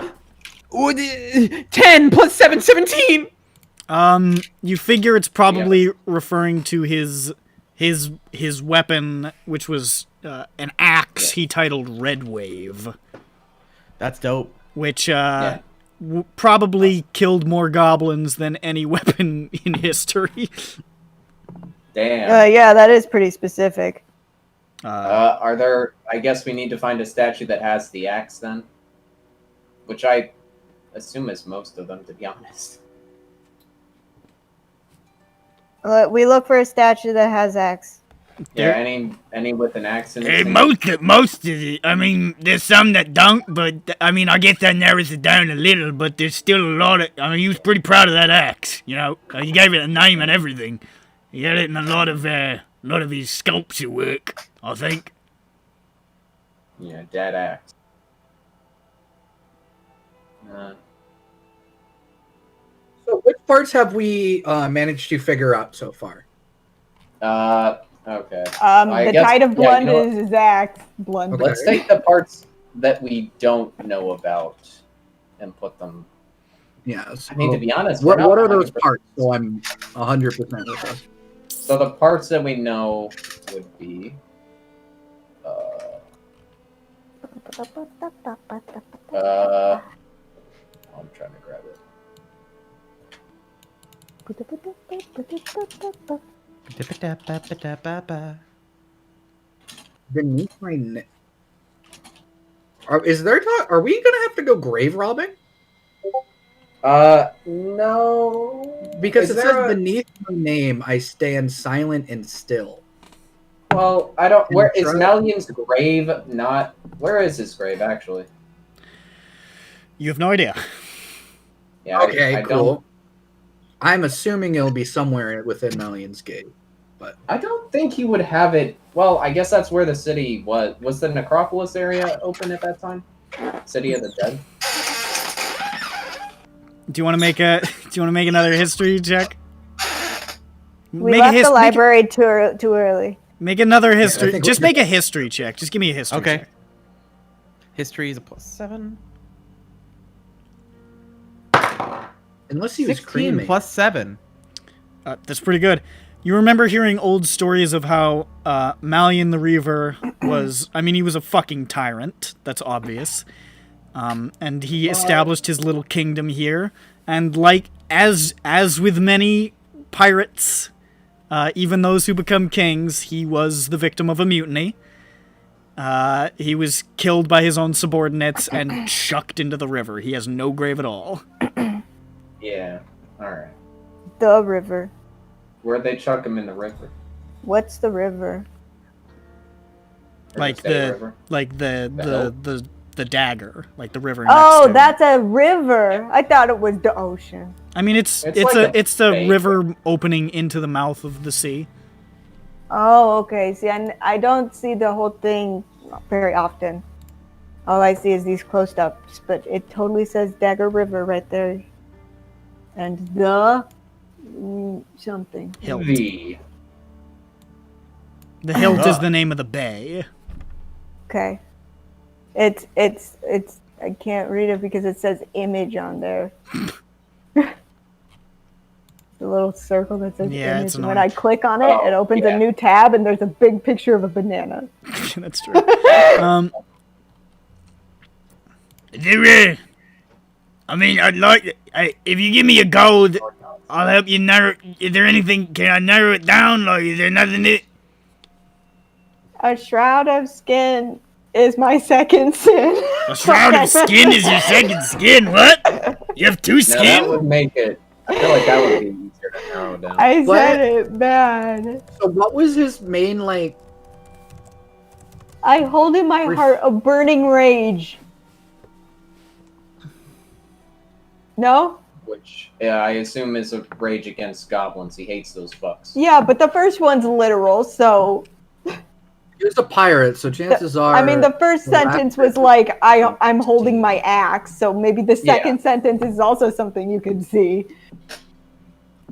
S4: 10 plus 7, 17.
S1: You figure it's probably referring to his weapon, which was an axe he titled Red Wave.
S4: That's dope.
S1: Which probably killed more goblins than any weapon in history.
S3: Damn.
S2: Yeah, that is pretty specific.
S3: Are there? I guess we need to find a statue that has the axe then, which I assume is most of them, to be honest.
S2: We look for a statue that has axe.
S3: Yeah, any with an axe in it.
S11: Hey, most of it. I mean, there's some that don't, but I mean, I guess that narrows it down a little. But there's still a lot of. I mean, he was pretty proud of that axe. You know, he gave it a name and everything. He had it in a lot of his sculpture work, I think.
S3: Yeah, dead axe.
S8: So, which parts have we managed to figure out so far?
S3: Okay.
S2: The tide of blood is his axe. Blood.
S8: Okay.
S3: Let's take the parts that we don't know about and put them.
S8: Yes.
S3: I mean, to be honest,
S8: what
S3: we're not
S8: are those
S3: 100%
S8: parts? So I'm 100% with us.
S3: So the parts that we know would be. I'm trying to grab it.
S8: Beneath my neck. Is there? Are we gonna have to go grave robbing?
S3: No.
S8: Because
S3: Is
S8: it
S3: there
S8: says
S3: a-
S8: beneath my name, I stand silent and still.
S3: Well, I don't. Where is
S8: Try-
S3: Melian's grave? Not. Where is his grave actually?
S1: You have no idea.
S3: Yeah.
S8: Okay,
S3: I
S8: cool.
S3: Don't,
S8: I'm assuming it'll be somewhere within Melian's Gate. But
S3: I don't think he would have it. Well, I guess that's where the city was. Was the necropolis area open at that time? City of the Dead.
S1: Do you want to make another history check?
S2: We left the library too early.
S1: Make another
S8: I
S1: history.
S8: think
S1: Just
S8: we're-
S1: make a history check. Just give me a history
S4: Okay.
S1: check.
S4: History is a +7.
S8: unless he was
S4: 16
S8: cremated.
S4: plus 7.
S1: That's pretty good. You remember hearing old stories of how Malian the Reaver was... I mean, he was a fucking tyrant. That's obvious. And he established his little kingdom here. And like, as with many pirates, even those who become kings, he was the victim of a mutiny. He was killed by his own subordinates and chucked into the river. He has no grave at all.
S3: Yeah. All right.
S2: The river.
S3: Where'd they chuck him in the river?
S2: What's the river?
S3: Or
S1: Like
S3: just a river?
S1: the the dagger, like the river next
S2: Oh,
S1: to it.
S2: that's a river. I thought it was the ocean.
S1: I mean, it's
S3: like
S1: the river opening into the mouth of the sea.
S2: Oh, okay. See, I don't see the whole thing very often. All I see is these close-ups, but it totally says Dagger River right there. And the something.
S1: Hilt.
S3: The
S1: hilt is the name of the bay.
S2: Okay. It's I can't read it because it says image on there. The little circle that says image. And when I click on it, it opens a new tab and there's a big picture of a banana.
S1: That's true.
S11: I mean, if you give me a gold, I'll help you narrow. Is there anything? Can I narrow it down? Like, is there nothing that?
S2: A shroud of skin is my second sin.
S11: A shroud of skin is your second skin? What? You have two skin?
S3: That would make it. I feel like that would be easier to narrow down.
S2: I said it bad.
S8: So what was his main, like...
S2: I hold in my heart a burning rage. No?
S3: Which, yeah, I assume is a rage against goblins. He hates those fucks.
S2: Yeah, but the first one's literal, so...
S8: He was a pirate, so chances are...
S2: I mean, the first sentence was like, I'm holding my axe, so maybe the second sentence is also something you could see.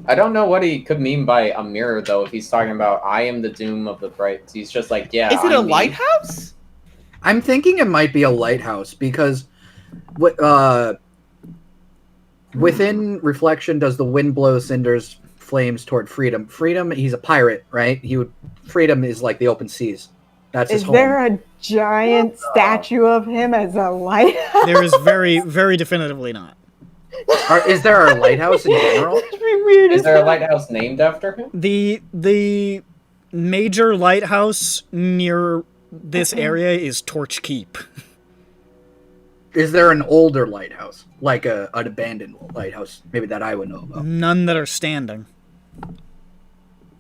S3: I don't know what he could mean by a mirror, though, if he's talking about, I am the doom of the bright. He's just like, yeah,
S4: Is it a lighthouse?
S8: I'm thinking it might be a lighthouse, because... within reflection, does the wind blow cinders flames toward freedom? Freedom, he's a pirate, right? Freedom is like the open seas. That's his home.
S2: Is there a giant statue of him as a lighthouse?
S1: There is very, very definitively not.
S8: Is there a lighthouse in general?
S3: Is there a lighthouse named after him?
S1: The major lighthouse near this area is Torch Keep.
S8: Is there an older lighthouse, like an abandoned lighthouse, maybe that I would know about?
S1: None that are standing.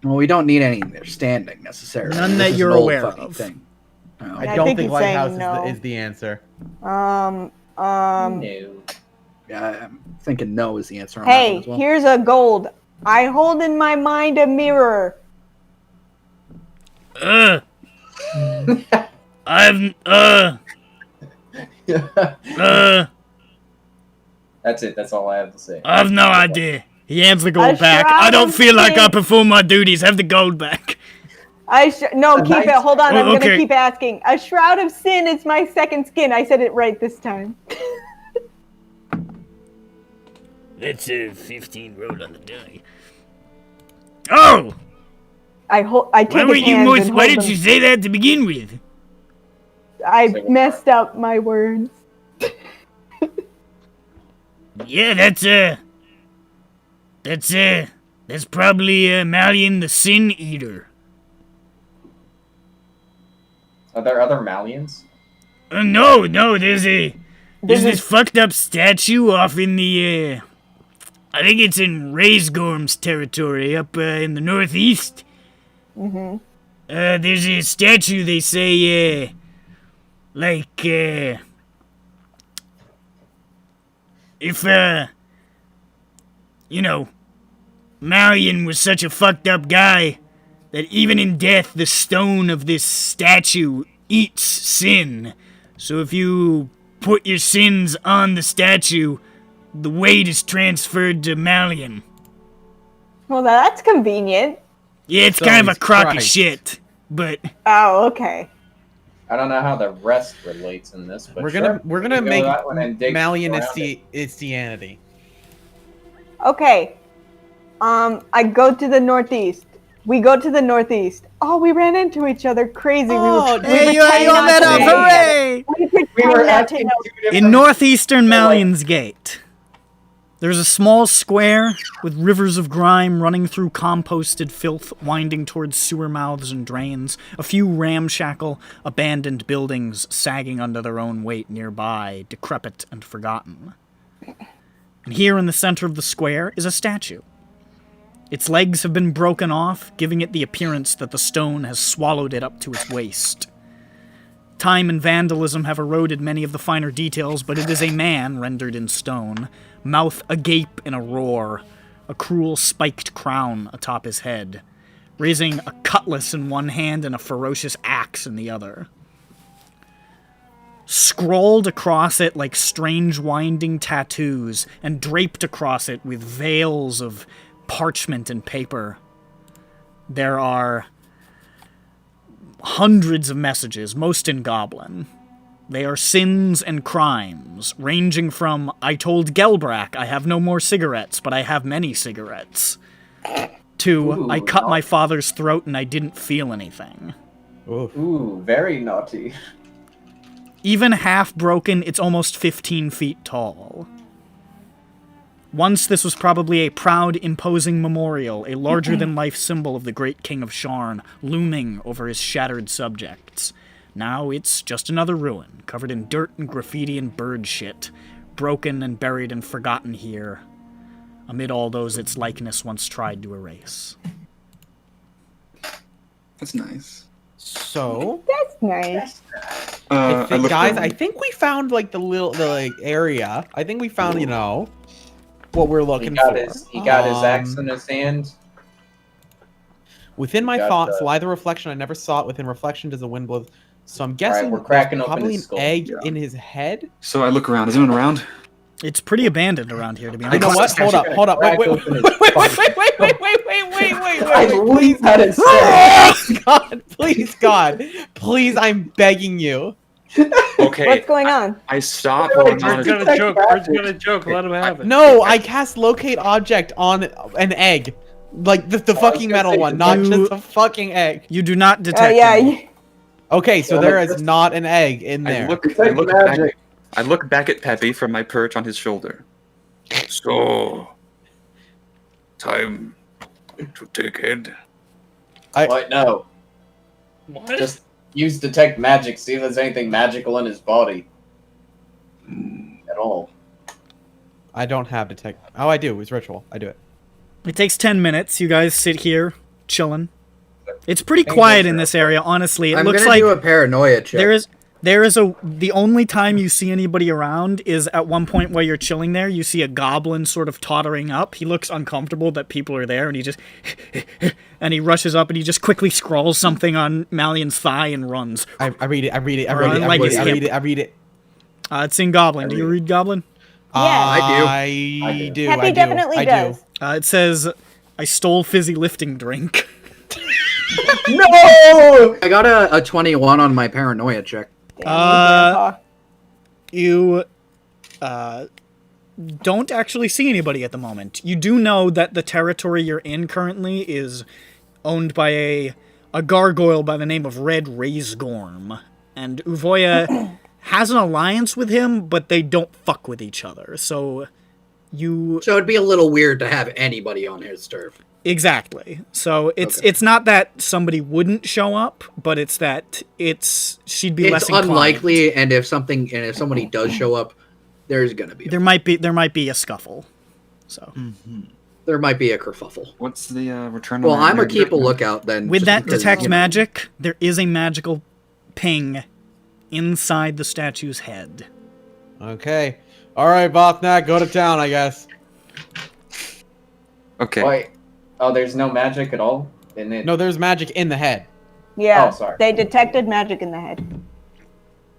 S8: Well, we don't need any that are standing necessarily.
S1: None that you're aware of.
S8: Thing.
S4: I don't think lighthouse is the answer.
S3: No.
S8: Yeah, I'm thinking no is the answer. On
S2: Hey,
S8: that one as well.
S2: here's a gold. I hold in my mind a mirror.
S3: That's it. That's all I have to say.
S11: I've no idea.
S1: He hands the gold back. I don't feel like I perform my duties. Have the gold back.
S2: No, keep it. Hold on. I'm
S1: okay.
S2: gonna keep asking. A shroud of sin is my second skin. I said it right this time.
S11: That's a 15 roll on the die. Oh!
S2: I take his hands and
S11: Why
S2: hold
S11: did you
S2: them.
S11: say that to begin with?
S2: I messed up my words.
S11: Yeah, that's probably Malian the Sin Eater.
S3: Are there other Malians?
S11: No, there's this fucked up statue off in the, I think it's in Raisgorm's territory up in the northeast.
S2: Mm-hmm.
S11: There's a statue, they say, if, Malian was such a fucked up guy that even in death, the stone of this statue eats sin. So if you put your sins on the statue, the weight is transferred to Malian.
S2: Well, that's convenient.
S11: Yeah, it's kind of a crock of shit, but...
S2: Oh, okay.
S3: I don't know how the rest relates in this, but
S4: we're gonna make Malian Christianity.
S2: Okay. I go to the northeast. We go to the northeast. Oh, we ran into each other. Crazy.
S1: Oh, hey, you all met up. Hooray!
S2: We were asking
S1: in northeastern Malian's Gate. There's a small square with rivers of grime running through composted filth, winding towards sewer mouths and drains, a few ramshackle, abandoned buildings sagging under their own weight nearby, decrepit and forgotten. And here in the center of the square is a statue. Its legs have been broken off, giving it the appearance that the stone has swallowed it up to its waist. Time and vandalism have eroded many of the finer details, but it is a man rendered in stone, mouth agape in a roar, a cruel spiked crown atop his head, raising a cutlass in one hand and a ferocious axe in the other. Scrawled across it like strange winding tattoos, and draped across it with veils of parchment and paper, there are hundreds of messages, most in Goblin. They are sins and crimes, ranging from, I told Gelbrak I have no more cigarettes, but I have many cigarettes, to, I cut my father's throat and I didn't feel anything.
S3: Ooh, very naughty.
S1: Even half broken, it's almost 15 feet tall. Once this was probably a proud, imposing memorial, a larger-than-life symbol of the great king of Sharn, looming over his shattered subjects. Now it's just another ruin, covered in dirt and graffiti and bird shit, broken and buried and forgotten here, amid all those its likeness once tried to erase.
S5: That's nice.
S4: So
S2: That's nice.
S4: I think we found like the area. I think we found, you know, what we're looking for.
S3: He got his axe in his hand.
S4: Within my thoughts lie the reflection. I never saw it. Within reflection does the wind blow. So I'm guessing
S3: we're cracking open
S4: probably
S3: his
S4: an
S3: skull.
S4: egg in his head.
S5: So I look around. Is anyone around?
S1: It's pretty abandoned around here, to be honest.
S4: You know what? Hold up. Wait.
S3: I believe that is
S4: Please, God. Please, I'm begging you.
S5: Okay.
S2: What's going on?
S5: I stop.
S6: Bird's got a joke. Bird's got a joke. Let him have it.
S4: No, I cast locate object on an egg. Like the fucking metal one, not just a fucking egg.
S1: You do not detect
S2: yeah.
S4: Okay, so there is not an egg in there.
S5: I look back at Peppy from my perch on his shoulder.
S7: So, time to take head.
S3: Wait, no.
S6: What?
S3: Just use detect magic, see if there's anything magical in his body. At all.
S4: I don't have detect. Oh, I do. It's ritual. I do it.
S1: It takes 10 minutes. You guys sit here, chilling. It's pretty quiet in this area, honestly. It looks like
S8: I'm gonna do a paranoia check.
S1: The only time you see anybody around is at one point while you're chilling there, you see a goblin sort of tottering up. He looks uncomfortable that people are there, and he just and he rushes up and he just quickly scrawls something on Malian's thigh and runs.
S4: I read it. I read it.
S1: It's in Goblin. Do you read Goblin?
S4: I do.
S2: Peppy definitely does.
S1: It says, I stole fizzy lifting drink.
S8: No! I got a 21 on my paranoia check.
S1: You don't actually see anybody at the moment. You do know that the territory you're in currently is owned by a gargoyle by the name of Red Raisgorm. And Uvoya has an alliance with him, but they don't fuck with each other. So
S8: it'd be a little weird to have anybody on his turf.
S1: Exactly. So it's not that somebody wouldn't show up, but it's that she'd be less inclined.
S8: It's unlikely, and if somebody does show up, there's gonna be
S1: there might be a scuffle. So
S8: there might be a kerfuffle.
S5: What's the return?
S8: Well, I'm gonna keep a lookout then.
S1: With that detect magic, there is a magical ping inside the statue's head.
S4: Okay. All right, Bothnak, go to town, I guess.
S5: Okay.
S3: Wait. Oh, there's no magic at all in it?
S4: No, there's magic in the head.
S2: Yeah.
S3: Oh, sorry.
S2: They detected magic in the head.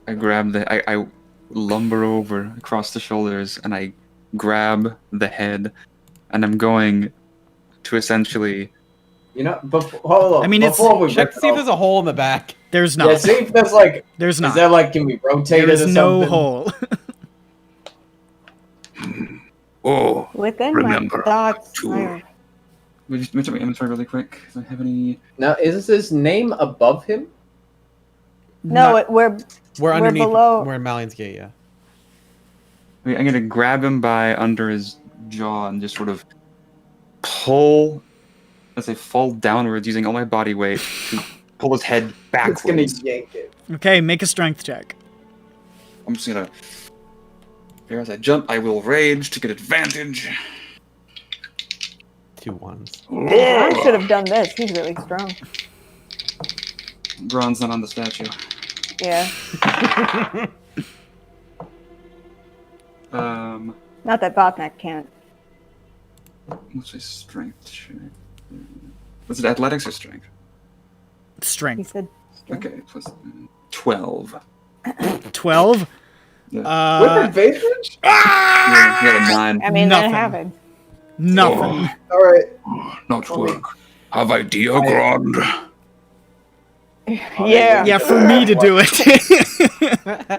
S5: I grab I lumber over across the shoulders and I grab the head, and I'm going to essentially.
S3: Hold on.
S1: I mean,
S4: check to see if there's a hole in the back.
S1: There's not.
S3: Yeah, see if there's like.
S1: There's not.
S3: Is there like, can we rotate it or something?
S1: There is no hole.
S7: Oh,
S2: Within
S7: remember
S2: my thoughts.
S7: to-
S5: We just check my inventory really quick. Do I have any?
S3: Now, is his name above him?
S2: No, we're
S4: underneath.
S2: below.
S4: We're in Malian's Gate, yeah.
S5: I'm gonna grab him by under his jaw and just sort of pull, let's say, fall downwards using all my body weight to pull his head backwards.
S3: It's gonna yank it.
S1: Okay, make a strength check.
S5: I'm just gonna. Here as I jump, I will rage to get advantage.
S4: 2 1s.
S2: Ron should have done this. He's really strong.
S5: Bronze not on the statue.
S2: Yeah. Not that Botnak can't.
S5: What's his strength check? Was it athletics or strength?
S1: Strength.
S2: He said strength.
S5: Okay, plus 12.
S1: 12?
S5: Yeah.
S3: With advantage?
S5: Yeah, he had a 9.
S2: I mean,
S1: Nothing.
S2: that happened.
S1: Nothing.
S3: All right.
S7: Not work. Have idea, Grand.
S2: Yeah.
S1: Yeah, for me to do it.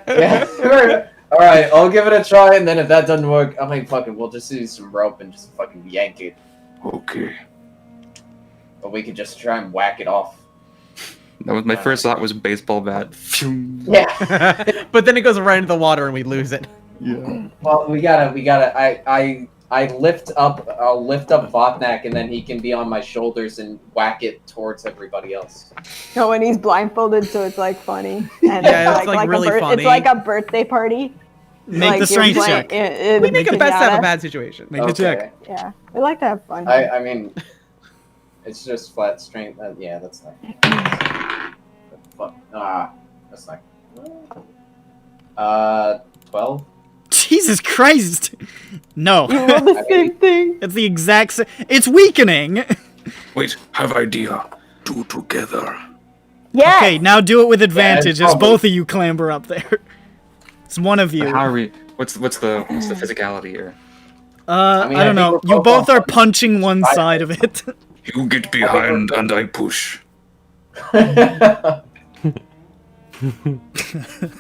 S3: Yeah. All right, I'll give it a try, and then if that doesn't work, I mean, fucking, we'll just use some rope and just fucking yank it.
S7: Okay.
S3: Or we could just try and whack it off.
S5: That was my first thought was baseball bat.
S3: Yeah.
S4: But then it goes right into the water and we lose it.
S5: Yeah.
S3: Well, we gotta. I'll lift up Votnak, and then he can be on my shoulders and whack it towards everybody else.
S2: No, when he's blindfolded, so it's like funny. And
S4: Yeah, it's like really funny.
S2: It's like a birthday party.
S1: Make
S2: Like,
S1: the strength
S2: you're
S1: check.
S2: playing-
S4: We make a best out of a
S2: pinata.
S4: bad situation.
S1: Make the check.
S2: Yeah, we like to have fun.
S3: I mean, it's just flat strength. Yeah, that's not. Fuck. That's not. 12.
S1: Jesus Christ! No.
S2: You rolled the same thing.
S1: It's the exact same. It's weakening!
S7: Wait, have idea. Two together.
S2: Yeah.
S1: Okay, now do it with advantage as
S3: probably-
S1: both of you clamber up there. It's one of you.
S5: How are we? What's the physicality here?
S1: I
S3: mean,
S1: don't
S3: I
S1: know.
S3: think we're
S1: You
S3: both
S1: both are
S3: on
S1: punching one side of it.
S7: You get behind and I push.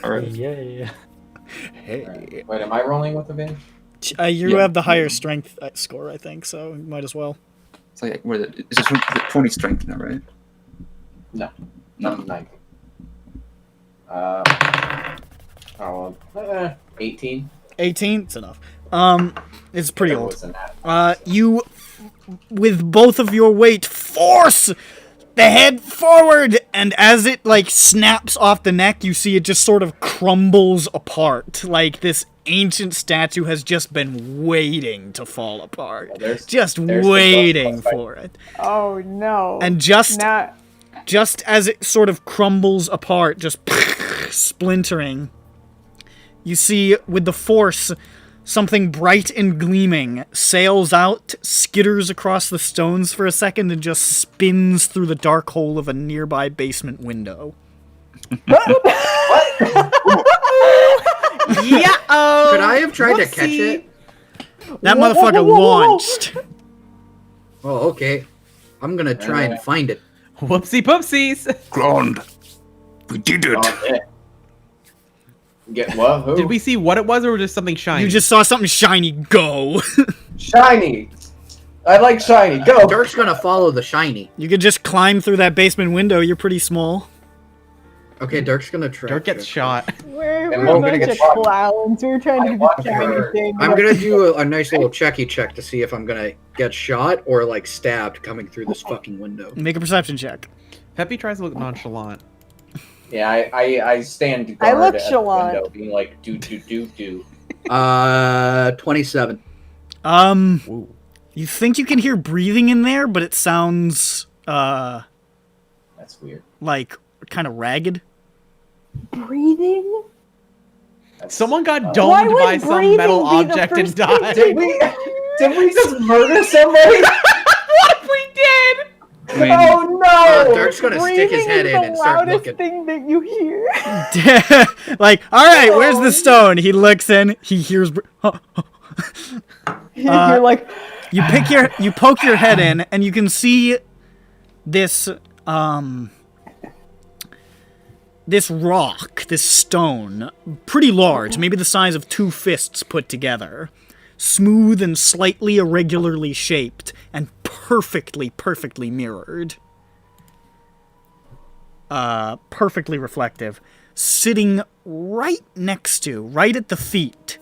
S5: Alright.
S6: Yeah.
S1: Hey.
S3: Wait, am I rolling with advantage?
S1: You
S5: Yeah.
S1: have the higher strength score, I think, so you might as well.
S5: It's like, what is it? It's 20 strength now, right?
S3: No, 19. 18.
S1: 18? It's enough. It's pretty
S3: It
S1: old.
S3: was a nat.
S1: You, with both of your weight, force the head forward, and as it, like, snaps off the neck, you see it just sort of crumbles apart. Like, this ancient statue has just been waiting to fall apart.
S3: Well, there's
S1: Just
S3: the
S1: waiting
S3: ghost
S1: for it.
S2: Oh no.
S1: And just
S2: Not.
S1: as it sort of crumbles apart, just splintering, you see, with the force, something bright and gleaming sails out, skitters across the stones for a second, and just spins through the dark hole of a nearby basement window.
S4: Yeah.
S8: Could I have tried to catch it?
S1: That motherfucker launched.
S8: Oh, okay. I'm gonna try and find it.
S4: Whoopsie poopsies.
S7: Grand. We did it.
S3: Oh, yeah. Get what? Who?
S4: Did we see what it was, or just something shiny?
S1: You just saw something shiny go.
S3: Shiny! I like shiny. Go!
S8: Dirk's gonna follow the shiny.
S1: You could just climb through that basement window. You're pretty small.
S8: Okay, Dirk's gonna try.
S4: Dirk gets shot.
S2: We're
S3: And
S2: a
S3: we're gonna
S2: bunch
S3: get
S2: of
S3: shot.
S2: clowns. We're trying to do
S3: watch
S2: the shiny
S3: her.
S2: thing.
S8: I'm gonna do a nice little checky check to see if I'm gonna get shot or like stabbed coming through this fucking window.
S1: Make a perception check.
S4: Peppy tries to look nonchalant.
S3: Yeah, I stand
S2: I
S3: guard
S2: look
S3: at the
S2: chalant.
S3: window, being like, do.
S8: 27.
S4: Ooh.
S1: You think you can hear breathing in there, but it sounds,
S3: That's weird.
S1: like, kind of ragged.
S2: Breathing?
S4: Someone got
S3: Why
S4: domed
S2: would
S4: by some
S2: breathing
S4: metal
S2: be the
S4: object and
S2: first thing
S4: died.
S3: Did we just murder somebody?
S4: What if we did?
S5: I mean,
S3: Oh no!
S8: Dirk's gonna stick his
S2: Breathing
S8: head
S2: is
S8: in
S2: the
S8: and start
S2: loudest
S8: looking.
S2: thing that you hear.
S1: Like, alright, where's the stone? He looks in, he hears...
S2: You're like,
S1: You poke your head in, and you can see this, this rock, this stone, pretty large, maybe the size of 2 fists put together. Smooth and slightly irregularly shaped, and perfectly mirrored. Perfectly reflective. Sitting right at the feet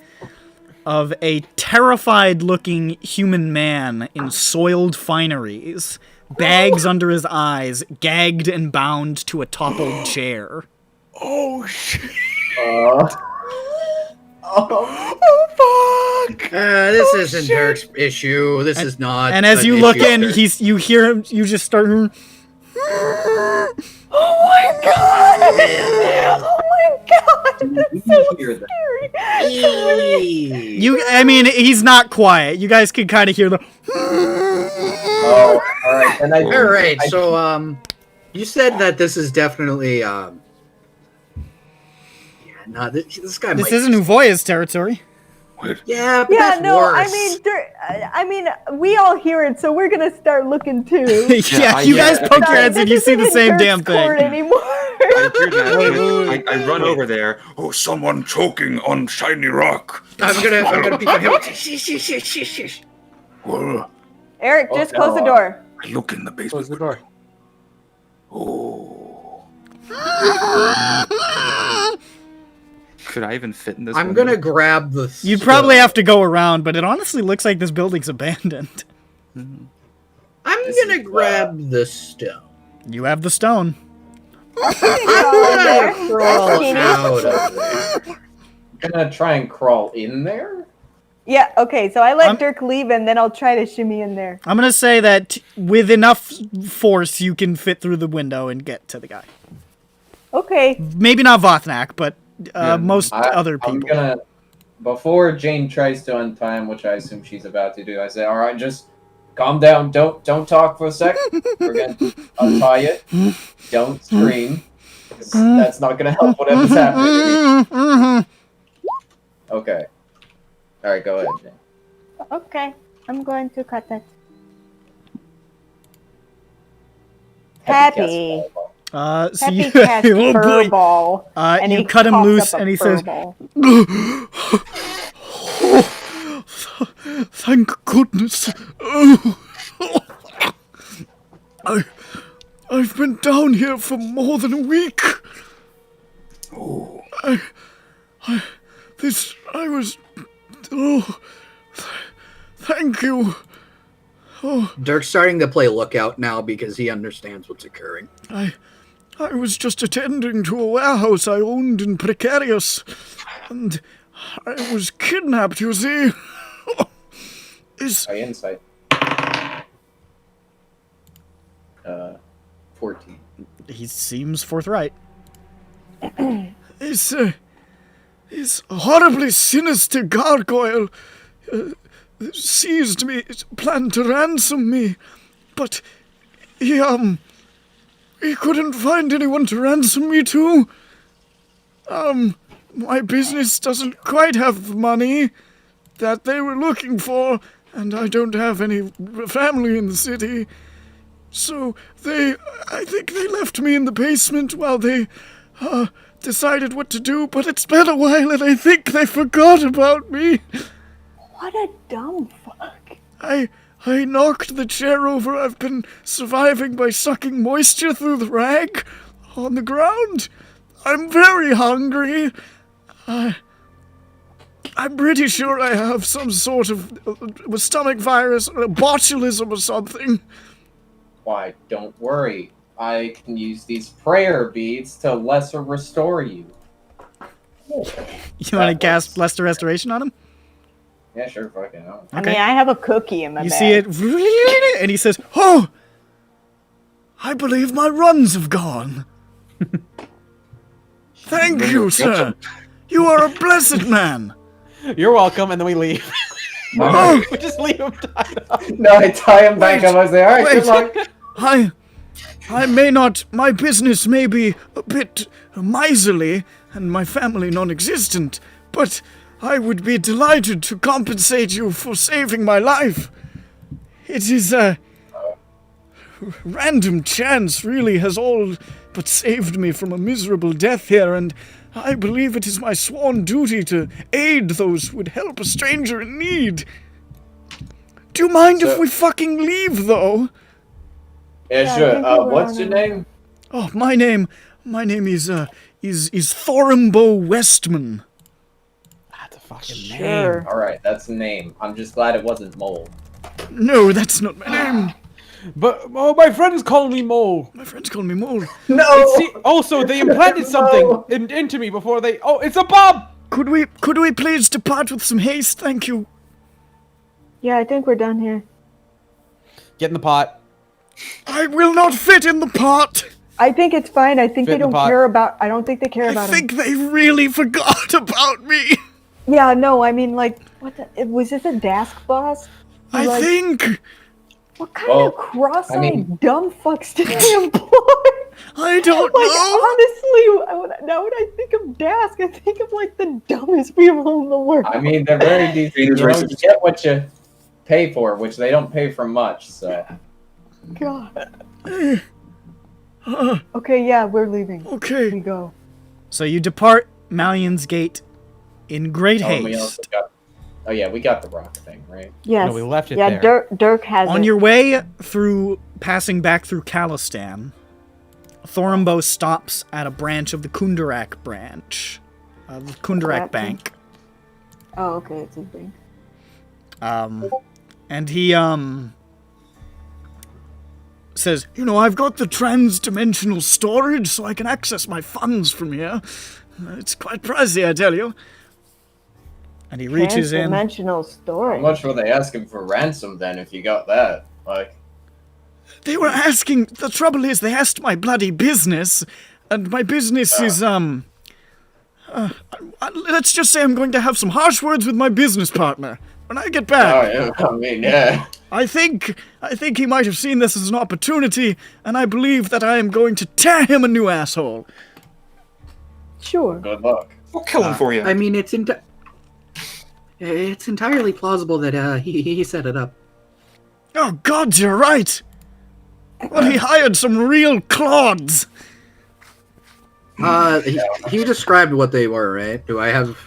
S1: of a terrified-looking human man in soiled fineries, bags under his eyes, gagged and bound to a toppled chair.
S4: Oh shit!
S8: Oh fuck! This isn't Dirk's issue. This is not.
S1: And as
S8: an
S1: you look
S8: issue
S1: in,
S8: of Dirk.
S1: you hear him. You just start.
S2: oh my god! Oh That's so scary.
S1: I mean, he's not quiet. You guys can kind of hear the.
S3: Oh, all right. And
S8: all right. So, you said that this is definitely, yeah, no, this guy.
S1: This isn't Uvoya's territory.
S8: Yeah, but
S2: Yeah,
S8: that's
S2: no,
S8: worse.
S2: I mean, we all hear it, so we're gonna start looking too.
S1: Yeah, you guys poke your heads and you see the same damn thing.
S2: Anymore.
S5: I hear that. I run over there.
S7: Oh, someone choking on shiny rock.
S8: I'm gonna peek at him.
S7: Well,
S2: Eric, just close the door.
S7: I look in the basement.
S6: Close the door.
S7: Oh.
S5: Could I even fit in this?
S8: I'm
S5: window?
S8: gonna grab the.
S1: You'd probably have to go around, but it honestly looks like this building's abandoned.
S8: I'm gonna grab the stone.
S1: You have the stone.
S8: I'm gonna crawl out of there.
S3: Gonna try and crawl in there?
S2: Yeah, okay, so I let Dirk leave and then I'll try to shimmy in there.
S1: I'm gonna say that with enough force, you can fit through the window and get to the guy.
S2: Okay.
S1: Maybe not Vothnak, but most other people.
S3: I'm gonna, before Jane tries to untie him, which I assume she's about to do, I say, all right, just calm down. Don't talk for a sec. We're gonna untie it. Don't scream. 'Cause that's not gonna help whatever's happening. Okay. All right, go ahead, Jane.
S2: Okay, I'm going to cut that. Happy.
S1: So
S2: Happy
S1: you,
S2: cast
S1: oh boy.
S2: furball. And
S1: You
S2: he
S1: cut him
S2: coughs
S1: loose
S2: up a
S1: and he says,
S2: furball.
S1: "Thank goodness. I've been down here for more than a week.
S7: Oh.
S1: Thank you.
S8: Dirk's starting to play lookout now because he understands what's occurring.
S1: I was just attending to a warehouse I owned in Precarious, and I was kidnapped, you see.
S3: By insight. 14.
S1: He seems forthright. This horribly sinister gargoyle seized me, planned to ransom me, but he couldn't find anyone to ransom me to. My business doesn't quite have the money that they were looking for, and I don't have any family in the city. So I think they left me in the basement while they decided what to do, but it's been a while and I think they forgot about me.
S2: What a dumb fuck.
S1: I knocked the chair over. I've been surviving by sucking moisture through the rag on the ground. I'm very hungry. I'm pretty sure I have some sort of stomach virus or botulism or something.
S3: Why, don't worry. I can use these prayer beads to lesser restore you.
S1: You want to cast Lesser Restoration on him?
S3: Yeah, sure, fucking hell.
S2: I mean, I have a cookie in my bag.
S1: You see it, and he says, "Oh, I believe my runs have gone. Thank you, sir. You are a blessed man."
S4: You're welcome, and then we leave.
S1: Oh.
S4: We just leave him tied up.
S3: No, I tie him back up. I say, all right, good luck.
S1: I may not, my business may be a bit miserly and my family non-existent, but I would be delighted to compensate you for saving my life. It is a random chance, really, has all but saved me from a miserable death here, and I believe it is my sworn duty to aid those who would help a stranger in need. Do you mind if we fucking leave, though?
S3: Yeah, sure. What's your name?
S1: Oh, my name is Thorimbo Westman.
S4: That's a fucking
S2: Sure.
S4: name.
S3: All right, that's the name. I'm just glad it wasn't Mole.
S1: No, that's not my name.
S4: But my friends call me Mole.
S1: My friends call me Mole.
S3: No.
S4: Also, they implanted something into me before they. Oh, it's a bomb.
S1: Could we please depart with some haste? Thank you.
S2: Yeah, I think we're done here.
S4: Get in the pot.
S1: I will not fit in the pot.
S2: I think it's fine. I think
S4: Fit
S2: they
S4: in the
S2: don't
S4: pot.
S2: care about. I don't think they care
S1: I
S2: about him.
S1: think they really forgot about me.
S2: Yeah, no. I mean, like, what? Was this a Daask boss? Who,
S1: I
S2: like,
S1: think.
S2: What kind of cross-eyed dumb fucks did they employ?
S1: I don't
S2: know. Honestly, now when I think of Daask, I think of like the dumbest people in the world.
S3: I mean, they're very decent. You know, you get what you pay for, which they don't pay for much. So.
S2: God. Okay, yeah, we're leaving.
S1: Okay.
S2: We go.
S1: So you depart Malian's Gate in great
S3: We
S1: haste.
S3: also got, we got the rock thing, right?
S2: Yes.
S4: No, we left it
S2: yeah,
S4: there.
S2: Dirk has
S1: On
S2: it.
S1: your way through, passing back through Khalistan, Thorimbo stops at a branch of the Kundarak branch, the Kundarak Bank.
S2: Oh, okay, it's his bank.
S1: And he, says, you know, I've got the trans-dimensional storage, so I can access my funds from here. It's quite pricey, I tell you. And he reaches in.
S2: Trans-dimensional storage.
S3: How much were they asking for ransom then if you got that? Like,
S1: they were asking. The trouble is, they asked my bloody business, and my business is let's just say I'm going to have some harsh words with my business partner when I get back.
S3: Oh, yeah, I mean, yeah.
S1: I think he might have seen this as an opportunity, and I believe that I am going to tear him a new asshole.
S2: Sure.
S3: Good luck.
S5: We'll kill him for you.
S8: I mean, it's entirely plausible that he set it up.
S1: Oh God, you're right. Well, he hired some real clods.
S8: He described what they were, right? Do I have?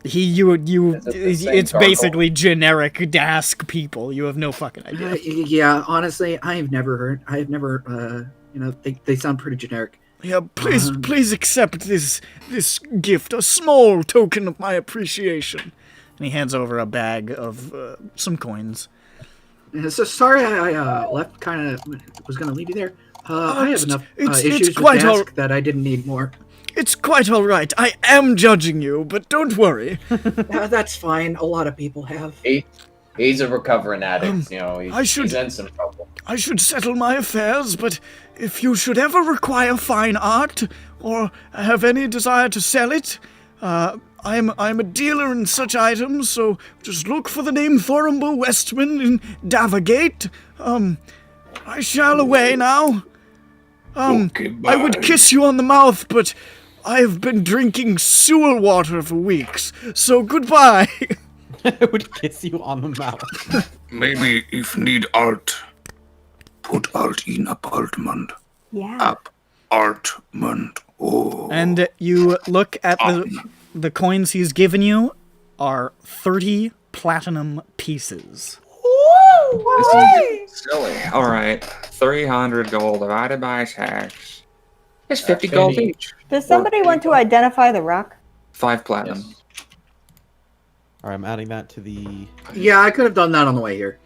S1: It's basically generic Daask people. You have no fucking idea.
S8: Yeah, honestly, I've never, they sound pretty generic.
S1: Yeah, please accept this gift, a small token of my appreciation. And he hands over a bag of some coins.
S8: So sorry, I left. Kind of was going to leave you there. I have enough issues with
S1: quite
S8: Daask that I didn't need more.
S1: It's quite all right. I am judging you, but don't worry.
S8: That's fine. A lot of people have.
S3: He's a recovering addict. He's in some trouble.
S1: I should settle my affairs, but if you should ever require fine art or have any desire to sell it, I'm a dealer in such items. So just look for the name Thorimbo Westman in Davagate. I shall away now.
S7: Okay,
S1: I would kiss you on the mouth, but I have been drinking sewer water for weeks, so goodbye.
S4: I would kiss you on the mouth.
S7: Maybe if need art, put art in apartment.
S2: Yeah.
S7: Apartment. Oh.
S1: And you look at the coins he's given you are 30 platinum pieces.
S5: This is silly. Alright. 300 gold divided by 6. It's 50 gold each.
S2: Does somebody want to identify the rock?
S5: 5 platinum.
S3: Yes.
S4: Alright, I'm adding that to the...
S8: Yeah, I could have done that on the way here.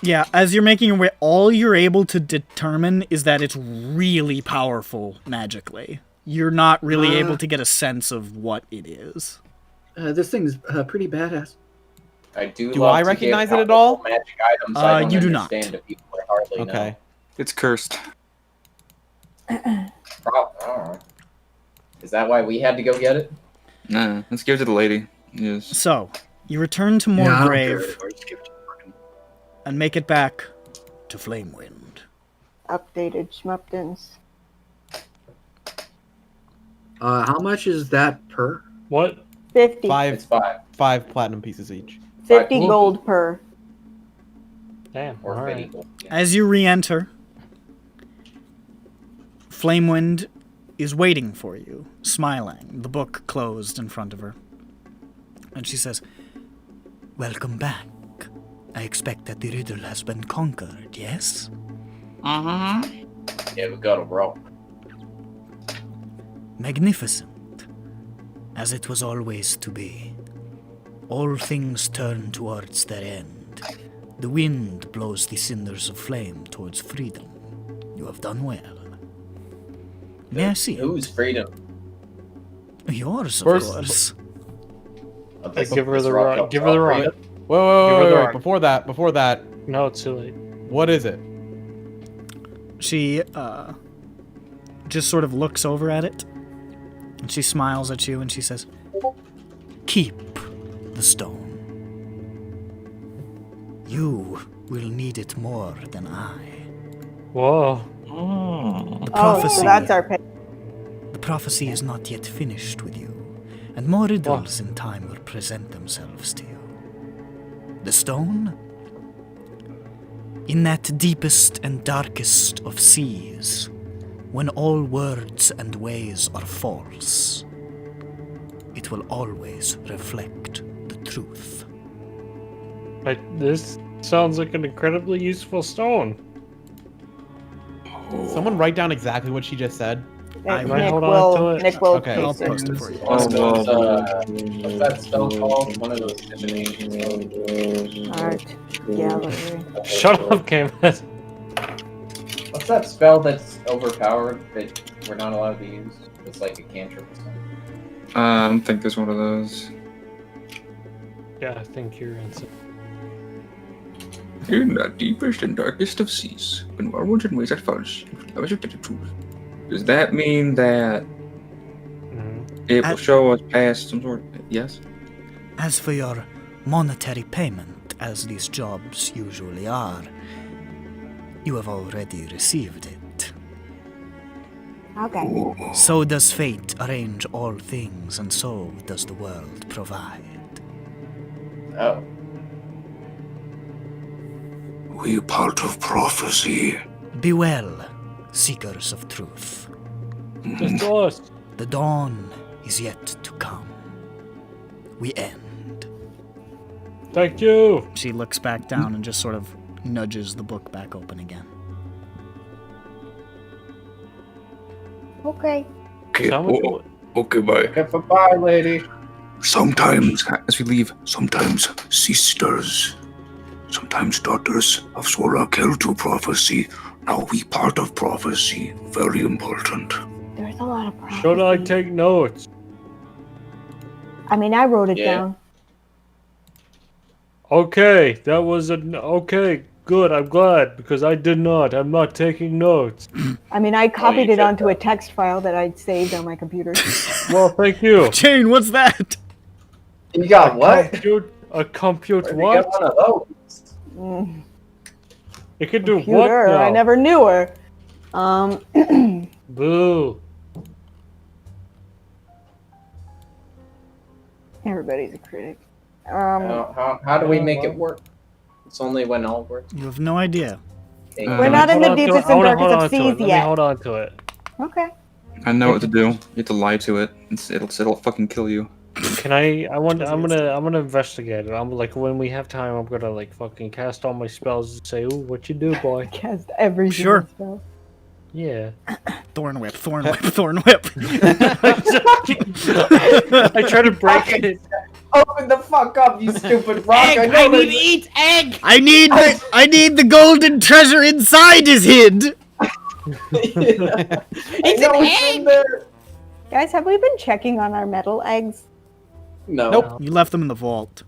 S1: Yeah, as you're making your way, all you're able to determine is that it's really powerful magically. You're not really able to get a sense of what it is.
S8: This thing's pretty badass.
S4: Do I recognize it at all?
S3: Magic items. I don't
S1: you do not.
S3: understand if people hardly know.
S4: Okay.
S5: It's cursed.
S3: Oh. Is that why we had to go get it?
S5: Nah, let's give it to the lady. Yes.
S1: So, you return to Moorgrave and make it back to Flamewind.
S2: Updated Schmuptons.
S8: How much is that per?
S6: What?
S2: 50.
S3: It's 5.
S4: 5 platinum pieces each.
S2: 50 gold per.
S6: Damn.
S3: Or
S6: All
S3: 50
S6: right.
S3: gold. Yeah.
S1: As you re-enter, Flamewind is waiting for you, smiling, the book closed in front of her. And she says, "Welcome back. I expect that the riddle has been conquered, yes?"
S3: Yeah, we got a rope.
S1: Magnificent, as it was always to be. All things turn towards their end. The wind blows the cinders of flame towards freedom. You have done well. May I see
S3: Whose freedom?
S1: yours, of
S4: First-
S1: course.
S6: Give her the rock. Give her the rock.
S4: Wait,
S6: Give her the rock.
S4: Before that,
S6: No, it's too late.
S4: what is it?
S1: She just sort of looks over at it. And she smiles at you and she says, "Keep the stone. You will need it more than I."
S6: Whoa.
S1: The prophecy,
S2: so that's our pick.
S1: the prophecy is not yet finished with you, and more riddles in time will present themselves to you. The stone? In that deepest and darkest of seas, when all words and ways are false, it will always reflect the truth.
S6: This sounds like an incredibly useful stone.
S4: Someone write down exactly what she just said.
S1: I
S6: might
S2: Nick
S6: hold on to
S2: will.
S6: it.
S2: Nick will.
S4: Okay.
S1: I'll
S2: paste it.
S1: post it for you.
S3: What's that spell called? One of those divination spells.
S2: Art gallery.
S6: Shut up, Camus.
S3: What's that spell that's overpowered that we're not allowed to use? It's like a cantrip or something.
S5: I don't think there's one of those.
S6: Yeah, I think you're insane.
S7: In the deepest and darkest of seas, when words and ways are false, I was the truth.
S5: Does that mean that it will show us past some sort? Yes.
S1: As for your monetary payment, as these jobs usually are, you have already received it.
S2: Okay.
S1: So does fate arrange all things, and so does the world provide.
S3: Oh.
S7: We part of prophecy.
S1: Be well, seekers of truth.
S6: Just us.
S1: The dawn is yet to come. We end.
S6: Thank you.
S1: She looks back down and just sort of nudges the book back open again.
S2: Okay.
S7: Okay, okay, bye.
S3: Okay, bye, lady.
S7: Sometimes, as we leave, sometimes sisters, sometimes daughters of Sorakel to prophecy. Now we part of prophecy. Very important.
S2: There's a lot of prophecy.
S6: Should I take notes?
S2: I mean, I wrote it down.
S6: Okay, that was okay. Good, I'm glad, because I did not. I'm not taking notes.
S2: I mean, I copied it onto a text file that I'd saved on my computer.
S6: Well, thank you.
S1: Jane, what's that?
S3: You got what?
S6: A compute
S3: Where'd you
S6: what?
S3: get one of those?
S6: It could do what
S2: Computer,
S6: now?
S2: I never knew her.
S6: Boo.
S2: Everybody's a critic.
S3: How do we make it work? It's only when all works.
S1: You have no idea.
S2: We're not in the deepest and darkest of seas
S6: Let me
S2: yet.
S6: hold on to it.
S2: Okay.
S5: I know what to do. You have to lie to it. It'll fucking kill you.
S6: Can I'm gonna investigate it. I'm like, when we have time, I'm gonna like fucking cast all my spells and say, "Ooh, what you do, boy?"
S2: Cast every
S1: Sure.
S2: spell.
S6: Yeah.
S1: Thorn whip, thorn whip, thorn whip.
S6: I try to break it.
S3: Open the fuck up, you stupid rock!
S9: Egg! I need to eat egg!
S1: I need the golden treasure inside his hid.
S9: It's an egg!
S3: There.
S2: Guys, have we been checking on our metal eggs?
S3: No.
S1: Nope. You left them in the vault.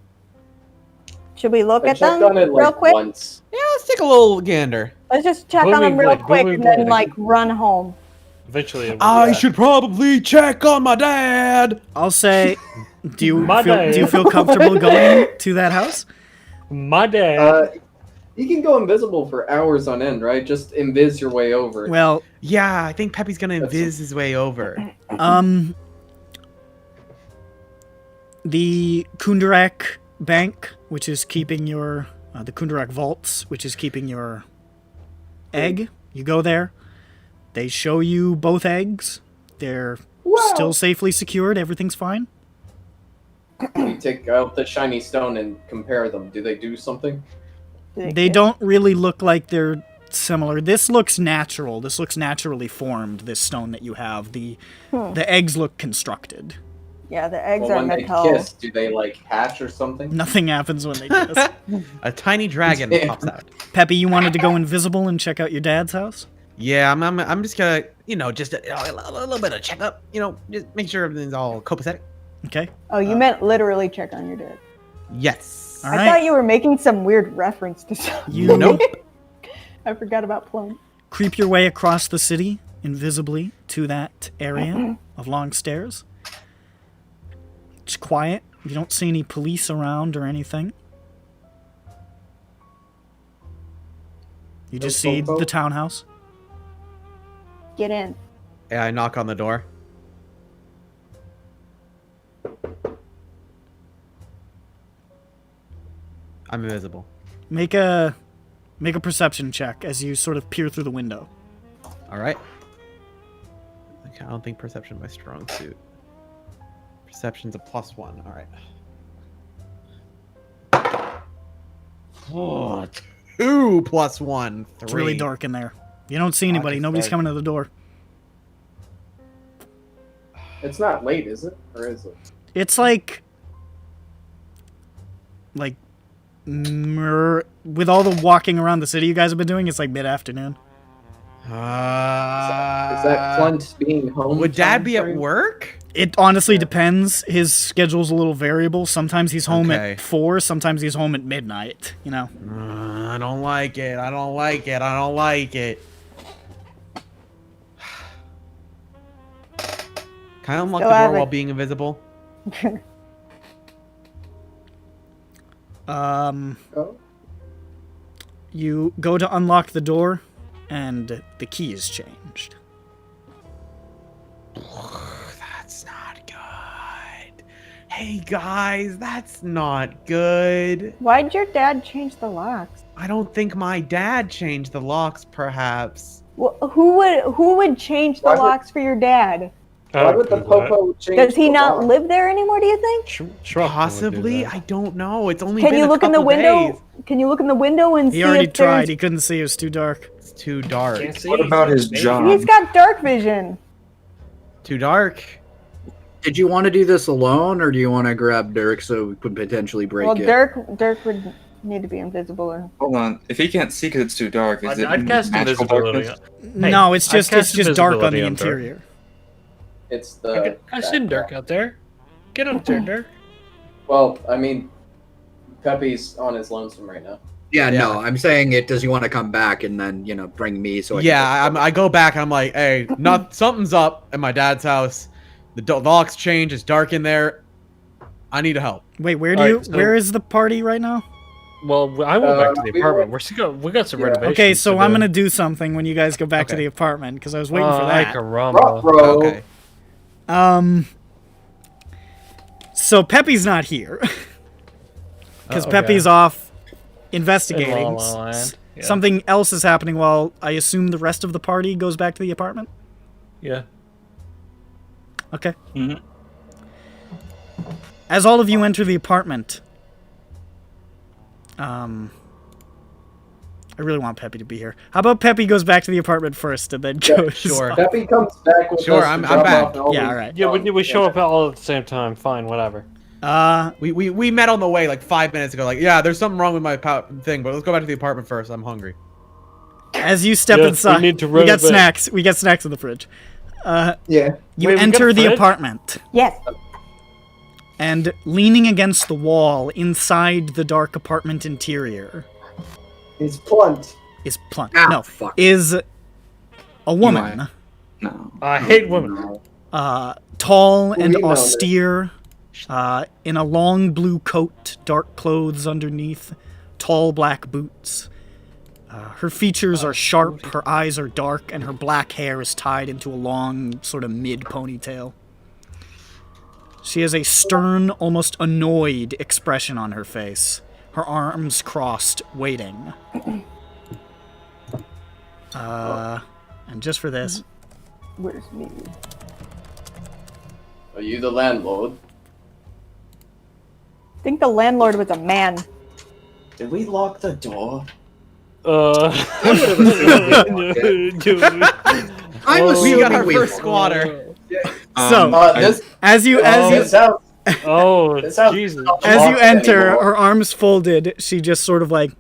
S2: Should we look
S3: I
S2: at
S3: checked
S2: them
S3: on it
S2: real
S3: like
S2: quick?
S3: once.
S4: Yeah, let's take a little gander.
S2: Let's just check on them real
S6: Booming
S2: quick
S6: blade,
S2: and then
S6: booming
S2: like run home.
S6: Eventually, it will
S4: I
S6: be
S4: should probably check on my dad.
S1: I'll say, do you
S6: My
S1: feel comfortable going to that house?
S6: my dad.
S3: You can go invisible for hours on end, right? Just invis your way over.
S1: Well,
S4: Yeah, I think Peppy's gonna invis his way over.
S1: The Kundarak Bank, which is keeping your the Kundarak vaults, which is keeping your egg. You go there. They show you both eggs. They're still safely secured. Everything's fine.
S3: You take out the shiny stone and compare them. Do they do something?
S1: They don't really look like they're similar. This looks natural. This looks naturally formed, this stone that you have. The eggs look constructed.
S2: Yeah, the eggs
S3: Well,
S2: are
S3: when they
S2: metal.
S3: kiss, do they like hatch or something?
S1: Nothing happens when they kiss.
S4: A tiny dragon pops out.
S1: Peppy, you wanted to go invisible and check out your dad's house?
S4: Yeah, I'm just gonna, just a little bit of checkup. Just make sure everything's all copacetic.
S1: Okay.
S2: Oh, you meant literally check on your dad.
S4: Yes.
S1: All
S2: I
S1: right.
S2: thought you were making some weird reference to something.
S1: You
S4: Nope.
S2: I forgot about Plum.
S1: creep your way across the city invisibly to that area of long stairs. It's quiet. You don't see any police around or anything. You just see the townhouse.
S2: Get in.
S4: Yeah, I knock on the door. I'm invisible.
S1: Make a perception check as you sort of peer through the window.
S4: All right. I don't think perception is my strong suit. Perception's a +1. All right. Oh, 2 + 1. 3.
S1: It's really dark in there. You don't see anybody. Nobody's coming to the door.
S3: It's not late, is it? Or is it?
S1: It's like with all the walking around the city you guys have been doing, it's like mid-afternoon.
S3: Is that Clint being home?
S4: Would Dad be at work?
S1: It honestly depends. His schedule's a little variable. Sometimes he's home at 4, sometimes he's home at midnight, you know.
S4: I don't like it. I don't like it. I don't like it. Can I unlock the door while being invisible?
S1: You go to unlock the door, and the key is changed.
S4: That's not good. Hey guys, that's not good.
S2: Why'd your dad change the locks?
S4: I don't think my dad changed the locks, perhaps.
S2: Well, who would change the locks for your dad?
S3: Why would the Popo change?
S2: Does he not live there anymore, do you think?
S4: Possibly. I don't know. It's only
S2: Can
S4: been
S2: you
S4: a
S2: look in the
S4: couple
S2: window?
S4: days.
S2: Can you look in the window and see
S1: He already
S2: if
S1: tried.
S2: there's...
S1: He couldn't see. It was too dark.
S4: It's too dark.
S5: What about his job?
S2: He's got dark vision.
S4: Too dark.
S8: Did you want to do this alone, or do you want to grab Dirk so we could potentially break
S2: Well,
S8: it?
S2: Dirk would need to be invisible. Or...
S5: Hold on. If he can't see because it's too dark, is it
S6: I'd cast
S5: magical
S6: invisibility.
S5: darkness?
S1: No, it's just dark on the interior.
S3: It's the.
S6: I seen Dirk out there. Get up there, Dirk.
S3: Well, I mean, Pepe's on his lonesome right now.
S8: Yeah, no, I'm saying it. Does he want to come back and then bring me? So
S4: I go back and I'm like, hey, something's up at my dad's house. The locks change. It's dark in there. I need help.
S1: Wait, where is the party right now?
S6: Well, I went back to the apartment. We got some renovations.
S1: Okay, so I'm gonna do something when you guys go back to the apartment because I was waiting for that.
S6: Okay.
S1: So Pepe's not here because Pepe's off investigating.
S6: In La La Land. Yeah.
S1: Something else is happening while I assume the rest of the party goes back to the apartment.
S6: Yeah.
S1: Okay. As all of you enter the apartment, I really want Pepe to be here. How about Pepe goes back to the apartment first and then goes?
S4: Sure.
S3: Pepe comes back with us.
S4: I'm back.
S1: Yeah, all right.
S6: Yeah, we show up all at the same time. Fine, whatever.
S4: We met on the way like 5 minutes ago. Like, yeah, there's something wrong with my thing, but let's go back to the apartment first. I'm hungry.
S1: As you step inside, we got snacks. We got snacks in the fridge.
S3: Yeah.
S1: You enter the apartment.
S2: Yes.
S1: And leaning against the wall inside the dark apartment interior
S3: is Plunt.
S1: No, is a woman.
S5: No.
S6: I hate women.
S1: Tall and austere, in a long blue coat, dark clothes underneath, tall black boots. Her features are sharp, her eyes are dark, and her black hair is tied into a long, sort of mid-ponytail. She has a stern, almost annoyed expression on her face, her arms crossed, waiting. And just for this...
S2: Where's me?
S3: Are you the landlord?
S2: I think the landlord was a man.
S3: Did we lock the door?
S8: I'm assuming
S4: we got our first squatter.
S1: As you
S6: Jesus.
S1: As you enter, her arms folded, she just sort of like,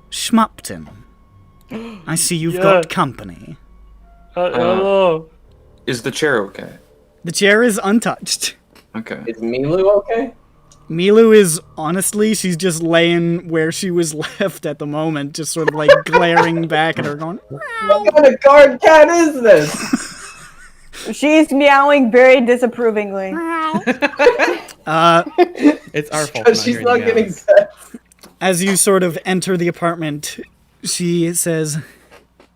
S1: Schmupton, I see you've got company.
S6: Hello.
S5: Is the chair okay?
S1: The chair is untouched.
S5: Okay.
S3: Is Milu okay?
S1: Milu is, honestly, she's just laying where she was left at the moment, just sort of like glaring back at her going,
S3: what kind of guard cat is this?
S2: She's meowing very disapprovingly.
S4: It's our fault.
S3: Because she's not getting fed.
S1: As you sort of enter the apartment, she says,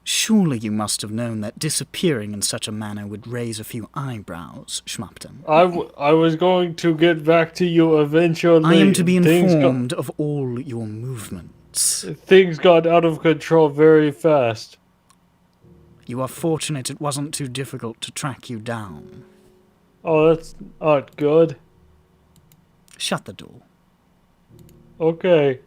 S1: "Surely you must have known that disappearing in such a manner would raise a few eyebrows, Schmupton.
S6: I was going to get back to you eventually.
S1: I am to be informed of all your movements.
S6: Things got out of control very fast.
S1: You are fortunate it wasn't too difficult to track you down.
S6: Oh, that's not good.
S1: Shut the door."
S6: Okay.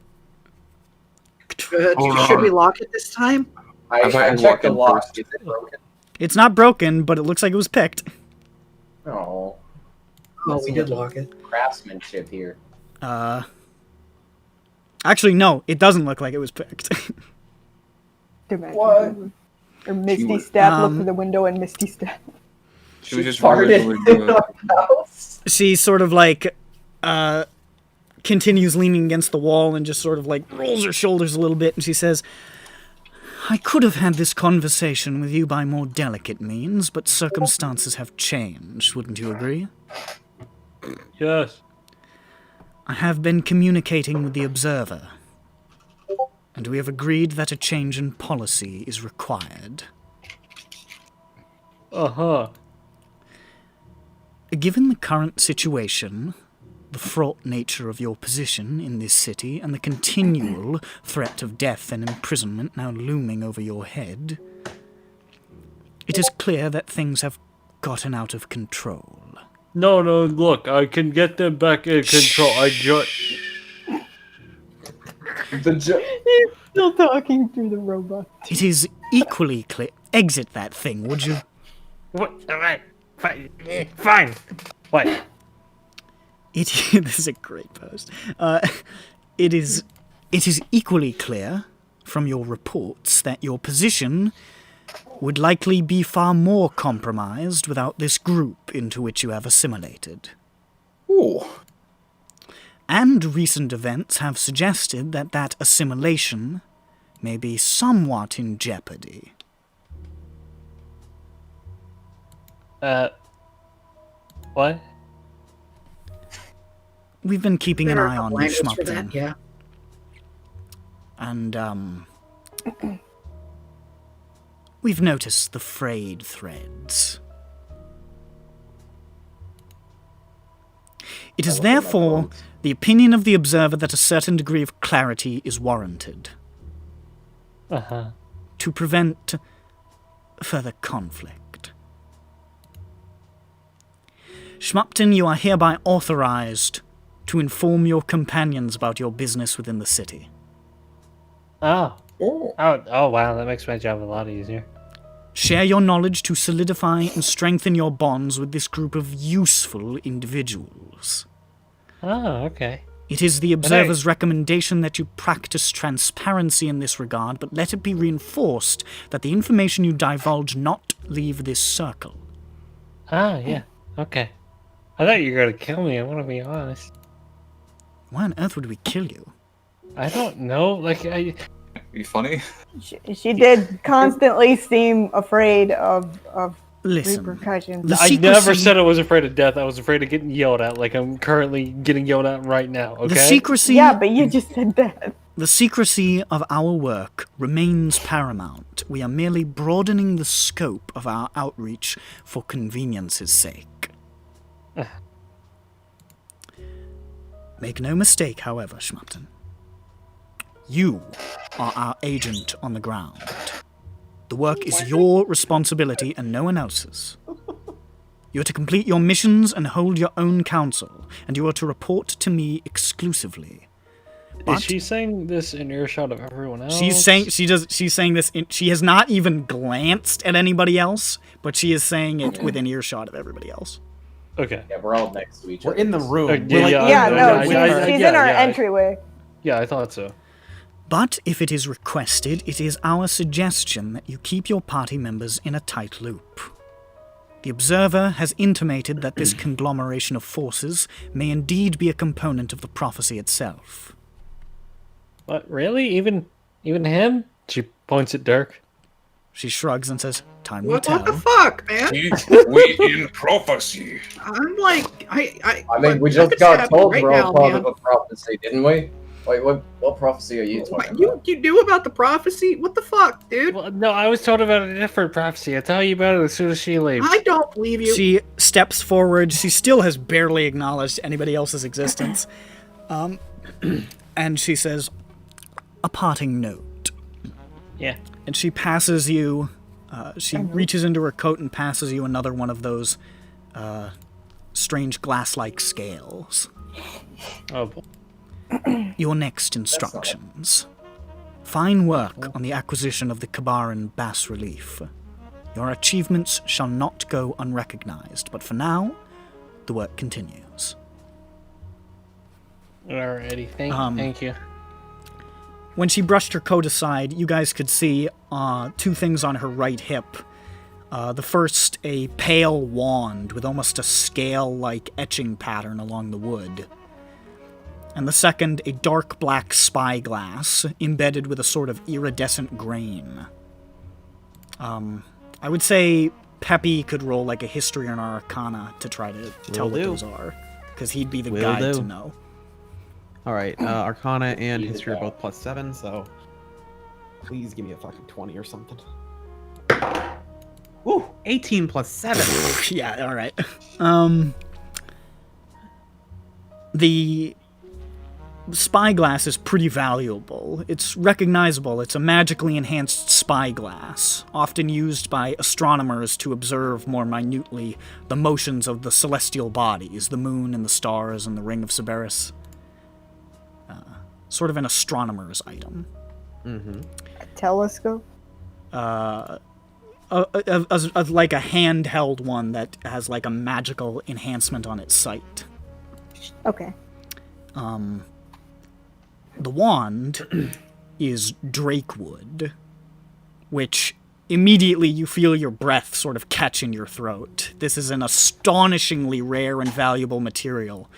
S8: Should we lock it this time?
S3: I checked the lock. Is it broken?
S1: It's not broken, but it looks like it was picked.
S3: Oh.
S8: Oh, we did lock it.
S3: Craftsmanship here.
S1: Actually, no, it doesn't look like it was picked.
S3: What?
S2: Or Misty Step, look through the window and Misty Step.
S5: She was just
S3: farted in our house.
S1: She sort of like, continues leaning against the wall and just sort of like rolls her shoulders a little bit, and she says, "I could have had this conversation with you by more delicate means, but circumstances have changed, wouldn't you agree?"
S6: Yes.
S1: "I have been communicating with the Observer, and we have agreed that a change in policy is required.
S6: Uh-huh.
S1: Given the current situation, the fraught nature of your position in this city, and the continual threat of death and imprisonment now looming over your head, it is clear that things have gotten out of control."
S6: No, look, I can get them back in control.
S2: He's still talking through the robot.
S1: "It is equally clear—" Exit that thing, would you?
S6: What? Alright. Fine. What?
S1: This is a great post. It is equally clear from your reports that your position would likely be far more compromised without this group into which you have assimilated.
S7: Ooh.
S1: And recent events have suggested that that assimilation may be somewhat in jeopardy.
S6: What?
S1: We've been keeping an
S8: There are
S1: eye on you,
S8: language for that,
S1: Schmupton.
S8: yeah.
S1: And, we've noticed the frayed threads. It is therefore the opinion of the Observer that a certain degree of clarity is warranted.
S6: Uh-huh.
S1: To prevent further conflict. Schmupton, you are hereby authorized to inform your companions about your business within the city.
S6: Oh, wow, that makes my job a lot easier.
S1: Share your knowledge to solidify and strengthen your bonds with this group of useful individuals.
S6: Oh, okay.
S1: It is the Observer's recommendation that you practice transparency in this regard, but let it be reinforced that the information you divulge not leave this circle.
S6: Ah, yeah. Okay. I thought you were going to kill me, I want to be honest.
S1: Why on earth would we kill you?
S6: I don't know, like,
S5: Are you funny?
S2: She did constantly seem afraid of
S1: Listen,
S2: repercussions.
S6: I never said I was afraid of death. I was afraid of getting yelled at, like I'm currently getting yelled at right now, okay?
S1: The secrecy...
S2: Yeah, but you just said that.
S1: The secrecy of our work remains paramount. We are merely broadening the scope of our outreach for convenience's sake. Make no mistake, however, Schmupton. You are our agent on the ground. The work is your responsibility and no one else's. You are to complete your missions and hold your own counsel, and you are to report to me exclusively. But
S6: is she saying this in earshot of everyone else?
S1: She's saying this. She has not even glanced at anybody else, but she is saying it within earshot of everybody else.
S6: Okay.
S3: Yeah, we're all next to each other.
S4: We're in the room.
S6: She's
S2: in our entryway.
S6: Yeah, I thought so.
S1: But if it is requested, it is our suggestion that you keep your party members in a tight loop. The observer has intimated that this conglomeration of forces may indeed be a component of the prophecy itself.
S6: What, really? Even him? She points at Dirk.
S1: She shrugs and says, time will tell.
S8: What the fuck, man?
S7: We in prophecy.
S8: I'm like,
S3: I mean, we just got told we're all part of a prophecy, didn't we? Wait, what prophecy are you talking about?
S8: You knew about the prophecy? What the fuck, dude?
S6: Well, no, I was told about a different prophecy. I'll tell you about it as soon as she leaves.
S8: I don't believe you.
S1: She steps forward. She still has barely acknowledged anybody else's existence. And she says, a parting note.
S6: Yeah.
S1: And she passes you, she reaches into her coat and passes you another one of those strange glass-like scales.
S6: Oh, boy.
S1: Your next instructions. Fine work on the acquisition of the Kabaran bas-relief. Your achievements shall not go unrecognized, but for now, the work continues.
S6: Alrighty, thank you.
S1: When she brushed her coat aside, you guys could see two things on her right hip. The first, a pale wand with almost a scale-like etching pattern along the wood. And the second, a dark black spyglass embedded with a sort of iridescent grain. I would say Peppy could roll like a history or an arcana to try to tell what those are, because he'd be the guy to know.
S4: All right, arcana and history are both +7, so please give me a fucking 20 or something. Ooh, 18 +7.
S1: Yeah, all right. The spyglass is pretty valuable. It's recognizable. It's a magically enhanced spyglass, often used by astronomers to observe more minutely the motions of the celestial bodies, the moon and the stars and the ring of Cerberus. Sort of an astronomer's item.
S2: A telescope?
S1: Like a handheld one that has like a magical enhancement on its sight.
S2: Okay.
S1: The wand is drakewood, which immediately you feel your breath sort of catch in your throat. This is an astonishingly rare and valuable material,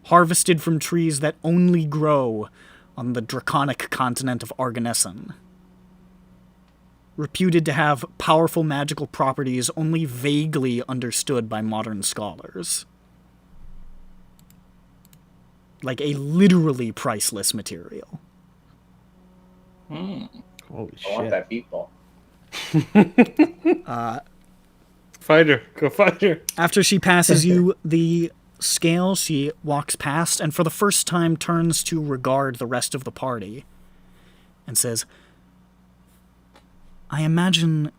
S1: harvested from trees that only grow on the draconic continent of Arganesson. Reputed to have powerful magical properties only vaguely understood by modern scholars. Like a literally priceless material.
S4: Holy shit.
S3: I want that people.
S6: Find her. Go find her.
S1: After she passes you the scale, she walks past and for the first time turns to regard the rest of the party and says, I imagine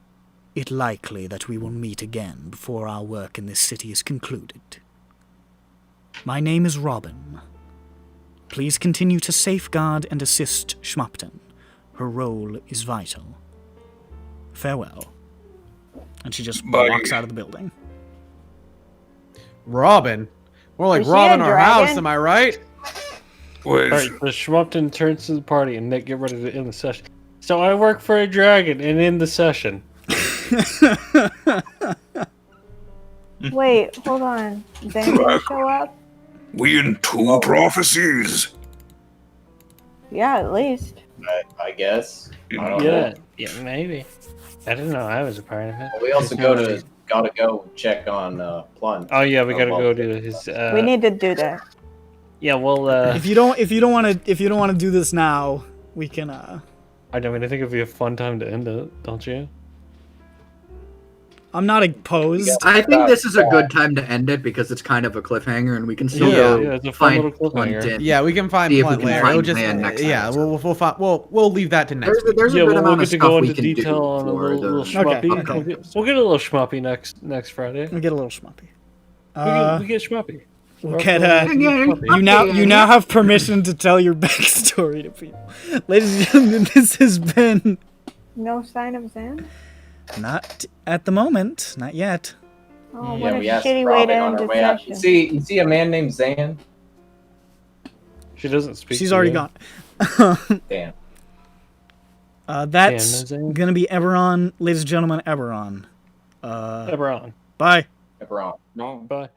S1: it likely that we will meet again before our work in this city is concluded. My name is Robin. Please continue to safeguard and assist Schmupton. Her role is vital. Farewell. And she just walks out of the building.
S4: Robin? More like
S2: Is she
S4: Robin
S2: a
S4: our house,
S2: dragon?
S4: am I right?
S6: Alright, so Schmupton turns to the party and Nick get ready to end the session. So I work for a dragon and end the session.
S2: Wait, hold on. Is anybody show up?
S7: We in 2 prophecies.
S2: Yeah, at least.
S3: I guess. I don't
S6: Yeah,
S3: know.
S6: yeah, maybe. I didn't know I was a part of it.
S3: Well, we also gotta go check on Plunge.
S6: Oh yeah, we gotta go to his.
S2: We need to do that.
S6: Yeah, well.
S1: If you don't want to do this now, we can.
S6: I mean, I think it'd be a fun time to end it, don't you?
S1: I'm not opposed.
S8: I think this is a good time to end it because it's kind of a cliffhanger, and we can still go
S6: it's a fun
S8: find
S6: little cliffhanger.
S8: Plunt.
S4: Yeah, we can find
S8: See if we
S4: Plunt
S8: can
S4: later.
S8: find
S4: It'll just,
S8: Plan next
S4: yeah,
S8: episode.
S4: we'll leave that to next week.
S8: There's a
S6: Yeah,
S8: good
S6: we'll
S8: amount
S6: get
S8: of
S6: to go
S8: stuff we
S6: into
S8: can do
S6: detail on a
S8: for
S6: little
S8: the.
S6: schmuppy.
S1: Okay.
S6: We'll get a little schmuppy next Friday.
S1: We'll get a little schmuppy.
S6: We get schmuppy.
S1: We'll get you now have permission to tell your backstory to people. Ladies and gentlemen, this has been
S2: No sign of Zan?
S1: not at the moment, not yet.
S2: Oh,
S3: Yeah,
S2: what
S3: we
S2: a
S3: asked
S2: shitty way
S3: Robin
S2: to
S3: on
S2: end
S3: her
S2: the
S3: way out.
S2: session.
S3: You see a man named Zan?
S6: She doesn't speak.
S1: She's
S6: to
S1: already
S6: you.
S1: gone.
S3: Damn.
S1: That's
S6: Damn,
S1: gonna be EBERRON, ladies and gentlemen, EBERRON.
S6: EBERRON.
S1: Bye.
S3: EBERRON.
S5: No.
S6: Bye.